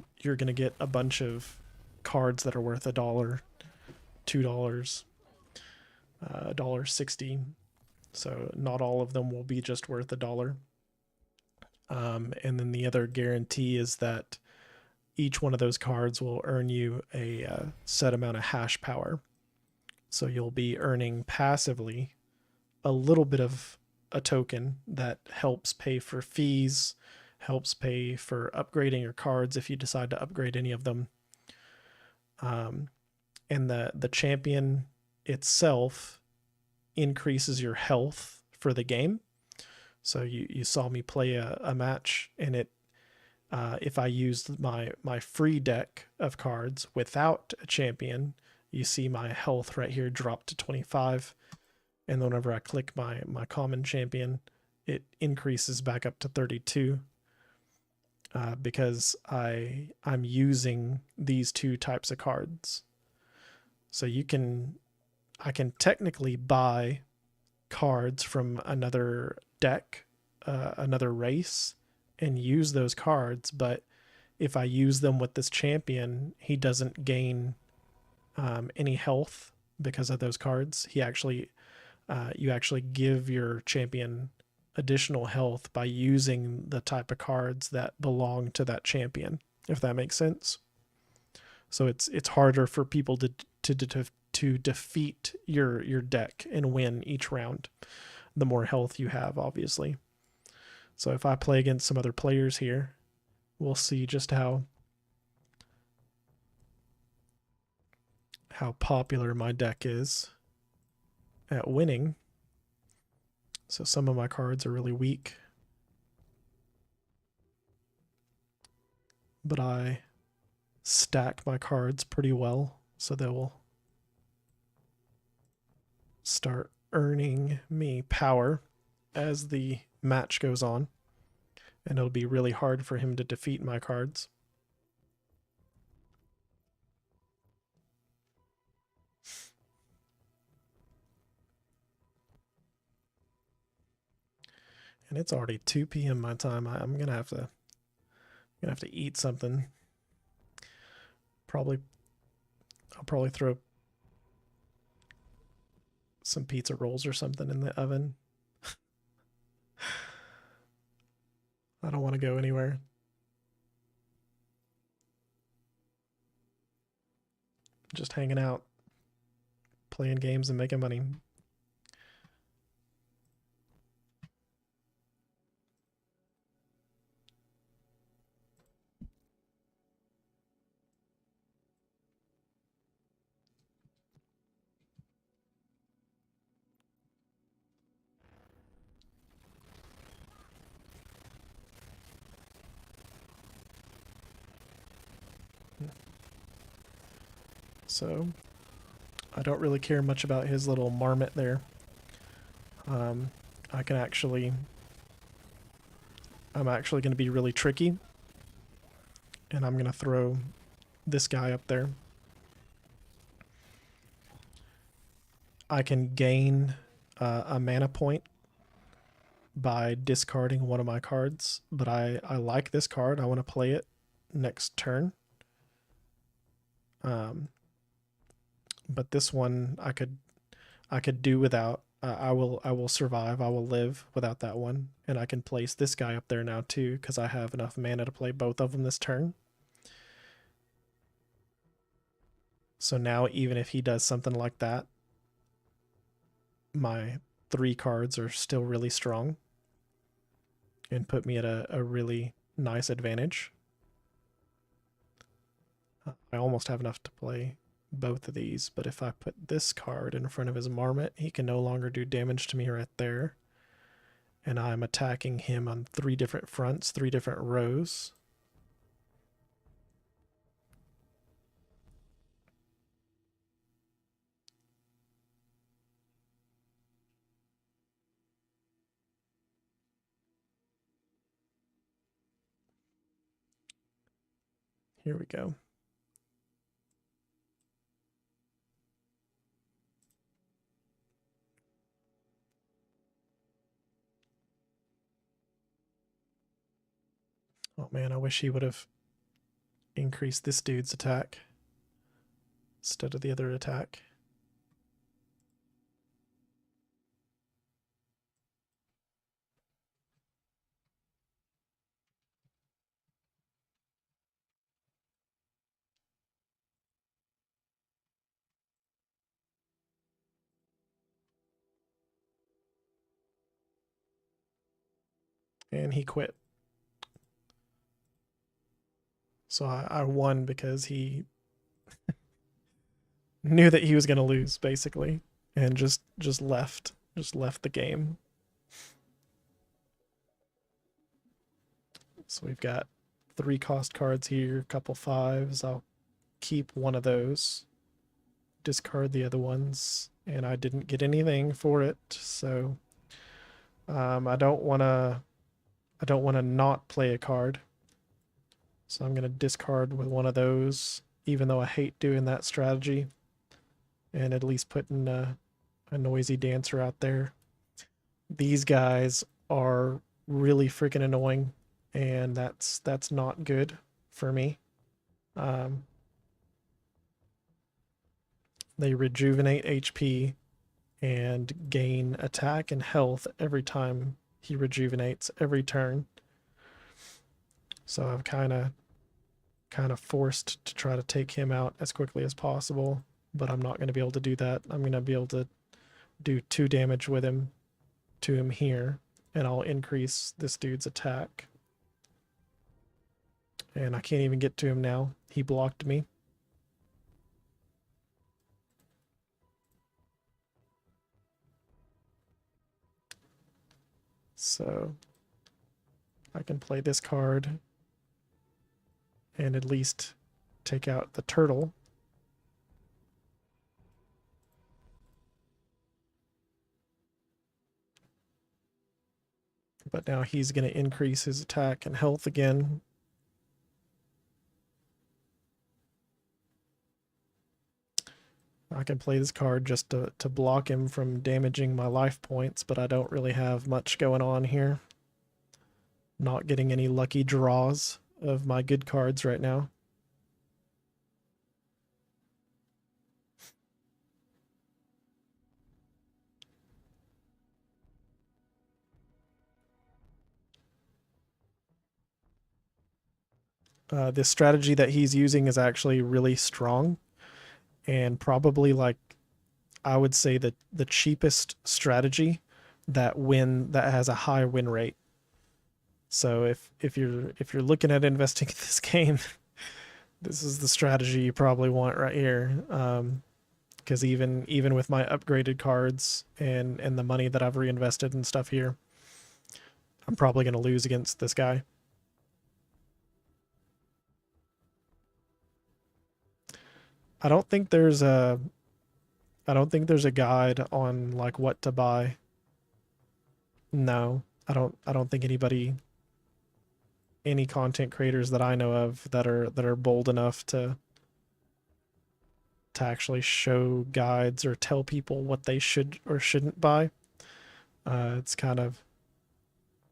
get a bunch of cards that are worth $1, $2, $1.60. So not all of them will be just worth $1. And then the other guarantee is that each one of those cards will earn you a set amount of hash power. So you'll be earning passively a little bit of a token that helps pay for fees, helps pay for upgrading your cards if you decide to upgrade any of them. And the champion itself increases your health for the game. So you saw me play a match, and it if I used my free deck of cards without a champion, you see my health right here drop to 25. and whenever I click my common champion, it increases back up to 32 because I'm using these two types of cards. So I can technically buy cards from another deck, another race, and use those cards, but if I use them with this champion, he doesn't gain any health because of those cards. You actually give your champion additional health by using the type of cards that belong to that champion, if that makes sense. So it's harder for people to defeat your deck and win each round, the more health you have, obviously. So if I play against some other players here, we'll see just how popular my deck is at winning. So some of my cards are really weak, but I stack my cards pretty well, so they will start earning me power as the match goes on, and it'll be really hard for him to defeat my cards. And it's already 2 p.m. my time. I'm gonna have to eat something. I'll probably throw some pizza rolls or something in the oven. I don't want to go anywhere. Just hanging out, playing games and making money. So I don't really care much about his little marmot there. I'm actually going to be really tricky, and I'm going to throw this guy up there. I can gain a mana point by discarding one of my cards, but I like this card. I want to play it next turn. But this one I could do without. I will survive. I will live without that one, and I can place this guy up there now too because I have enough mana to play both of them this turn. So now even if he does something like that, my 3 cards are still really strong and put me at a really nice advantage. I almost have enough to play both of these, but if I put this card in front of his marmot, he can no longer do damage to me right there. And I'm attacking him on 3 different fronts, 3 different rows. Here we go. Oh man, I wish he would have increased this dude's attack instead of the other attack. And he quit. So I won because he knew that he was going to lose, basically, and just left the game. So we've got 3 cost cards here, a couple 5s. I'll keep one of those. discard the other ones, and I didn't get anything for it, so I don't want to not play a card. So I'm going to discard with one of those, even though I hate doing that strategy, and at least putting a noisy dancer out there. These guys are really freaking annoying, and that's not good for me. They rejuvenate HP and gain attack and health every time he rejuvenates every turn. So I've kind of forced to try to take him out as quickly as possible, but I'm not going to be able to do that. I'm going to be able to do 2 damage with him to him here, and I'll increase this dude's attack. And I can't even get to him now. He blocked me. So I can play this card and at least take out the turtle. But now he's going to increase his attack and health again. I can play this card just to block him from damaging my life points, but I don't really have much going on here. Not getting any lucky draws of my good cards right now. This strategy that he's using is actually really strong, and probably, like, I would say that the cheapest strategy that has a high win rate. So if you're looking at investing in this game, this is the strategy you probably want right here. Because even with my upgraded cards and the money that I've reinvested and stuff here, I'm probably going to lose against this guy. I don't think there's a guide on like what to buy. No, I don't think any content creators that I know of that are bold enough to actually show guides or tell people what they should or shouldn't buy. It's kind of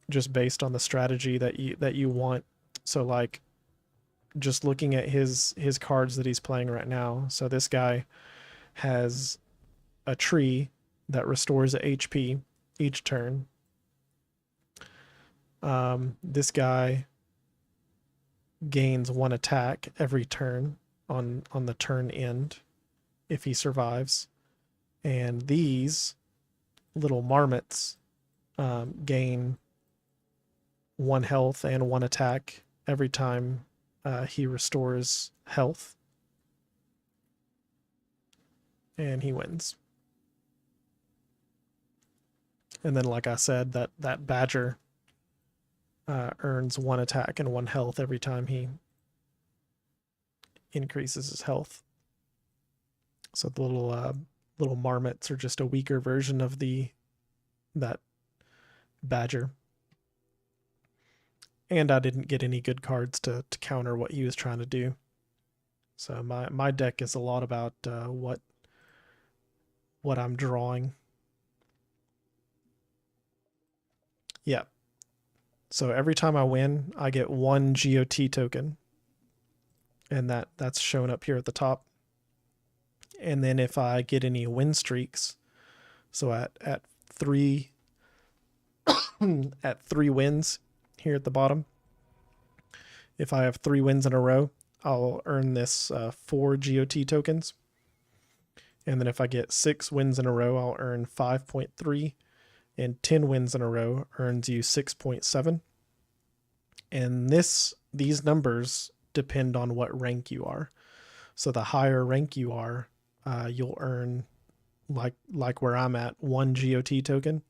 just based on the strategy that you want. So, like, just looking at his cards that he's playing right now. So this guy has a tree that restores HP each turn. This guy gains 1 attack every turn on the turn end if he survives. And these little marmots gain 1 health and 1 attack every time he restores health. And he wins. And then, like I said, that badger earns 1 attack and 1 health every time he increases his health. So the little marmots are just a weaker version of that badger. And I didn't get any good cards to counter what he was trying to do. So my deck is a lot about what I'm drawing. Yeah. So every time I win, I get 1 GOT token. And that's shown up here at the top. And then if I get any win streaks, so at 3 at 3 wins here at the bottom, if I have 3 wins in a row, I'll earn this 4 GOT tokens. And then if I get 6 wins in a row, I'll earn 5.3, and 10 wins in a row earns you 6.7. And these numbers depend on what rank you are. So the higher rank you are, you'll earn, like where I'm at, 1 GOT token.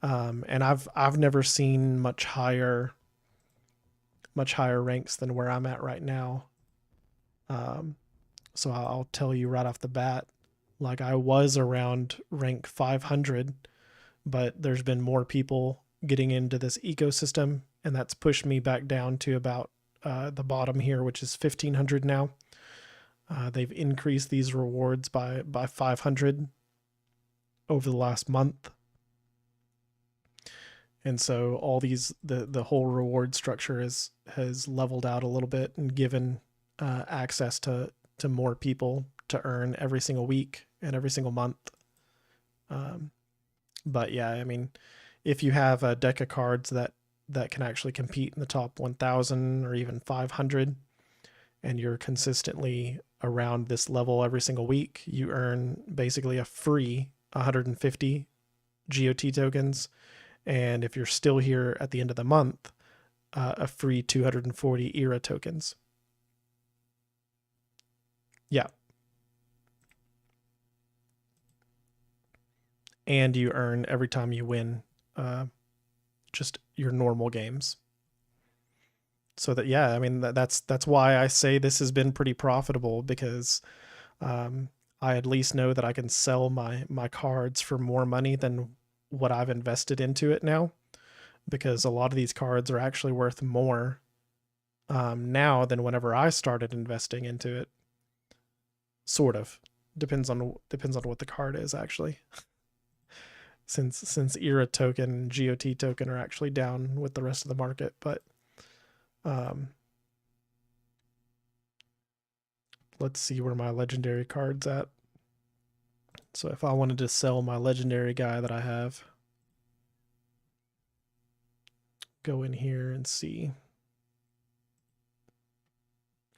And I've never seen much higher ranks than where I'm at right now. So I'll tell you right off the bat, like I was around rank 500, but there's been more people getting into this ecosystem, and that's pushed me back down to about the bottom here, which is 1500 now. They've increased these rewards by 500 over the last month. And so all these, the whole reward structure has leveled out a little bit and given access to more people to earn every single week and every single month. But yeah, I mean, if you have a deck of cards that can actually compete in the top 1000 or even 500, and you're consistently around this level every single week, you earn basically a free 150 GOT tokens. And if you're still here at the end of the month, a free 240 ERA tokens. Yeah. And you earn every time you win just your normal games. So that, yeah, I mean, that's why I say this has been pretty profitable, because I at least know that I can sell my cards for more money than what I've invested into it now, because a lot of these cards are actually worth more now than whenever I started investing into it. Sort of depends on what the card is, actually. since ERA token and GOT token are actually down with the rest of the market, but let's see where my legendary card's at. So if I wanted to sell my legendary guy that I have, go in here and see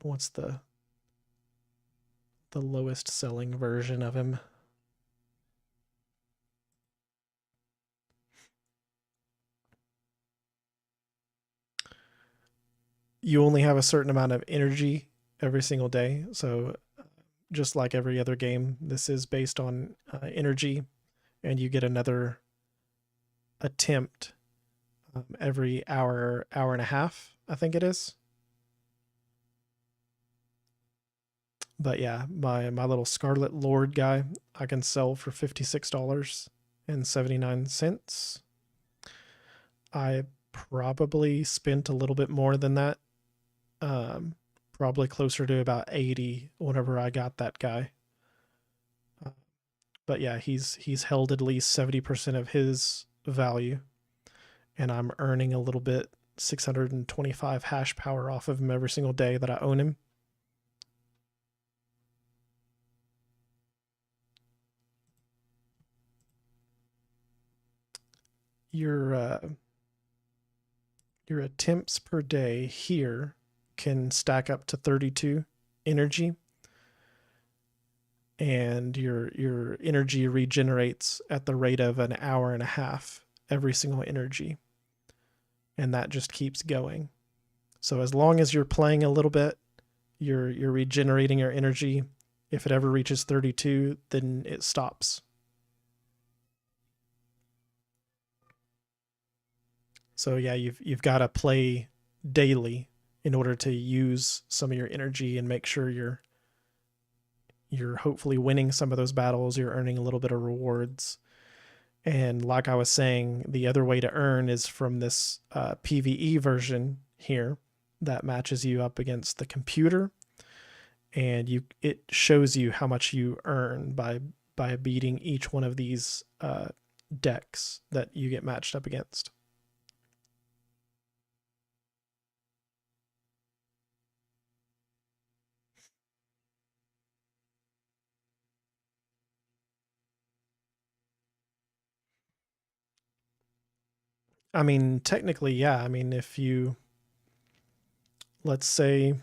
what's the lowest selling version of him. You only have a certain amount of energy every single day. So just like every other game, this is based on energy, and you get another attempt every hour and a half, I think it is. But yeah, my little Scarlet Lord guy, I can sell for $56.79. I probably spent a little bit more than that. Probably closer to about 80 whenever I got that guy. But yeah, he's held at least 70% of his value, and I'm earning a little bit, 625 hash power off of him every single day that I own him. Your attempts per day here can stack up to 32 energy, and your energy regenerates at the rate of an hour and a half every single energy, and that just keeps going. So as long as you're playing a little bit, you're regenerating your energy. If it ever reaches 32, then it stops. So yeah, you've got to play daily in order to use some of your energy and make sure you're hopefully winning some of those battles, you're earning a little bit of rewards. And like I was saying, the other way to earn is from this PvE version here that matches you up against the computer, and it shows you how much you earn by beating each one of these decks that you get matched up against. I mean, technically, yeah. I mean, if you, let's say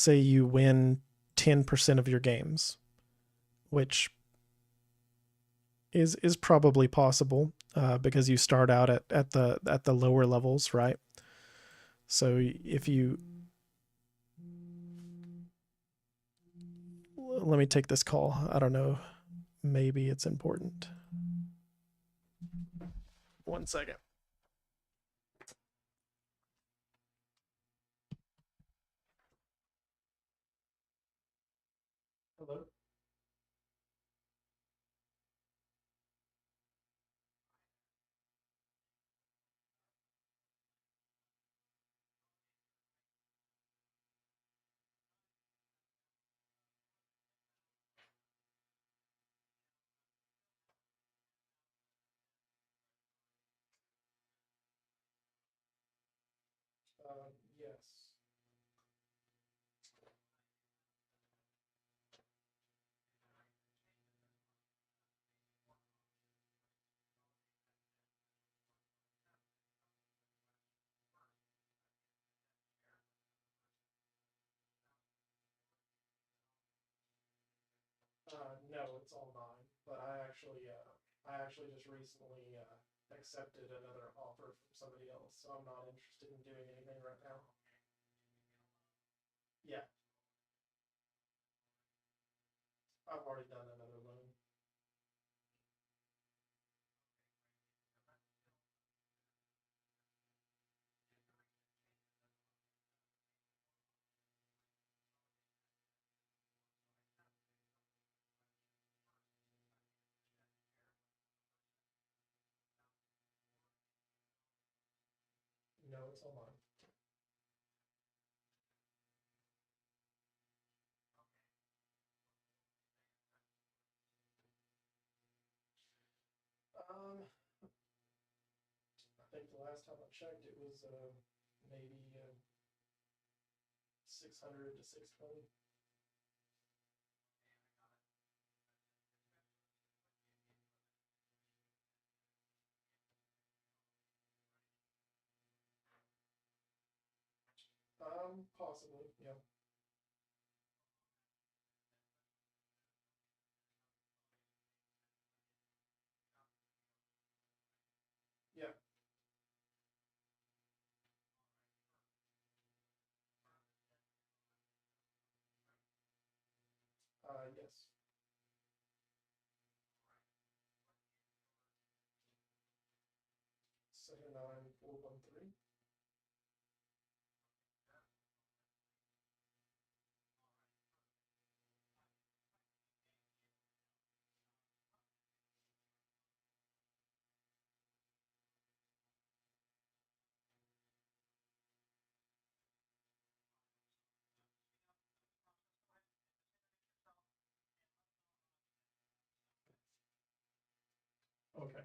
you win 10% of your games, which is probably possible because you start out at the lower levels, right? So if you, let me take this call. I don't know. Maybe it's important. 1 second. it's all mine. But I actually just recently accepted another offer from somebody else, so I'm not interested in doing anything right now. Yeah, I've already done another loan. No, it's all mine. I think the last time I checked, it was maybe 600 to 620. Possibly, yeah. Yeah. Yes. Seven nine 413. Okay.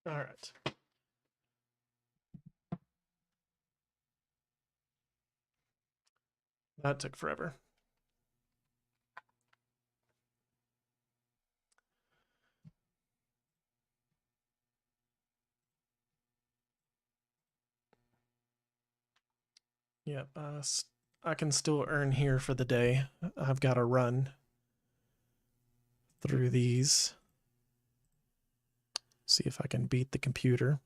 All right. That took forever. Yep, I can still earn here for the day. I've got to run through these. See if I can beat the computer.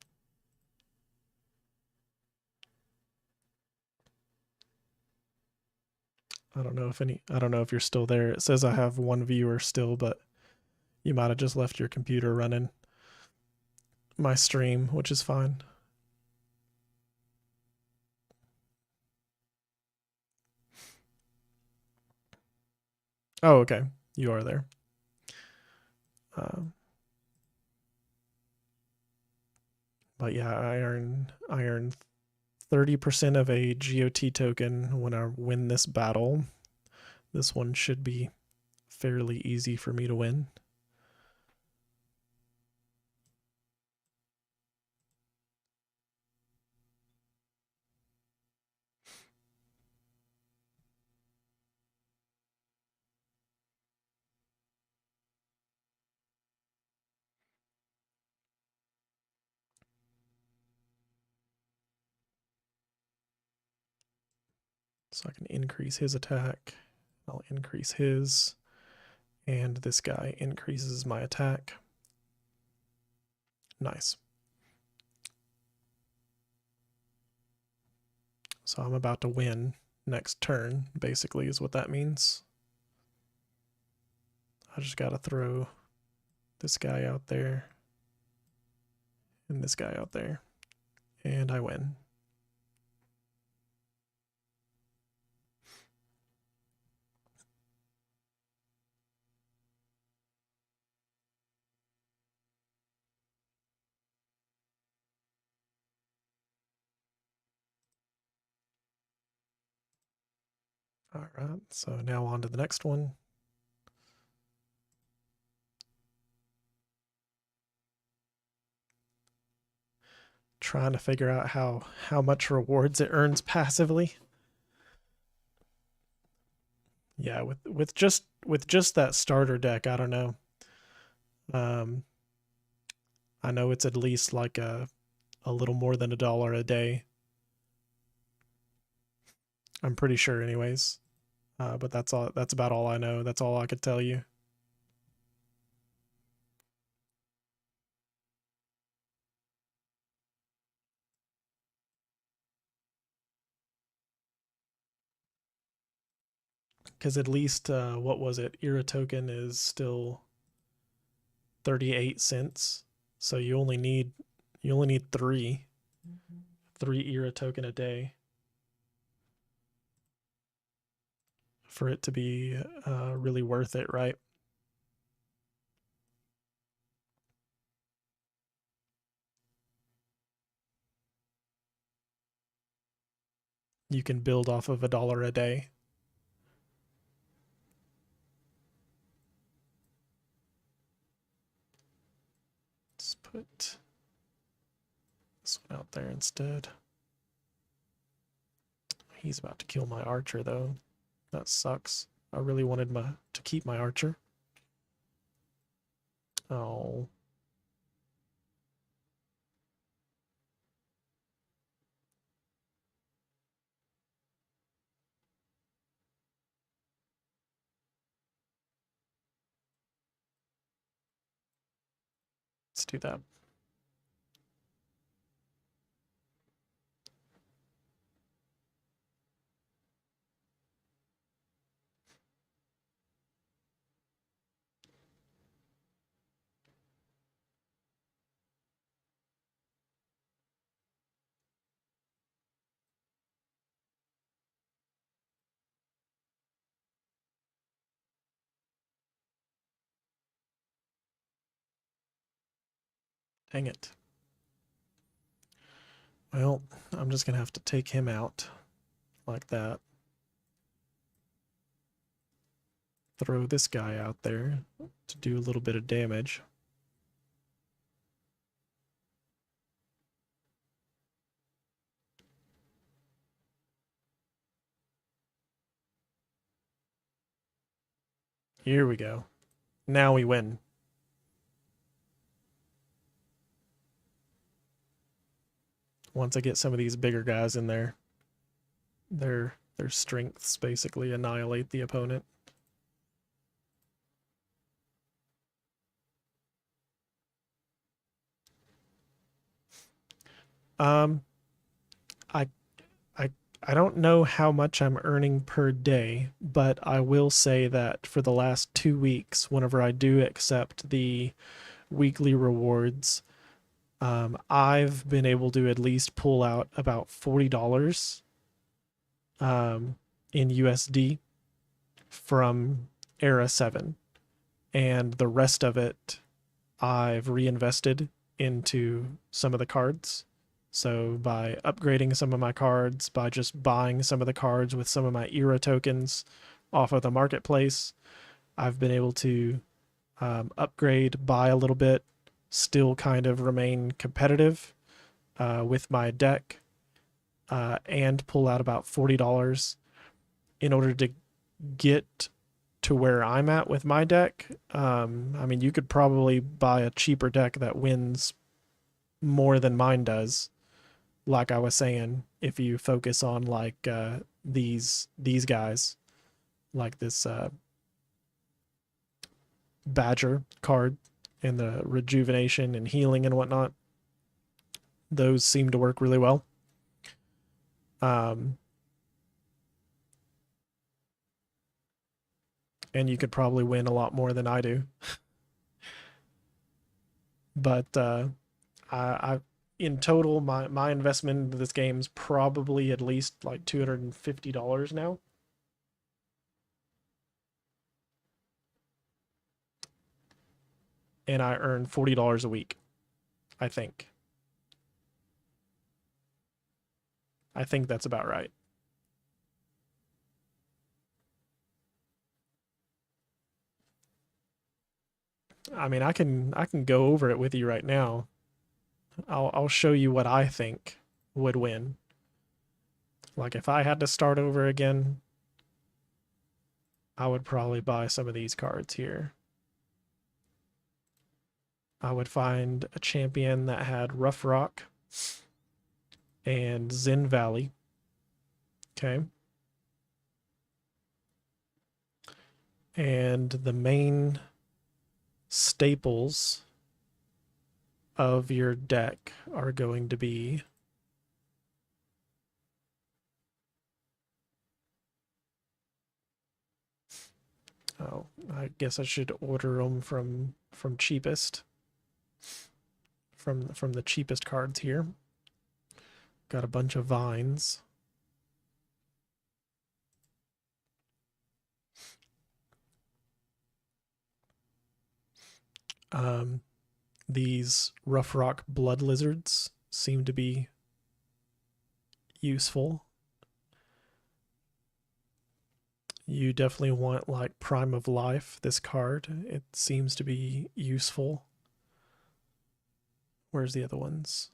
I don't know if you're still there. It says I have one viewer still, but you might have just left your computer running my stream, which is fine. Oh, okay. You are there. But yeah, I earn 30% of a GOT token when I win this battle. This one should be fairly easy for me to win. So I can increase his attack. I'll increase his. And this guy increases my attack. Nice. So I'm about to win next turn, basically, is what that means. I just got to throw this guy out there and this guy out there. And I win. All right, so now on to the next one. Trying to figure out how much rewards it earns passively. Yeah, with just that starter deck, I don't know. I know it's at least like a little more than $1 a day. I'm pretty sure, anyways. But that's all. That's about all I know. That's all I could tell you. Because at least what was it? Era token is still 38 cents. So you only need three era token a day for it to be really worth it, right? You can build off of $1 a day. Let's put this one out there instead. He's about to kill my archer, though. That sucks. I really wanted to keep my archer. Oh. Let's do that. Dang it. Well, I'm just going to have to take him out like that. Throw this guy out there to do a little bit of damage. Here we go. Now we win. Once I get some of these bigger guys in there, their strengths basically annihilate the opponent. I I don't know how much I'm earning per day, but I will say that for the last 2 weeks, whenever I do accept the weekly rewards, I've been able to at least pull out about $40 in USD from Era 7. And the rest of it I've reinvested into some of the cards. So by upgrading some of my cards, by just buying some of the cards with some of my era tokens off of the marketplace, I've been able to upgrade, buy a little bit, still kind of remain competitive with my deck, and pull out about $40 in order to get to where I'm at with my deck. I mean, you could probably buy a cheaper deck that wins more than mine does. Like I was saying, if you focus on like these guys, like this Badger card and the rejuvenation and healing and whatnot, those seem to work really well. And you could probably win a lot more than I do. But I in total, my investment into this game is probably at least like $250 now. And I earn $40 a week, I think. I think that's about right. I mean, I can go over it with you right now. I'll show you what I think would win. Like if I had to start over again, I would probably buy some of these cards here. I would find a champion that had Rough Rock and Zen Valley. Okay. And the main staples of your deck are going to be I guess I should order them from cheapest, from the cheapest cards here. Got a bunch of vines. These Rough Rock Blood Lizards seem to be useful. You definitely want like Prime of Life, this card. It seems to be useful. Where's the other ones?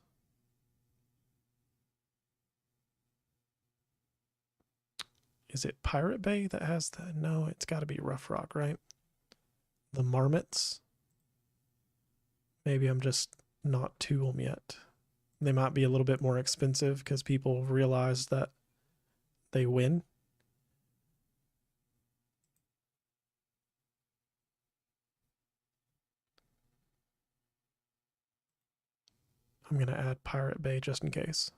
Is it Pirate Bay that has the... No, it's got to be Rough Rock, right? The Marmots. Maybe I'm just not to them yet. They might be a little bit more expensive because people realize that they win. I'm going to add Pirate Bay just in case.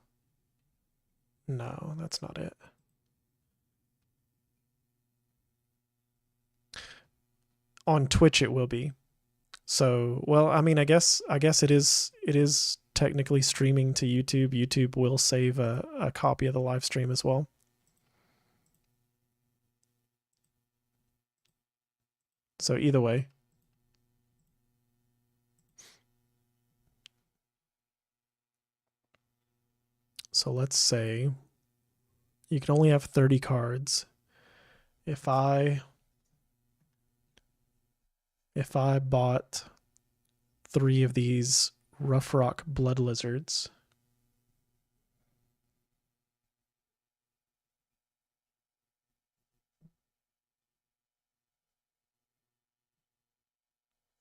No, that's not it. On Twitch it will be. So, well, I mean, I guess it is technically streaming to YouTube. YouTube will save a copy of the live stream as well. So either way. So let's say you can only have 30 cards. If I bought 3 of these Rough Rock Blood Lizards,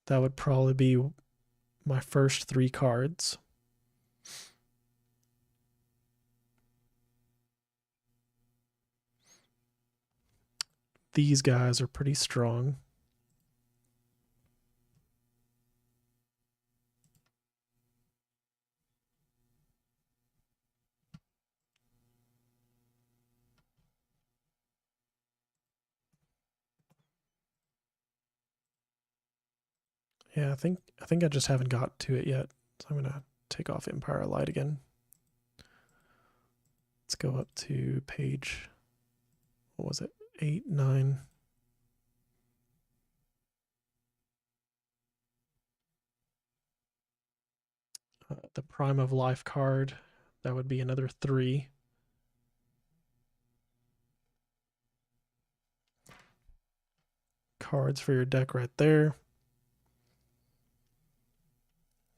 That would probably be my first 3 cards. These guys are pretty strong. Yeah, I think I just haven't got to it yet. So I'm gonna take off Empire Light again. Let's go up to page, what was it, 8, 9. The Prime of Life card, that would be another 3. Cards for your deck right there.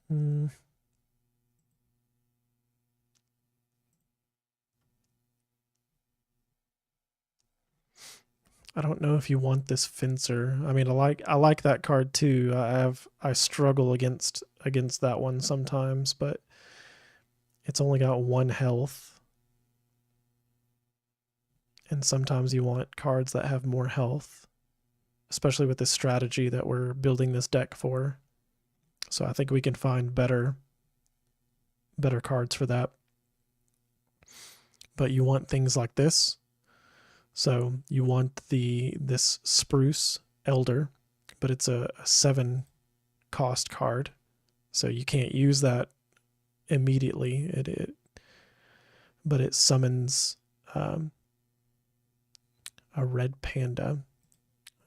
I don't know if you want this Fencer. I mean, I like that card too. I struggle against that one sometimes, but it's only got 1 health. And sometimes you want cards that have more health, especially with this strategy that we're building this deck for. So I think we can find better cards for that. But you want things like this. So you want this Spruce Elder, but it's a 7 cost card. So you can't use that immediately. But it summons a red panda.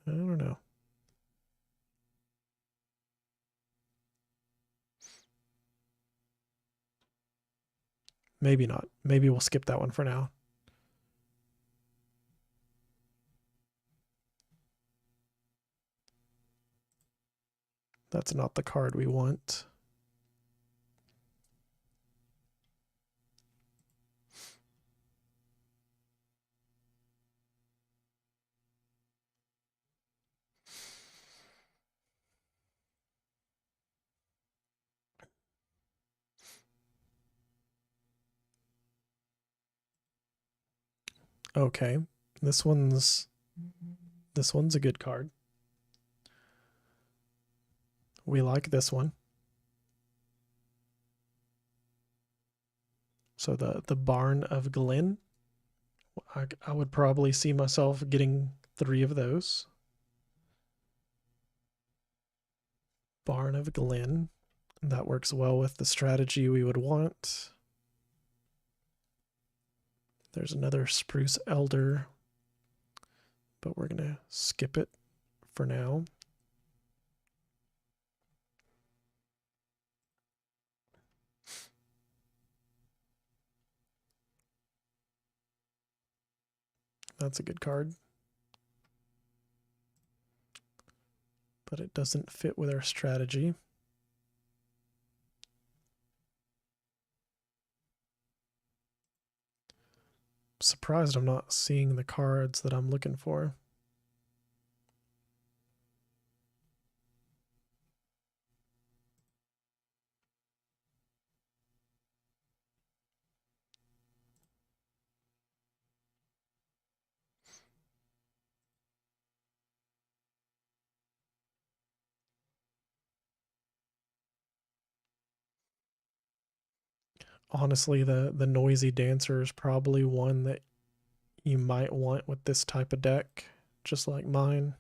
I don't know. Maybe not. Maybe we'll skip that one for now. That's not the card we want. Okay, this one's a good card. We like this one. So the Barn of Glen, I would probably see myself getting 3 of those. Barn of Glen, that works well with the strategy we would want. There's another Spruce Elder, but we're gonna skip it for now. That's a good card. But it doesn't fit with our strategy. I'm surprised I'm not seeing the cards that I'm looking for. Honestly, the Noisy Dancer is probably one that you might want with this type of deck, just like mine.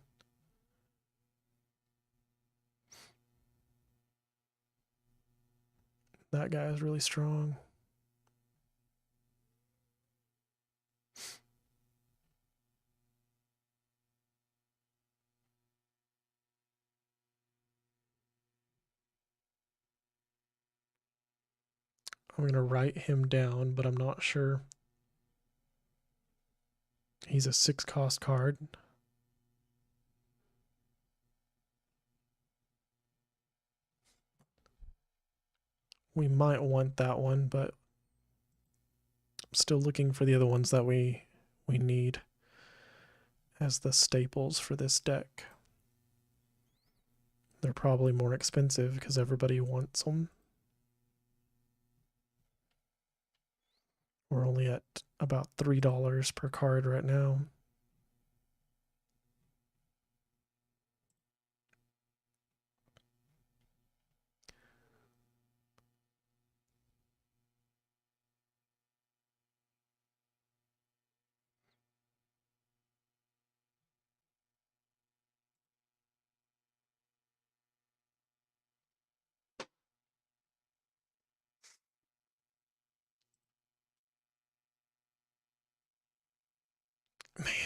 That guy is really strong. I'm going to write him down, but I'm not sure. He's a 6 cost card. We might want that one, but I'm still looking for the other ones that we need as the staples for this deck. They're probably more expensive because everybody wants them. We're only at about $3 per card right now.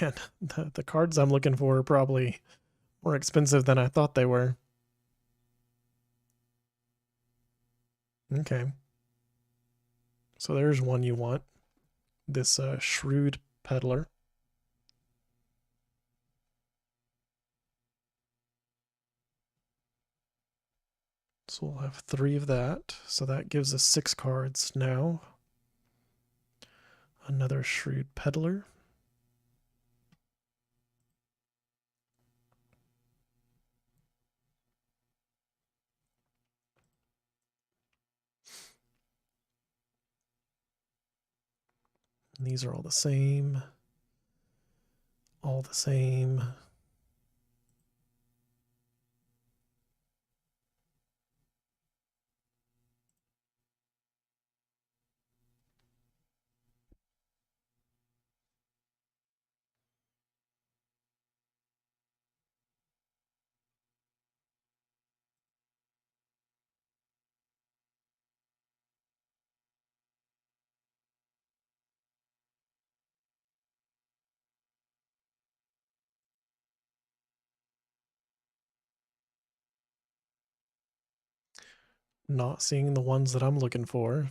Man, the cards I'm looking for are probably more expensive than I thought they were. Okay. So there's one you want. This Shrewd Peddler. So we'll have 3 of that. So that gives us 6 cards now. Another Shrewd Peddler. And these are all the same. All the same. Not seeing the ones that I'm looking for.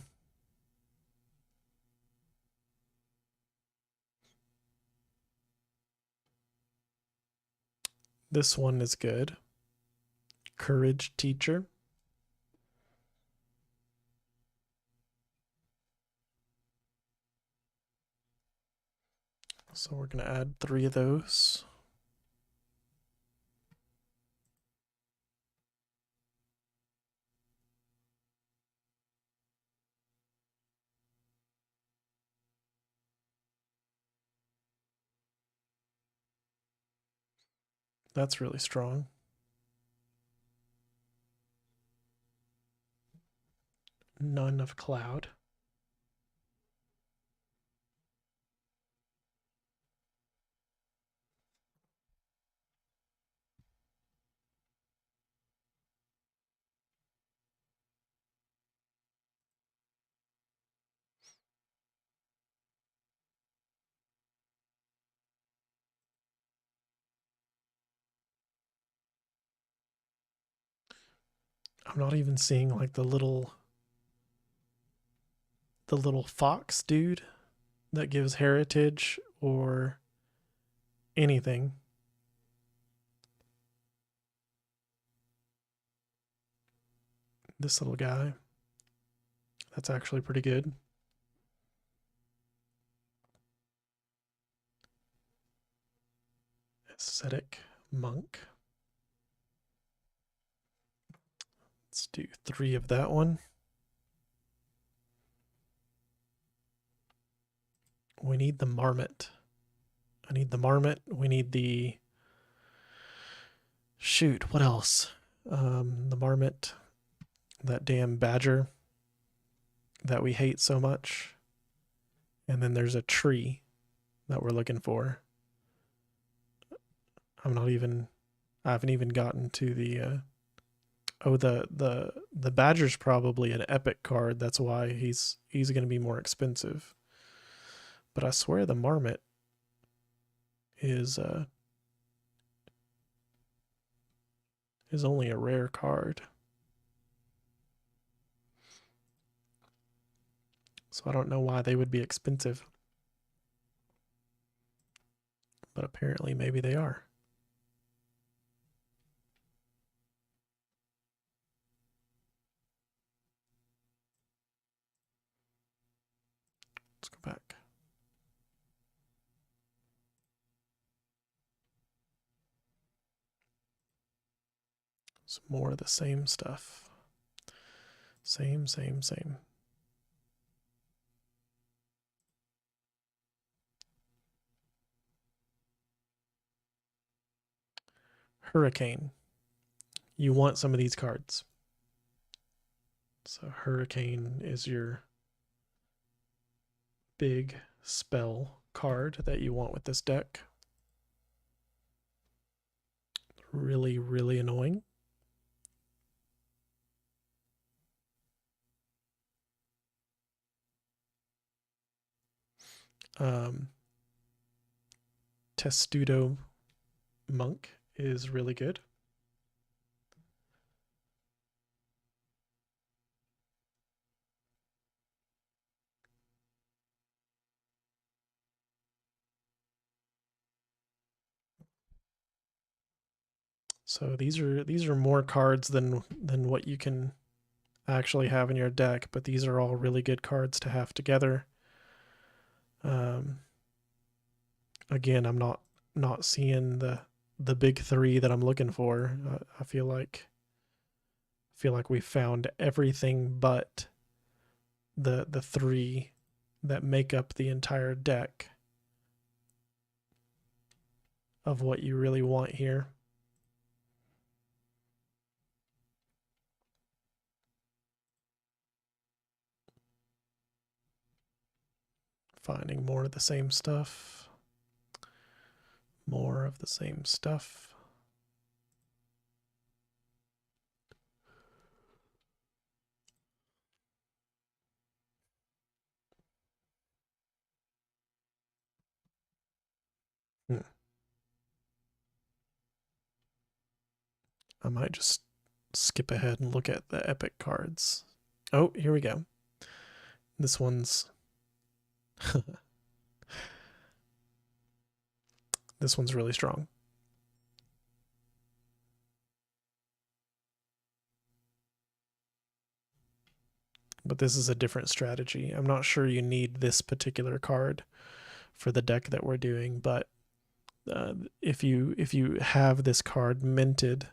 This one is good. Courage Teacher. So we're going to add 3 of those. That's really strong. None of Cloud. I'm not even seeing like the little fox dude that gives heritage or anything. This little guy. That's actually pretty good. Ascetic Monk. Let's do 3 of that one. We need the Marmot. I need the Marmot. We need the... Shoot, what else? The Marmot. That damn badger that we hate so much. And then there's a tree that we're looking for. I haven't even gotten to the oh, the badger's probably an epic card. That's why he's going to be more expensive. But I swear the Marmot is only a rare card. So I don't know why they would be expensive. But apparently maybe they are. Let's go back. It's more of the same stuff. Same. Hurricane. You want some of these cards. So Hurricane is your big spell card that you want with this deck. Really, really annoying. Testudo Monk is really good. So these are more cards than what you can actually have in your deck, but these are all really good cards to have together. Again, I'm not seeing the big three that I'm looking for. I feel like we found everything but the three that make up the entire deck of what you really want here. Finding more of the same stuff. More of the same stuff. I might just skip ahead and look at the epic cards. Oh, here we go. This one's this one's really strong. But this is a different strategy. I'm not sure you need this particular card for the deck that we're doing, but if you have this card minted,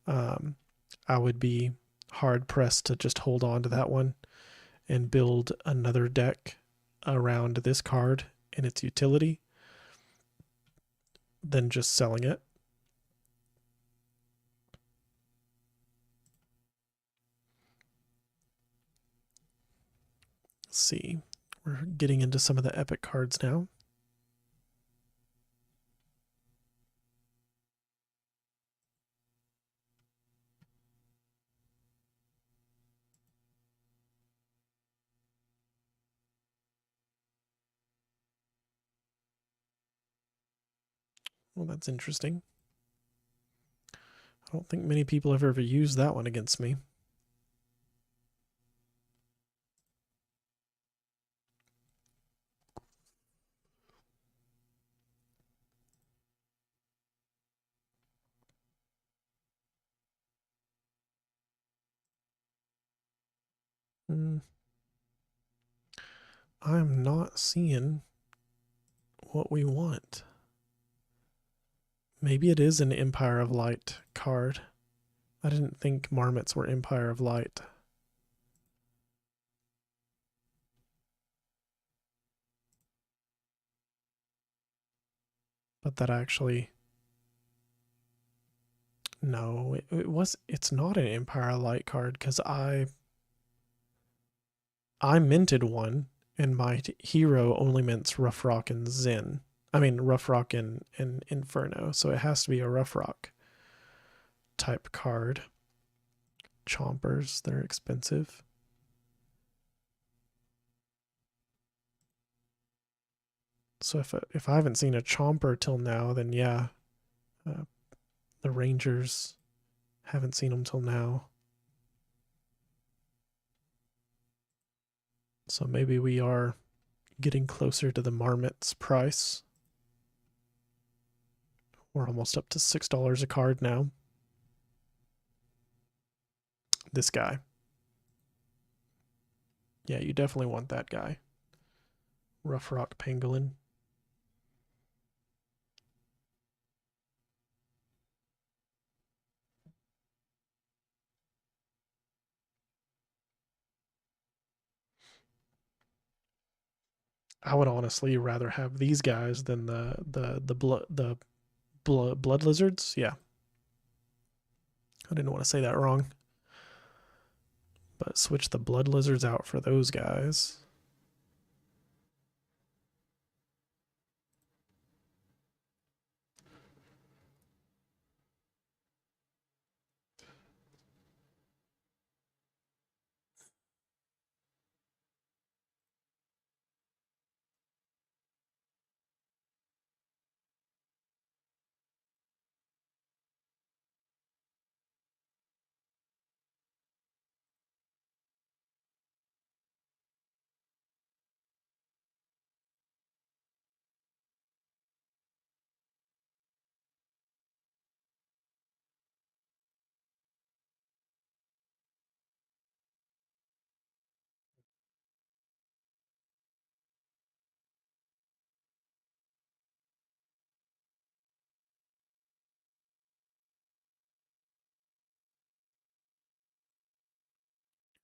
I would be hard pressed to just hold on to that one and build another deck around this card and its utility than just selling it. Let's see. We're getting into some of the epic cards now. Well, that's interesting. I don't think many people have ever used that one against me. I'm not seeing what we want. Maybe it is an Empire of Light card. I didn't think Marmots were Empire of Light. But that actually... No, it's not an Empire of Light card because I minted one and my hero only mints Rough Rock and Zen. I mean, Rough Rock and Inferno, so it has to be a Rough Rock type card. Chompers, they're expensive. So if I haven't seen a Chomper till now, then yeah, the Rangers, haven't seen them till now. So maybe we are getting closer to the Marmot's price. We're almost up to $6 a card now. This guy. Yeah, you definitely want that guy. Rough Rock Pangolin. I would honestly rather have these guys than the blood lizards. Yeah, I didn't want to say that wrong. But switch the blood lizards out for those guys.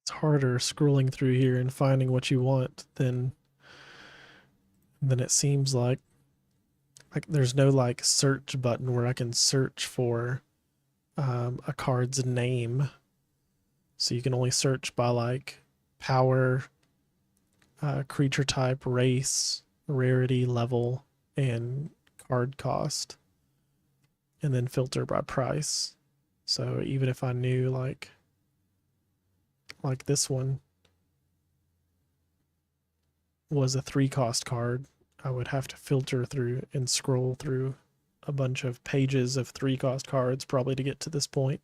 It's harder scrolling through here and finding what you want than it seems like. Like there's no like search button where I can search for a card's name. So you can only search by like power, creature type, race, rarity, level, and card cost, and then filter by price. So even if I knew like this one was a 3-cost card, I would have to filter through and scroll through a bunch of pages of 3-cost cards probably to get to this point.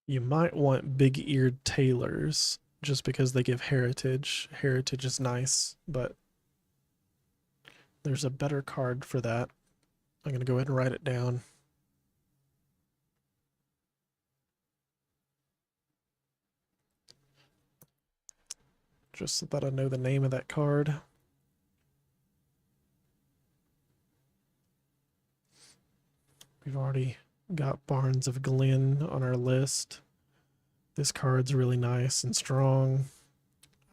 You might want big-eared tailors just because they give heritage. Heritage is nice, but there's a better card for that. I'm going to go ahead and write it down. Just so that I know the name of that card. We've already got Barnes of Glen on our list. This card's really nice and strong.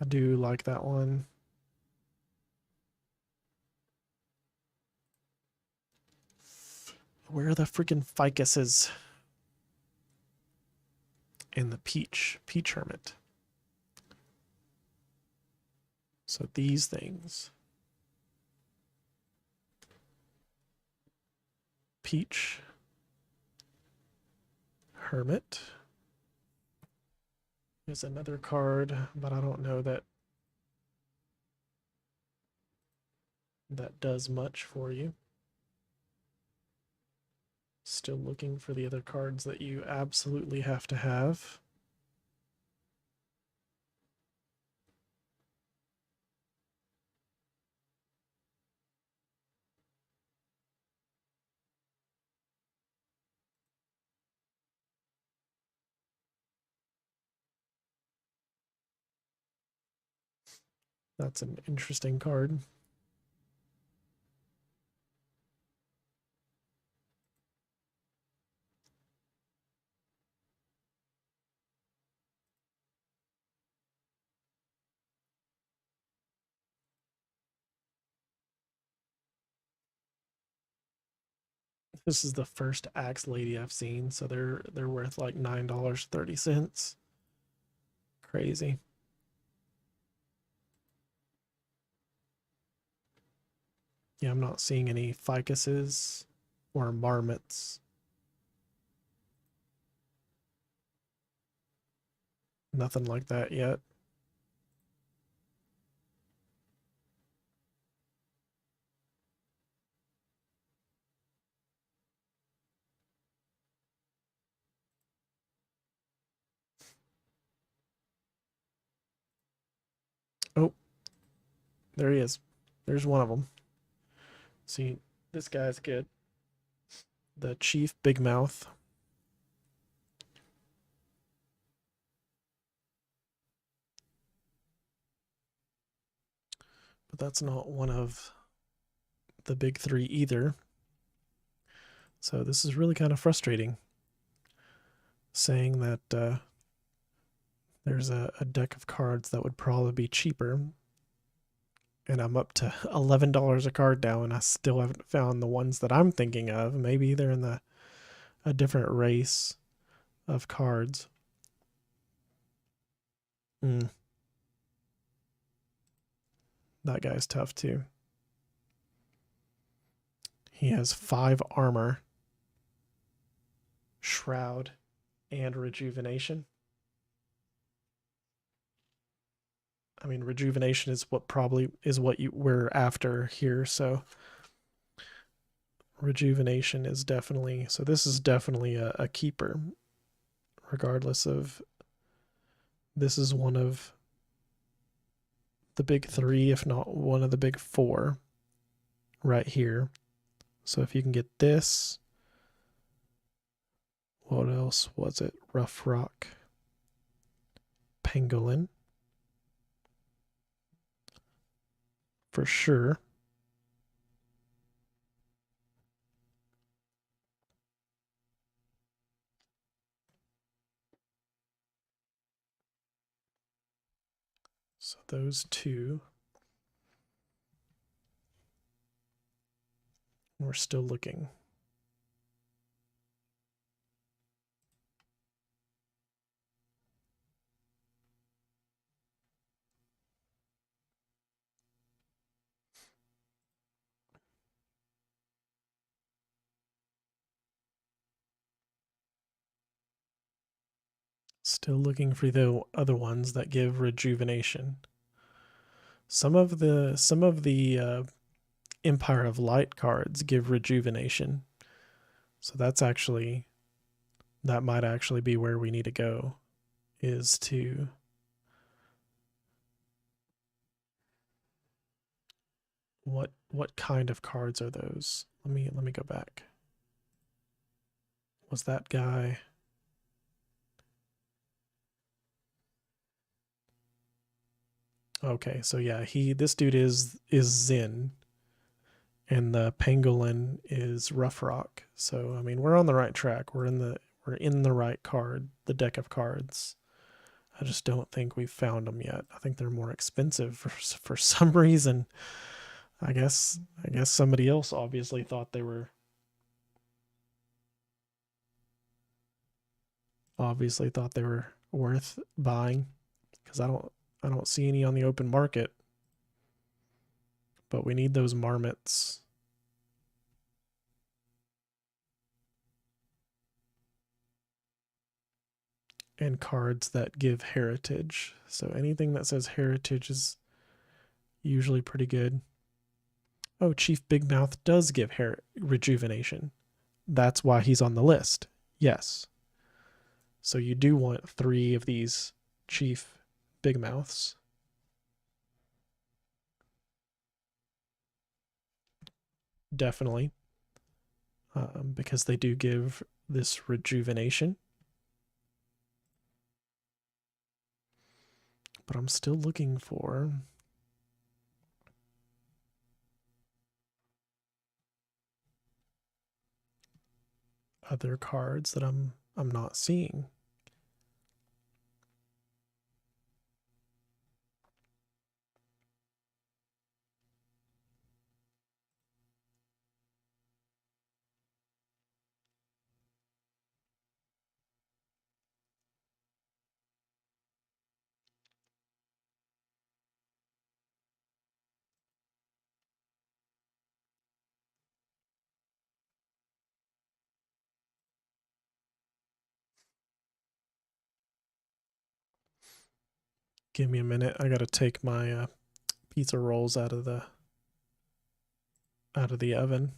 I do like that one. Where are the freaking ficuses? And the peach hermit. So these things. Peach hermit is another card, but I don't know that does much for you. Still looking for the other cards that you absolutely have to have. That's an interesting card. This is the first Axe Lady I've seen, so they're worth like $9.30. Crazy. Yeah, I'm not seeing any ficuses or marmots. Nothing like that yet. Oh, There he is. There's one of them. See, this guy's good. The Chief Big Mouth. But that's not one of the big three either. So this is really kind of frustrating. Saying that there's a deck of cards that would probably be cheaper. And I'm up to $11 a card now, and I still haven't found the ones that I'm thinking of. Maybe they're in a different race of cards. That guy's tough too. He has 5 armor, shroud, and rejuvenation. I mean, rejuvenation is what we're after here, so rejuvenation is definitely, so this is definitely a keeper, regardless of, this is one of the big 3, if not one of the big 4 right here. So if you can get this, what else was it? Rough Rock, Pangolin, for sure. So those 2. We're still looking. Still looking for the other ones that give rejuvenation. Some of the Empire of Light cards give rejuvenation. So that might actually be where we need to go, is to what kind of cards are those? Let me go back. Was that guy? Okay, so yeah, this dude is Zin, and the Pangolin is Rough Rock. So I mean, we're on the right track. We're in the right card, the deck of cards. I just don't think we've found them yet. I think they're more expensive for some reason. I guess somebody else obviously thought they were worth buying, because I don't see any on the open market. But we need those marmots. And cards that give heritage. So anything that says heritage is usually pretty good. Oh, Chief Big Mouth does give rejuvenation. That's why he's on the list. Yes. So you do want 3 of these Chief Big Mouths. Definitely. Because they do give this rejuvenation. But I'm still looking for other cards that I'm not seeing. Give me a minute. I gotta take my pizza rolls out of the oven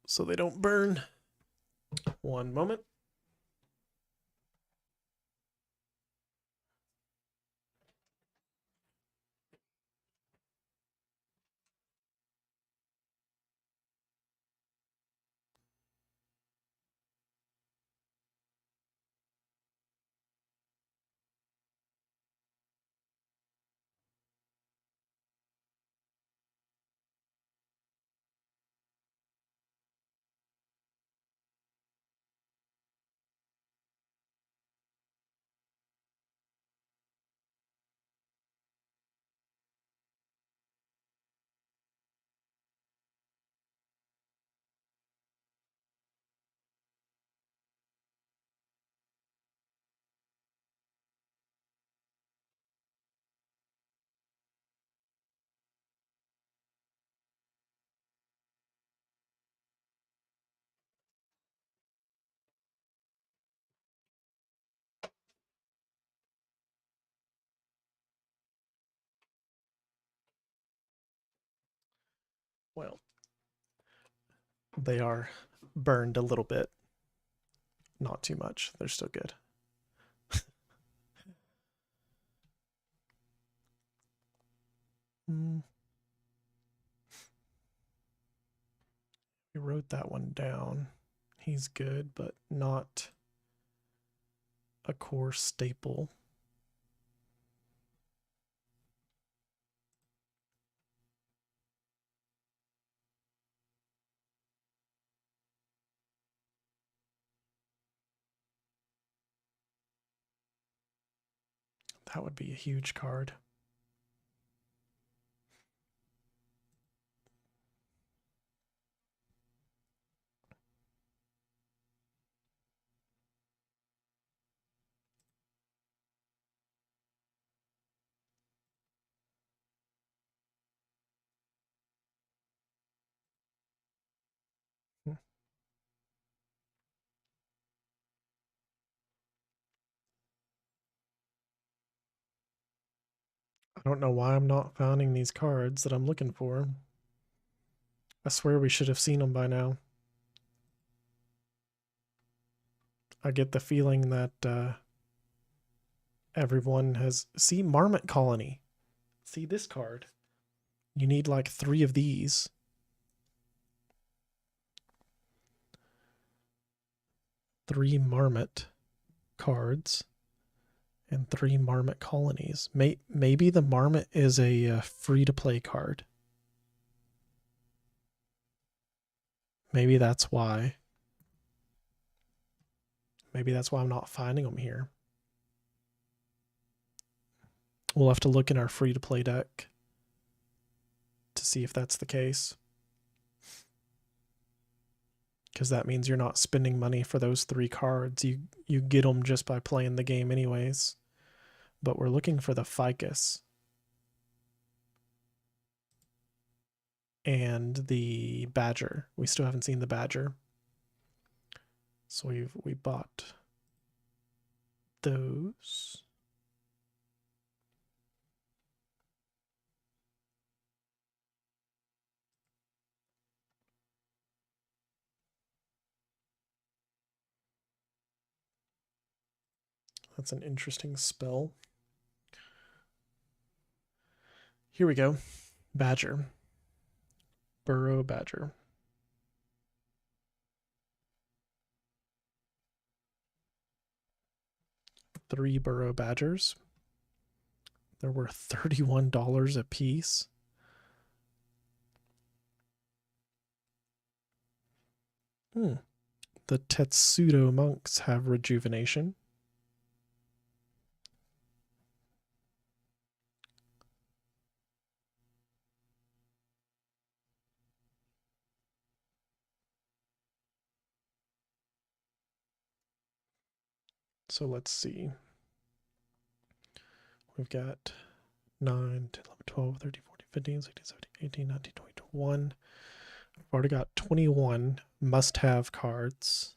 so they don't burn. One moment. Well, they are burned a little bit. Not too much. They're still good. We wrote that one down. He's good, but not a core staple. That would be a huge card. I don't know why I'm not finding these cards that I'm looking for. I swear we should have seen them by now. I get the feeling that everyone has... See, Marmot Colony. See this card. You need like 3 of these. Three Marmot cards. And 3 Marmot colonies. Maybe the Marmot is a free-to-play card. Maybe that's why. Maybe that's why I'm not finding them here. We'll have to look in our free-to-play deck to see if that's the case. Because that means you're not spending money for those 3 cards. You get them just by playing the game anyways. But we're looking for the Ficus. And the Badger. We still haven't seen the Badger. So we bought those. That's an interesting spell. Here we go. Badger. Burrow Badger. Three Burrow Badgers. They're worth $31 a piece. The Tetsudo monks have rejuvenation. So let's see. We've got 9, 10, 11, 12, 13, 14, 15, 16, 17, 18, 19, 20, 21. I've already got 21 must-have cards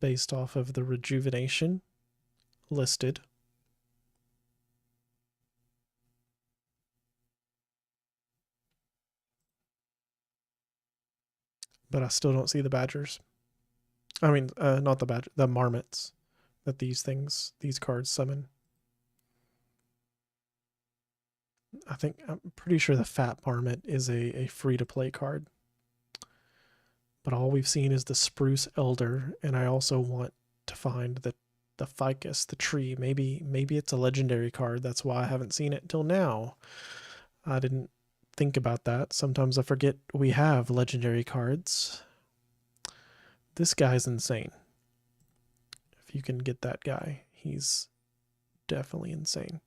based off of the rejuvenation listed. But I still don't see the Badgers. I mean, not the Badger, the Marmots that these cards summon. I'm pretty sure the Fat Marmot is a free-to-play card. But all we've seen is the Spruce Elder, and I also want to find the Ficus, the tree. Maybe it's a legendary card. That's why I haven't seen it till now. I didn't think about that. Sometimes I forget we have legendary cards. This guy's insane. If you can get that guy, he's definitely insane.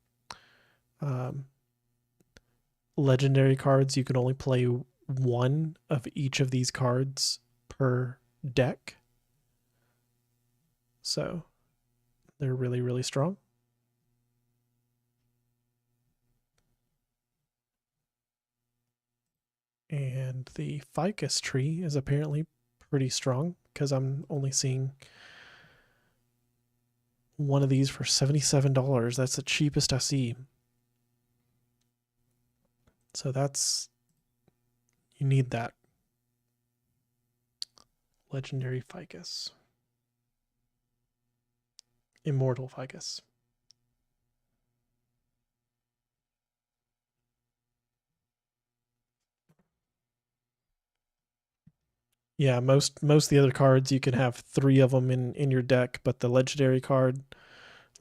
Legendary cards, you can only play 1 of each of these cards per deck. So they're really, really strong. And the Ficus tree is apparently pretty strong because I'm only seeing one of these for $77. That's the cheapest I see. So that's, You need that. Legendary Ficus. Immortal Ficus. Yeah, most of the other cards you can have 3 of them in your deck, but the legendary card,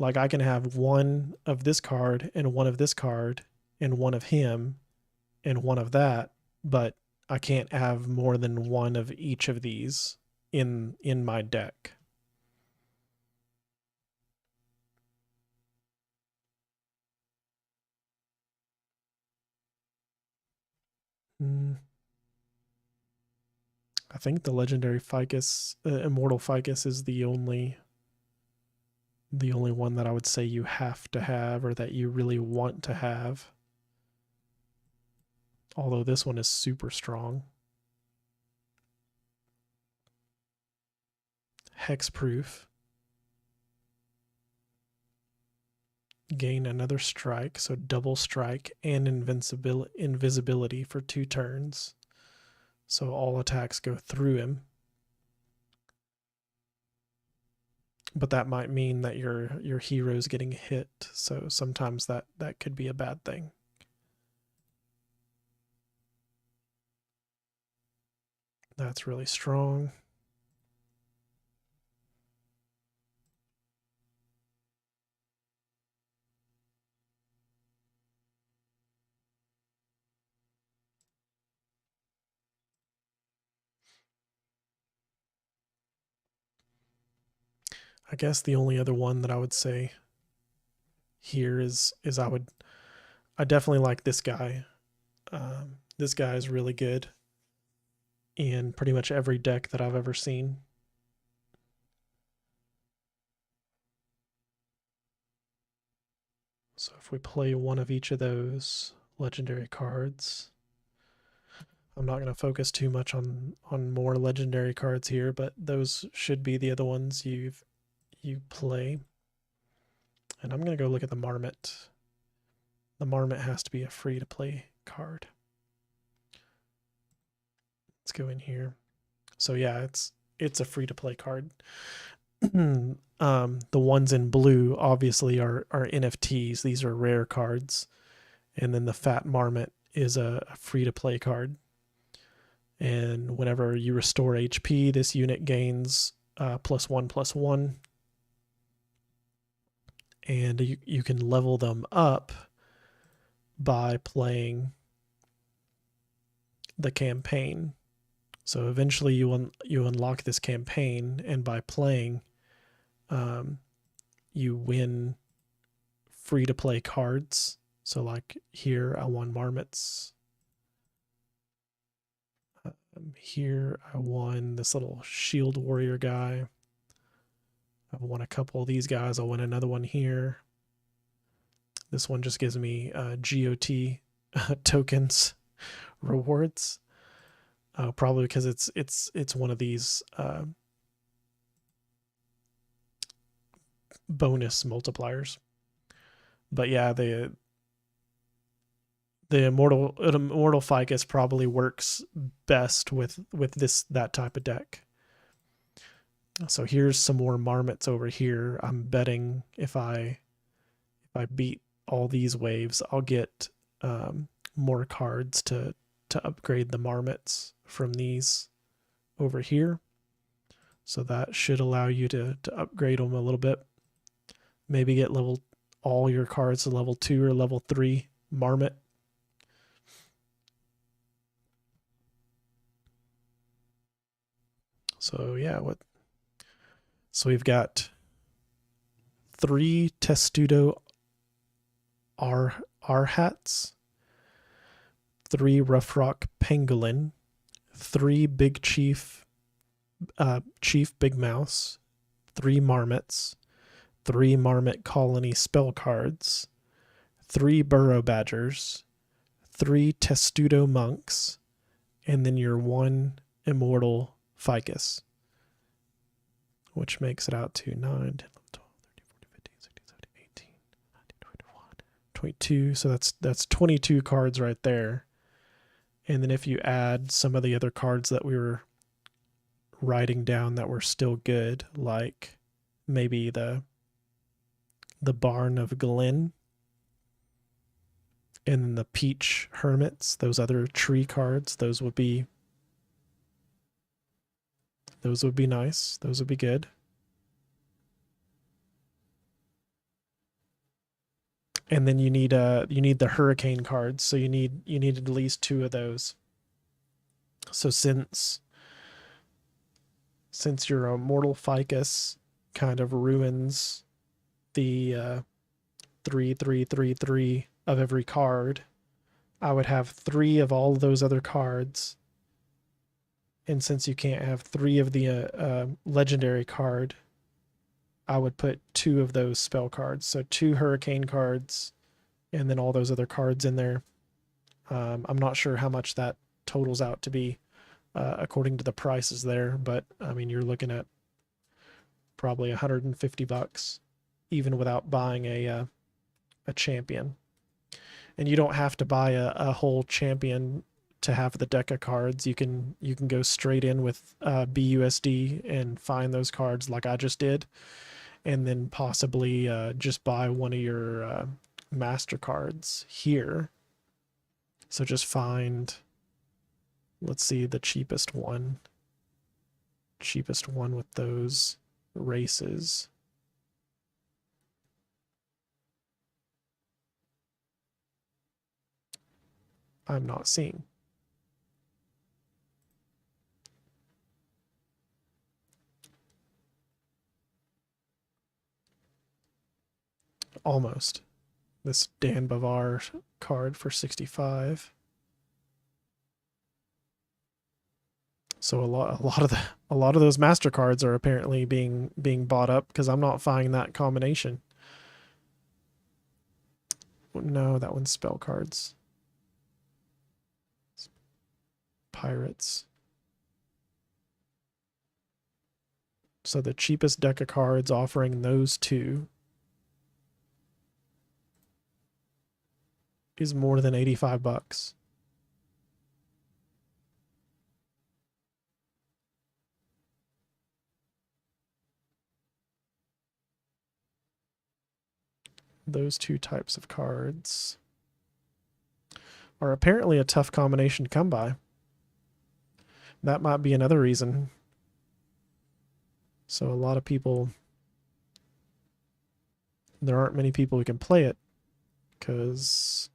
like I can have 1 of this card and 1 of this card and 1 of him and 1 of that, but I can't have more than 1 of each of these in my deck. I think the legendary Ficus, Immortal Ficus, is the only one that I would say you have to have or that you really want to have. Although this one is super strong. Hexproof. Gain another strike, so double strike and invisibility for 2 turns. So all attacks go through him. But that might mean that your hero's getting hit, so sometimes that could be a bad thing. That's really strong. I guess the only other one that I would say here is I definitely like this guy. This guy is really good in pretty much every deck that I've ever seen. So if we play 1 of each of those legendary cards, I'm not going to focus too much on more legendary cards here, but those should be the other ones you play. And I'm going to go look at the Marmot. The Marmot has to be a free-to-play card. Let's go in here. So yeah, it's a free-to-play card. The ones in blue obviously are NFTs. These are rare cards. And then the Fat Marmot is a free-to-play card. And whenever you restore HP, this unit gains +1/+1. And you can level them up by playing the campaign. So eventually you unlock this campaign, and by playing, you win free-to-play cards. So like here I won Marmots. Here I won this little shield warrior guy. I've won a couple of these guys. I'll win another one here. This one just gives me GOT tokens rewards. Probably because it's one of these bonus multipliers. But yeah, the immortal Ficus probably works best with that type of deck. So here's some more Marmots over here. I'm betting if I beat all these waves, I'll get more cards to upgrade the Marmots from these over here. So that should allow you to upgrade them a little bit. Maybe get all your cards to level 2 or level 3 Marmot. So yeah, so we've got 3 Testudo R-Hats, 3 Rough Rock Pangolin, 3 Big Chief Big Mouse, 3 Marmots, 3 Marmot Colony spell cards, 3 Burrow Badgers, 3 Testudo Monks, and then your 1 Immortal Ficus, which makes it out to 9, 10, 11, 12, 13, 14, 15, 16, 17, 18, 19, 20, 21, 22. So that's 22 cards right there. And then if you add some of the other cards that we were writing down that were still good, like maybe the Barn of Glen, and then the Peach Hermits, those other tree cards, those would be nice. Those would be good. And then you need the hurricane cards, so you need at least 2 of those. So since your Immortal Ficus kind of ruins the 3/3/3/3 of every card, I would have 3 of all those other cards. And since you can't have 3 of the legendary card, I would put 2 of those spell cards. So 2 hurricane cards, and then all those other cards in there. I'm not sure how much that totals out to be according to the prices there, but I mean, you're looking at probably $150 even without buying a champion. And you don't have to buy a whole champion to have the deck of cards. You can go straight in with BUSD and find those cards like I just did, and then possibly just buy one of your master cards here. So just find, let's see, the cheapest one with those races. I'm not seeing. Almost. This Dan Bavar card for 65. So a lot of those master cards are apparently being bought up because I'm not finding that combination. No, that one's spell cards. Pirates. So the cheapest deck of cards offering those 2 is more than $85. Those 2 types of cards are apparently a tough combination to come by. That might be another reason. So a lot of people, there aren't many people who can play it because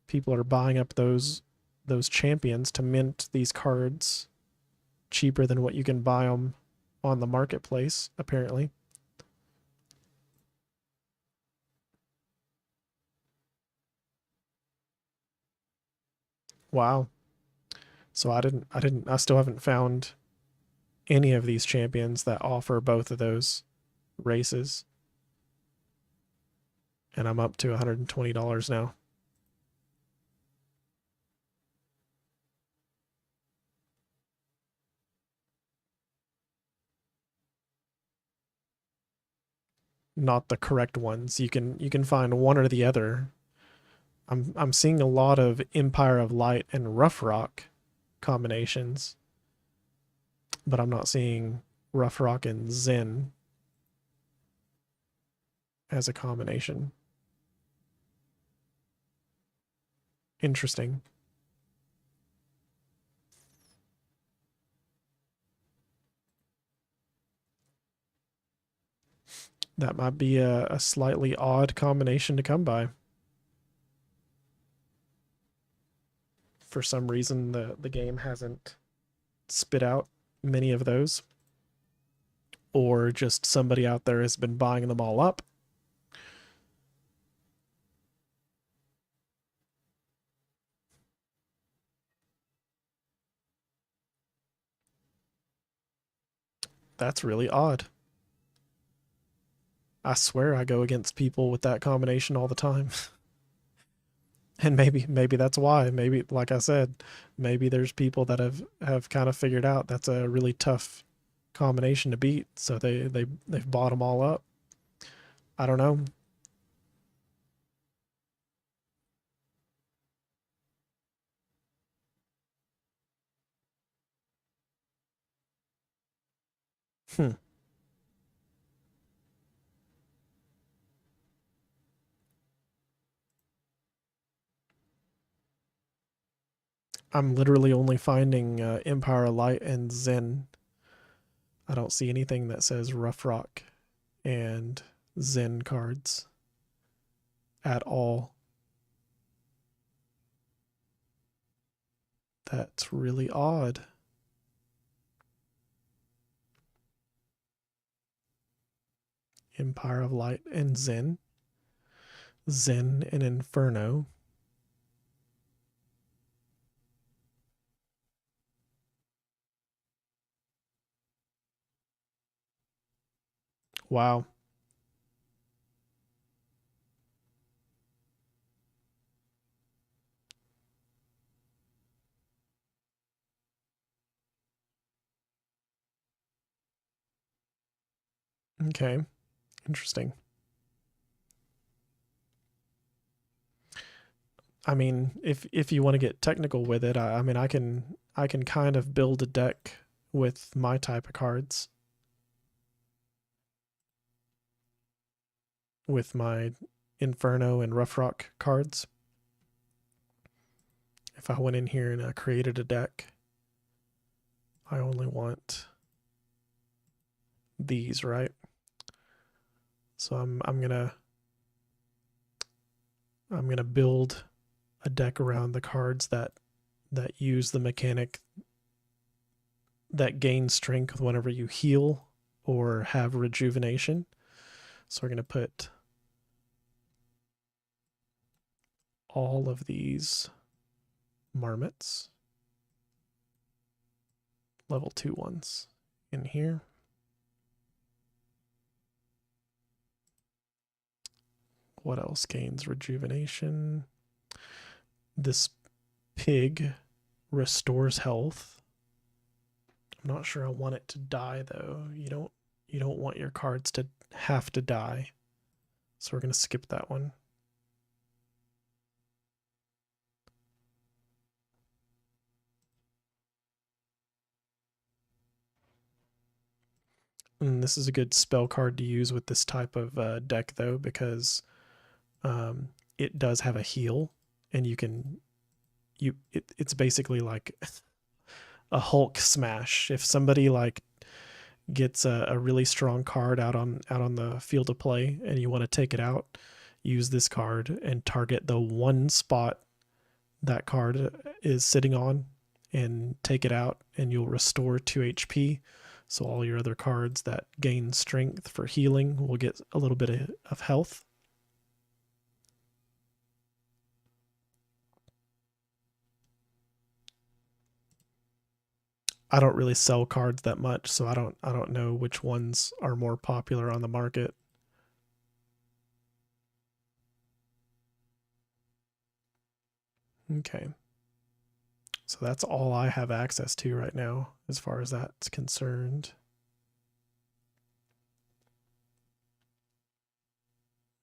people are buying up those champions to mint these cards cheaper than what you can buy them on the marketplace, apparently. Wow. So I still haven't found any of these champions that offer both of those races. And I'm up to $120 now. Not the correct ones. You can find one or the other. I'm seeing a lot of Empire of Light and Rough Rock combinations, but I'm not seeing Rough Rock and Zen as a combination. Interesting. That might be a slightly odd combination to come by. For some reason, the game hasn't spit out many of those. Or just somebody out there has been buying them all up. That's really odd. I swear I go against people with that combination all the time. And maybe that's why. Maybe, like I said, maybe there's people that have kind of figured out that's a really tough combination to beat, so they've bought them all up. I don't know. Hmm. I'm literally only finding Empire of Light and Zen. I don't see anything that says Rough Rock and Zen cards at all. That's really odd. Empire of Light and Zen. Zen and Inferno. Wow. Okay. Interesting. I mean, if you want to get technical with it, I mean, I can kind of build a deck with my type of cards, with my Inferno and Rough Rock cards. If I went in here and I created a deck, I only want these, right? So I'm gonna build a deck around the cards that use the mechanic that gain strength whenever you heal or have rejuvenation. So we're gonna put all of these marmots, level 2 ones, in here. What else gains rejuvenation? This pig restores health. I'm not sure I want it to die though. You don't want your cards to have to die. So we're going to skip that one. And this is a good spell card to use with this type of deck though, because it does have a heal, and it's basically like a Hulk smash. If somebody like gets a really strong card out on the field of play and you want to take it out, use this card and target the one spot that card is sitting on and take it out, and you'll restore 2 HP. So all your other cards that gain strength for healing will get a little bit of health. I don't really sell cards that much, so I don't know which ones are more popular on the market. Okay. So that's all I have access to right now as far as that's concerned.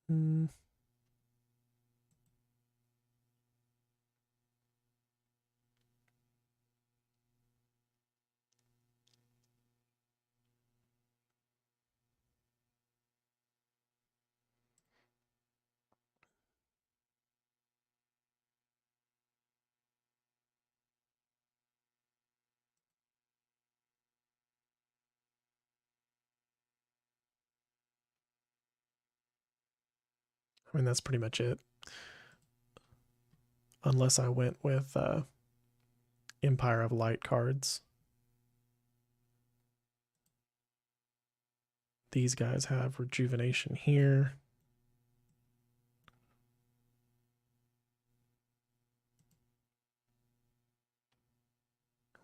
Hmm. I mean, that's pretty much it. Unless I went with Empire of Light cards. These guys have rejuvenation here.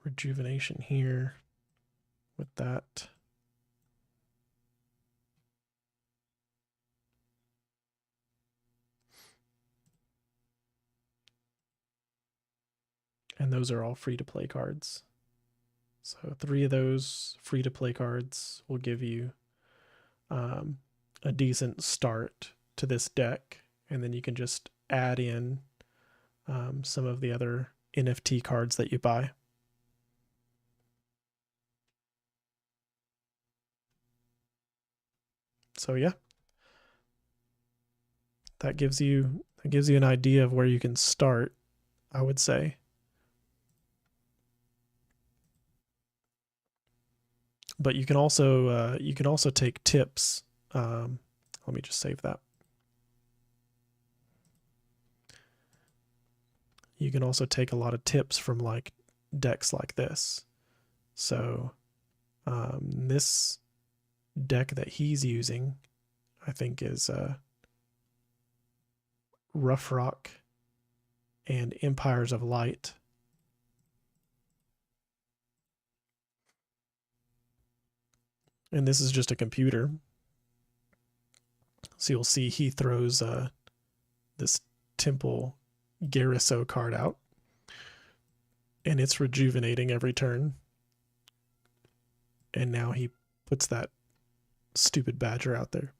Rejuvenation here with that. And those are all free-to-play cards. So 3 of those free-to-play cards will give you a decent start to this deck, and then you can just add in some of the other NFT cards that you buy. So yeah, that gives you an idea of where you can start, I would say. But you can also take tips. Let me just save that. You can also take a lot of tips from like decks like this. So this deck that he's using, I think, is Rough Rock and Empires of Light. And this is just a computer. So you'll see he throws this Temple Garriso card out, and it's rejuvenating every turn. And now he puts that stupid Badger out there.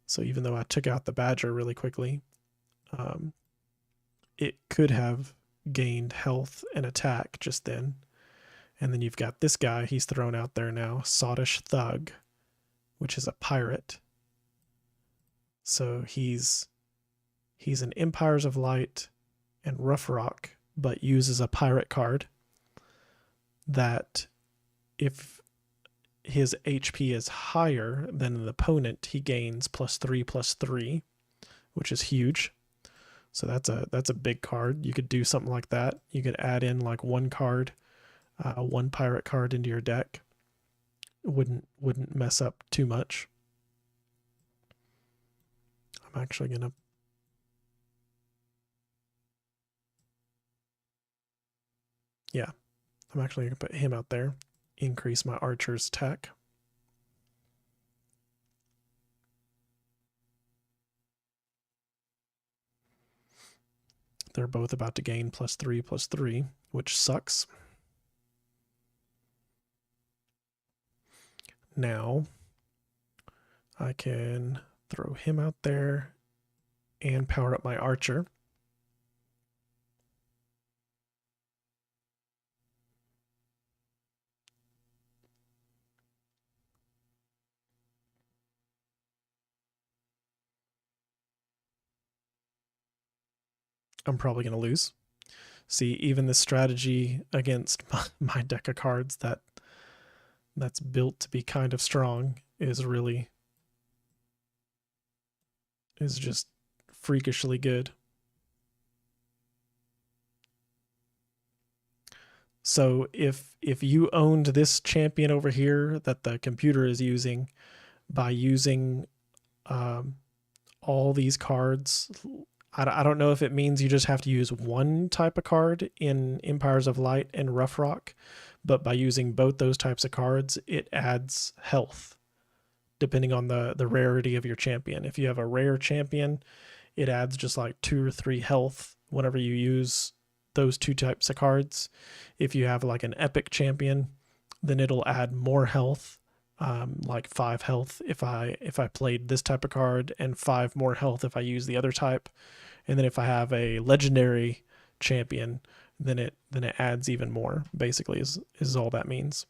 So even though I took out the Badger really quickly, it could have gained health and attack just then. And then you've got this guy he's thrown out there now, Sottish Thug, which is a pirate. So he's an Empires of Light and Rough Rock, but uses a pirate card that if his HP is higher than an opponent, he gains +3/+3, which is huge. So that's a big card. You could do something like that. You could add in like one card, one pirate card into your deck. Wouldn't mess up too much. I'm actually gonna I'm actually gonna put him out there, increase my archer's attack. They're both about to gain +3/+3, which sucks. Now I can throw him out there and power up my archer. I'm probably going to lose. See, even this strategy against my deck of cards that's built to be kind of strong is just freakishly good. So if you owned this champion over here that the computer is using, by using all these cards, I don't know if it means you just have to use one type of card in Empires of Light and Rough Rock, but by using both those types of cards, it adds health depending on the rarity of your champion. If you have a rare champion, it adds just like 2 or 3 health whenever you use those two types of cards. If you have like an epic champion, then it'll add more health, like 5 health if I played this type of card, and 5 more health if I use the other type. And then if I have a legendary champion, then it adds even more, basically, is all that means.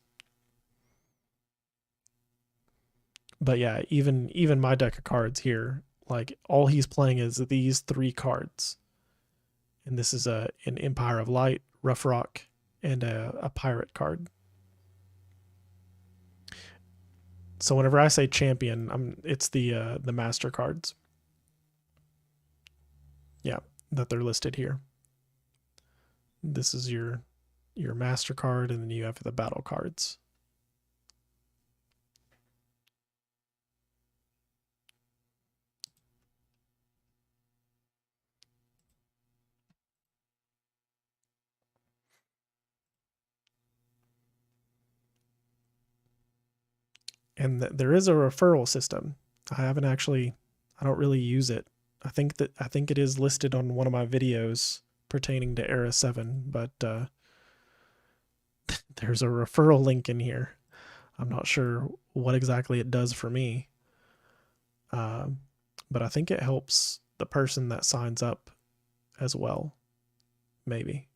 But yeah, even my deck of cards here, like all he's playing is these 3 cards. And this is an Empire of Light, Rough Rock, and a pirate card. So whenever I say champion, it's the master cards. Yeah, that they're listed here. This is your master card, and then you have the battle cards. And there is a referral system. I don't really use it. I think it is listed on one of my videos pertaining to Era 7, but there's a referral link in here. I'm not sure what exactly it does for me, but I think it helps the person that signs up as well, maybe.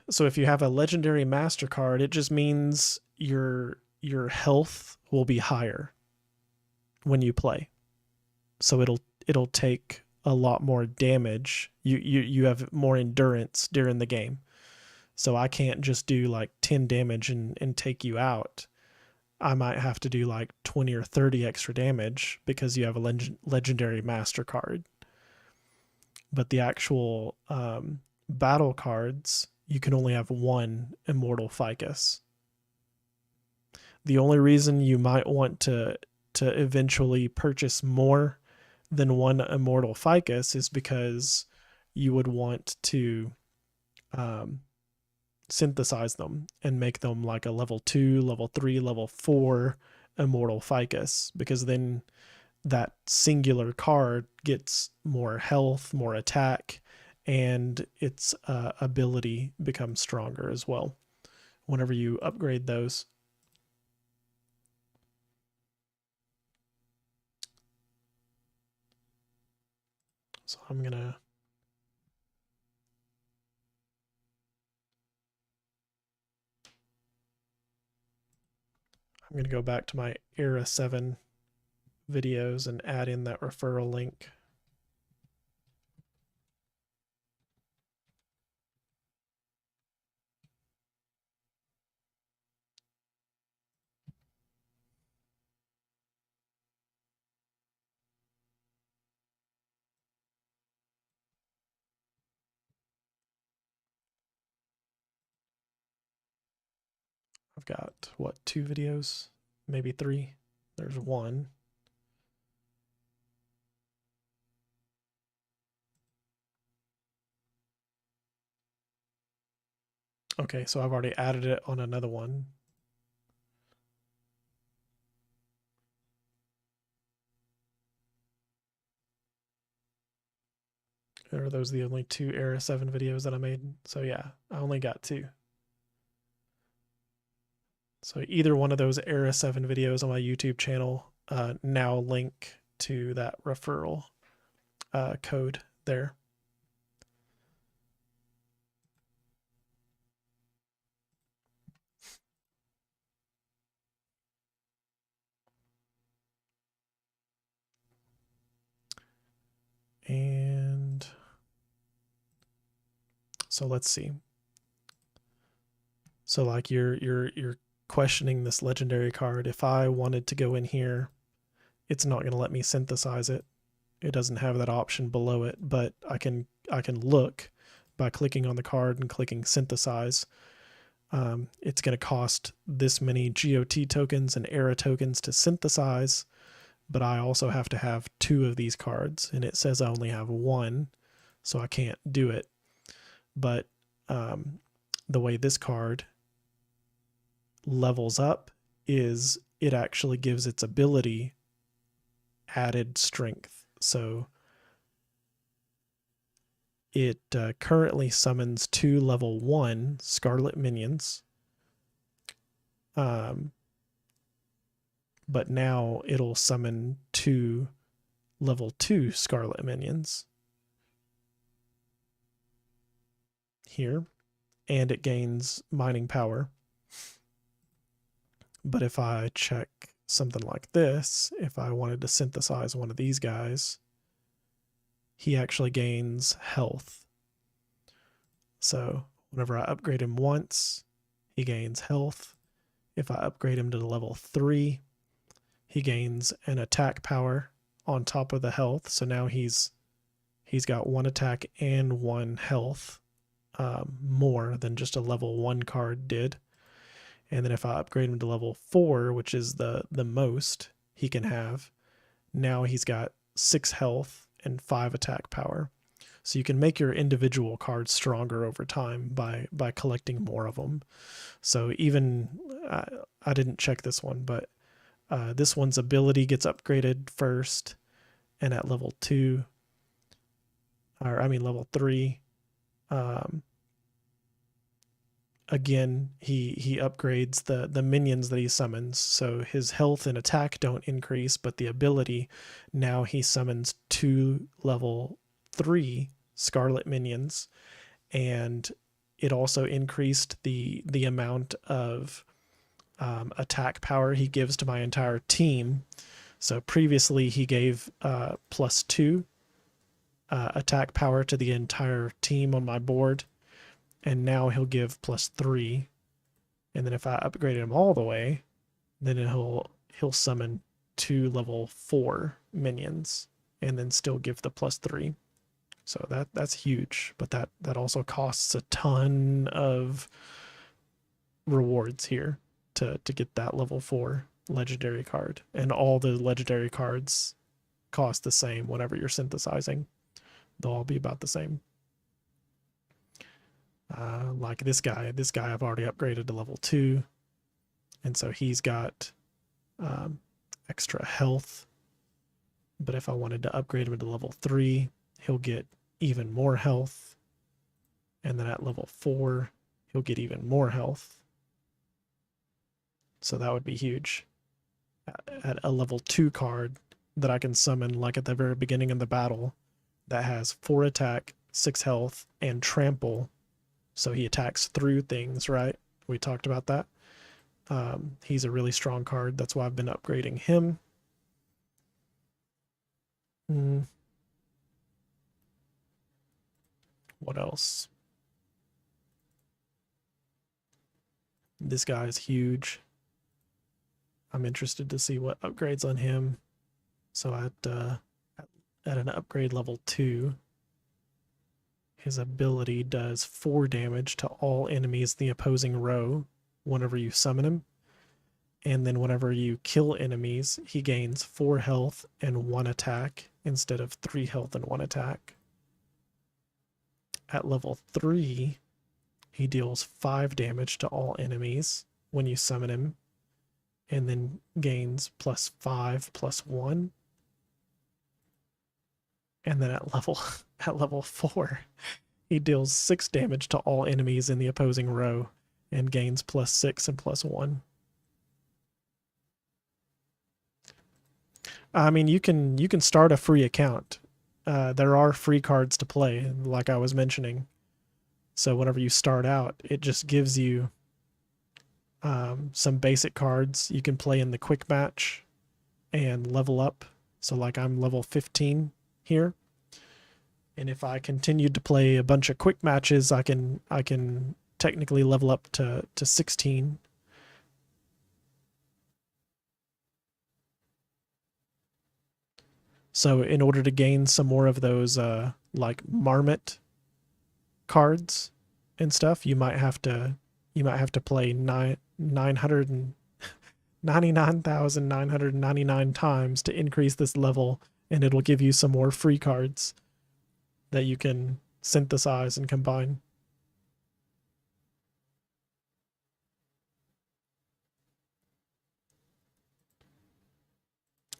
So if you have a legendary master card, it just means your health will be higher when you play. So it'll take a lot more damage. You have more endurance during the game. So I can't just do like 10 damage and take you out. I might have to do like 20 or 30 extra damage because you have a legendary master card. But the actual battle cards, you can only have one Immortal Ficus. The only reason you might want to eventually purchase more than one Immortal Ficus is because you would want to synthesize them and make them like a level 2, level 3, level 4 Immortal Ficus, because then that singular card gets more health, more attack, and its ability becomes stronger as well whenever you upgrade those. So I'm gonna go back to my Era 7 videos and add in that referral link. I've got, what, 2 videos? Maybe 3? There's 1. Okay, so I've already added it on another one. Are those the only 2 Era 7 videos that I made? So yeah, I only got 2. So either one of those Era 7 videos on my YouTube channel now link to that referral code there. And so let's see. So like you're questioning this legendary card. If I wanted to go in here, it's not going to let me synthesize it. It doesn't have that option below it, but I can look by clicking on the card and clicking synthesize. It's going to cost this many GOT tokens and ERA tokens to synthesize, but I also have to have 2 of these cards, and it says I only have 1, so I can't do it. But the way this card levels up is it actually gives its ability added strength. So it currently summons 2 level 1 Scarlet minions. But now it'll summon 2 level 2 Scarlet minions here, and it gains mining power. But if I check something like this, if I wanted to synthesize one of these guys, he actually gains health. So whenever I upgrade him once, he gains health. If I upgrade him to level 3, he gains an attack power on top of the health. So now he's got 1 attack and 1 health, more than just a level 1 card did. And then if I upgrade him to level 4, which is the most he can have, now he's got 6 health and 5 attack power. So you can make your individual cards stronger over time by collecting more of them. So even, I didn't check this one, but this one's ability gets upgraded first, and at level 2, or I mean level 3, again, he upgrades the minions that he summons, so his health and attack don't increase, but the ability, now he summons 2 level 3 Scarlet minions, and it also increased the amount of attack power he gives to my entire team. So previously he gave +2 attack power to the entire team on my board, and now he'll give +3. And then if I upgraded him all the way, then he'll summon 2 level 4 minions and then still give the +3. So that's huge, but that also costs a ton of rewards here to get that level 4 legendary card. And all the legendary cards cost the same whenever you're synthesizing. They'll all be about the same. Like this guy I've already upgraded to level 2, and so he's got extra health. But if I wanted to upgrade him to level 3, he'll get even more health, and then at level 4 he'll get even more health. So that would be huge. At a level 2 card that I can summon like at the very beginning of the battle that has 4 attack, 6 health, and trample. So he attacks through things, right? We talked about that. He's a really strong card. That's why I've been upgrading him. What else? This guy is huge. I'm interested to see what upgrades on him. So at an upgrade level 2, his ability does 4 damage to all enemies in the opposing row whenever you summon him. And then whenever you kill enemies, he gains 4 health and 1 attack instead of 3 health and 1 attack. At level 3, he deals 5 damage to all enemies when you summon him, and then gains +5 +1. And then at level 4, he deals 6 damage to all enemies in the opposing row and gains +6 and +1. I mean, you can start a free account. There are free cards to play, like I was mentioning. So whenever you start out, it just gives you some basic cards you can play in the quick match and level up. So like I'm level 15 here, and if I continued to play a bunch of quick matches, I can technically level up to 16. So in order to gain some more of those like marmot cards and stuff, you might have to play 999,999 times to increase this level, and it'll give you some more free cards that you can synthesize and combine.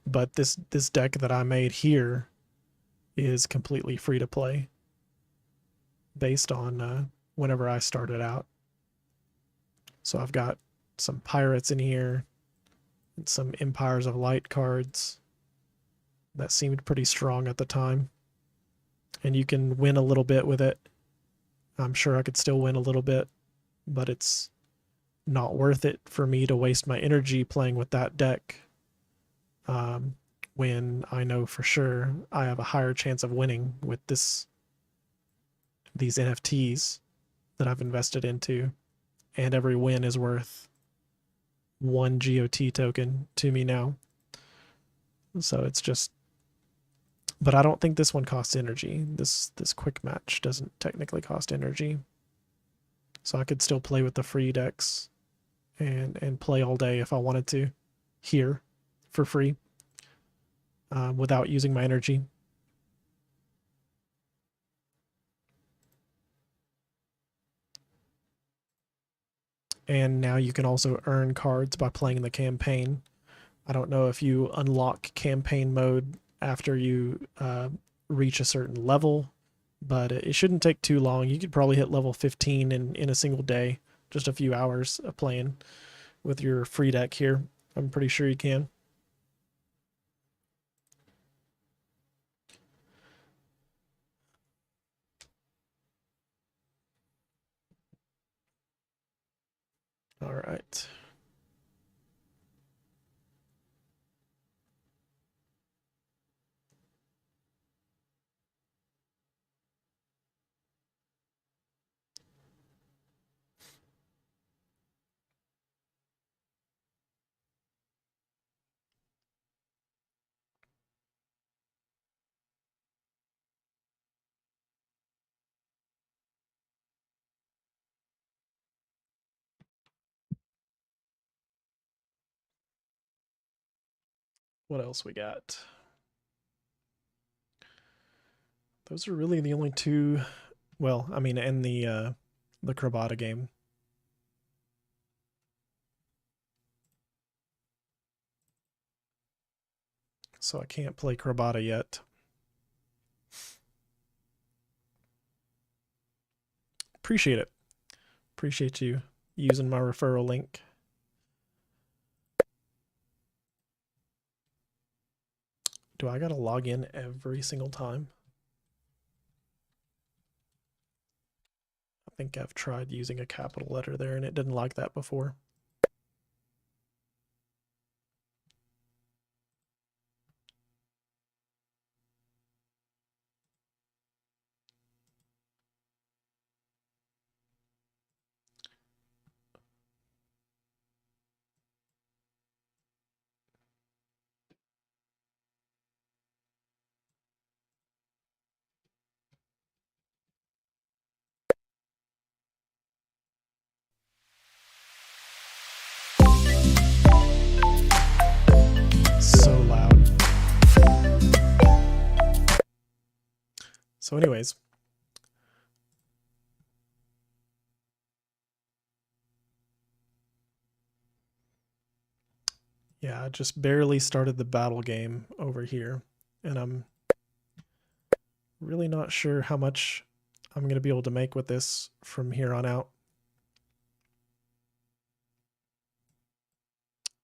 But this deck that I made here is completely free to play based on whenever I started out. So I've got some pirates in here and some Empires of Light cards that seemed pretty strong at the time. And you can win a little bit with it. I'm sure I could still win a little bit, but it's not worth it for me to waste my energy playing with that deck when I know for sure I have a higher chance of winning with these NFTs that I've invested into, and every win is worth 1 GOT token to me now. So it's just, but I don't think this one costs energy. This quick match doesn't technically cost energy. So I could still play with the free decks and play all day if I wanted to here for free without using my energy. And now you can also earn cards by playing the campaign. I don't know if you unlock campaign mode after you reach a certain level, but it shouldn't take too long. You could probably hit level 15 in a single day, just a few hours of playing with your free deck here. I'm pretty sure you can. All right. What else we got? Those are really the only two. Well, I mean, and the Crabata game. So I can't play Crabata yet. Appreciate it. Appreciate you using my referral link. Do I gotta log in every single time? I think I've tried using a capital letter there and it didn't like that before. So loud. So anyways, yeah, I just barely started the battle game over here, and I'm really not sure how much I'm going to be able to make with this from here on out.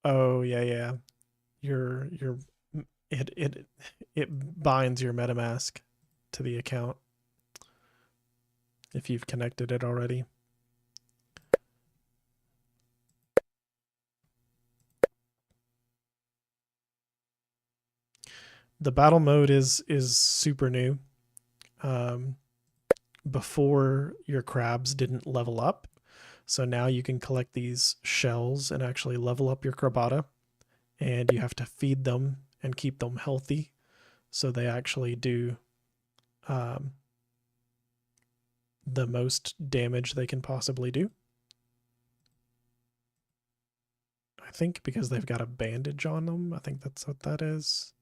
Oh, yeah. It binds your MetaMask to the account if you've connected it already. The battle mode is super new. Before, your crabs didn't level up, so now you can collect these shells and actually level up your Crabata, and you have to feed them and keep them healthy so they actually do the most damage they can possibly do. I think because they've got a bandage on them, I think that's what that is.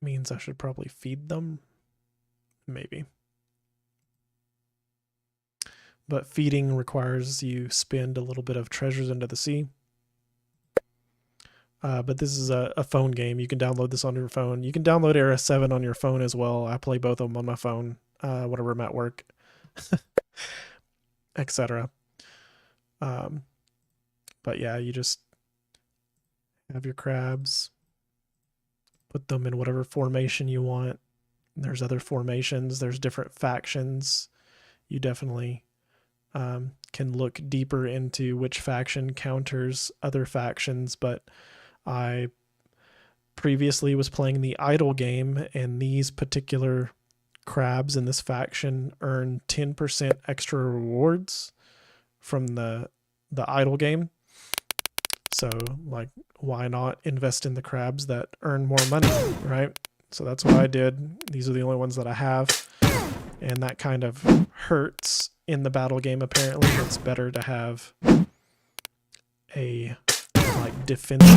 Means I should probably feed them, maybe. But feeding requires you spend a little bit of treasures into the sea. But this is a phone game. You can download this on your phone. You can download Era 7 on your phone as well. I play both of them on my phone whenever I'm at work, etc. But yeah, you just have your crabs, put them in whatever formation you want. There's other formations. There's different factions. You definitely can look deeper into which faction counters other factions, but I previously was playing the idle game, and these particular crabs in this faction earn 10% extra rewards from the idle game. So, like, why not invest in the crabs that earn more money, right? So that's what I did. These are the only ones that I have, and that kind of hurts in the battle game. Apparently, it's better to have a like defensive.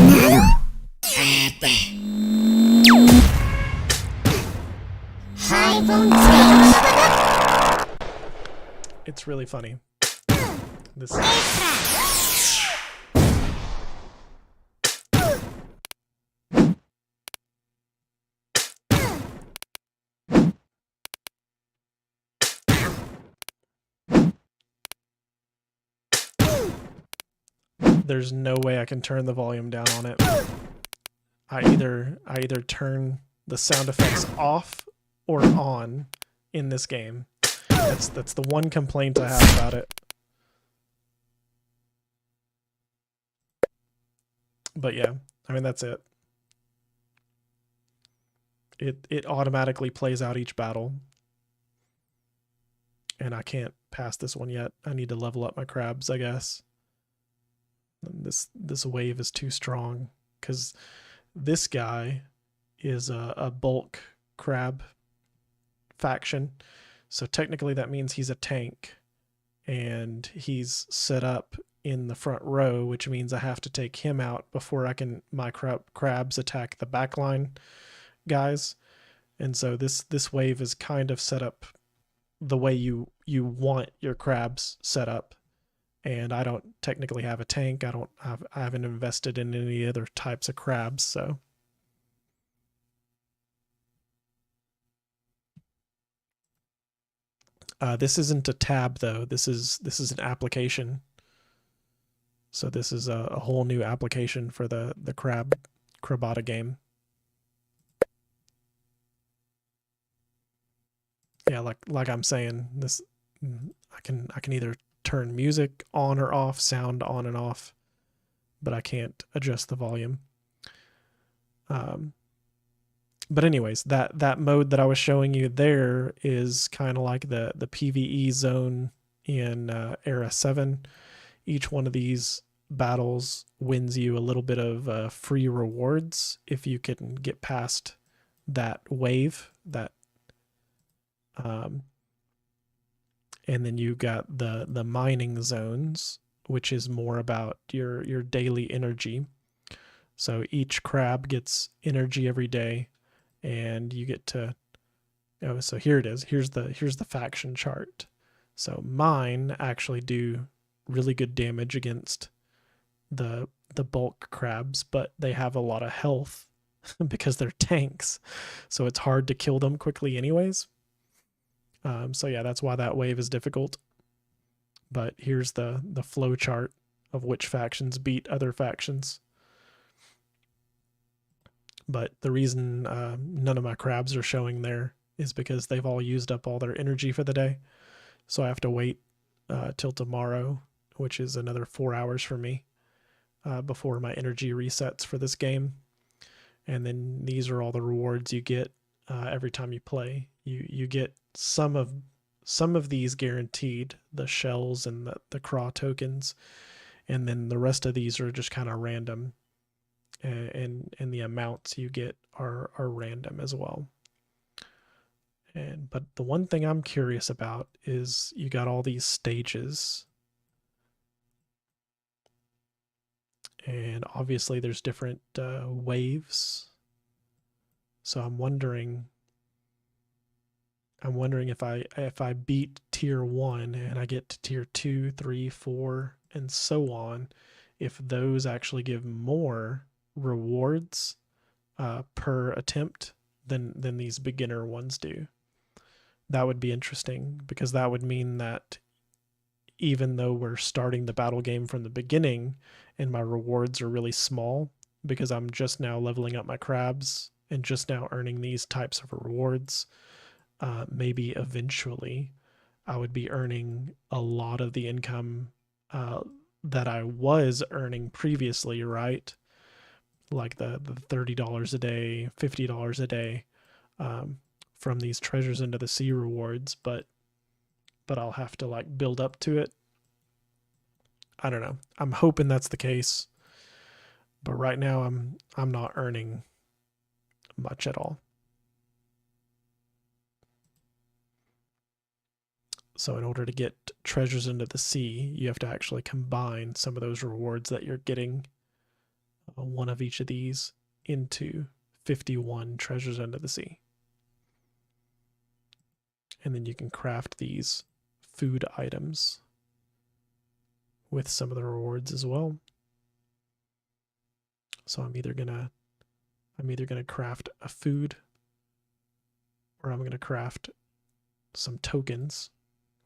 It's really funny. This. There's no way I can turn the volume down on it. I either turn the sound effects off or on in this game. That's the one complaint I have about it. But yeah, I mean, that's it. It automatically plays out each battle. And I can't pass this one yet. I need to level up my crabs, I guess. And this wave is too strong because this guy is a bulk crab faction. So technically that means he's a tank, and he's set up in the front row, which means I have to take him out before I can my crabs attack the backline guys. And so this wave is kind of set up the way you want your crabs set up. And I don't technically have a tank. I haven't invested in any other types of crabs, so this isn't a tab though. This is an application. So this is a whole new application for the Crabata game. Yeah, like I'm saying, this I can either turn music on or off, sound on and off, but I can't adjust the volume. But anyways, that mode that I was showing you there is kind of like the PvE zone in Era 7. Each one of these battles wins you a little bit of free rewards if you can get past that wave, and then you got the mining zones, which is more about your daily energy. So each crab gets energy every day, and you get to, oh, so here it is. Here's the faction chart. So mine actually do really good damage against the bulk crabs, but they have a lot of health because they're tanks. So it's hard to kill them quickly anyways. So yeah, that's why that wave is difficult. But here's the flow chart of which factions beat other factions. But the reason none of my crabs are showing there is because they've all used up all their energy for the day. So I have to wait till tomorrow, which is another 4 hours for me, before my energy resets for this game. And then these are all the rewards you get every time you play. You get some of these guaranteed, the shells and the craw tokens, and then the rest of these are just kind of random. And the amounts you get are random as well. But the one thing I'm curious about is you got all these stages, and obviously there's different waves. So I'm wondering if I beat tier 1 and I get to tier 2, 3, 4, and so on, if those actually give more rewards per attempt than these beginner ones do. That would be interesting, because that would mean that even though we're starting the battle game from the beginning and my rewards are really small because I'm just now leveling up my crabs and just now earning these types of rewards, maybe eventually I would be earning a lot of the income that I was earning previously, right? Like the $30 a day, $50 a day from these treasures into the sea rewards, but I'll have to like build up to it. I don't know. I'm hoping that's the case, but right now I'm not earning much at all. So in order to get treasures into the sea, you have to actually combine some of those rewards that you're getting, one of each of these, into 51 treasures under the sea. And then you can craft these food items with some of the rewards as well. So I'm either gonna craft a food, or I'm gonna craft some tokens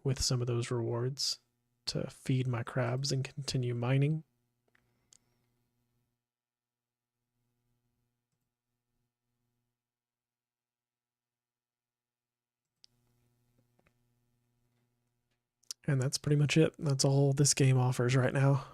with some of those rewards to feed my crabs and continue mining. And that's pretty much it. That's all this game offers right now.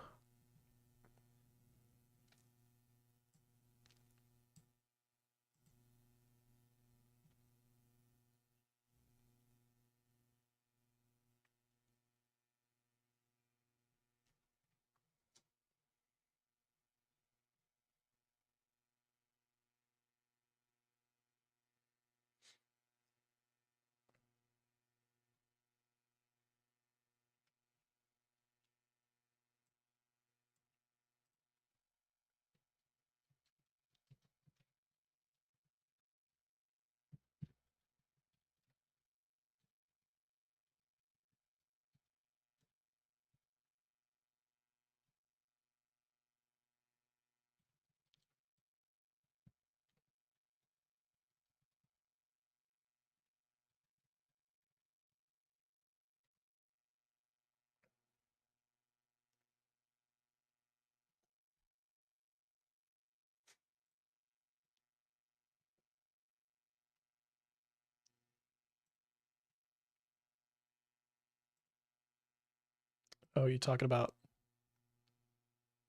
Oh, you talking about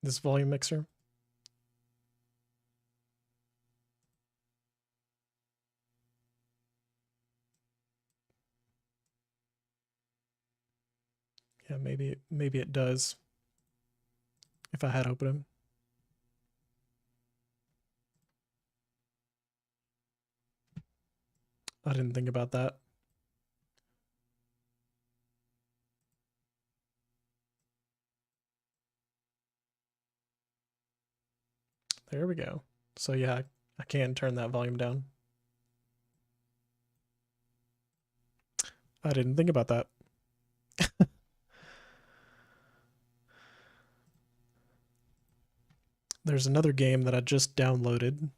this volume mixer? Yeah, maybe it does. If I had opened. I didn't think about that. There we go. So yeah, I can turn that volume down. I didn't think about that. There's another game that I just downloaded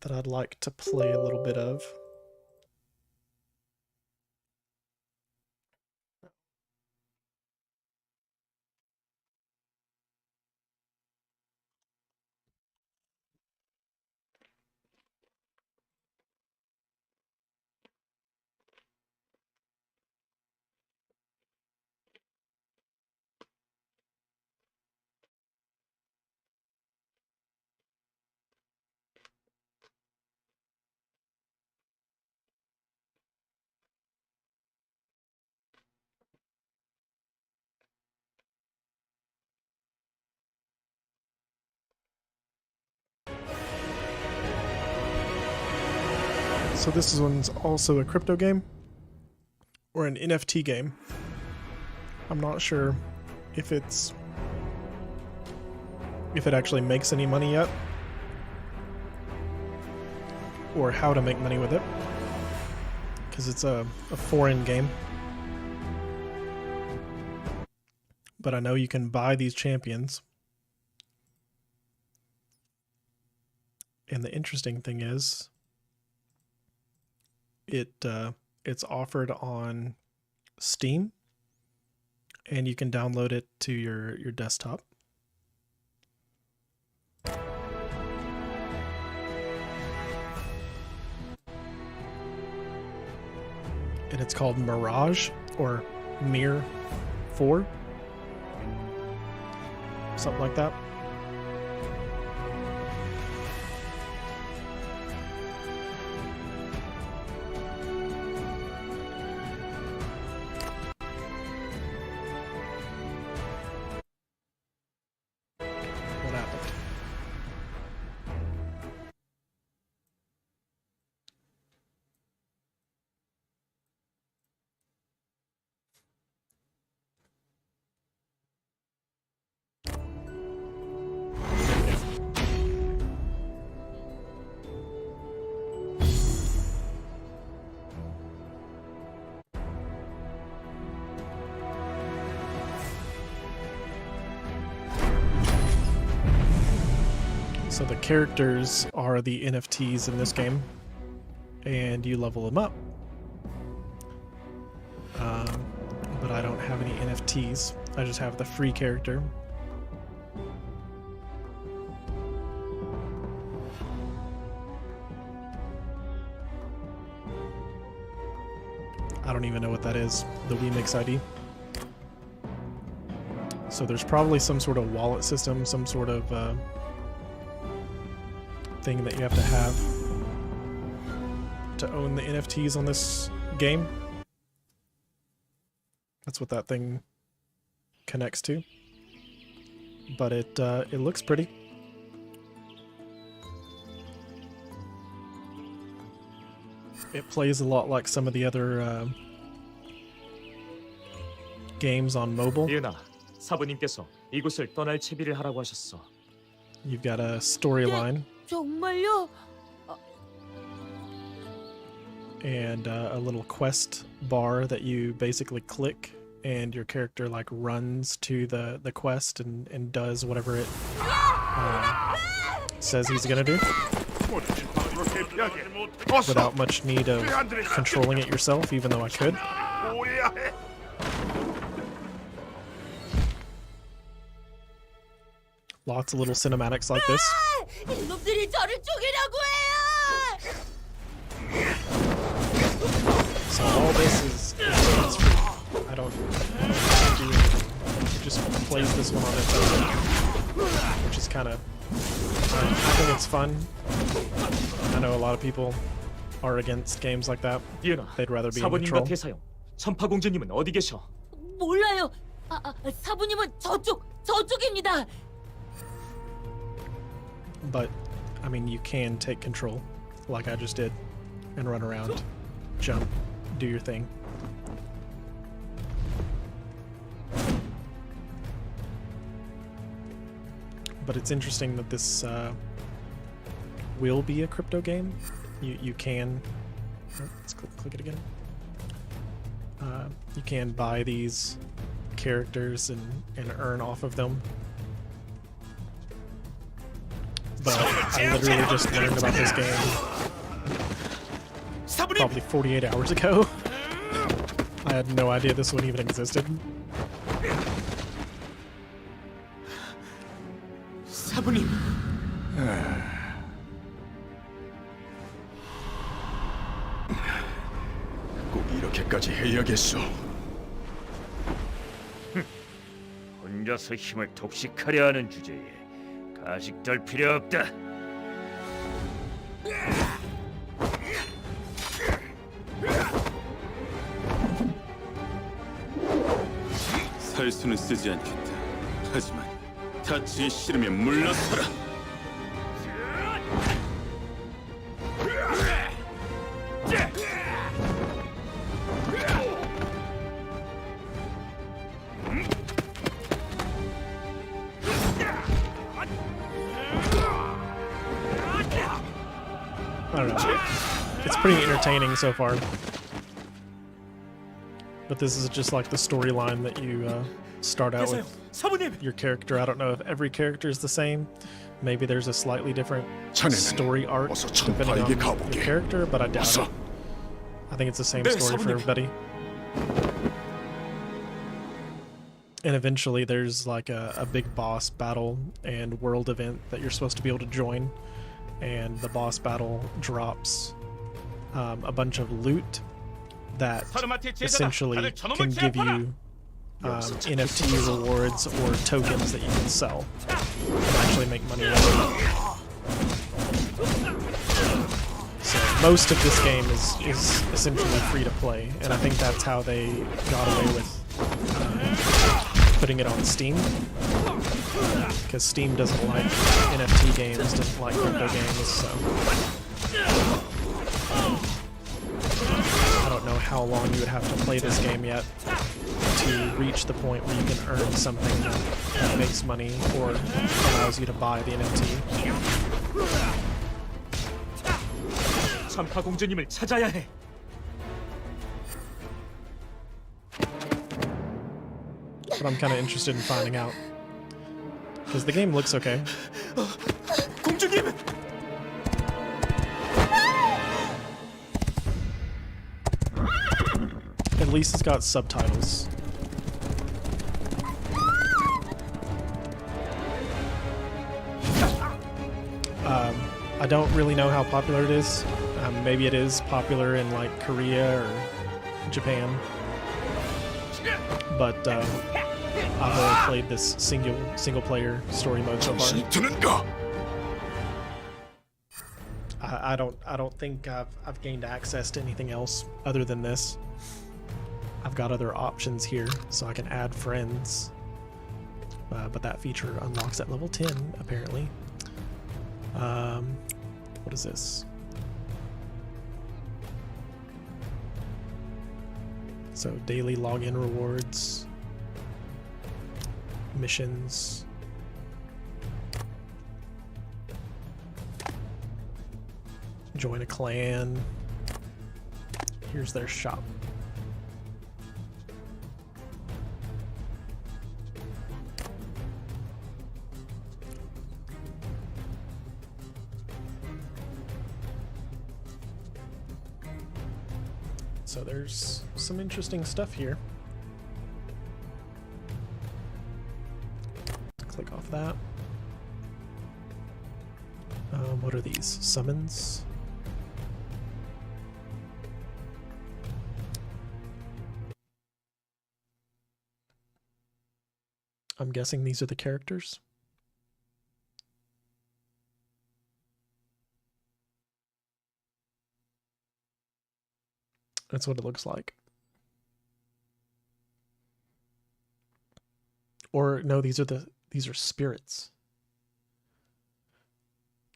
that I'd like to play a little bit of. So this one's also a crypto game or an NFT game. I'm not sure if it actually makes any money yet or how to make money with it, because it's a foreign game. But I know you can buy these champions. And the interesting thing is it's offered on Steam, and you can download it to your desktop. And it's called Mirage or Mir 4, something like that. What happened? So the characters are the NFTs in this game, and you level them up. But I don't have any NFTs. I just have the free character. I don't even know what that is, the WeMix ID. So there's probably some sort of wallet system, some sort of thing that you have to own the NFTs on this game. That's what that thing connects to. But it looks pretty. It plays a lot like some of the other games on mobile. 이은아, 사부님께서 이곳을 떠날 채비를 하라고 하셨어. You've got a storyline. 정말요? And a little quest bar that you basically click, and your character like runs to the quest and does whatever it says he's gonna do, without much need of controlling it yourself, even though I could. Lots of little cinematics like this. 이놈들이 저를 죽이려고 해요! So all this is free. don't have to do anything. It just plays this one on its own, which is kind of. I think it's fun. I know a lot of people are against games like that. 비에나, They'd rather be in 사부님과 control. 태사형, 천파공주님은 어디 계셔? 몰라요. 사부님은 저쪽입니다. But, I mean, you can take control, like I just did, and run around, jump, do your thing. But it's interesting that this will be a crypto game. You can, let's click it again. You can buy these characters and earn off of them. But I literally just learned about this game probably 48 hours ago. I had no idea this one even existed. 사부님. 꼭 이렇게까지 해야겠어. 혼자서 힘을 독식하려 하는 주제에 가식될 필요 없다. 살수는 쓰지 않겠다. 하지만 다치기 싫으면 물러서라. I don't know. It's pretty entertaining so far. But this is just like the storyline that you start out with 사부님. your character. I don't know if every character is the same. Maybe there's a slightly different story arc depending on your character, but I doubt it. I think it's the same story for everybody. And eventually there's like a big boss battle and world event that you're supposed to be able to join. And the boss battle drops a bunch of loot that essentially can give you NFT rewards or tokens that you can sell and actually make money with. So most of this game is essentially free to play, and I think that's how they got away with putting it on Steam, because Steam doesn't like NFT games, doesn't like crypto games, so I don't know how long you would have to play this game yet to reach the point where you can earn something that makes money or allows you to buy the NFT. 천파공주님을 찾아야 해. But I'm kind of interested in finding out, because the game looks okay. 공주님. At least it's got subtitles. I don't really know how popular it is. Maybe it is popular in like Korea or Japan. But I've only played this single player story mode so far. I don't think I've gained access to anything else other than this. I've got other options here, so I can add friends. But that feature unlocks at level 10, apparently. What is this? So daily login rewards, missions. Join a clan. Here's their shop. So there's some interesting stuff here. Click off that. What are these? Summons? I'm guessing these are the characters. That's what it looks like. Or no, these are spirits.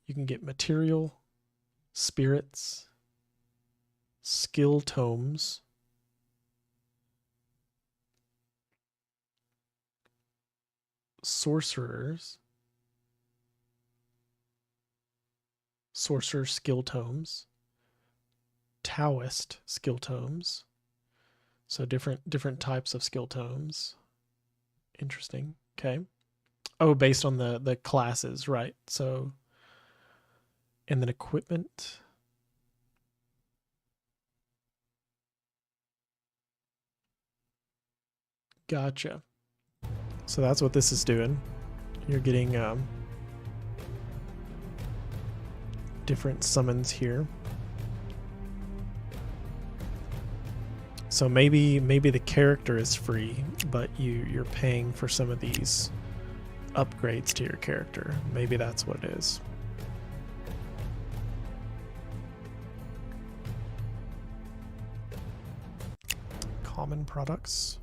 You can get material, spirits, skill tomes, sorcerer skill tomes, Taoist skill tomes. So different types of skill tomes. Interesting. Okay. Oh, based on the classes, right? So, and then equipment. Gotcha. So that's what this is doing. You're getting different summons here. So maybe the character is free, but you're paying for some of these upgrades to your character. Maybe that's what it is. Common products.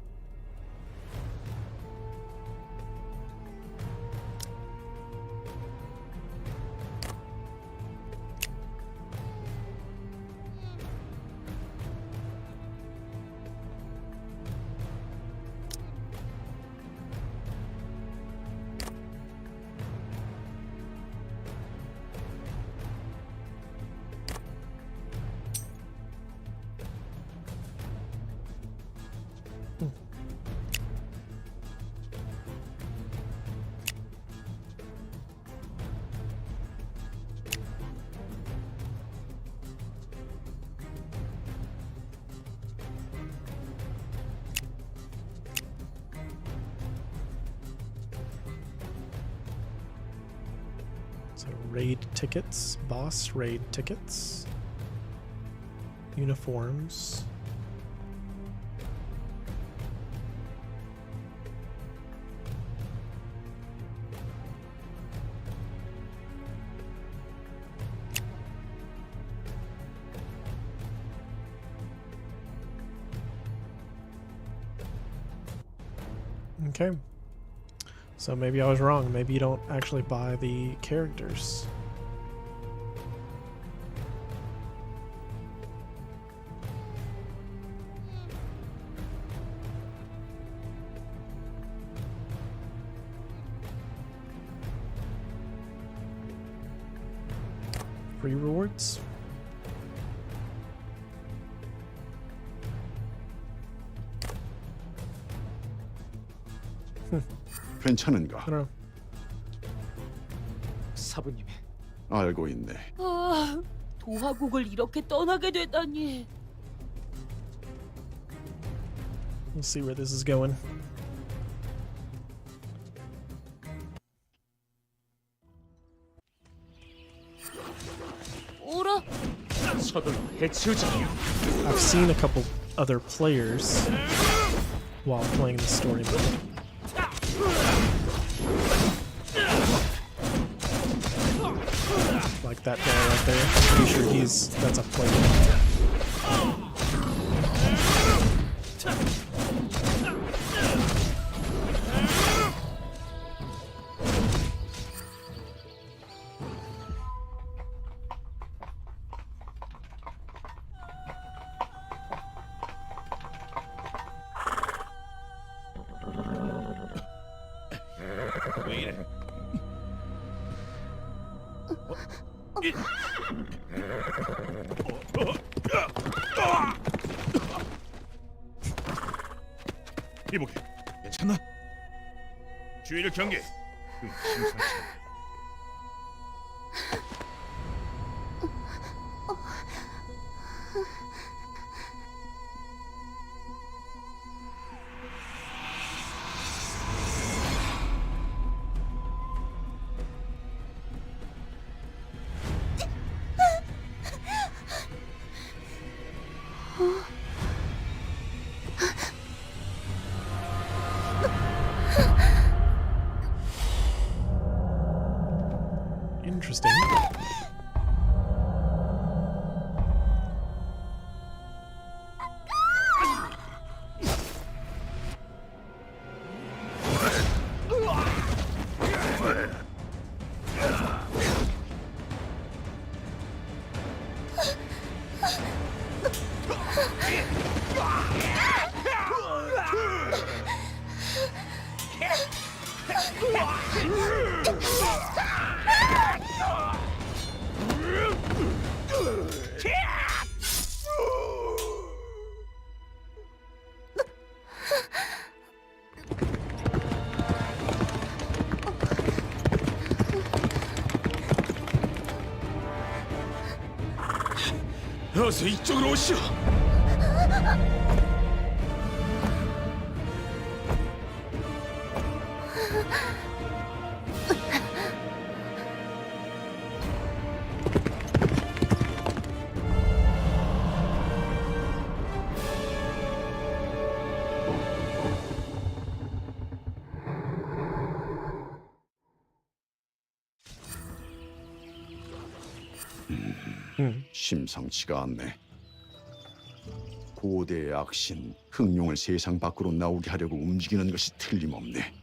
So raid tickets, boss raid tickets, uniforms. Okay. So maybe I was wrong. Maybe you don't actually buy the characters. Free rewards? 괜찮은가? 그럼. 사부님, 알고 있네. 아, 도화국을 이렇게 떠나게 되다니. Let's see where this is going. 오라, 서둘러 해치우자. I've seen a couple other players while playing the story mode. Like that guy right there. Pretty sure that's a player. 왜 이래? 이보게, 괜찮나? 주의를 경계. 심상치 않아. 어서 이쪽으로 오시오. 심상치가 않네. 고대의 악신, 흑룡을 세상 밖으로 나오게 하려고 움직이는 것이 틀림없네.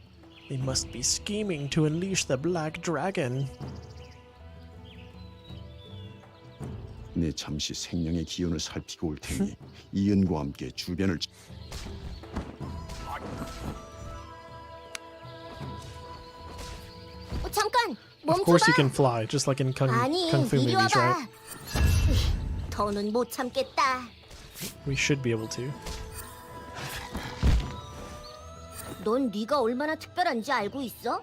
They must be scheming to unleash the Black Dragon. 내 잠시 생명의 기운을 살피고 올 테니 이은과 함께 주변을 잠깐 Of course 멈춰봐. you can fly, just like in 아니 Kung Fu 이리 movies, 와봐. right? 더는 못 참겠다. We should be able to. 넌 네가 얼마나 특별한지 알고 있어?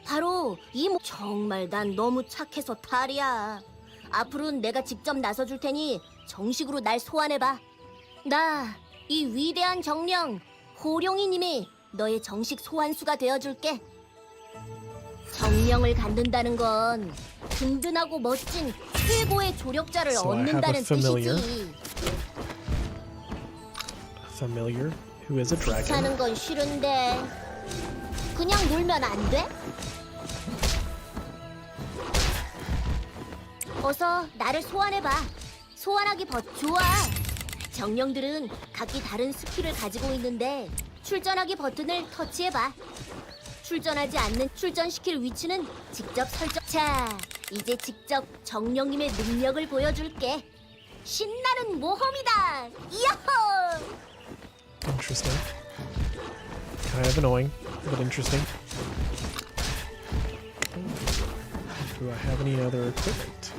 바로 정말 난 너무 착해서 탈이야. 앞으로는 내가 직접 나서줄 테니 정식으로 날 소환해봐. 나 이 위대한 정령 호룡이님이 너의 정식 소환수가 되어줄게. 정령을 갖는다는 건 든든하고 멋진 최고의 조력자를 So I have a 얻는다는 familiar. 뜻이지. A familiar who is a dragon. 사는 건 싫은데 그냥 놀면 안 돼? 어서 나를 소환해봐. 소환하기 좋아. 정령들은 각기 다른 스킬을 가지고 있는데 출전하기 버튼을 터치해봐. 출전시킬 위치는 직접 설정. 자, 이제 직접 정령님의 능력을 보여줄게. 신나는 모험이다. 야호! Interesting. Kind of annoying, but interesting. Do I have any other equipment?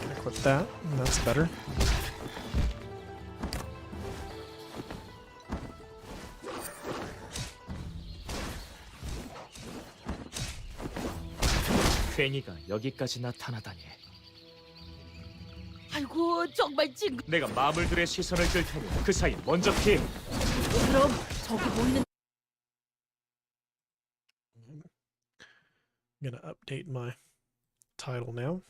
Can equip that. That's better. 괜히가 여기까지 나타나다니. 아이고 정말 징그. 내가 마물들의 시선을 끌 테니 그 사이 먼저 피해. 그럼 저기 보이는 I'm gonna update my title now.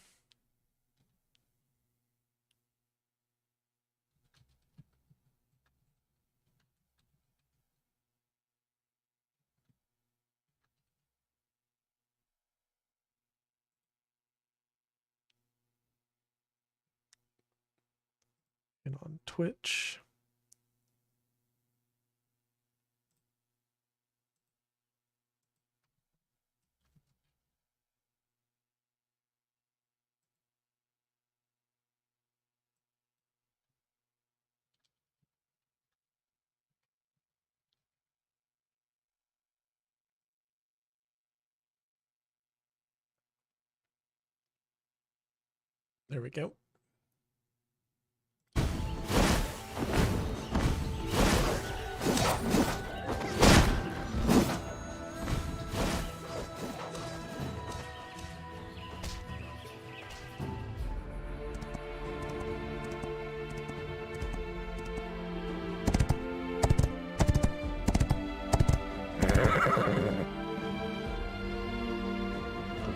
And on Twitch. There we go.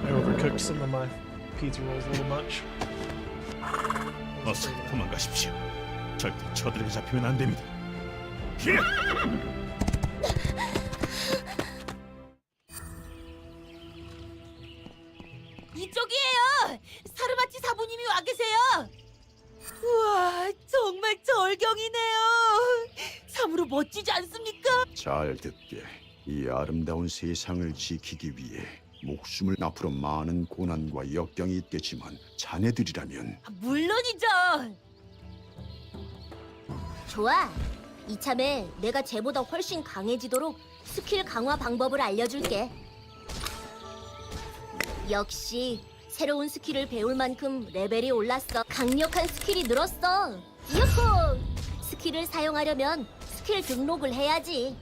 I overcooked some of my pizza rolls a little much. 어서 도망가십시오. 절대 저들에게 잡히면 안 됩니다. 히! 이쪽이에요. 사르마치 사부님이 와 계세요. 우와 정말 절경이네요. 참으로 멋지지 않습니까? 잘 듣게. 이 아름다운 세상을 지키기 위해 목숨을 앞으로 많은 고난과 역경이 있겠지만 자네들이라면 물론이죠. 좋아. 이참에 내가 쟤보다 훨씬 강해지도록 스킬 강화 방법을 알려줄게. 역시 새로운 스킬을 배울 만큼 레벨이 올랐어. 강력한 스킬이 늘었어. 유후! 스킬을 사용하려면 스킬 등록을 해야지.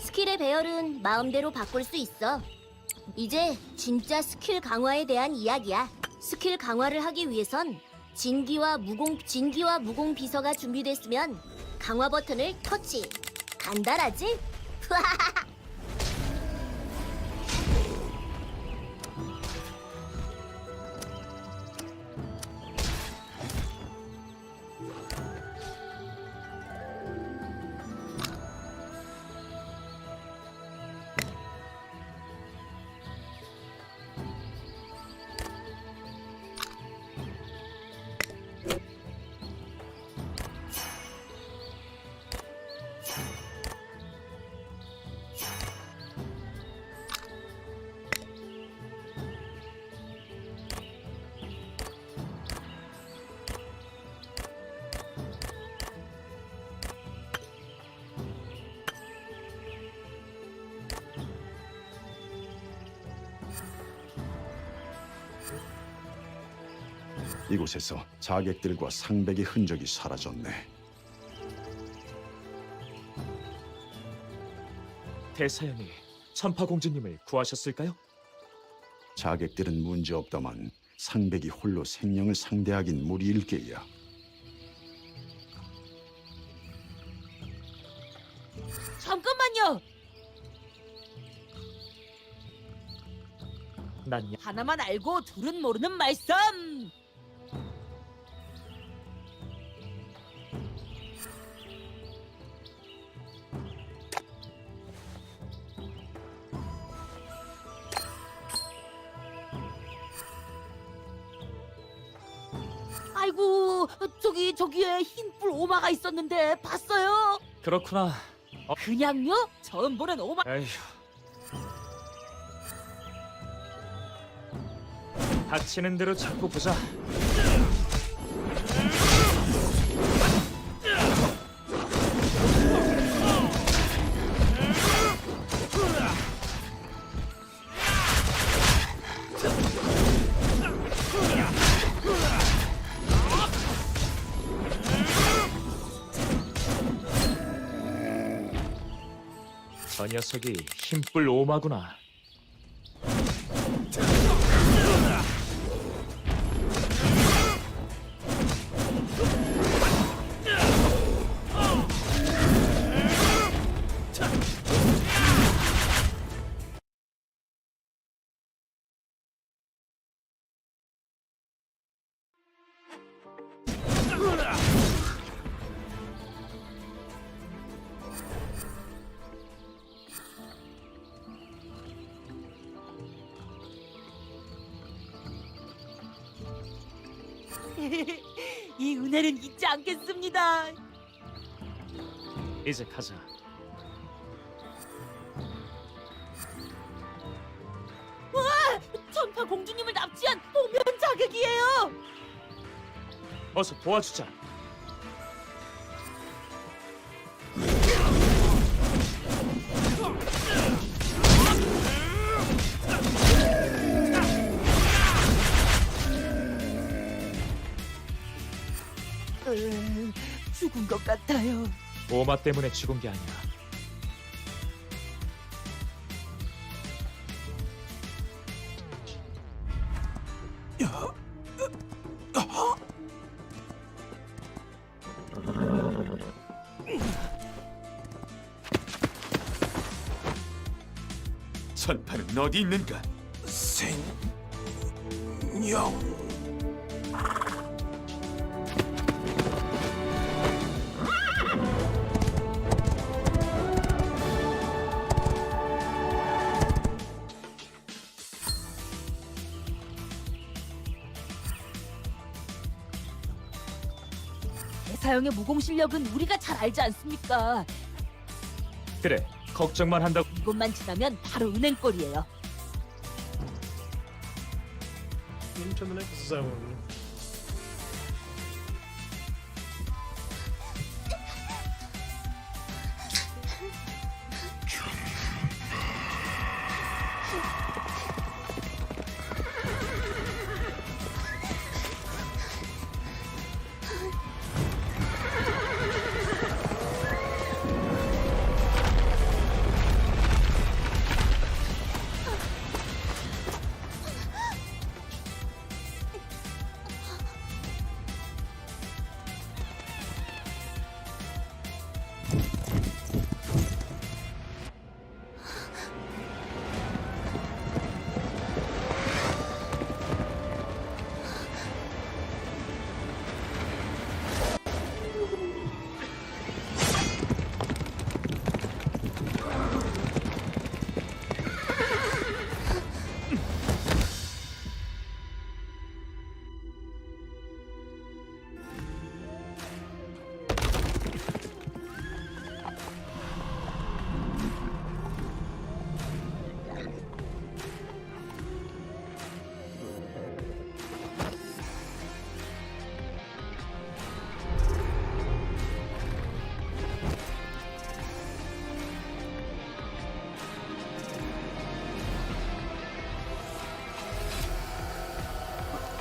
스킬의 배열은 마음대로 바꿀 수 있어. 이제 진짜 스킬 강화에 대한 이야기야. 스킬 강화를 하기 위해선 진기와 무공 비서가 준비됐으면 강화 버튼을 터치. 간단하지? 이곳에서 자객들과 상백의 흔적이 사라졌네. 대사형이 천파공주님을 구하셨을까요? 자객들은 문제없다만 상백이 홀로 생명을 상대하긴 무리일 게야. 잠깐만요. 난 하나만 알고 둘은 모르는 말씀. 아이고, 저기에 흰뿔 오마가 있었는데 봤어요? 그렇구나. 그냥요? 처음 보는 오마. 에휴. 닥치는 대로 찾고 보자. 저 녀석이 흰뿔 오마구나. 이 은혜는 잊지 않겠습니다. 이제 가자. 와! 천파 공주님을 납치한 보면 자객이에요. 어서 도와주자. 죽은 것 같아요. 오마 때문에 죽은 게 아니야. 천파는 어디 있는가? 생명. 대사형의 무공 실력은 우리가 잘 알지 않습니까? 그래, 걱정만 한다고. 이곳만 지나면 바로 은행거리예요. into the next zone.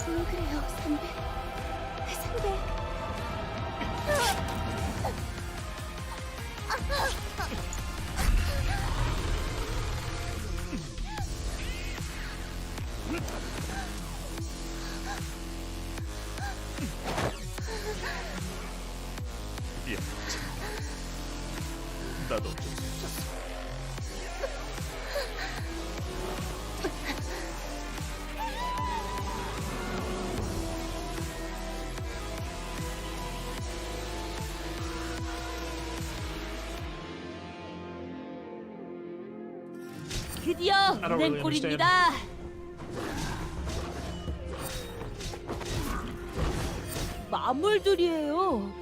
왜 그래요, 선배? 선배. 나도 좀 쳤어. 드디어 I don't really 은행골입니다. 마물들이에요.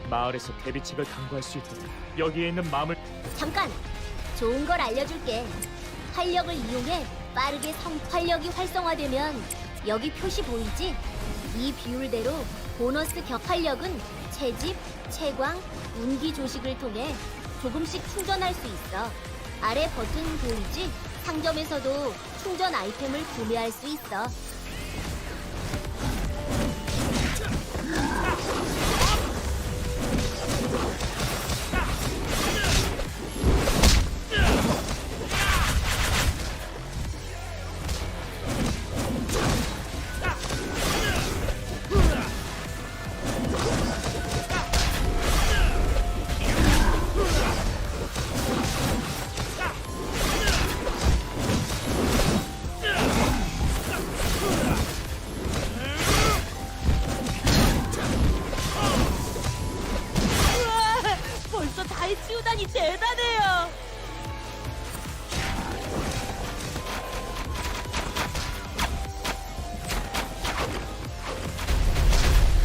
마을에서 대비책을 강구할 수 있도록 여기에 있는 마물. 잠깐! 좋은 걸 알려줄게. 활력을 이용해 빠르게 활력이 활성화되면 여기 표시 보이지? 이 비율대로 보너스 격활력은 채집, 채광, 운기 조식을 통해 조금씩 충전할 수 있어. 아래 버튼 보이지? 상점에서도 충전 아이템을 구매할 수 있어. 벌써 다 해치우다니 대단해요.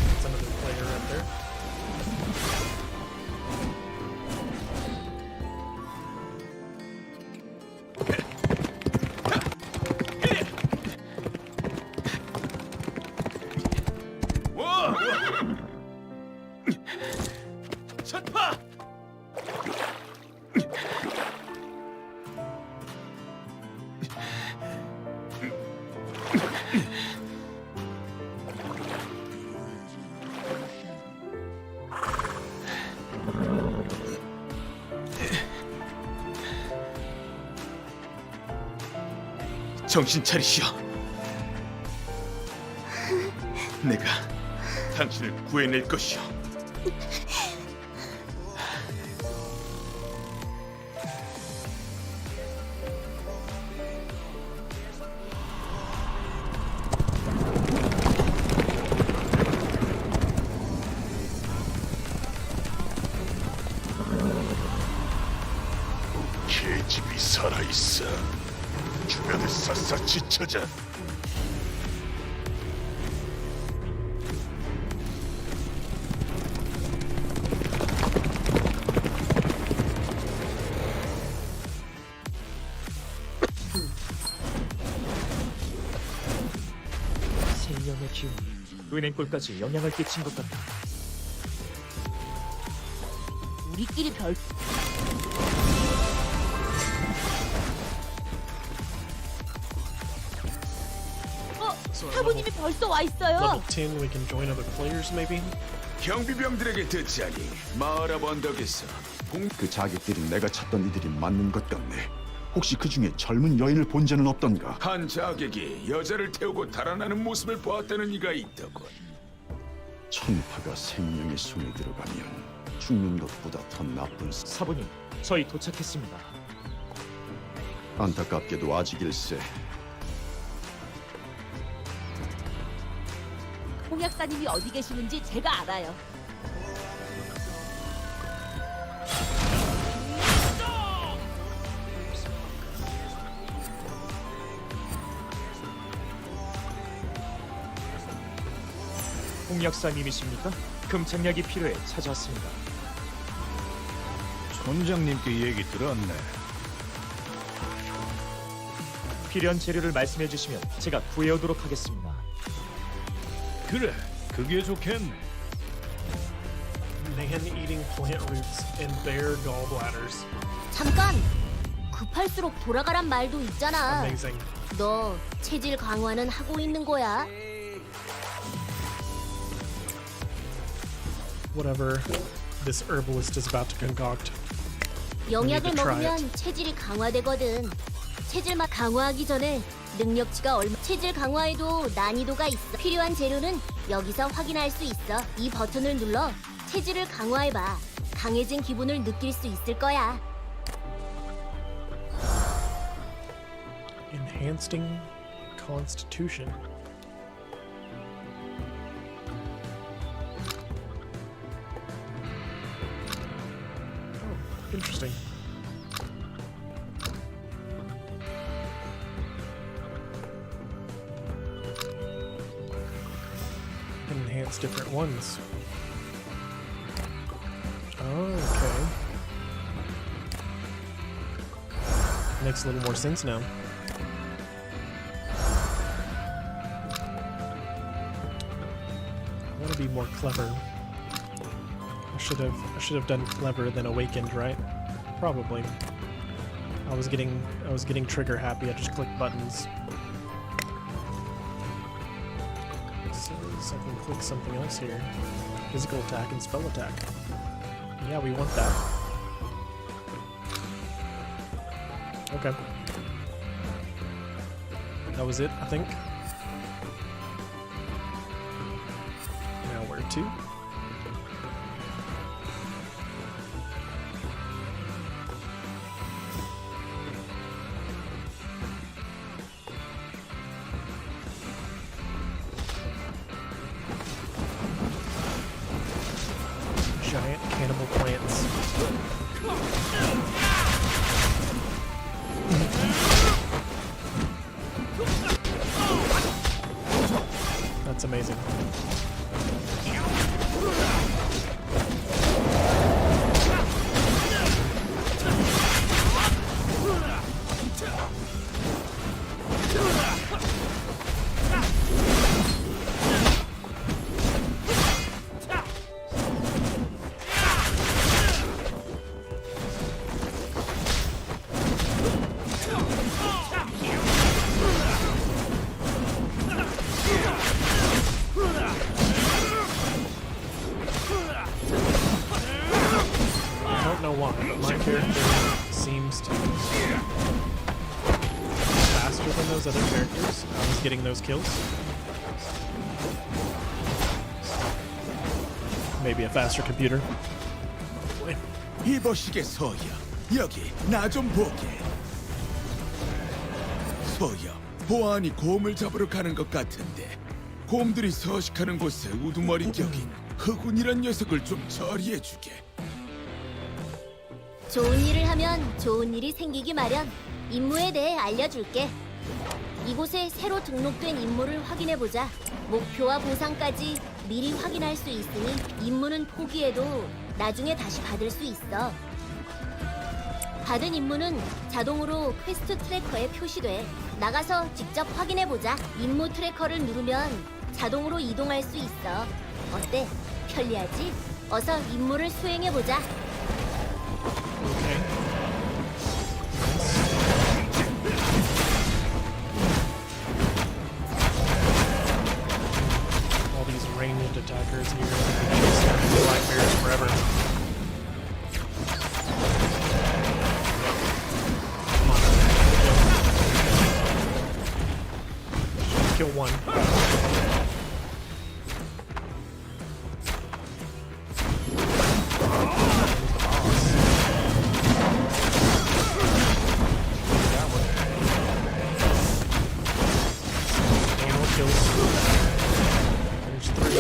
That's another player right there. 첫파! 정신 차리시오. 내가 당신을 구해낼 것이오. 계집이 살아있어. 주변을 샅샅이 찾아. 기운이 은행골까지 영향을 끼친 것 같다. 우리끼리 별. 사부님이 벌써 와 있어요. Level 10, we can join other players maybe? 경비병들에게 듣자니 마을 앞 언덕에서 그 자객들이 내가 찾던 이들이 맞는 것 같네. 혹시 그 중에 젊은 여인을 본 적은 없던가? 한 자객이 여자를 태우고 달아나는 모습을 보았다는 이가 있더군. 천파가 생명의 손에 들어가면 죽는 것보다 더 나쁜 사부님, 저희 도착했습니다. 안타깝게도 아직일세. 홍약사님이 어디 계시는지 제가 알아요. 홍약사님이십니까? 금착약이 필요해 찾아왔습니다. 촌장님께 얘기 들었네. 필요한 재료를 말씀해 주시면 제가 구해오도록 하겠습니다. 그래, 그게 좋겠네. Man-eating plant roots and bear gallbladders. 잠깐! 급할수록 돌아가란 말도 있잖아. Amazing. 너 체질 강화는 하고 있는 거야? Whatever this herbalist is about to concoct. 영약을 need to try 먹으면 체질이 강화되거든. 체질만 강화하기 전에 능력치가 얼마... 체질 강화에도 난이도가 있어. 필요한 재료는 여기서 확인할 수 있어. 이 버튼을 눌러 체질을 강화해봐. 강해진 기분을 느낄 수 있을 거야. Enhancing Constitution. Oh, interesting. Enhance different ones. Oh, okay. Makes a little more sense now. I want to be more clever. I should have done clever than awakened, right? Probably. I was getting trigger happy. I just clicked buttons. So I can click something else here. Physical attack and spell attack. Yeah, we want that. Okay. That was it, I think. Now where to? Giant cannibal plants. That's amazing. My character seems to be faster than those other characters. I was getting those kills. Maybe a faster computer. 이보시게 소여, 여기 나 좀 보게. 소여, 보아하니 곰을 잡으러 가는 것 같은데 곰들이 서식하는 곳에 우두머리 격인 흑운이란 녀석을 좀 처리해주게. 좋은 일을 하면 좋은 일이 생기기 마련. 임무에 대해 알려줄게. 이곳에 새로 등록된 임무를 확인해보자. 목표와 보상까지 미리 확인할 수 있으니 임무는 포기해도 나중에 다시 받을 수 있어. 받은 임무는 자동으로 퀘스트 트래커에 표시돼. 나가서 직접 확인해보자. 임무 트래커를 누르면 자동으로 이동할 수 있어. 어때? 편리하지? 어서 임무를 수행해보자. Okay. All these ranged attackers here. Nightmares forever. Come on. Kill one. There's three.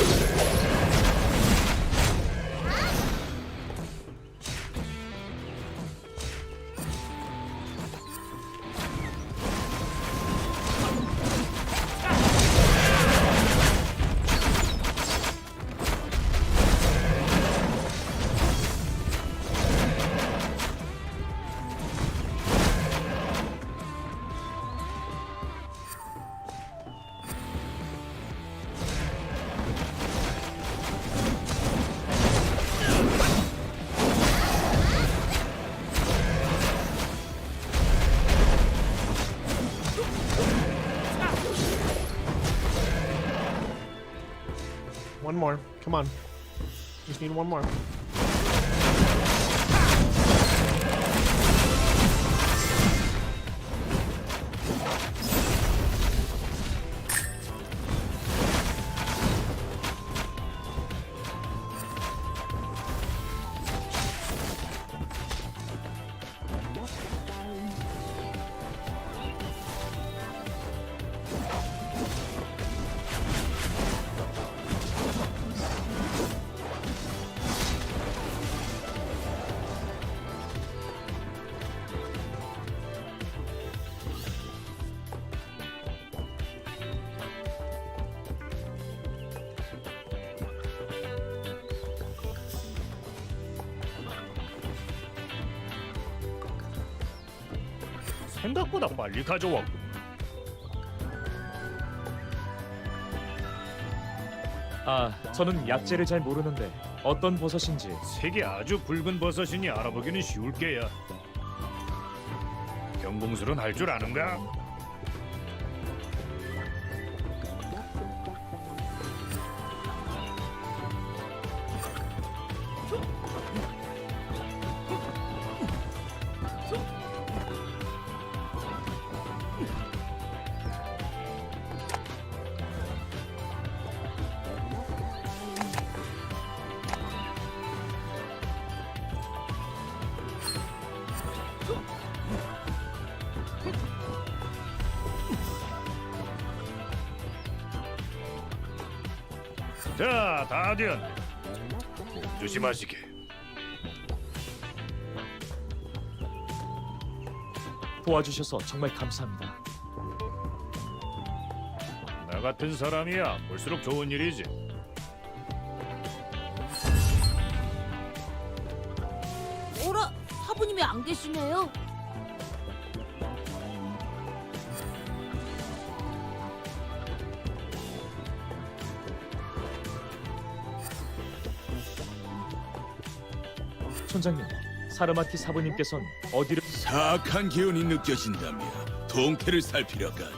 One more. Come on. Just need one more. 생각보다 빨리 가져왔고. 아, 저는 약재를 잘 모르는데 어떤 버섯인지. 색이 아주 붉은 버섯이니 알아보기는 쉬울 게야. 경공술은 할 줄 아는가? 자, 다 되었네. 조심하시게. 도와주셔서 정말 감사합니다. 나 같은 사람이야 볼수록 좋은 일이지. 어라, 사부님이 안 계시네요. 촌장님, 사르마티 사부님께서는 어디를... 사악한 기운이 느껴진다며 동태를 살피려간.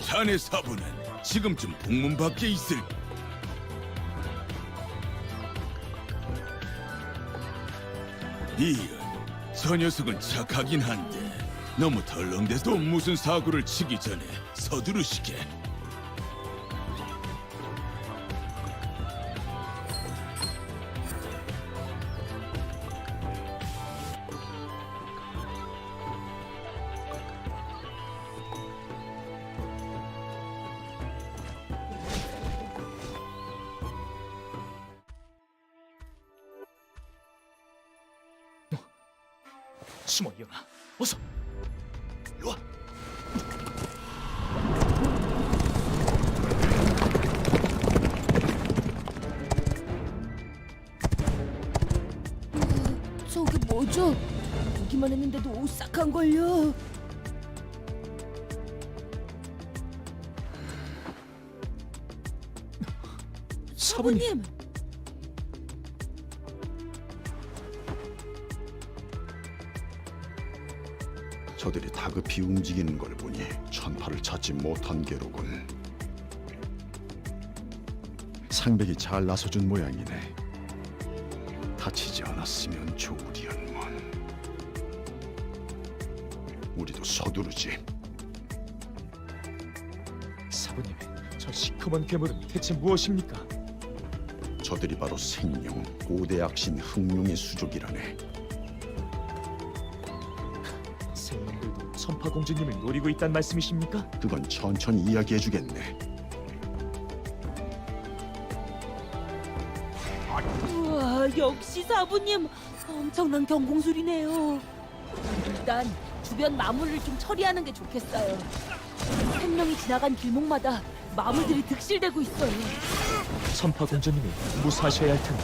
자네 사부는 지금쯤 북문 밖에 있을. 이은, 저 녀석은 착하긴 한데 너무 덜렁대서 무슨 사고를 치기 전에 서두르시게. 숨어 이어나, 어서. 일로 와. 저게 뭐죠? 보기만 했는데도 오싹한걸요. 사부님. 저들이 다급히 움직이는 걸 보니 천파를 찾지 못한 게로군. 상백이 잘 나서준 모양이네. 다치지 않았으면 좋으련만. 우리도 서두르지. 사부님, 저 시커먼 괴물은 대체 무엇입니까? 저들이 바로 생룡, 고대 악신 흑룡의 수족이라네. 생명들도 천파공주님을 노리고 있단 말씀이십니까? 그건 천천히 이야기해주겠네. 우와, 역시 사부님 엄청난 경공술이네요. 일단 주변 마물을 좀 처리하는 게 좋겠어요. 생명이 지나간 길목마다 마물들이 득실되고 있어요. 천파공주님이 무사하셔야 할 텐데.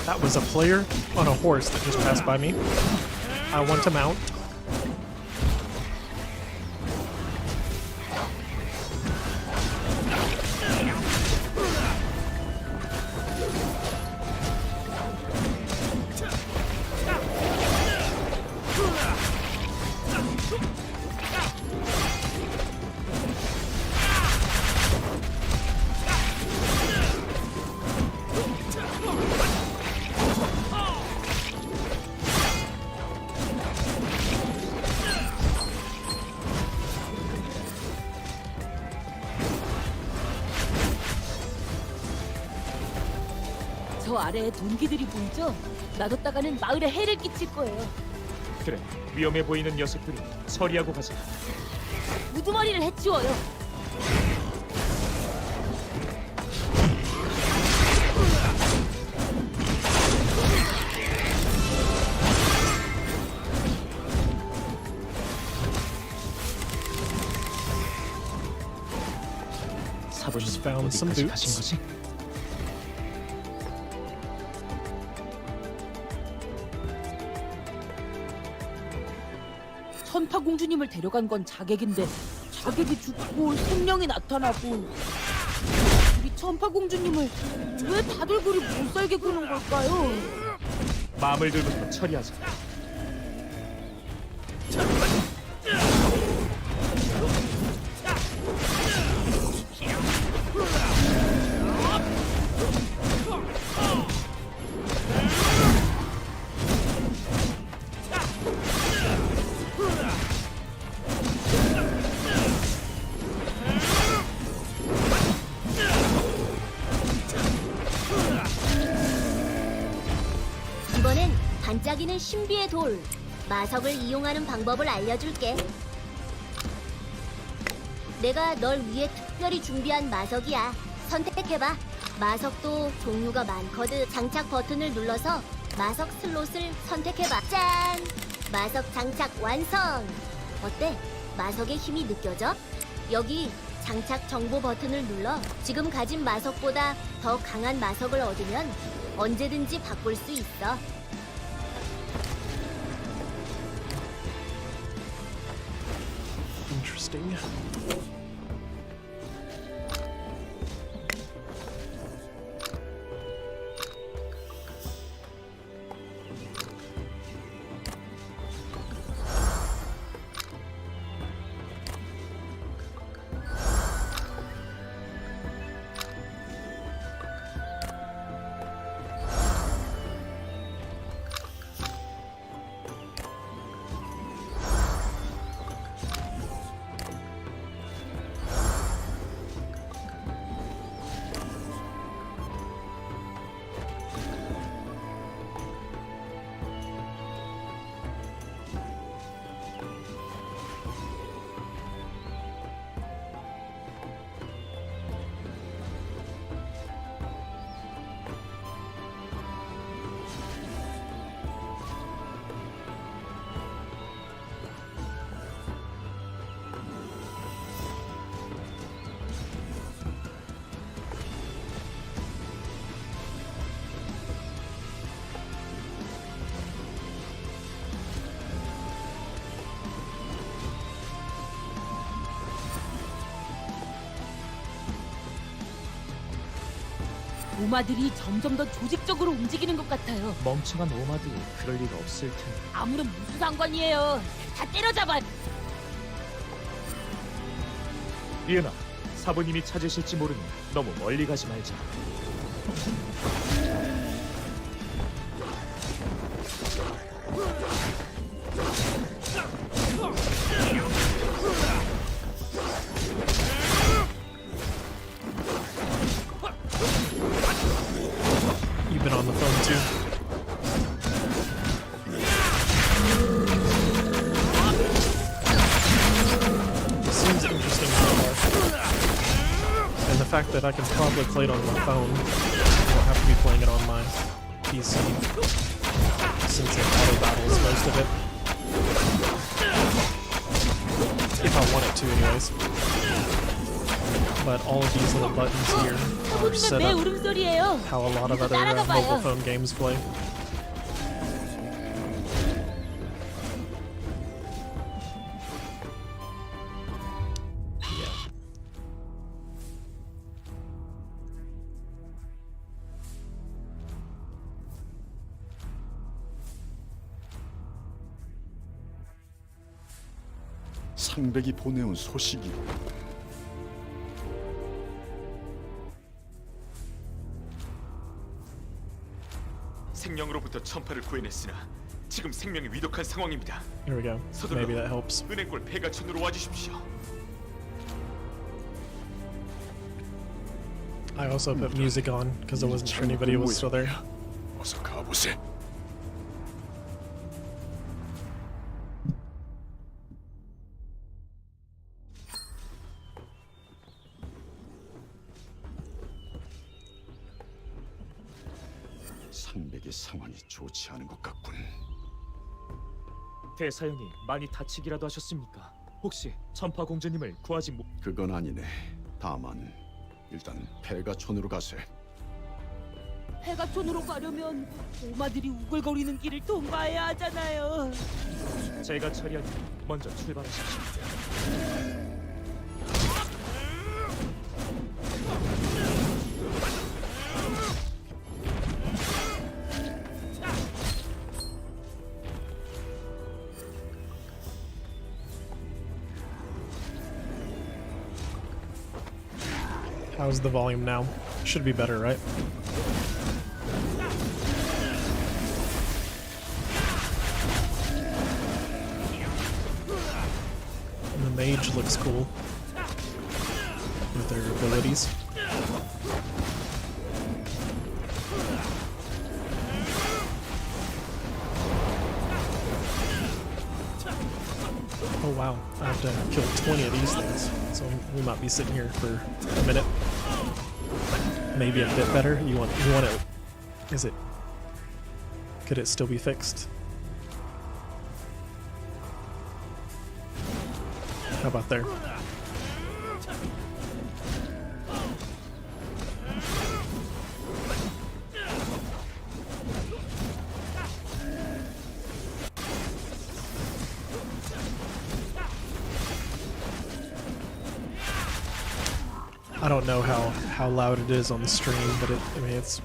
That was a player on a horse that just passed by me. I want to mount. 저 아래에 동기들이 보이죠? 놔뒀다가는 마을에 해를 끼칠 거예요. 그래, 위험해 보이는 녀석들이 처리하고 가자. 우두머리를 해치워요. 사부님 Just found some 어디까지 boots. 가신 거지? 천파공주님을 데려간 건 자객인데 자객이 죽고 생명이 나타나고 우리 천파공주님을 왜 다들 그리 못살게 구는 걸까요? 마물들부터 처리하자. 이번엔 반짝이는 신비의 돌, 마석을 이용하는 방법을 알려줄게. 내가 널 위해 특별히 준비한 마석이야. 선택해봐. 마석도 종류가 많거든. 장착 버튼을 눌러서 마석 슬롯을 선택해봐. 짠! 마석 장착 완성! 어때? 마석의 힘이 느껴져? 여기 장착 정보 버튼을 눌러 지금 가진 마석보다 더 강한 마석을 얻으면 언제든지 바꿀 수 있어. Interesting. 오마들이 점점 더 조직적으로 움직이는 것 같아요. 멍청한 오마도 그럴 리가 없을 텐데. 아무런 무슨 상관이에요. 다 때려잡아. 리은아, 사부님이 찾으실지 모르니 너무 멀리 가지 말자. You've been on the phone too. It seems interesting so far. And the fact that I can probably play it on my phone, I don't have to be playing it on my PC, since it auto-battles most of it. If I want it to anyways. But all of these little buttons here are set 매 up 울음소리예요. how a lot of other mobile phone games play. Yeah. 상백이 보내온 소식이 생명으로부터 천파를 구해냈으나 지금 생명이 위독한 상황입니다. Here we go. Maybe that helps. 은행골 폐가촌으로 와주십시오. I also put music on because I wasn't sure anybody was still there. 어서 가보세. 상백의 상황이 좋지 않은 것 같군. 대사형이 많이 다치기라도 하셨습니까? 혹시 천파 공주님을 구하지 못... 그건 아니네. 다만 일단 폐가촌으로 가세. 폐가촌으로 가려면 오마들이 우글거리는 길을 통과해야 하잖아요. 제가 처리하니 먼저 출발하십시오. How's the volume now? Should be better, right? And the mage looks cool with their abilities. Oh wow, I have to kill 20 of these things, so we might be sitting here for a minute. Maybe a bit better. You want it? Is it? Could it still be fixed? How about there? I don't know how loud it is on the stream, but I mean it's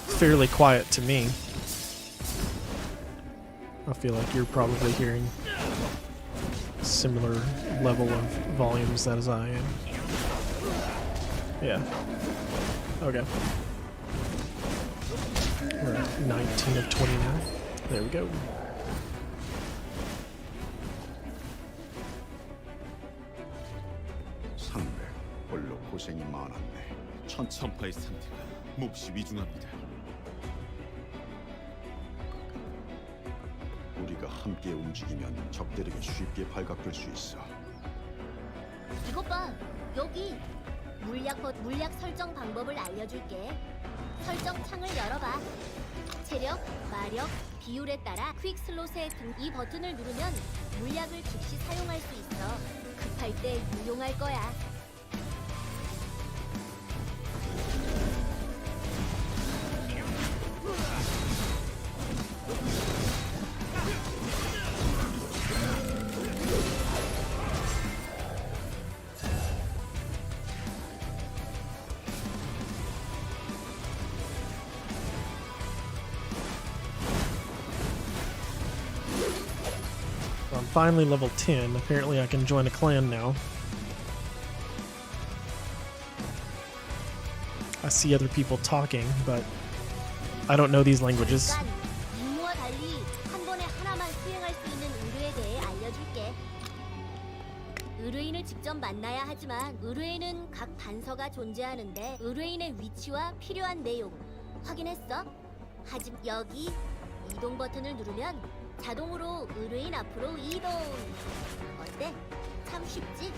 fairly quiet to me. I feel like you're probably hearing a similar level of volumes as I am. Yeah. Okay. We're at 19 of 20 now. There we go. 상백, 홀로 고생이 많았네. 천파의 상태가 몹시 위중합니다. 우리가 함께 움직이면 적들에게 쉽게 발각될 수 있어. 이것 봐, 여기 물약 설정 방법을 알려줄게. 설정 창을 열어봐. 체력, 마력, 비율에 따라 퀵 슬롯의 이 버튼을 누르면 물약을 즉시 사용할 수 있어. 급할 때 유용할 거야. finally level 10. Apparently I can join a clan now. I see other people talking, but I don't know these languages. 임무와 달리 한 번에 하나만 수행할 수 있는 의뢰에 대해 알려줄게. 의뢰인을 직접 만나야 하지만 의뢰인은 각 단서가 존재하는데 의뢰인의 위치와 필요한 내용 확인했어? 하지만 여기 이동 버튼을 누르면 자동으로 의뢰인 앞으로 이동. 어때? 참 쉽지?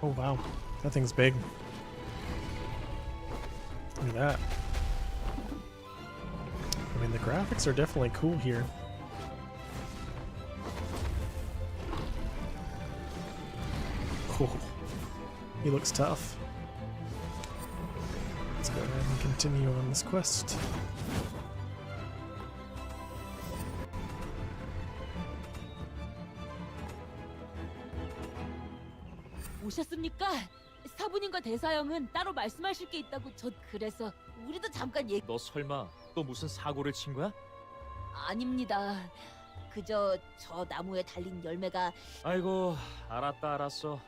Oh wow, that thing's big. Look at that. I mean, the graphics are definitely cool here. Oh, he looks tough. Let's go ahead and continue on this quest. 오셨습니까? 사부님과 대사형은 따로 말씀하실 게 있다고 그래서 우리도 잠깐 너 설마 또 무슨 사고를 친 거야? 아닙니다. 그저 저 나무에 달린 열매가 아이고, 알았어.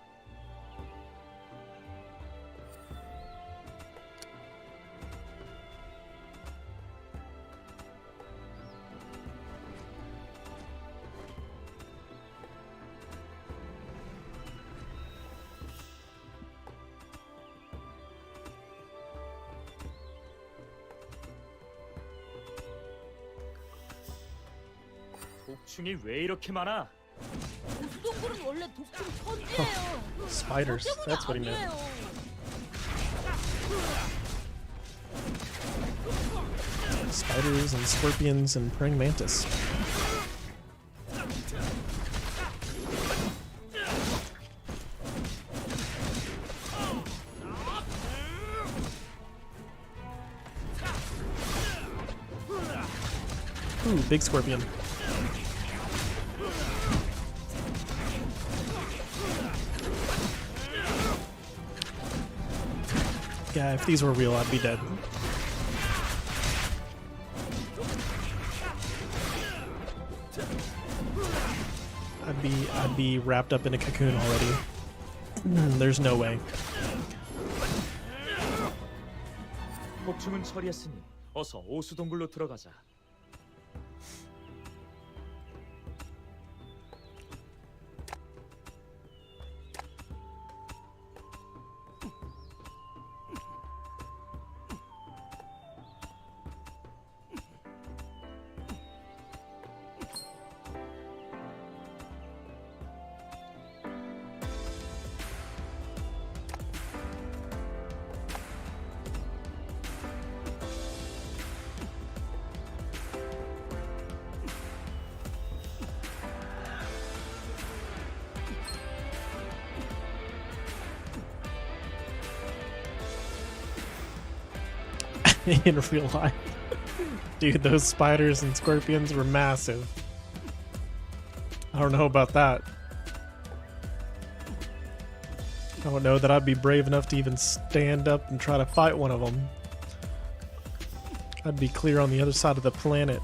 독충이 왜 이렇게 많아? 고수동굴은 원래 독충 천지예요. Spiders, that's what he meant. Spiders and scorpions and praying mantis. Ooh, big scorpion. Yeah, if these were real, I'd be dead. I'd be wrapped up in a cocoon already. There's no way. 독충은 처리했으니 어서 오수동굴로 들어가자. in real life. Dude, those spiders and scorpions were massive. I don't know about that. I don't know that I'd be brave enough to even stand up and try to fight one of them. I'd be clear on the other side of the planet.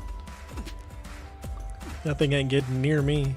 That thing ain't getting near me.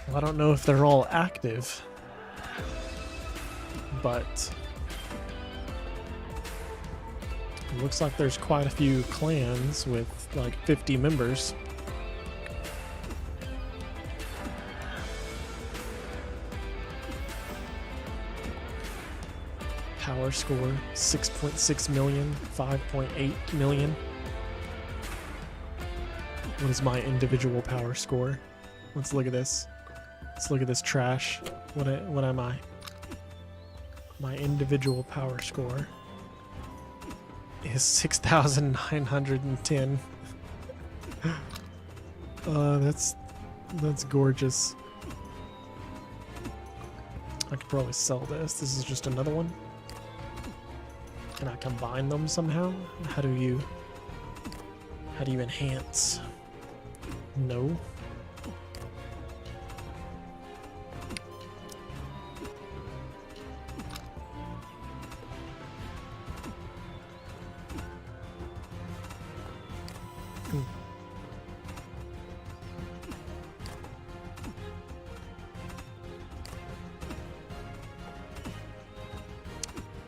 Well, I don't know if they're all active, but it looks like there's quite a few clans with like 50 members. Power score 6.6 million, 5.8 million. What is my individual power score? Let's look at this. Let's look at this trash. What am I? My individual power score is 6,910. That's gorgeous. I could probably sell this. This is just another one. Can I combine them somehow? How do you enhance? No.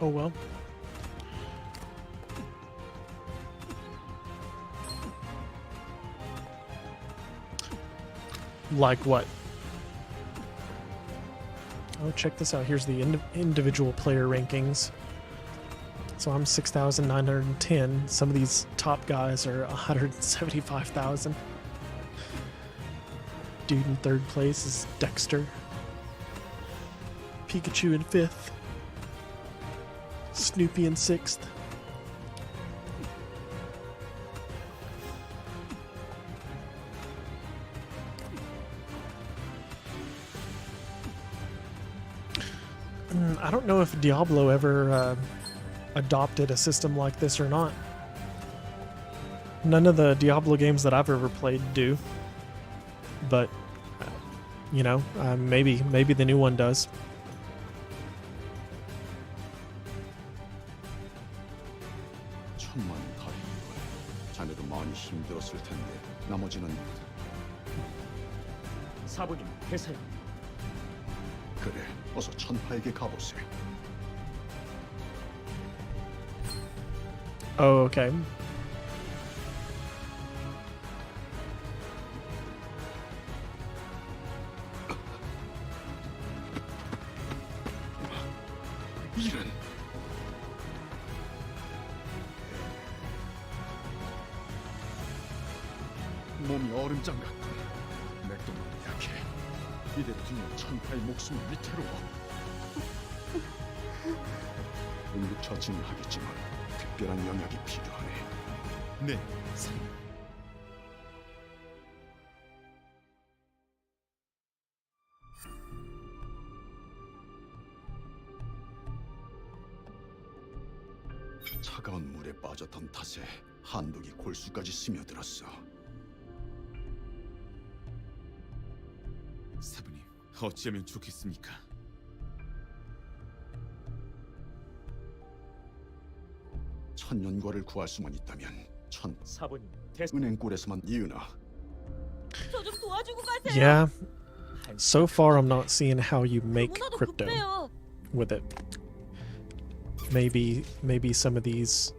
Oh well. Like what? Oh, check this out. Here's the individual player rankings. So I'm 6,910. Some of these top guys are 175,000. Dude in third place is Dexter. Pikachu in fifth. Snoopy in sixth. I don't know if Diablo ever adopted a system like this or not. None of the Diablo games that I've ever played do. But, you know, maybe the new one does. 천만 다행이군. 자네도 많이 힘들었을 텐데 나머지는 사부님, 회사에 그래. 어서 천파에게 가보세. Oh, okay. 이런. 몸이 얼음장 같군. 맥도날도 약해. 이대로 두면 천파의 목숨이 위태로워. 응급처치는 하겠지만 특별한 영역이 필요하네. 네, 사장님. 차가운 물에 빠졌던 탓에 한독이 골수까지 스며들었어. 사부님, 어찌하면 좋겠습니까? 천년과를 구할 수만 있다면 천 사부님, 은행골에서만 이유나. 저 좀 도와주고 가세요. Yeah. So far, I'm not seeing how you make 너무나도 crypto 급해요. with it. Maybe some of these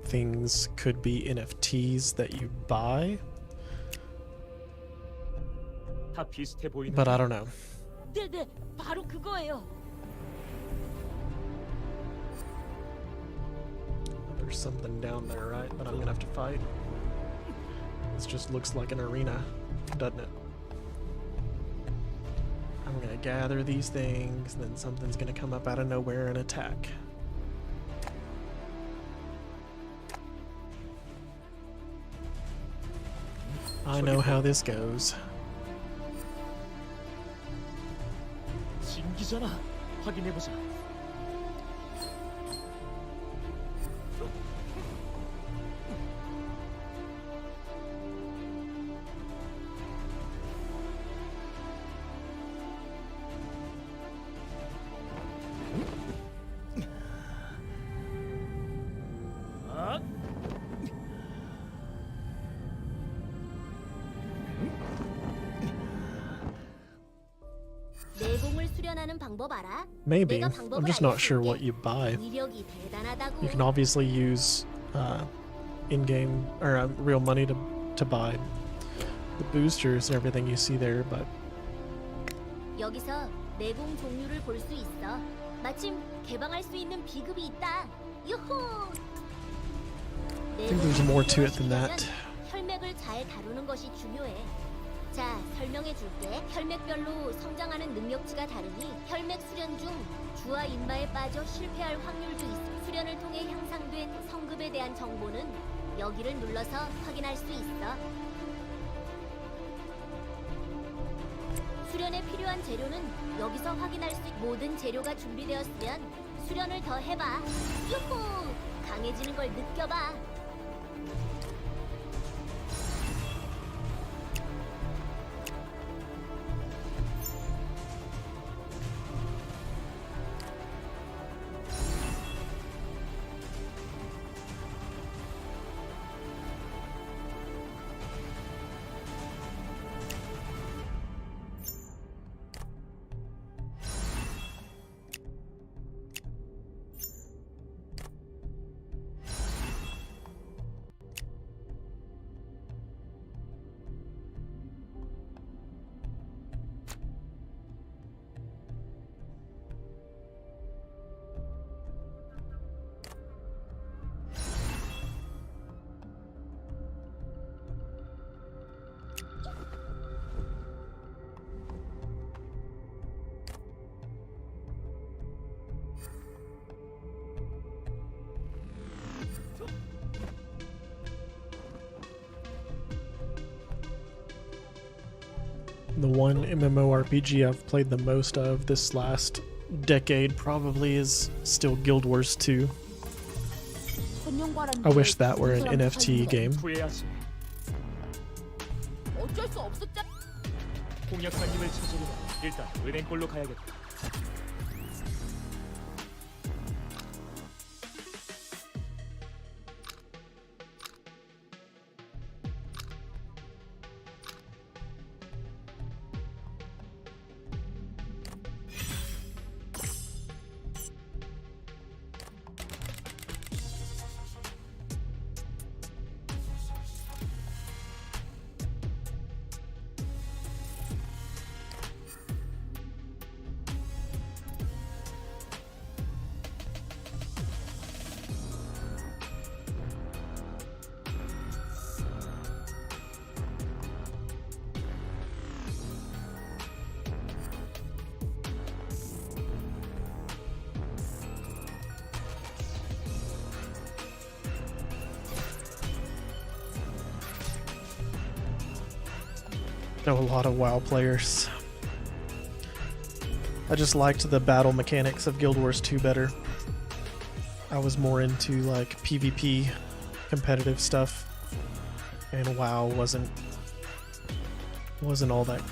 things could be NFTs that you buy, 다 비슷해 보이는. but I don't know. 네네, 바로 그거예요. There's something down there, right? That I'm gonna have to fight. This just looks like an arena, doesn't it? I'm gonna gather these things, then something's gonna come up out of nowhere and attack. I know how this goes. 신기잖아. 확인해 보자. 내공을 수련하는 방법 알아? Maybe. 내가 I'm 방법을 just not sure 알려줄게. what you buy. 이력이 대단하다고. You can obviously use in-game or real money to buy the boosters and everything you see there, but 여기서 내공 종류를 볼 수 있어. 마침 개방할 수 있는 비급이 있다. 유후! I think there's more to it than that. 혈맥을 잘 다루는 것이 중요해. 자, 설명해 줄게. 혈맥별로 성장하는 능력치가 다르니 혈맥 수련 중 주와 인마에 빠져 실패할 확률도 있어. 수련을 통해 향상된 성급에 대한 정보는 여기를 눌러서 확인할 수 있어. 수련에 필요한 재료는 여기서 확인할 수 있. 모든 재료가 준비되었으면 수련을 더 해봐. 유후! 강해지는 걸 느껴봐. the one MMORPG I've played the most of this last decade probably is still Guild Wars 2. I wish that were an NFT game. 구해야지. 어쩔 수 없었잖아. 공략사님을 찾으려면 일단 은행골로 가야겠다. Know a lot of WoW players. I just liked the battle mechanics of Guild Wars 2 better. I was more into like PvP competitive stuff, and WoW wasn't all that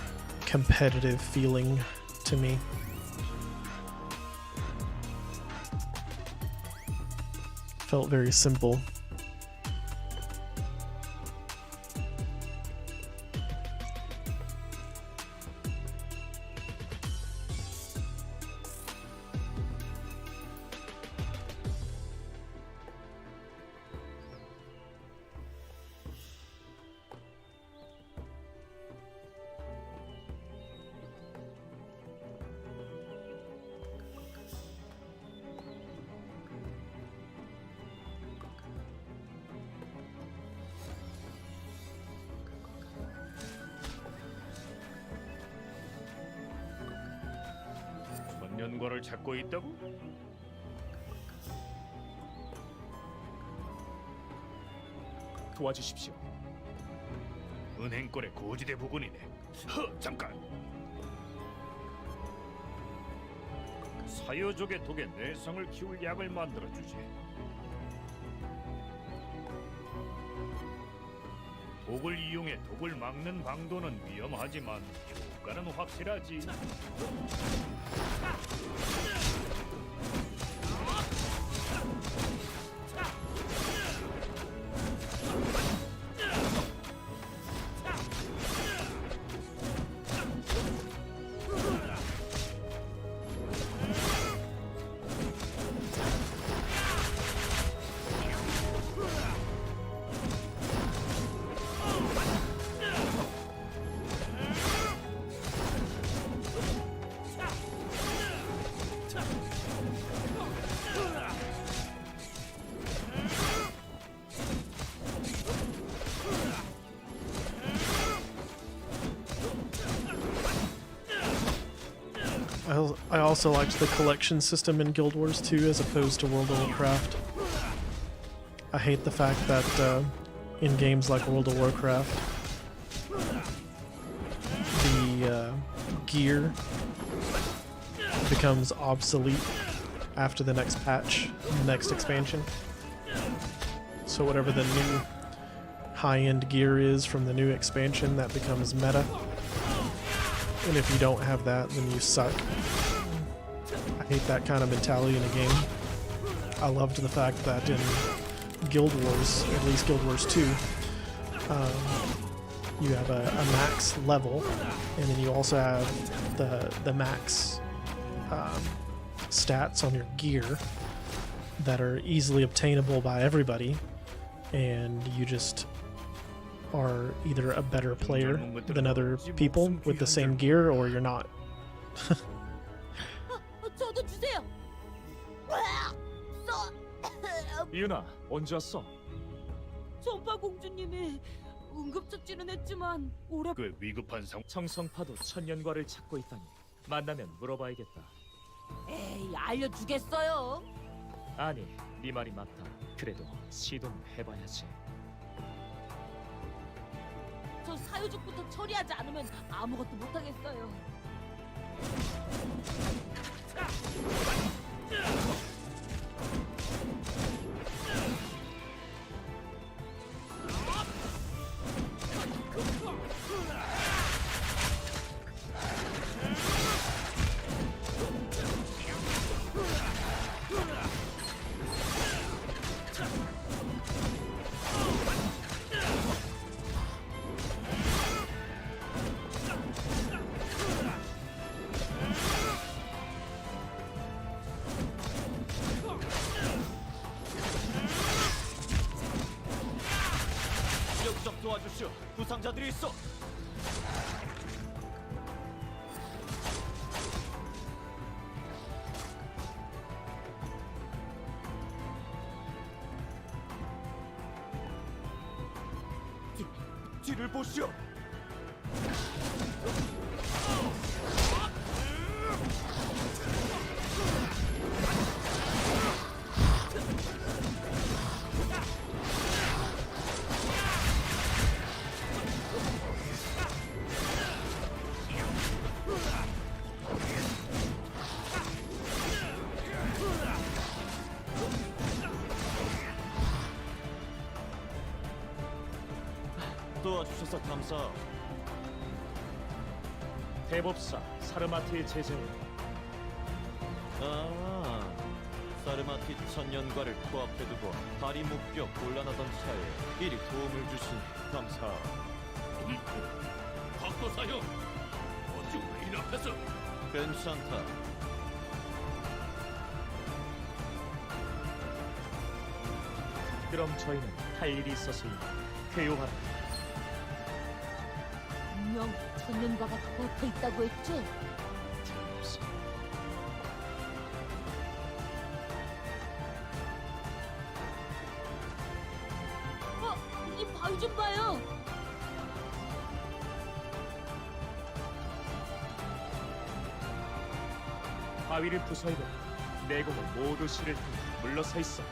competitive feeling to me. Felt very simple. 천년과를 찾고 있다고? 도와주십시오. 은행권의 고지대 부근이네. 잠깐. 사요족의 독에 뇌성을 키울 약을 만들어주지. 독을 이용해 독을 막는 방도는 위험하지만 효과는 확실하지. I also liked the collection system in Guild Wars 2 as opposed to World of Warcraft. I hate the fact that in games like World of Warcraft, the gear becomes obsolete after the next patch, next expansion. So whatever the new high-end gear is from the new expansion, that becomes meta. And if you don't have that, then you suck. I hate that kind of mentality in a game. I loved the fact that in Guild Wars, at least Guild Wars 2, you have a max level, and then you also have the max stats on your gear that are easily obtainable by everybody, and you just are either a better player than other people with the same gear, or you're not. 저도 주세요. 이은아, 언제 왔어? 전파공주님이 응급처치는 했지만 오래 꽤 위급한 상황. 청성파도 천년과를 찾고 있다니 만나면 물어봐야겠다. 에이 알려주겠어요. 아니, 네 말이 맞다. 그래도 시도는 해봐야지. 저 사유족부터 처리하지 않으면 아무것도 못하겠어요. 좀 도와주시오. 부상자들이 있어. 뒤를 보시오. 도와주셔서 감사. 대법사 사르마티의 제자요. 아, 사르마티 천년과를 코앞에 두고 다리 묶여 곤란하던 차에 이리 도움을 주시니 감사. 박도사요, 어찌 왜 이리 앞에서? 괜찮다. 그럼 저희는 할 일이 있어서요. 회유하라. 분명 천년과가 붙어 있다고 했지? 틀림없어. 이 바위 좀 봐요. 바위를 부숴입어 내공을 모두 실을 테니 물러서 있어.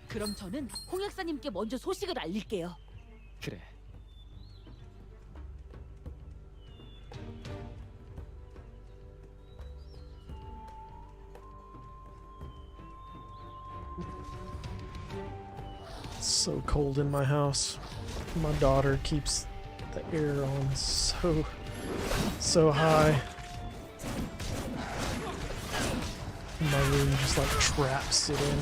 그럼 저는 홍 약사님께 먼저 소식을 알릴게요. 그래. It's so cold in my house. My daughter keeps the air on so high. My room just like traps it in.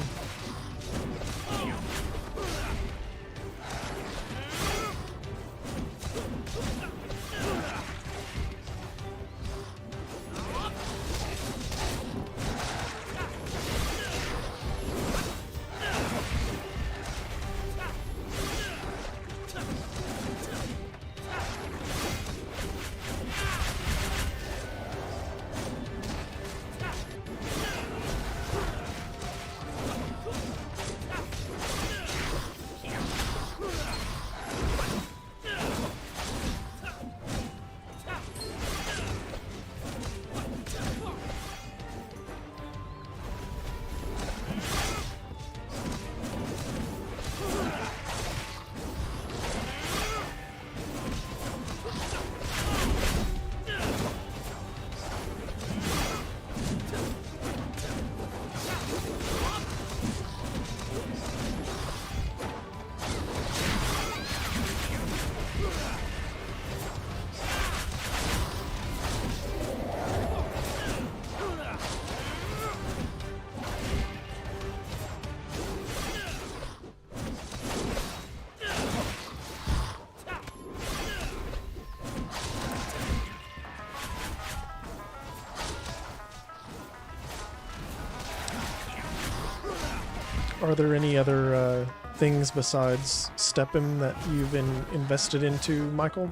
Are there any other things besides Step'em that you've been invested into, Michael?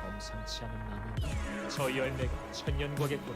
범상치 않은 나무. 저 열매가 천년과겠군.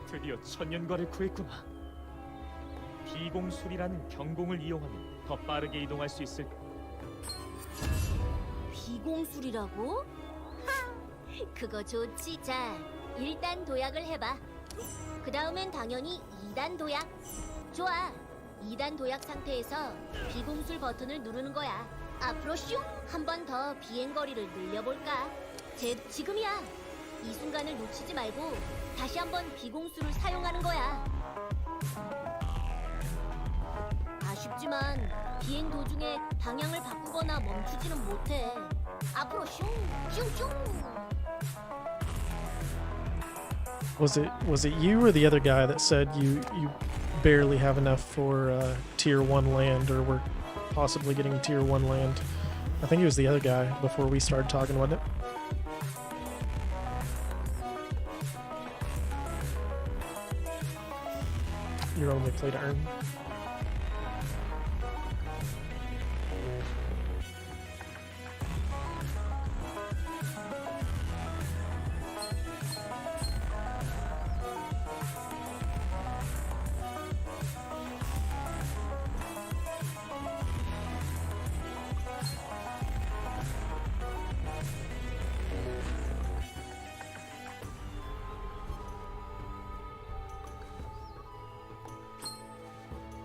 드디어 천년과를 구했구나. 비공술이라는 경공을 이용하면 더 빠르게 이동할 수 있을. 비공술이라고? 하, 그거 좋지. 자, 1단 도약을 해봐. 그 다음엔 당연히 2단 도약. 좋아. 2단 도약 상태에서 비공술 버튼을 누르는 거야. 앞으로 슝! 한 번 더 비행거리를 늘려볼까? 지금이야. 이 순간을 놓치지 말고 다시 한번 비공수를 사용하는 거야. 아쉽지만 비행 도중에 방향을 바꾸거나 멈추지는 못해. 앞으로 슝! 슝슝! Was it you or the other guy that said you barely have enough for tier 1 land, or were possibly getting tier 1 land? I think it was the other guy before we started talking, wasn't it? You're only play to earn.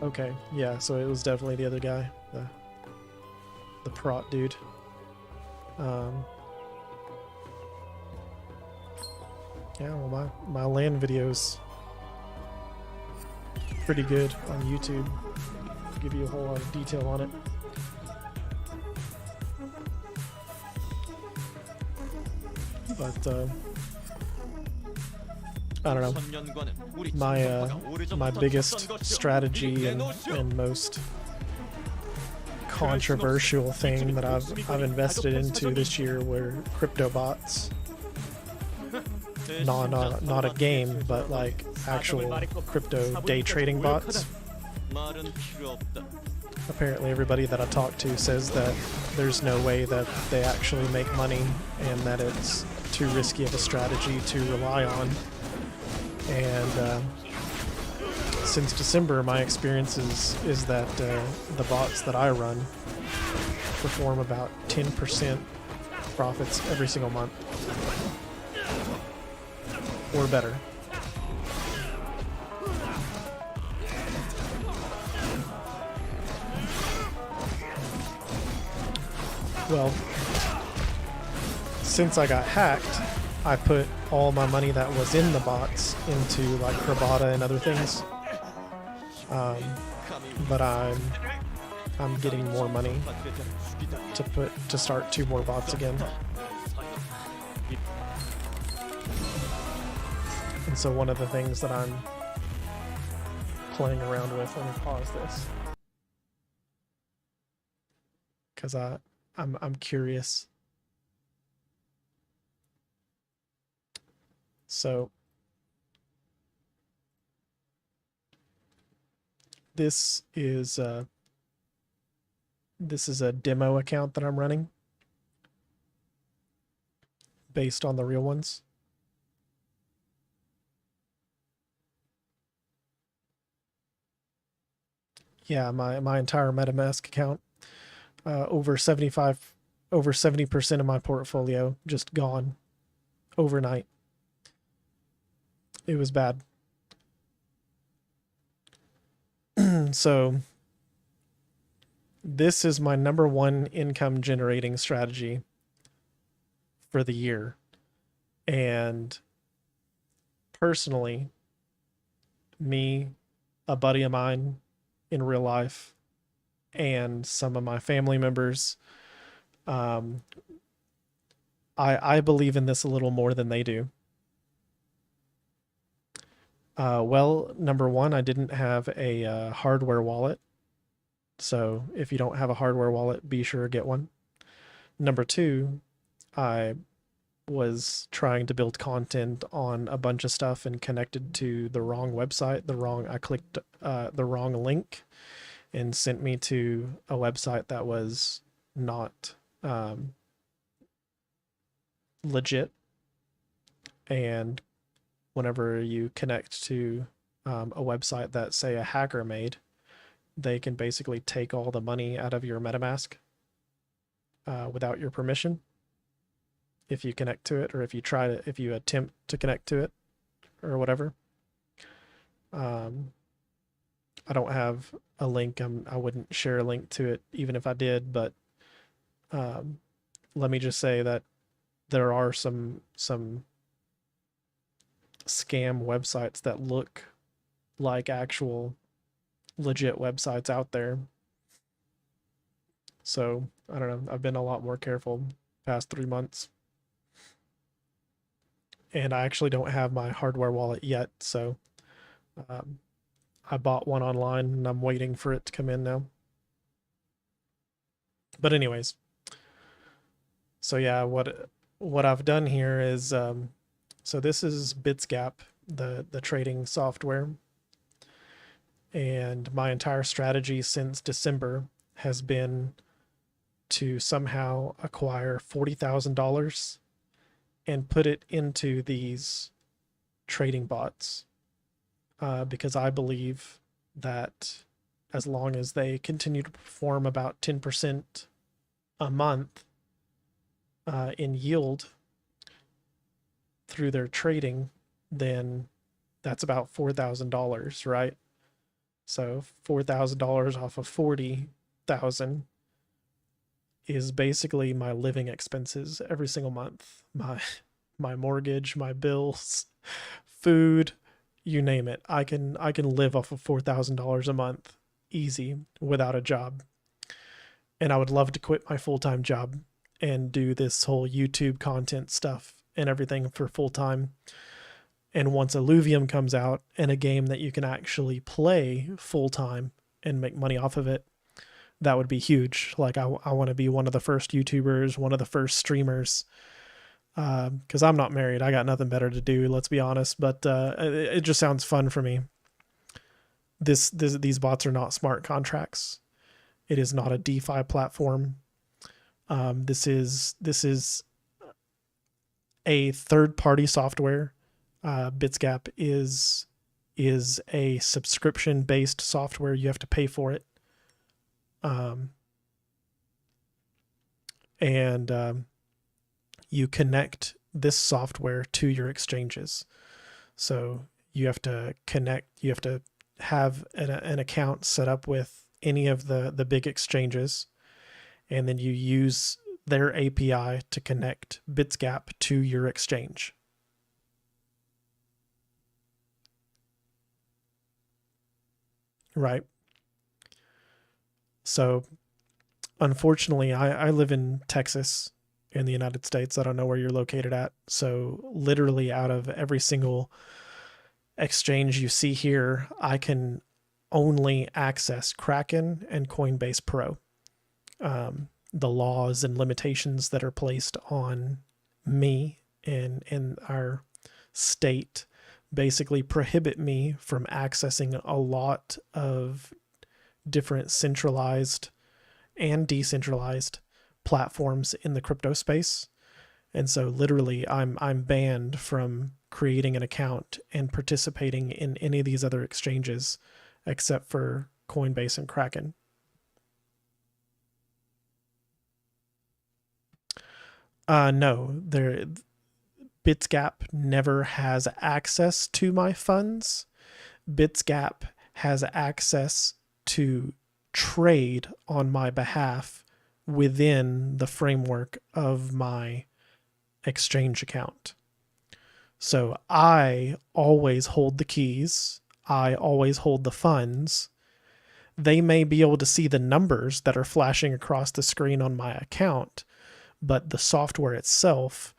Okay, yeah, so it was definitely the other guy, the prot dude. Yeah, well, my land videos pretty good on YouTube. Give you a whole lot of detail on it. But I don't know. My biggest strategy and most controversial thing that I've invested into this year were crypto bots. Not a game, but like actual crypto day trading bots. Apparently everybody that I talk to says that there's no way that they actually make money and that it's too risky of a strategy to rely on. And since December, my experience is that the bots that I run perform about 10% profits every single month. Or better. Well, since I got hacked, I put all my money that was in the bots into like Probata and other things. But I'm getting more money to start 2 more bots again. And so one of the things that I'm playing around with, let me pause this, because I'm curious. So this is a demo account that I'm running based on the real ones. Yeah, my entire MetaMask account, over 70% of my portfolio just gone overnight. It was bad. So this is my #1 income generating strategy for the year. And personally, me, a buddy of mine in real life, and some of my family members, I believe in this a little more than they do. Well, #1, I didn't have a hardware wallet. So if you don't have a hardware wallet, be sure to get one. #2, I was trying to build content on a bunch of stuff and connected to the wrong website. I clicked the wrong link and sent me to a website that was not legit. And whenever you connect to a website that, say, a hacker made, they can basically take all the money out of your MetaMask without your permission if you connect to it, or if you attempt to connect to it or whatever. I don't have a link. I wouldn't share a link to it even if I did, but let me just say that there are some scam websites that look like actual legit websites out there. So I don't know, I've been a lot more careful past 3 months. And I actually don't have my hardware wallet yet, so I bought one online and I'm waiting for it to come in now. But anyways, so yeah, what I've done here is, so this is Bitsgap, the trading software. And my entire strategy since December has been to somehow acquire $40,000 and put it into these trading bots, because I believe that as long as they continue to perform about 10% a month in yield through their trading, then that's about $4,000, right? So $4,000 off of 40,000 is basically my living expenses every single month. My my mortgage, my bills, food, you name it. I can live off of $4,000 a month easy without a job. And I would love to quit my full-time job and do this whole YouTube content stuff and everything for full-time. And once Illuvium comes out and a game that you can actually play full-time and make money off of it, that would be huge. Like I want to be one of the first YouTubers, one of the first streamers, because I'm not married. I got nothing better to do, let's be honest. But it just sounds fun for me. These bots are not smart contracts. It is not a DeFi platform. This is a third-party software. Bitsgap is a subscription-based software. You have to pay for it. You connect this software to your exchanges. So you have to have an account set up with any of the big exchanges, and then you use their API to connect Bitsgap to your exchange. Right. So unfortunately, I live in Texas in the United States. I don't know where you're located at. So literally out of every single exchange you see here, I can only access Kraken and Coinbase Pro. The laws and limitations that are placed on me in our state basically prohibit me from accessing a lot of different centralized and decentralized platforms in the crypto space. And so literally I'm banned from creating an account and participating in any of these other exchanges except for Coinbase and Kraken. No, Bitsgap never has access to my funds. Bitsgap has access to trade on my behalf within the framework of my exchange account. So I always hold the keys. I always hold the funds. They may be able to see the numbers that are flashing across the screen on my account, but the software itself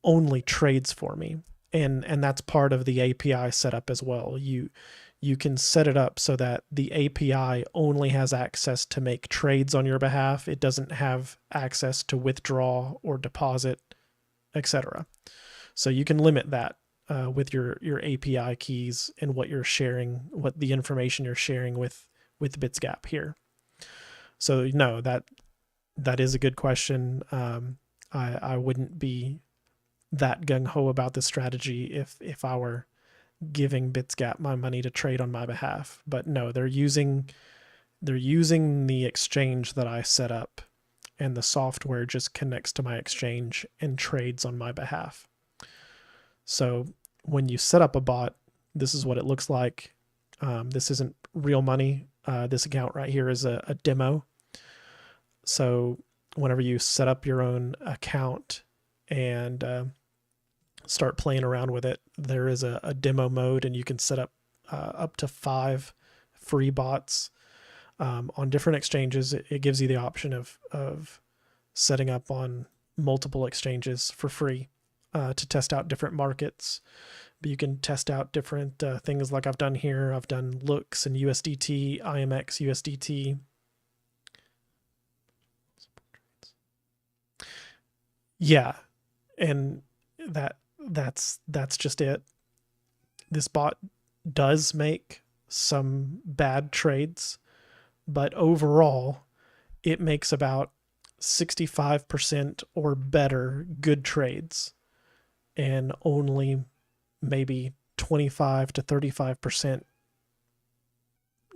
only trades for me. And that's part of the API setup as well. You can set it up so that the API only has access to make trades on your behalf. It doesn't have access to withdraw or deposit, etc. So you can limit that with your API keys and what you're sharing, what the information you're sharing with Bitsgap here. So no, that is a good question. I wouldn't be that gung-ho about this strategy if I were giving Bitsgap my money to trade on my behalf. But no, they're using the exchange that I set up, and the software just connects to my exchange and trades on my behalf. So when you set up a bot, this is what it looks like. This isn't real money. This account right here is a demo. So whenever you set up your own account and start playing around with it, there is a demo mode, and you can set up to 5 free bots on different exchanges. It gives you the option of setting up on multiple exchanges for free to test out different markets. But you can test out different things like I've done here. I've done looks and USDT, IMX, USDT. Yeah, and that's just it. This bot does make some bad trades, but overall it makes about 65% or better good trades and only maybe 25 to 35%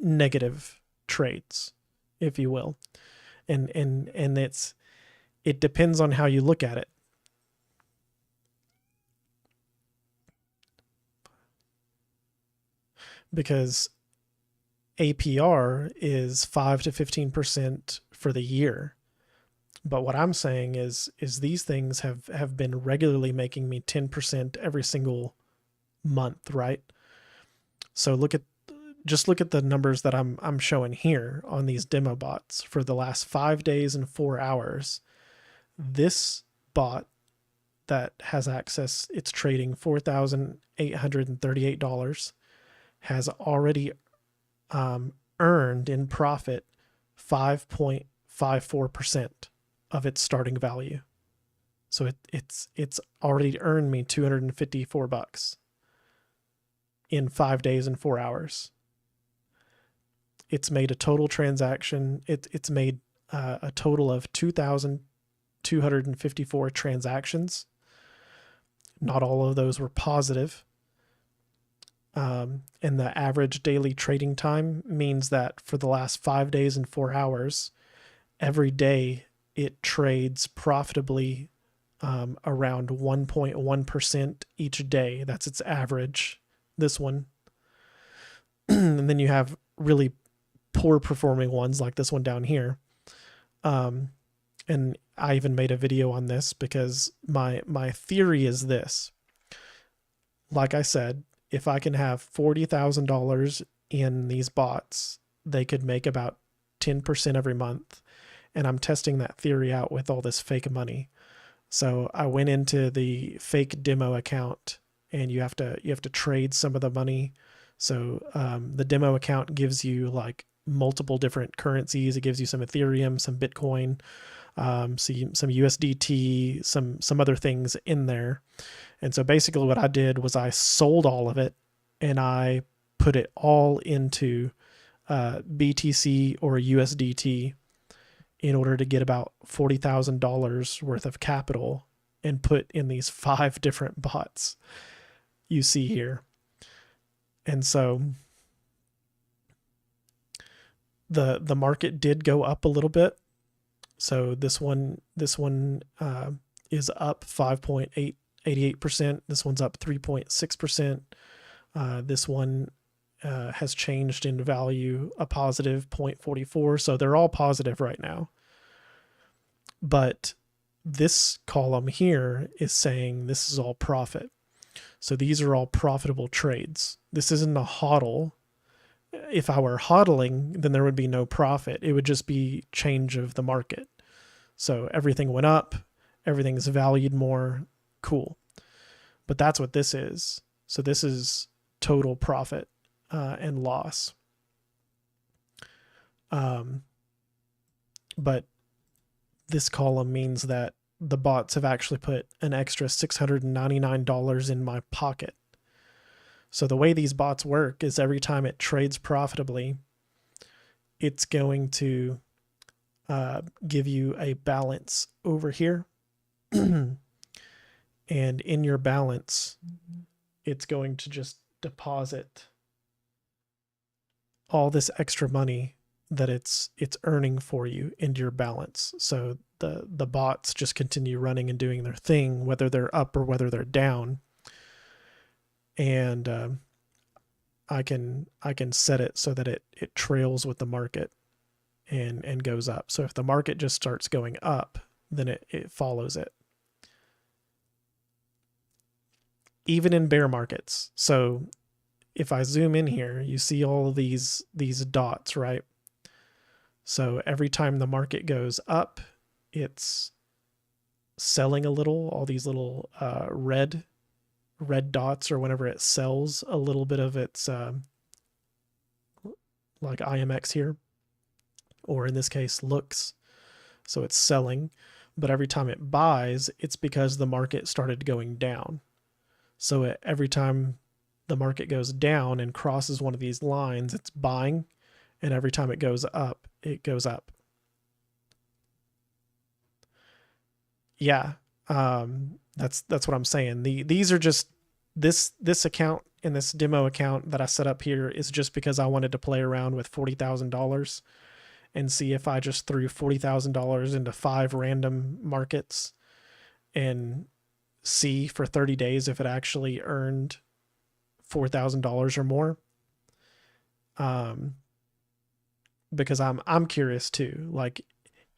negative trades, if you will. And it depends on how you look at it. Because APR is 5 to 15% for the year. But what I'm saying is these things have been regularly making me 10% every single month, right? So just look at the numbers that I'm showing here on these demo bots for the last 5 days and 4 hours. This bot that has access, it's trading $4,838, has already earned in profit 5.54% of its starting value. So it's already earned me $254 in 5 days and 4 hours. It's made a total transaction. It's made a total of 2,254 transactions. Not all of those were positive. And the average daily trading time means that for the last 5 days and 4 hours, every day it trades profitably around 1.1% each day. That's its average, this one. And then you have really poor performing ones like this one down here. And I even made a video on this because my theory is this. Like I said, if I can have $40,000 in these bots, they could make about 10% every month. And I'm testing that theory out with all this fake money. So I went into the fake demo account, and you have to trade some of the money. So the demo account gives you like multiple different currencies. It gives you some Ethereum, some Bitcoin, some USDT, some other things in there. And so basically what I did was I sold all of it, and I put it all into BTC or USDT in order to get about $40,000 worth of capital and put in these 5 different bots you see here. And so the market did go up a little bit. So this one is up 5.88%. This one's up 3.6%. This one has changed in value a positive 0.44. So they're all positive right now. But this column here is saying this is all profit. So these are all profitable trades. This isn't a hodl. If I were hodling, then there would be no profit. It would just be change of the market. So everything went up, everything's valued more, cool. But that's what this is. So this is total profit and loss. But this column means that the bots have actually put an extra $699 in my pocket. So the way these bots work is every time it trades profitably, it's going to give you a balance over here. And in your balance, it's going to just deposit all this extra money that it's earning for you into your balance. So the bots just continue running and doing their thing, whether they're up or whether they're down. And I can set it so that it trails with the market and goes up. So if the market just starts going up, then it follows it. Even in bear markets. So if I zoom in here, you see all of these dots, right? So every time the market goes up, it's selling a little, all these little red dots, or whenever it sells a little bit of its like IMX here, or in this case looks, so it's selling. But every time it buys, it's because the market started going down. So every time the market goes down and crosses one of these lines, it's buying, and every time it goes up, it goes up. Yeah, that's what I'm saying. These are just this account and this demo account that I set up here is just because I wanted to play around with $40,000 and see if I just threw $40,000 into 5 random markets and see for 30 days if it actually earned $4,000 or more. Because I'm curious too. Like,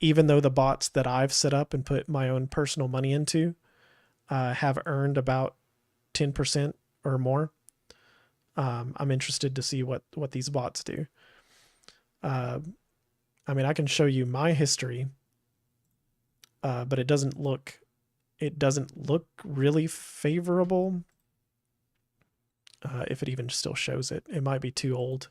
even though the bots that I've set up and put my own personal money into have earned about 10% or more, I'm interested to see what these bots do. I mean, I can show you my history, but it doesn't look really favorable. If it even still shows it, it might be too old.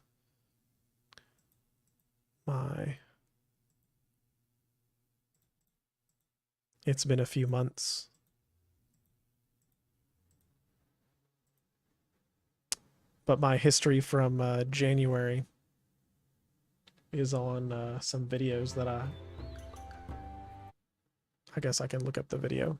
It's been a few months. But my history from January is on some videos that I guess I can look up the video.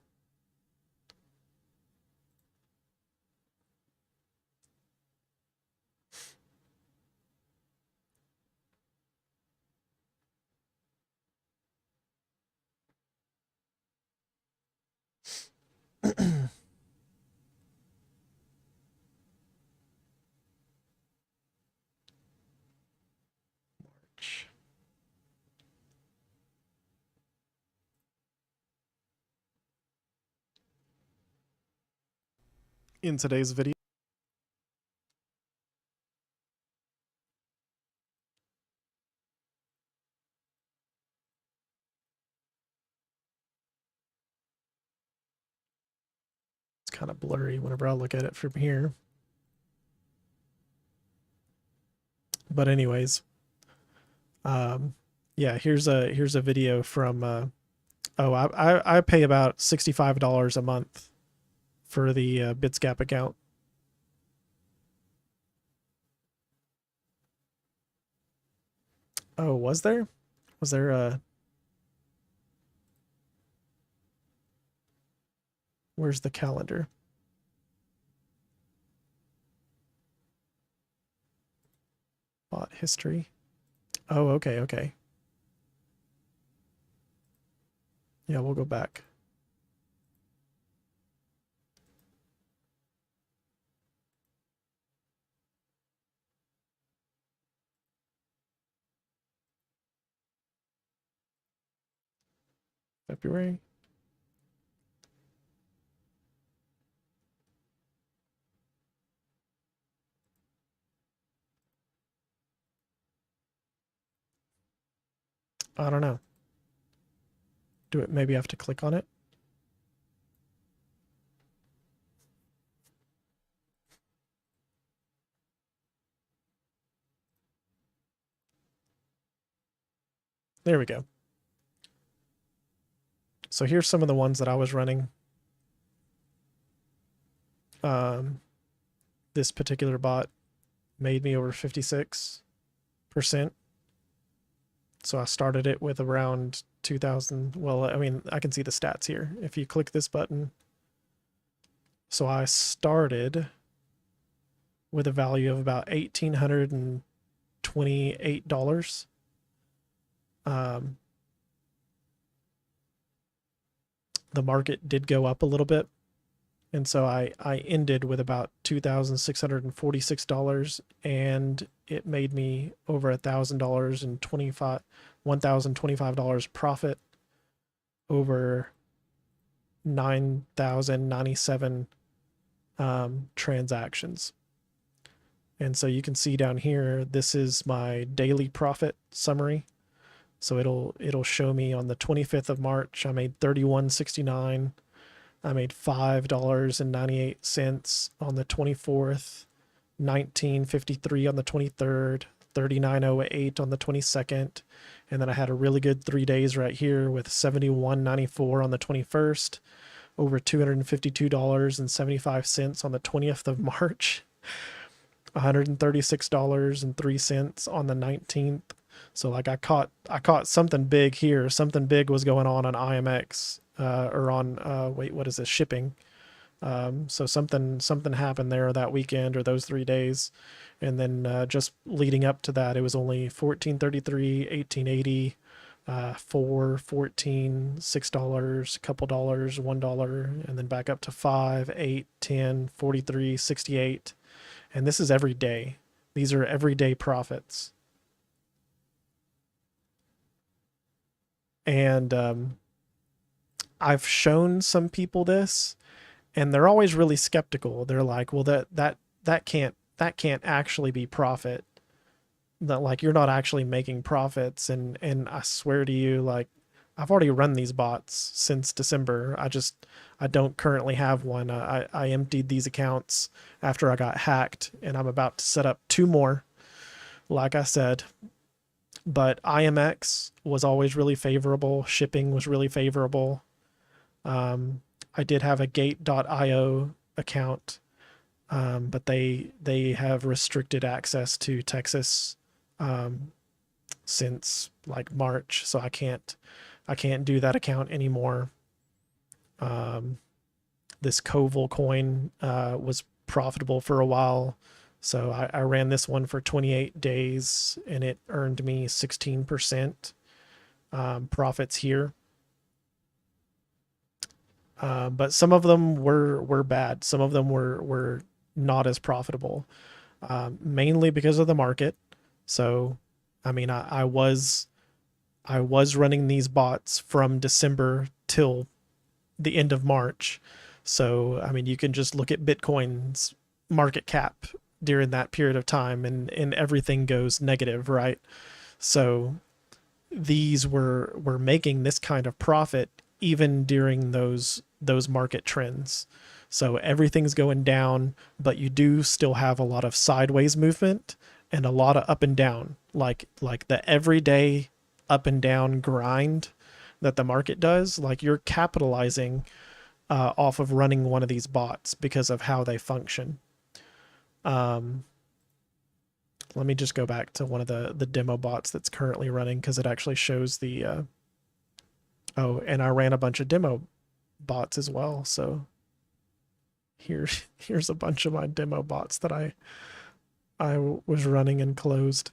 March. In today's video, it's kind of blurry whenever I look at it from here. But anyways, yeah, here's a video from I pay about $65 a month for the Bitsgap account. Oh, was there a... Where's the calendar? Bot history. Oh, okay. Yeah, we'll go back. February. I don't know. Maybe I have to click on it. There we go. So here's some of the ones that I was running. This particular bot made me over 56%. So I started it with around 2,000. Well, I mean, I can see the stats here. If you click this button. So I started with a value of about $1,828. The market did go up a little bit. And so I ended with about $2,646, and it made me over $1,000 and $1,025 profit over 9,097 transactions. And so you can see down here, this is my daily profit summary. So it'll show me on the 25th of March, I made $31.69. I made $5.98 on the 24th, $19.53 on the 23rd, $39.08 on the 22nd, and then I had a really good 3 days right here with $71.94 on the 21st, over $252.75 on the 20th of March, $136.03 on the 19th. So like I caught something big here. Something big was going on IMX. Or on wait, what is this, shipping? So something happened there that weekend or those 3 days, and then just leading up to that, it was only $14.33, $18.80, $4.14, $6, a couple dollars, $1, and then back up to $5, $8, $10, $43, $68, and this is every day. These are everyday profits. And I've shown some people this, and they're always really skeptical. They're like, well, that can't actually be profit. That, like, you're not actually making profits. And I swear to you, like, I've already run these bots since December. I don't currently have one. I emptied these accounts after I got hacked, and I'm about to set up 2 more, like I said. But IMX was always really favorable. Shipping was really favorable. I did have a Gate.io account, but they have restricted access to Texas since like March, so I can't do that account anymore. This Koval coin was profitable for a while, so I ran this one for 28 days, and it earned me 16% profits here. But some of them were bad. Some of them were not as profitable, mainly because of the market. So, I mean, I was running these bots from December till the end of March. So, I mean, you can just look at Bitcoin's market cap during that period of time, and everything goes negative, right? So these were making this kind of profit even during those market trends. So everything's going down, but you do still have a lot of sideways movement and a lot of up and down, like the everyday up and down grind that the market does. Like, you're capitalizing off of running one of these bots because of how they function. Let me just go back to one of the demo bots that's currently running, because it actually shows the oh, and I ran a bunch of demo bots as well. So here's a bunch of my demo bots that I was running and closed.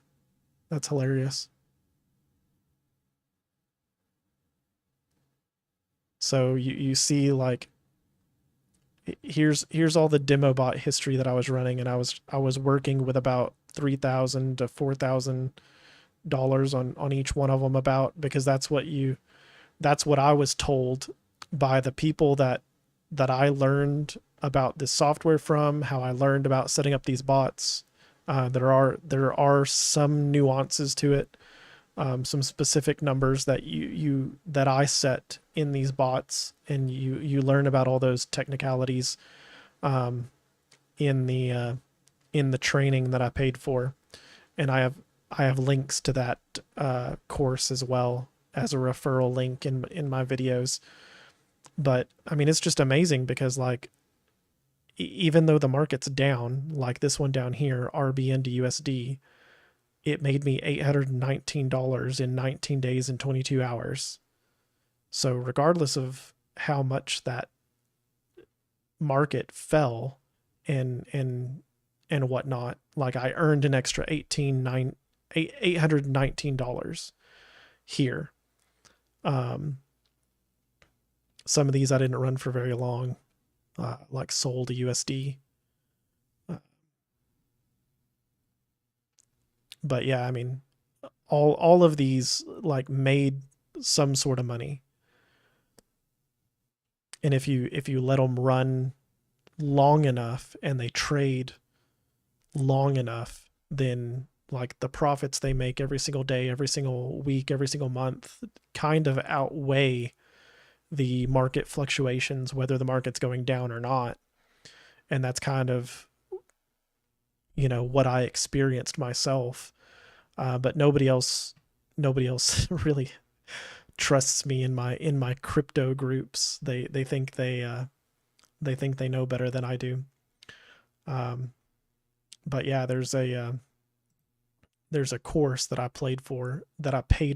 That's hilarious. So you see, like, here's all the demo bot history that I was running, and I was working with about $3,000 to $4,000 on each one of them, because that's what I was told by the people that I learned about this software from, how I learned about setting up these bots. There are some nuances to it, some specific numbers that that I set in these bots, and you learn about all those technicalities in the training that I paid for, and I have links to that course as well as a referral link in my videos. But I mean, it's just amazing because, like, even though the market's down, like this one down here, RBN to USD, it made me $819 in 19 days and 22 hours. So regardless of how much that market fell and whatnot, like, I earned an extra $819 here. Some of these I didn't run for very long, like Sol to USD. But yeah, I mean, all of these, like, made some sort of money. And if you let them run long enough and they trade long enough, then, like, the profits they make every single day, every single week, every single month kind of outweigh the market fluctuations, whether the market's going down or not. And that's kind of, what I experienced myself. But nobody else really trusts me in my crypto groups. They think they know better than I do. But yeah, there's a course that I paid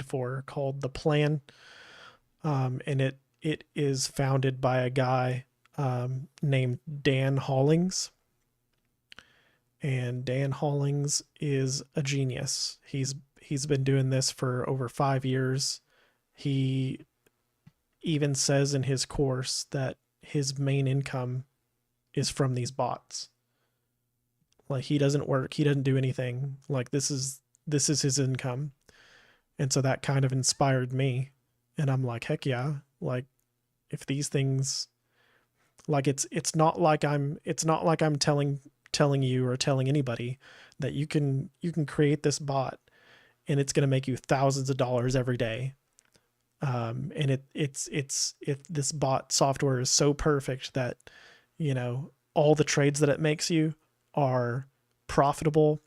for called The Plan. And it is founded by a guy named Dan Hollings. And Dan Hollings is a genius. He's been doing this for over 5 years. He even says in his course that his main income is from these bots. Like, he doesn't work, he doesn't do anything. Like, this is his income. And so that kind of inspired me. And I'm like, heck yeah. Like, if these things, like, it's not like I'm telling you or telling anybody that you can create this bot and it's going to make you thousands of dollars every day. And this bot software is so perfect that, you know, all the trades that it makes you are profitable,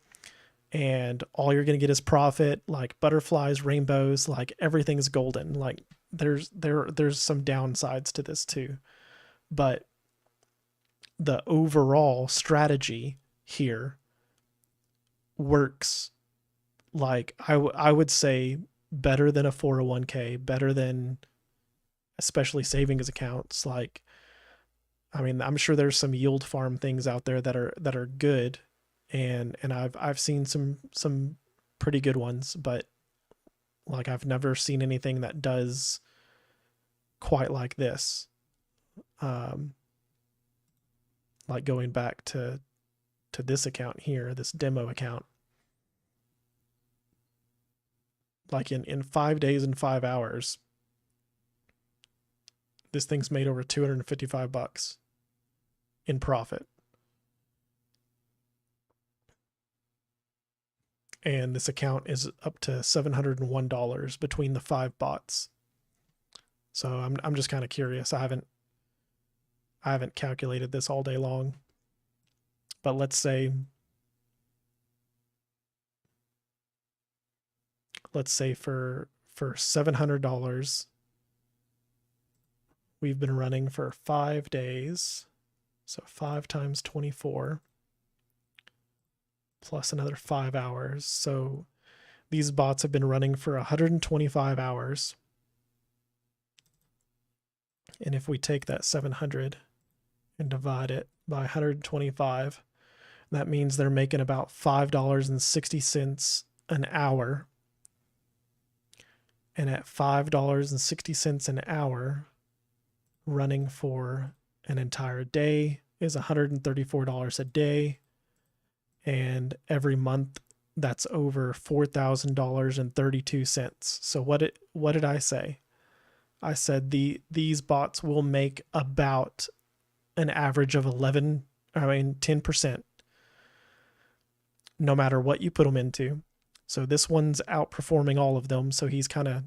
and all you're going to get is profit, like butterflies, rainbows, like everything's golden. Like there's some downsides to this too, but the overall strategy here works, like I would say, better than a 401k, better than especially savings accounts. Like, I mean, I'm sure there's some yield farm things out there that are good, and I've seen some pretty good ones, but like I've never seen anything that does quite like this. Like going back to this account here, this demo account, like in 5 days and 5 hours, this thing's made over $255 in profit. And this account is up to $701 between the 5 bots. So I'm just kind of curious. I haven't calculated this all day long, but let's say for $700, we've been running for 5 days. So 5 times 24 plus another 5 hours. So these bots have been running for 125 hours. And if we take that 700 and divide it by 125, that means they're making about $5.60 an hour. And at $5.60 an hour, running for an entire day is $134 a day. And every month, that's over $4,000.32. So what did I say? I said these bots will make about an average of 10%, no matter what you put them into. So this one's outperforming all of them. So he's kind of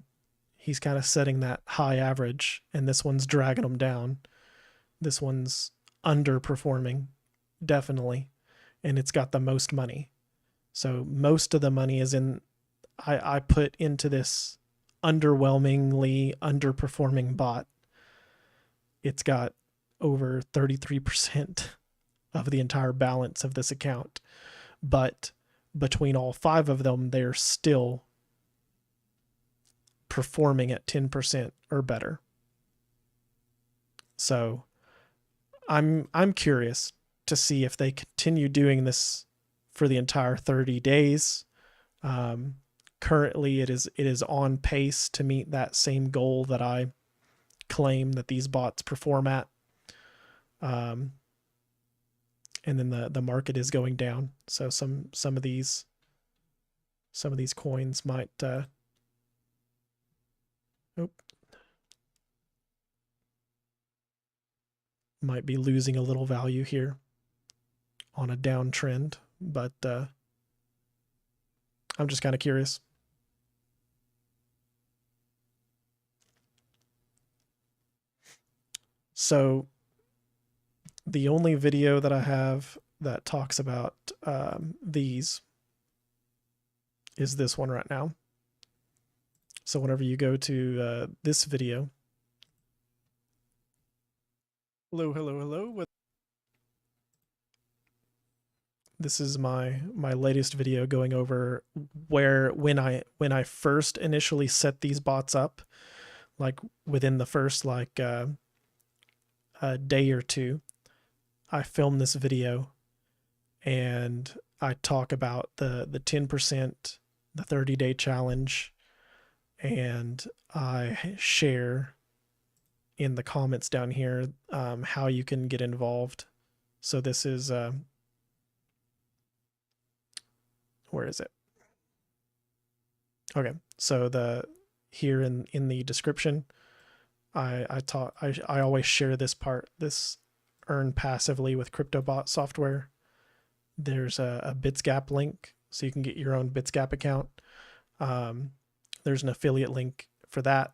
setting that high average, and this one's dragging them down. This one's underperforming, definitely, and it's got the most money. So most of the money is in, I put into this underwhelmingly underperforming bot. It's got over 33% of the entire balance of this account. But between all 5 of them, they're still performing at 10% or better. So I'm curious to see if they continue doing this for the entire 30 days. Currently, it is on pace to meet that same goal that I claim that these bots perform at. And then the market is going down. So some of these coins might might be losing a little value here on a downtrend, but I'm just kind of curious. So the only video that I have that talks about these is this one right now. So whenever you go to this video, hello. This is my latest video going over when I first initially set these bots up, like within the first a day or two, I filmed this video and I talk about the 10%, the 30-day challenge, and I share in the comments down here how you can get involved. So this is where is it? Okay, so here in the description. I always share this part, this earn passively with CryptoBot software. There's a BitsGap link, so you can get your own BitsGap account. There's an affiliate link for that.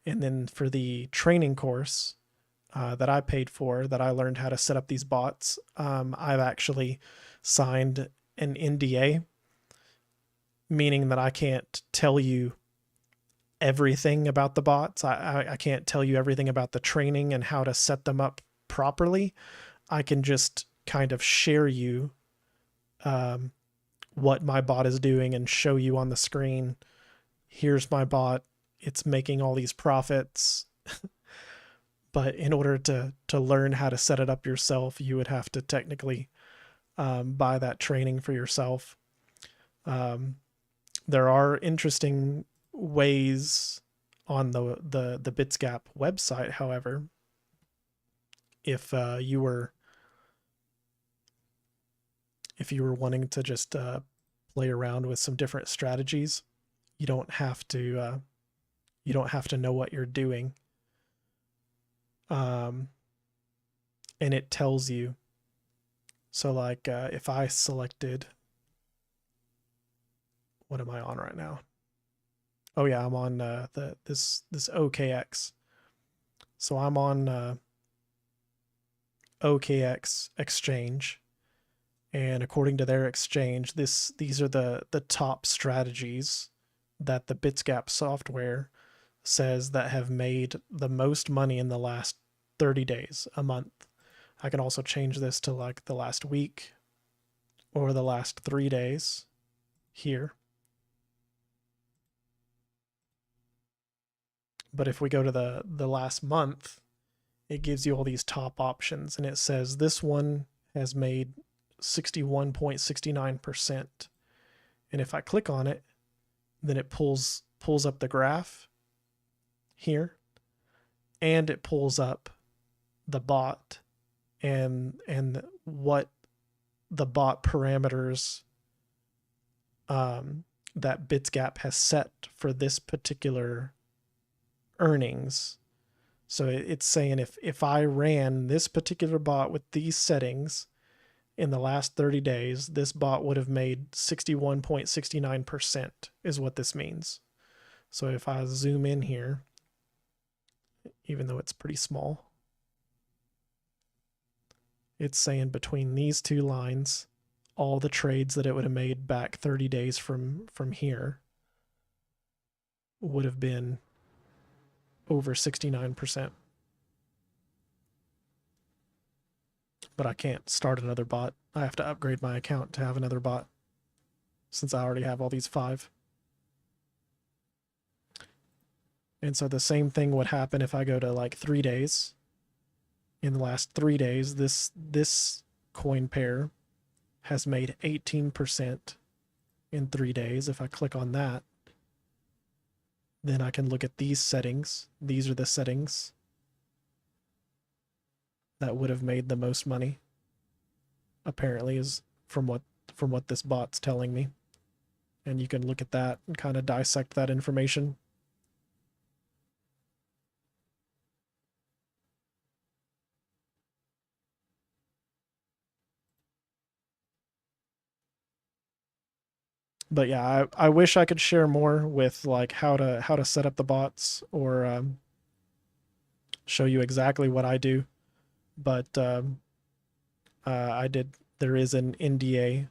And then for the training course that I paid for, that I learned how to set up these bots, I've actually signed an NDA, meaning that I can't tell you everything about the bots. I can't tell you everything about the training and how to set them up properly. I can just kind of share you what my bot is doing and show you on the screen, here's my bot, it's making all these profits. But in order to learn how to set it up yourself, you would have to technically buy that training for yourself. There are interesting ways on the BitsGap website, however. If you were wanting to just play around with some different strategies, you don't have to know what you're doing. And it tells you. So like if I selected, what am I on right now? Oh yeah, I'm on this OKX. So I'm on OKX exchange, and according to their exchange, these are the top strategies that the BitsGap software says that have made the most money in the last 30 days, a month. I can also change this to like the last week or the last 3 days here. But if we go to the last month, it gives you all these top options, and it says this one has made 61.69%. And if I click on it, then it pulls up the graph here, and it pulls up the bot and what the bot parameters that BitsGap has set for this particular earnings. So it's saying if I ran this particular bot with these settings in the last 30 days, this bot would have made 61.69% is what this means. So if I zoom in here, even though it's pretty small, it's saying between these two lines, all the trades that it would have made back 30 days from here would have been over 69%. But I can't start another bot. I have to upgrade my account to have another bot, since I already have all these 5. And so the same thing would happen if I go to like 3 days. In the last 3 days, this coin pair has made 18% in 3 days. If I click on that, then I can look at these settings. These are the settings that would have made the most money, apparently, is from what this bot's telling me. And you can look at that and kind of dissect that information. But yeah, I wish I could share more with like how to set up the bots, or show you exactly what I do. But there is an NDA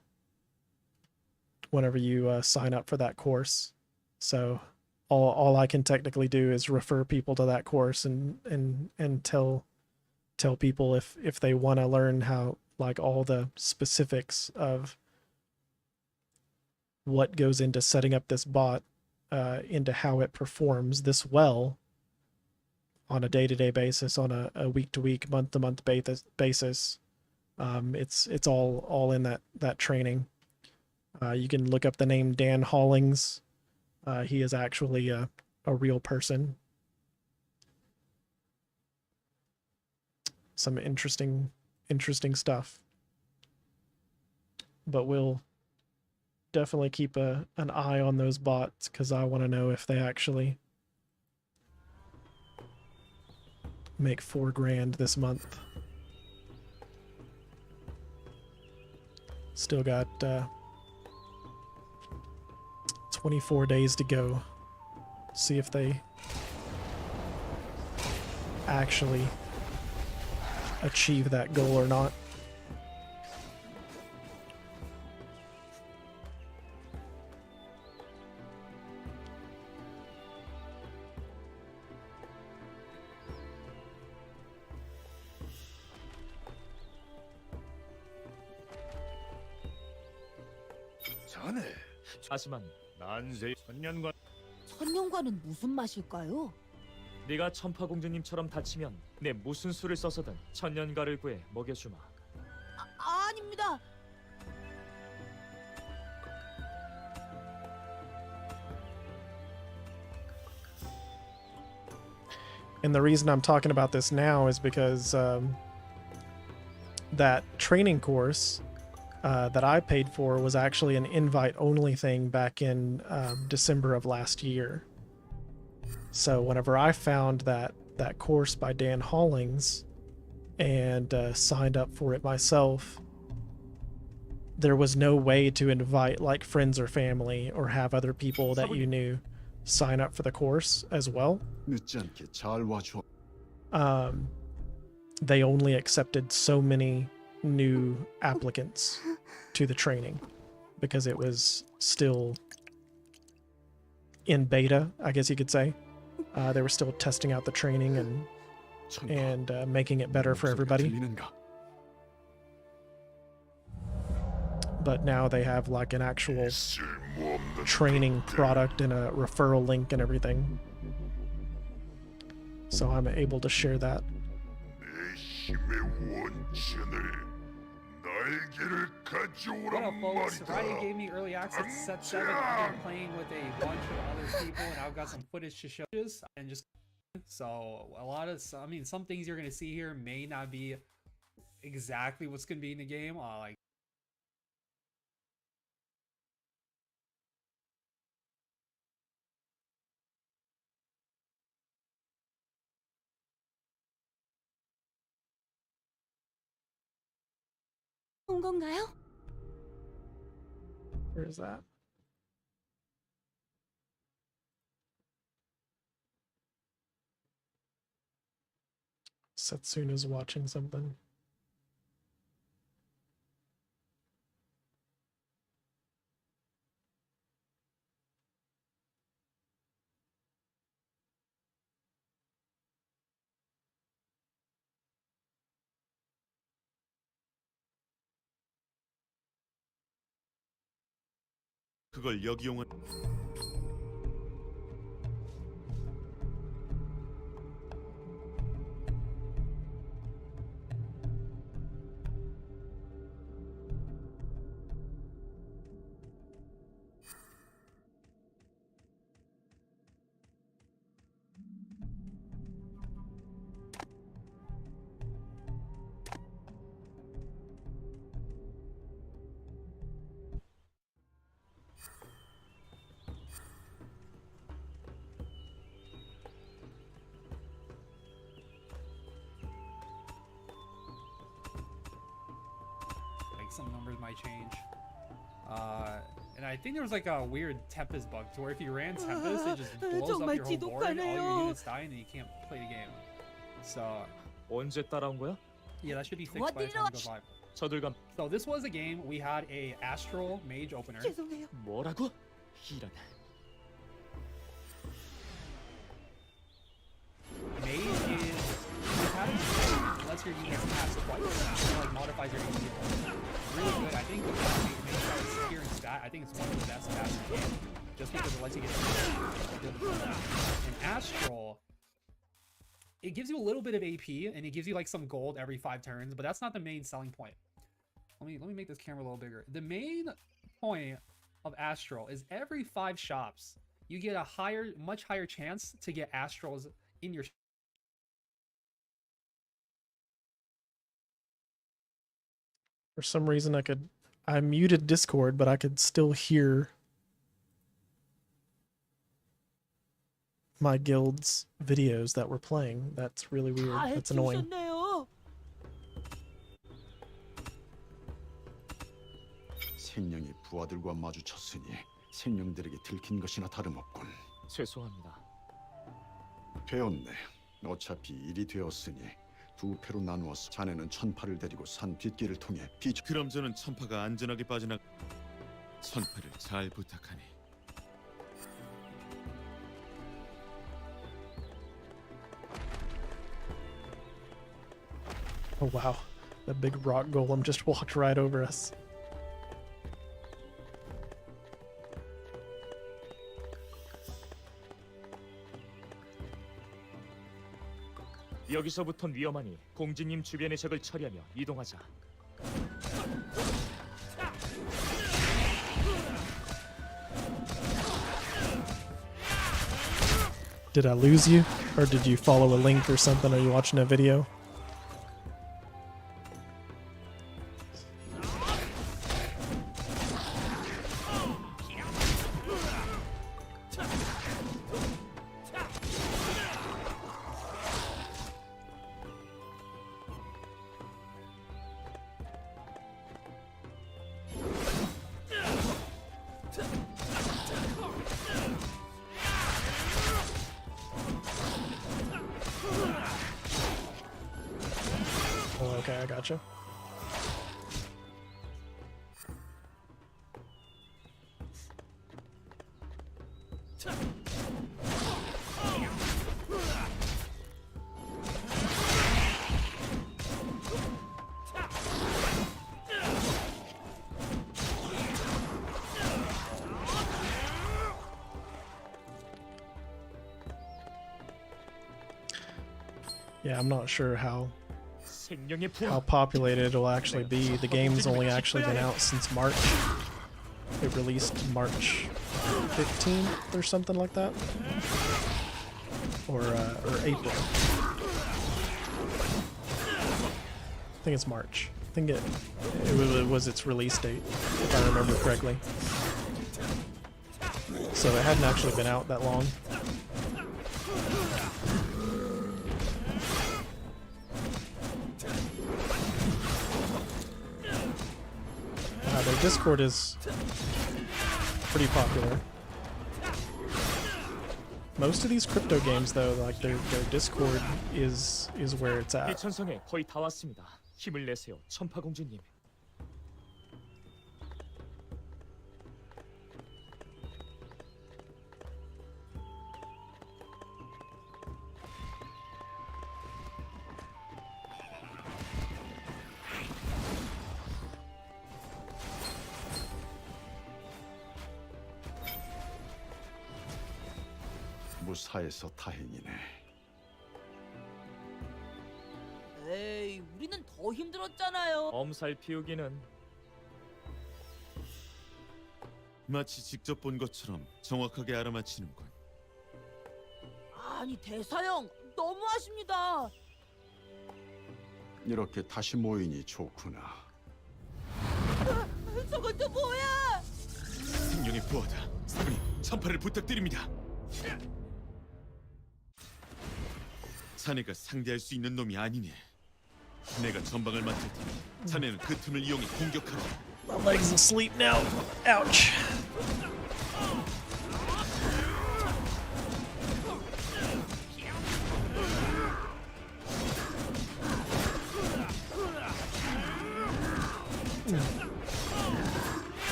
whenever you sign up for that course. So all I can technically do is refer people to that course and tell people if they want to learn how, like, all the specifics of what goes into setting up this bot, into how it performs this well on a day-to-day basis, on a week-to-week, month-to-month basis. It's all in that training. You can look up the name Dan Hollings. He is actually a real person. Some interesting stuff. But we'll definitely keep an eye on those bots, because I want to know if they actually make $4,000 this month. Still got 24 days to go. See if they actually achieve that goal or not. 하지만 난세 천년관 천년과는 무슨 맛일까요? 네가 천파공주님처럼 다치면 내 무슨 수를 써서든 천년가를 구해 먹여주마. 아닙니다. And the reason I'm talking about this now is because that training course that I paid for was actually an invite-only thing back in December of last year. So whenever I found that course by Dan Hollings and signed up for it myself, there was no way to invite like friends or family or have other people that you knew sign up for the course as well. They only accepted so many new applicants to the training because it was still in beta, I guess you could say. They were still testing out the training and making it better for everybody. But now they have like an actual training product and a referral link and everything. So I'm able to share that. What up, folks? Friday gave me early access to set 7. I've been playing with a bunch of other people, and I've got some footage to show you. And just so a lot of, I mean, some things you're gonna see here may not be exactly what's gonna be in the game. Like. 온 건가요? Where is that? Setsuna's watching something. 그걸 역이용은 Some numbers might change. And I think there was like a weird Tempest bug to where if you ran Tempest, it just blows up your whole board, all your units die, and then you can't play the game. So 언제 따라온 거야? yeah, that should be fixed by the time it goes live. 저들감. So this was a game. We had a Astral Mage opener. 죄송해요. 뭐라고? 이런. Mage is lets your units pass twice. So like modifies your units. Really good. I think the Mage here in stat. I think it's one of the best stats in the game, just because it lets you get. And Astral, it gives you a little bit of AP and it gives you like some gold every 5 turns, but that's not the main selling point. Let me make this camera a little bigger. The main point of Astral is every 5 shops you get a much higher chance to get Astrals in your. For some reason I muted Discord, but I could still hear my guild's videos that we're playing. That's really weird. 다 That's annoying. 해치우셨네요. 생명이 부하들과 마주쳤으니 생명들에게 들킨 것이나 다름없군. 죄송합니다. 되었네. 어차피 일이 되었으니 두 패로 나누어서 자네는 천파를 데리고 산 뒷길을 통해 그럼 저는 천파가 안전하게 빠져나. 천파를 잘 부탁하니. Oh wow, that big rock golem just walked right over us. 여기서부턴 위험하니 공주님 주변의 적을 처리하며 이동하자. Did I lose you? Or did you follow a link or something? Are you watching a video? Oh, okay, I gotcha. Yeah, I'm not sure how populated it'll actually be. The game's only actually been out since March. It released March 15th or something like that, or April. I think it's March. I think it was its release date, if I remember correctly. So it hadn't actually been out that long. Their Discord is pretty popular. Most of these crypto games, though, like their Discord is where it's at. 대천성에 거의 다 왔습니다. 힘을 내세요, 천파공주님. 무사해서 다행이네. 에이, 우리는 더 힘들었잖아요. 엄살 피우기는. 마치 직접 본 것처럼 정확하게 알아맞히는군. 아니 대사형 너무하십니다. 이렇게 다시 모이니 좋구나. 저건 또 뭐야? 생명의 부하다. 사부님, 천파를 부탁드립니다. 자네가 상대할 수 있는 놈이 아니네. 내가 전방을 맡을 테니 자네는 그 틈을 이용해 공격하라. My legs asleep now. Ouch.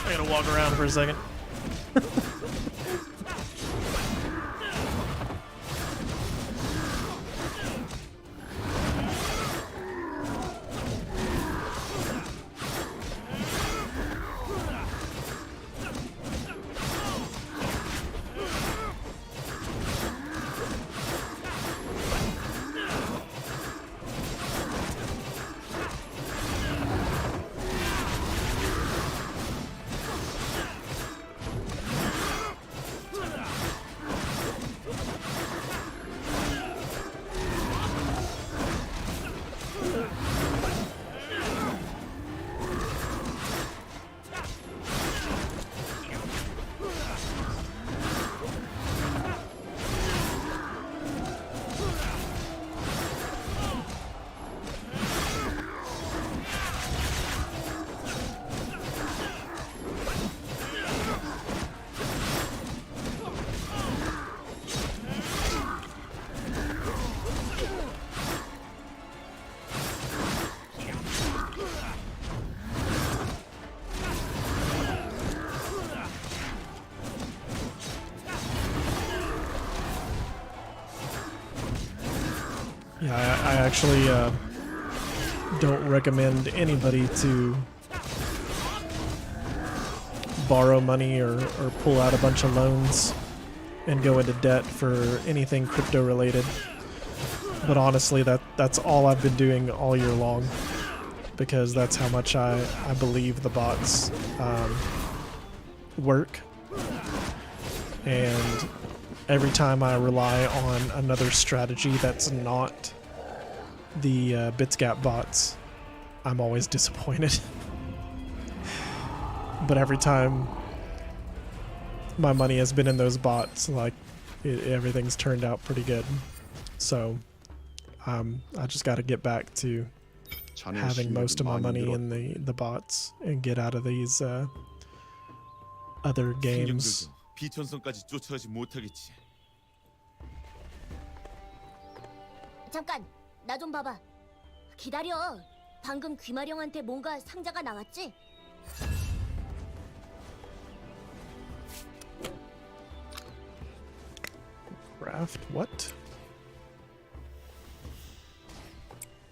I gotta walk around for a second. Yeah, I actually don't recommend anybody to borrow money or pull out a bunch of loans and go into debt for anything crypto related. But honestly, that's all I've been doing all year long, because that's how much I believe the bots work. And every time I rely on another strategy that's not the Bitsgap bots, I'm always disappointed. But every time my money has been in those bots, like everything's turned out pretty good. So I just got to get back to having most of my money in the bots and get out of these other games. 비천성까지 쫓아가지 못하겠지. 잠깐, 나 좀 봐봐. 기다려. 방금 귀마령한테 뭔가 상자가 나왔지? Craft what?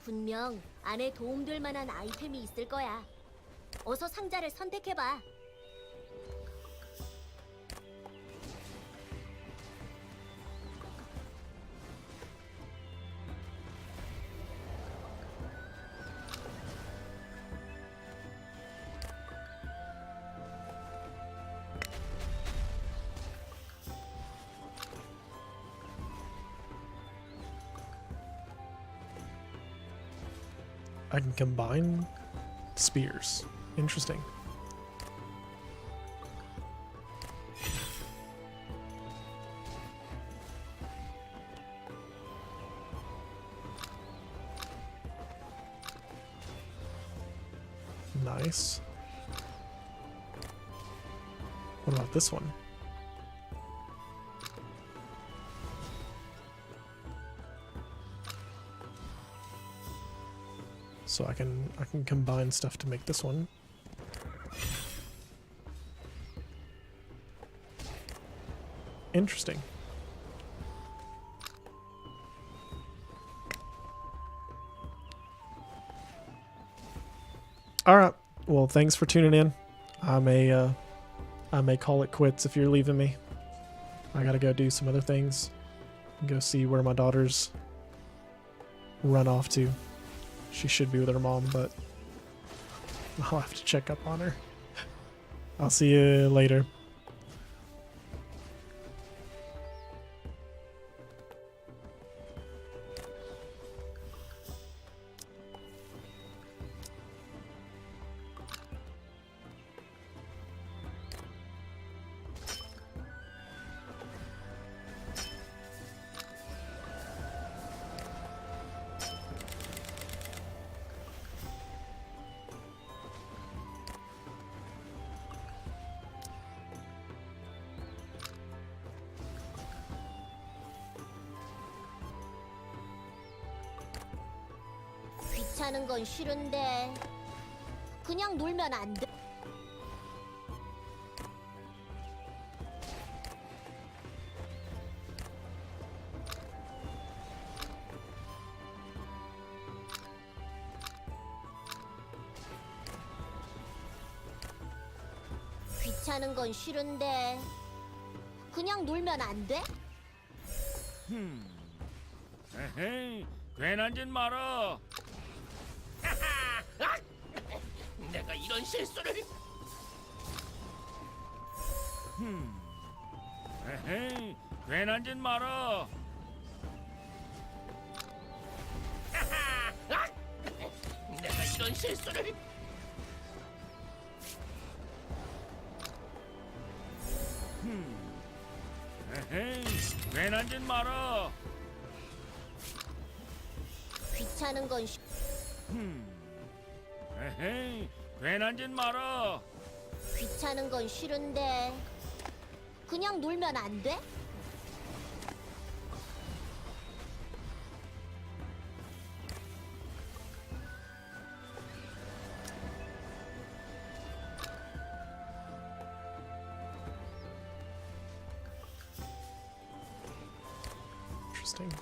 분명 안에 도움될 만한 아이템이 있을 거야. 어서 상자를 선택해봐. I can combine spears. Interesting. Nice. What about this one? So I can combine stuff to make this one. Interesting. All right. Well, thanks for tuning in. I may call it quits if you're leaving me. I gotta go do some other things. Go see where my daughter's run off to. She should be with her mom, but I'll have to check up on her. I'll see you later. 귀찮은 건 싫은데 그냥 놀면 안 돼? 귀찮은 건 싫은데 그냥 놀면 안 돼? 에헤이, 괜한 짓 말아. 내가 이런 실수를. 에헤이, 괜한 짓 말아. 내가 이런 실수를. 에헤이, 괜한 짓 말아. 귀찮은 건 에헤이, 괜한 짓 말아. 귀찮은 건 싫은데 그냥 놀면 안 돼? Interesting.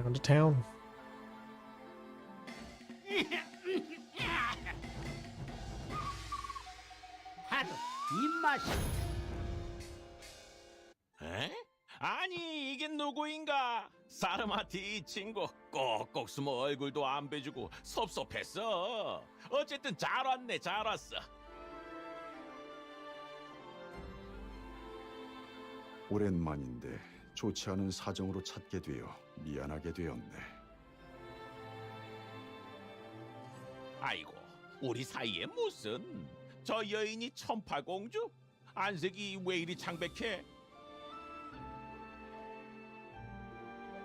down to town. 하도 입맛이. 에? 아니 이게 누구인가? 사르마티 이 친구 꼭꼭 숨어 얼굴도 안 배주고 섭섭했어. 어쨌든 잘 왔네, 잘 왔어. 오랜만인데 좋지 않은 사정으로 찾게 되어 미안하게 되었네. 아이고, 우리 사이에 무슨 저 여인이 천파공주? 안색이 왜 이리 창백해?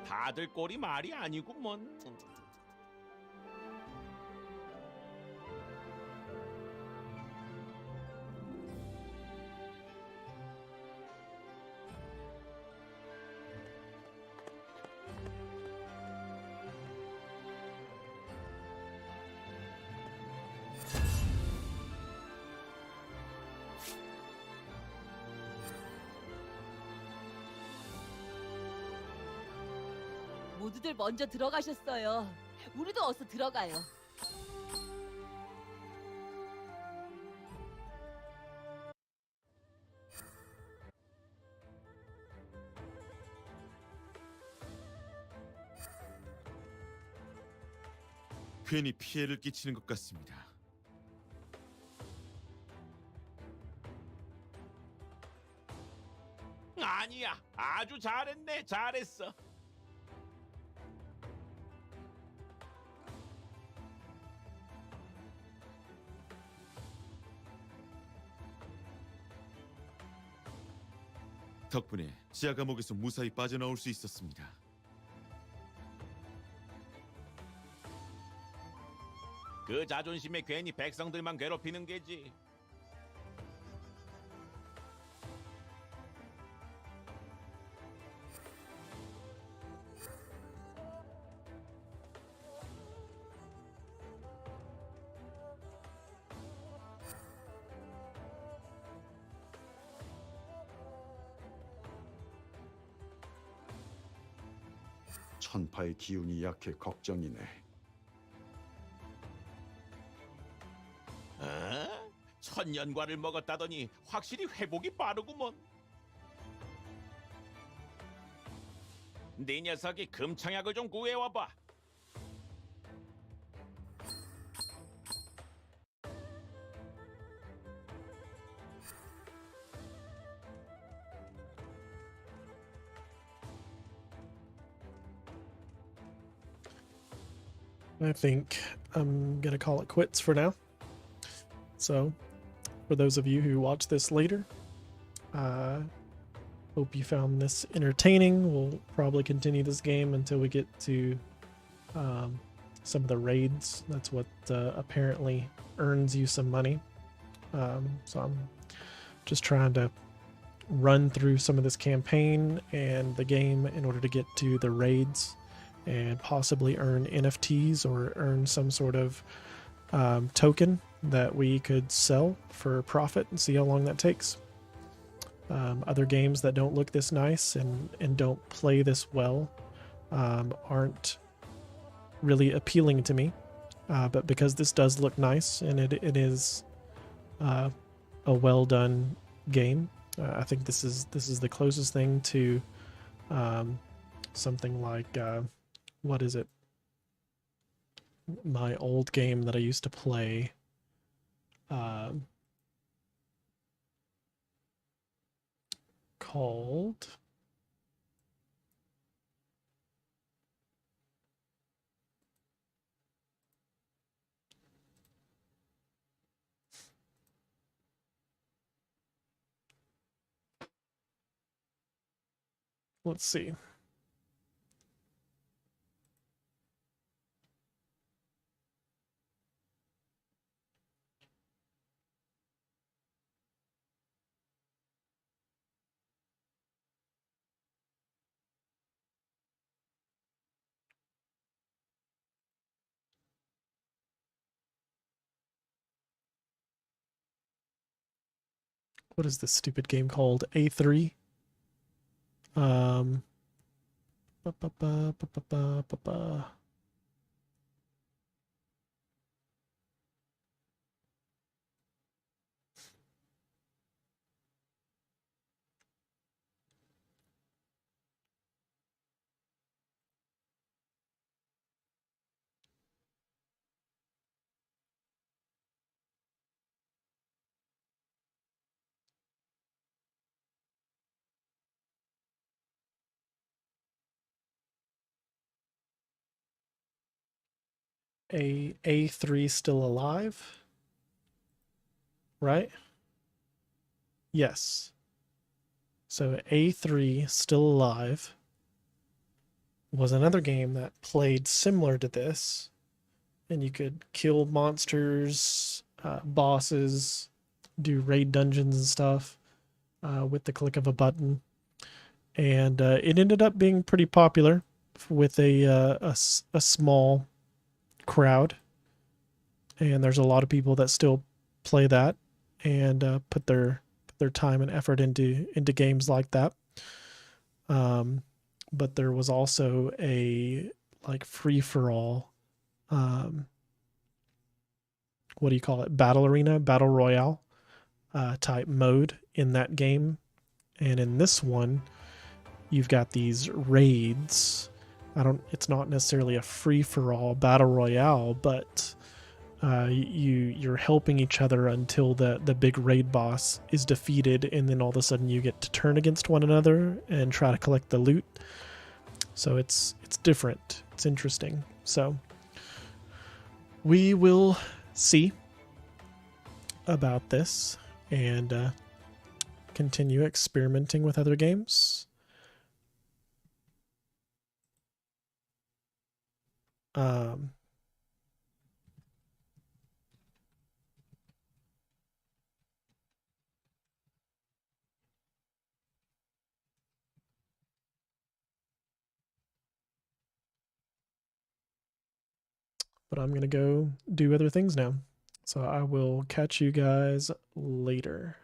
다들 꼴이 말이 아니구먼. 모두들 먼저 들어가셨어요. 우리도 어서 들어가요. 괜히 피해를 끼치는 것 같습니다. 아니야, 아주 잘했네, 잘했어. 덕분에 지하 감옥에서 무사히 빠져나올 수 있었습니다. 그 자존심에 괜히 백성들만 괴롭히는 게지. 천파의 기운이 약해 걱정이네. 어? 천년과를 먹었다더니 확실히 회복이 빠르구먼. 네 녀석이 금창약을 좀 구해와봐. I think I'm gonna call it quits for now. So, for those of you who watch this later, hope you found this entertaining. We'll probably continue this game until we get to some of the raids. That's what apparently earns you some money. So I'm just trying to run through some of this campaign and the game in order to get to the raids and possibly earn NFTs or earn some sort of token that we could sell for profit and see how long that takes. Other games that don't look this nice and don't play this well aren't really appealing to me. But because this does look nice and it is a well done game, I think this is the closest thing to something like what is it? My old game that I used to play. Called let's see. What is this stupid game called? A3? Ba, ba, ba, ba, ba, ba, ba, ba. A3 still alive, right? Yes. So A3 still alive was another game that played similar to this, and you could kill monsters, bosses, do raid dungeons and stuff with the click of a button. And it ended up being pretty popular with a small crowd. And there's a lot of people that still play that and put their time and effort into games like that. But there was also a like free for all, what do you call it? Battle arena, battle royale type mode in that game. And in this one, you've got these raids. It's not necessarily a free for all battle royale, but you're helping each other until the big raid boss is defeated, and then all of a sudden you get to turn against one another and try to collect the loot. So it's different. It's interesting. So we will see about this and continue experimenting with other games. But I'm going to go do other things now. So I will catch you guys later.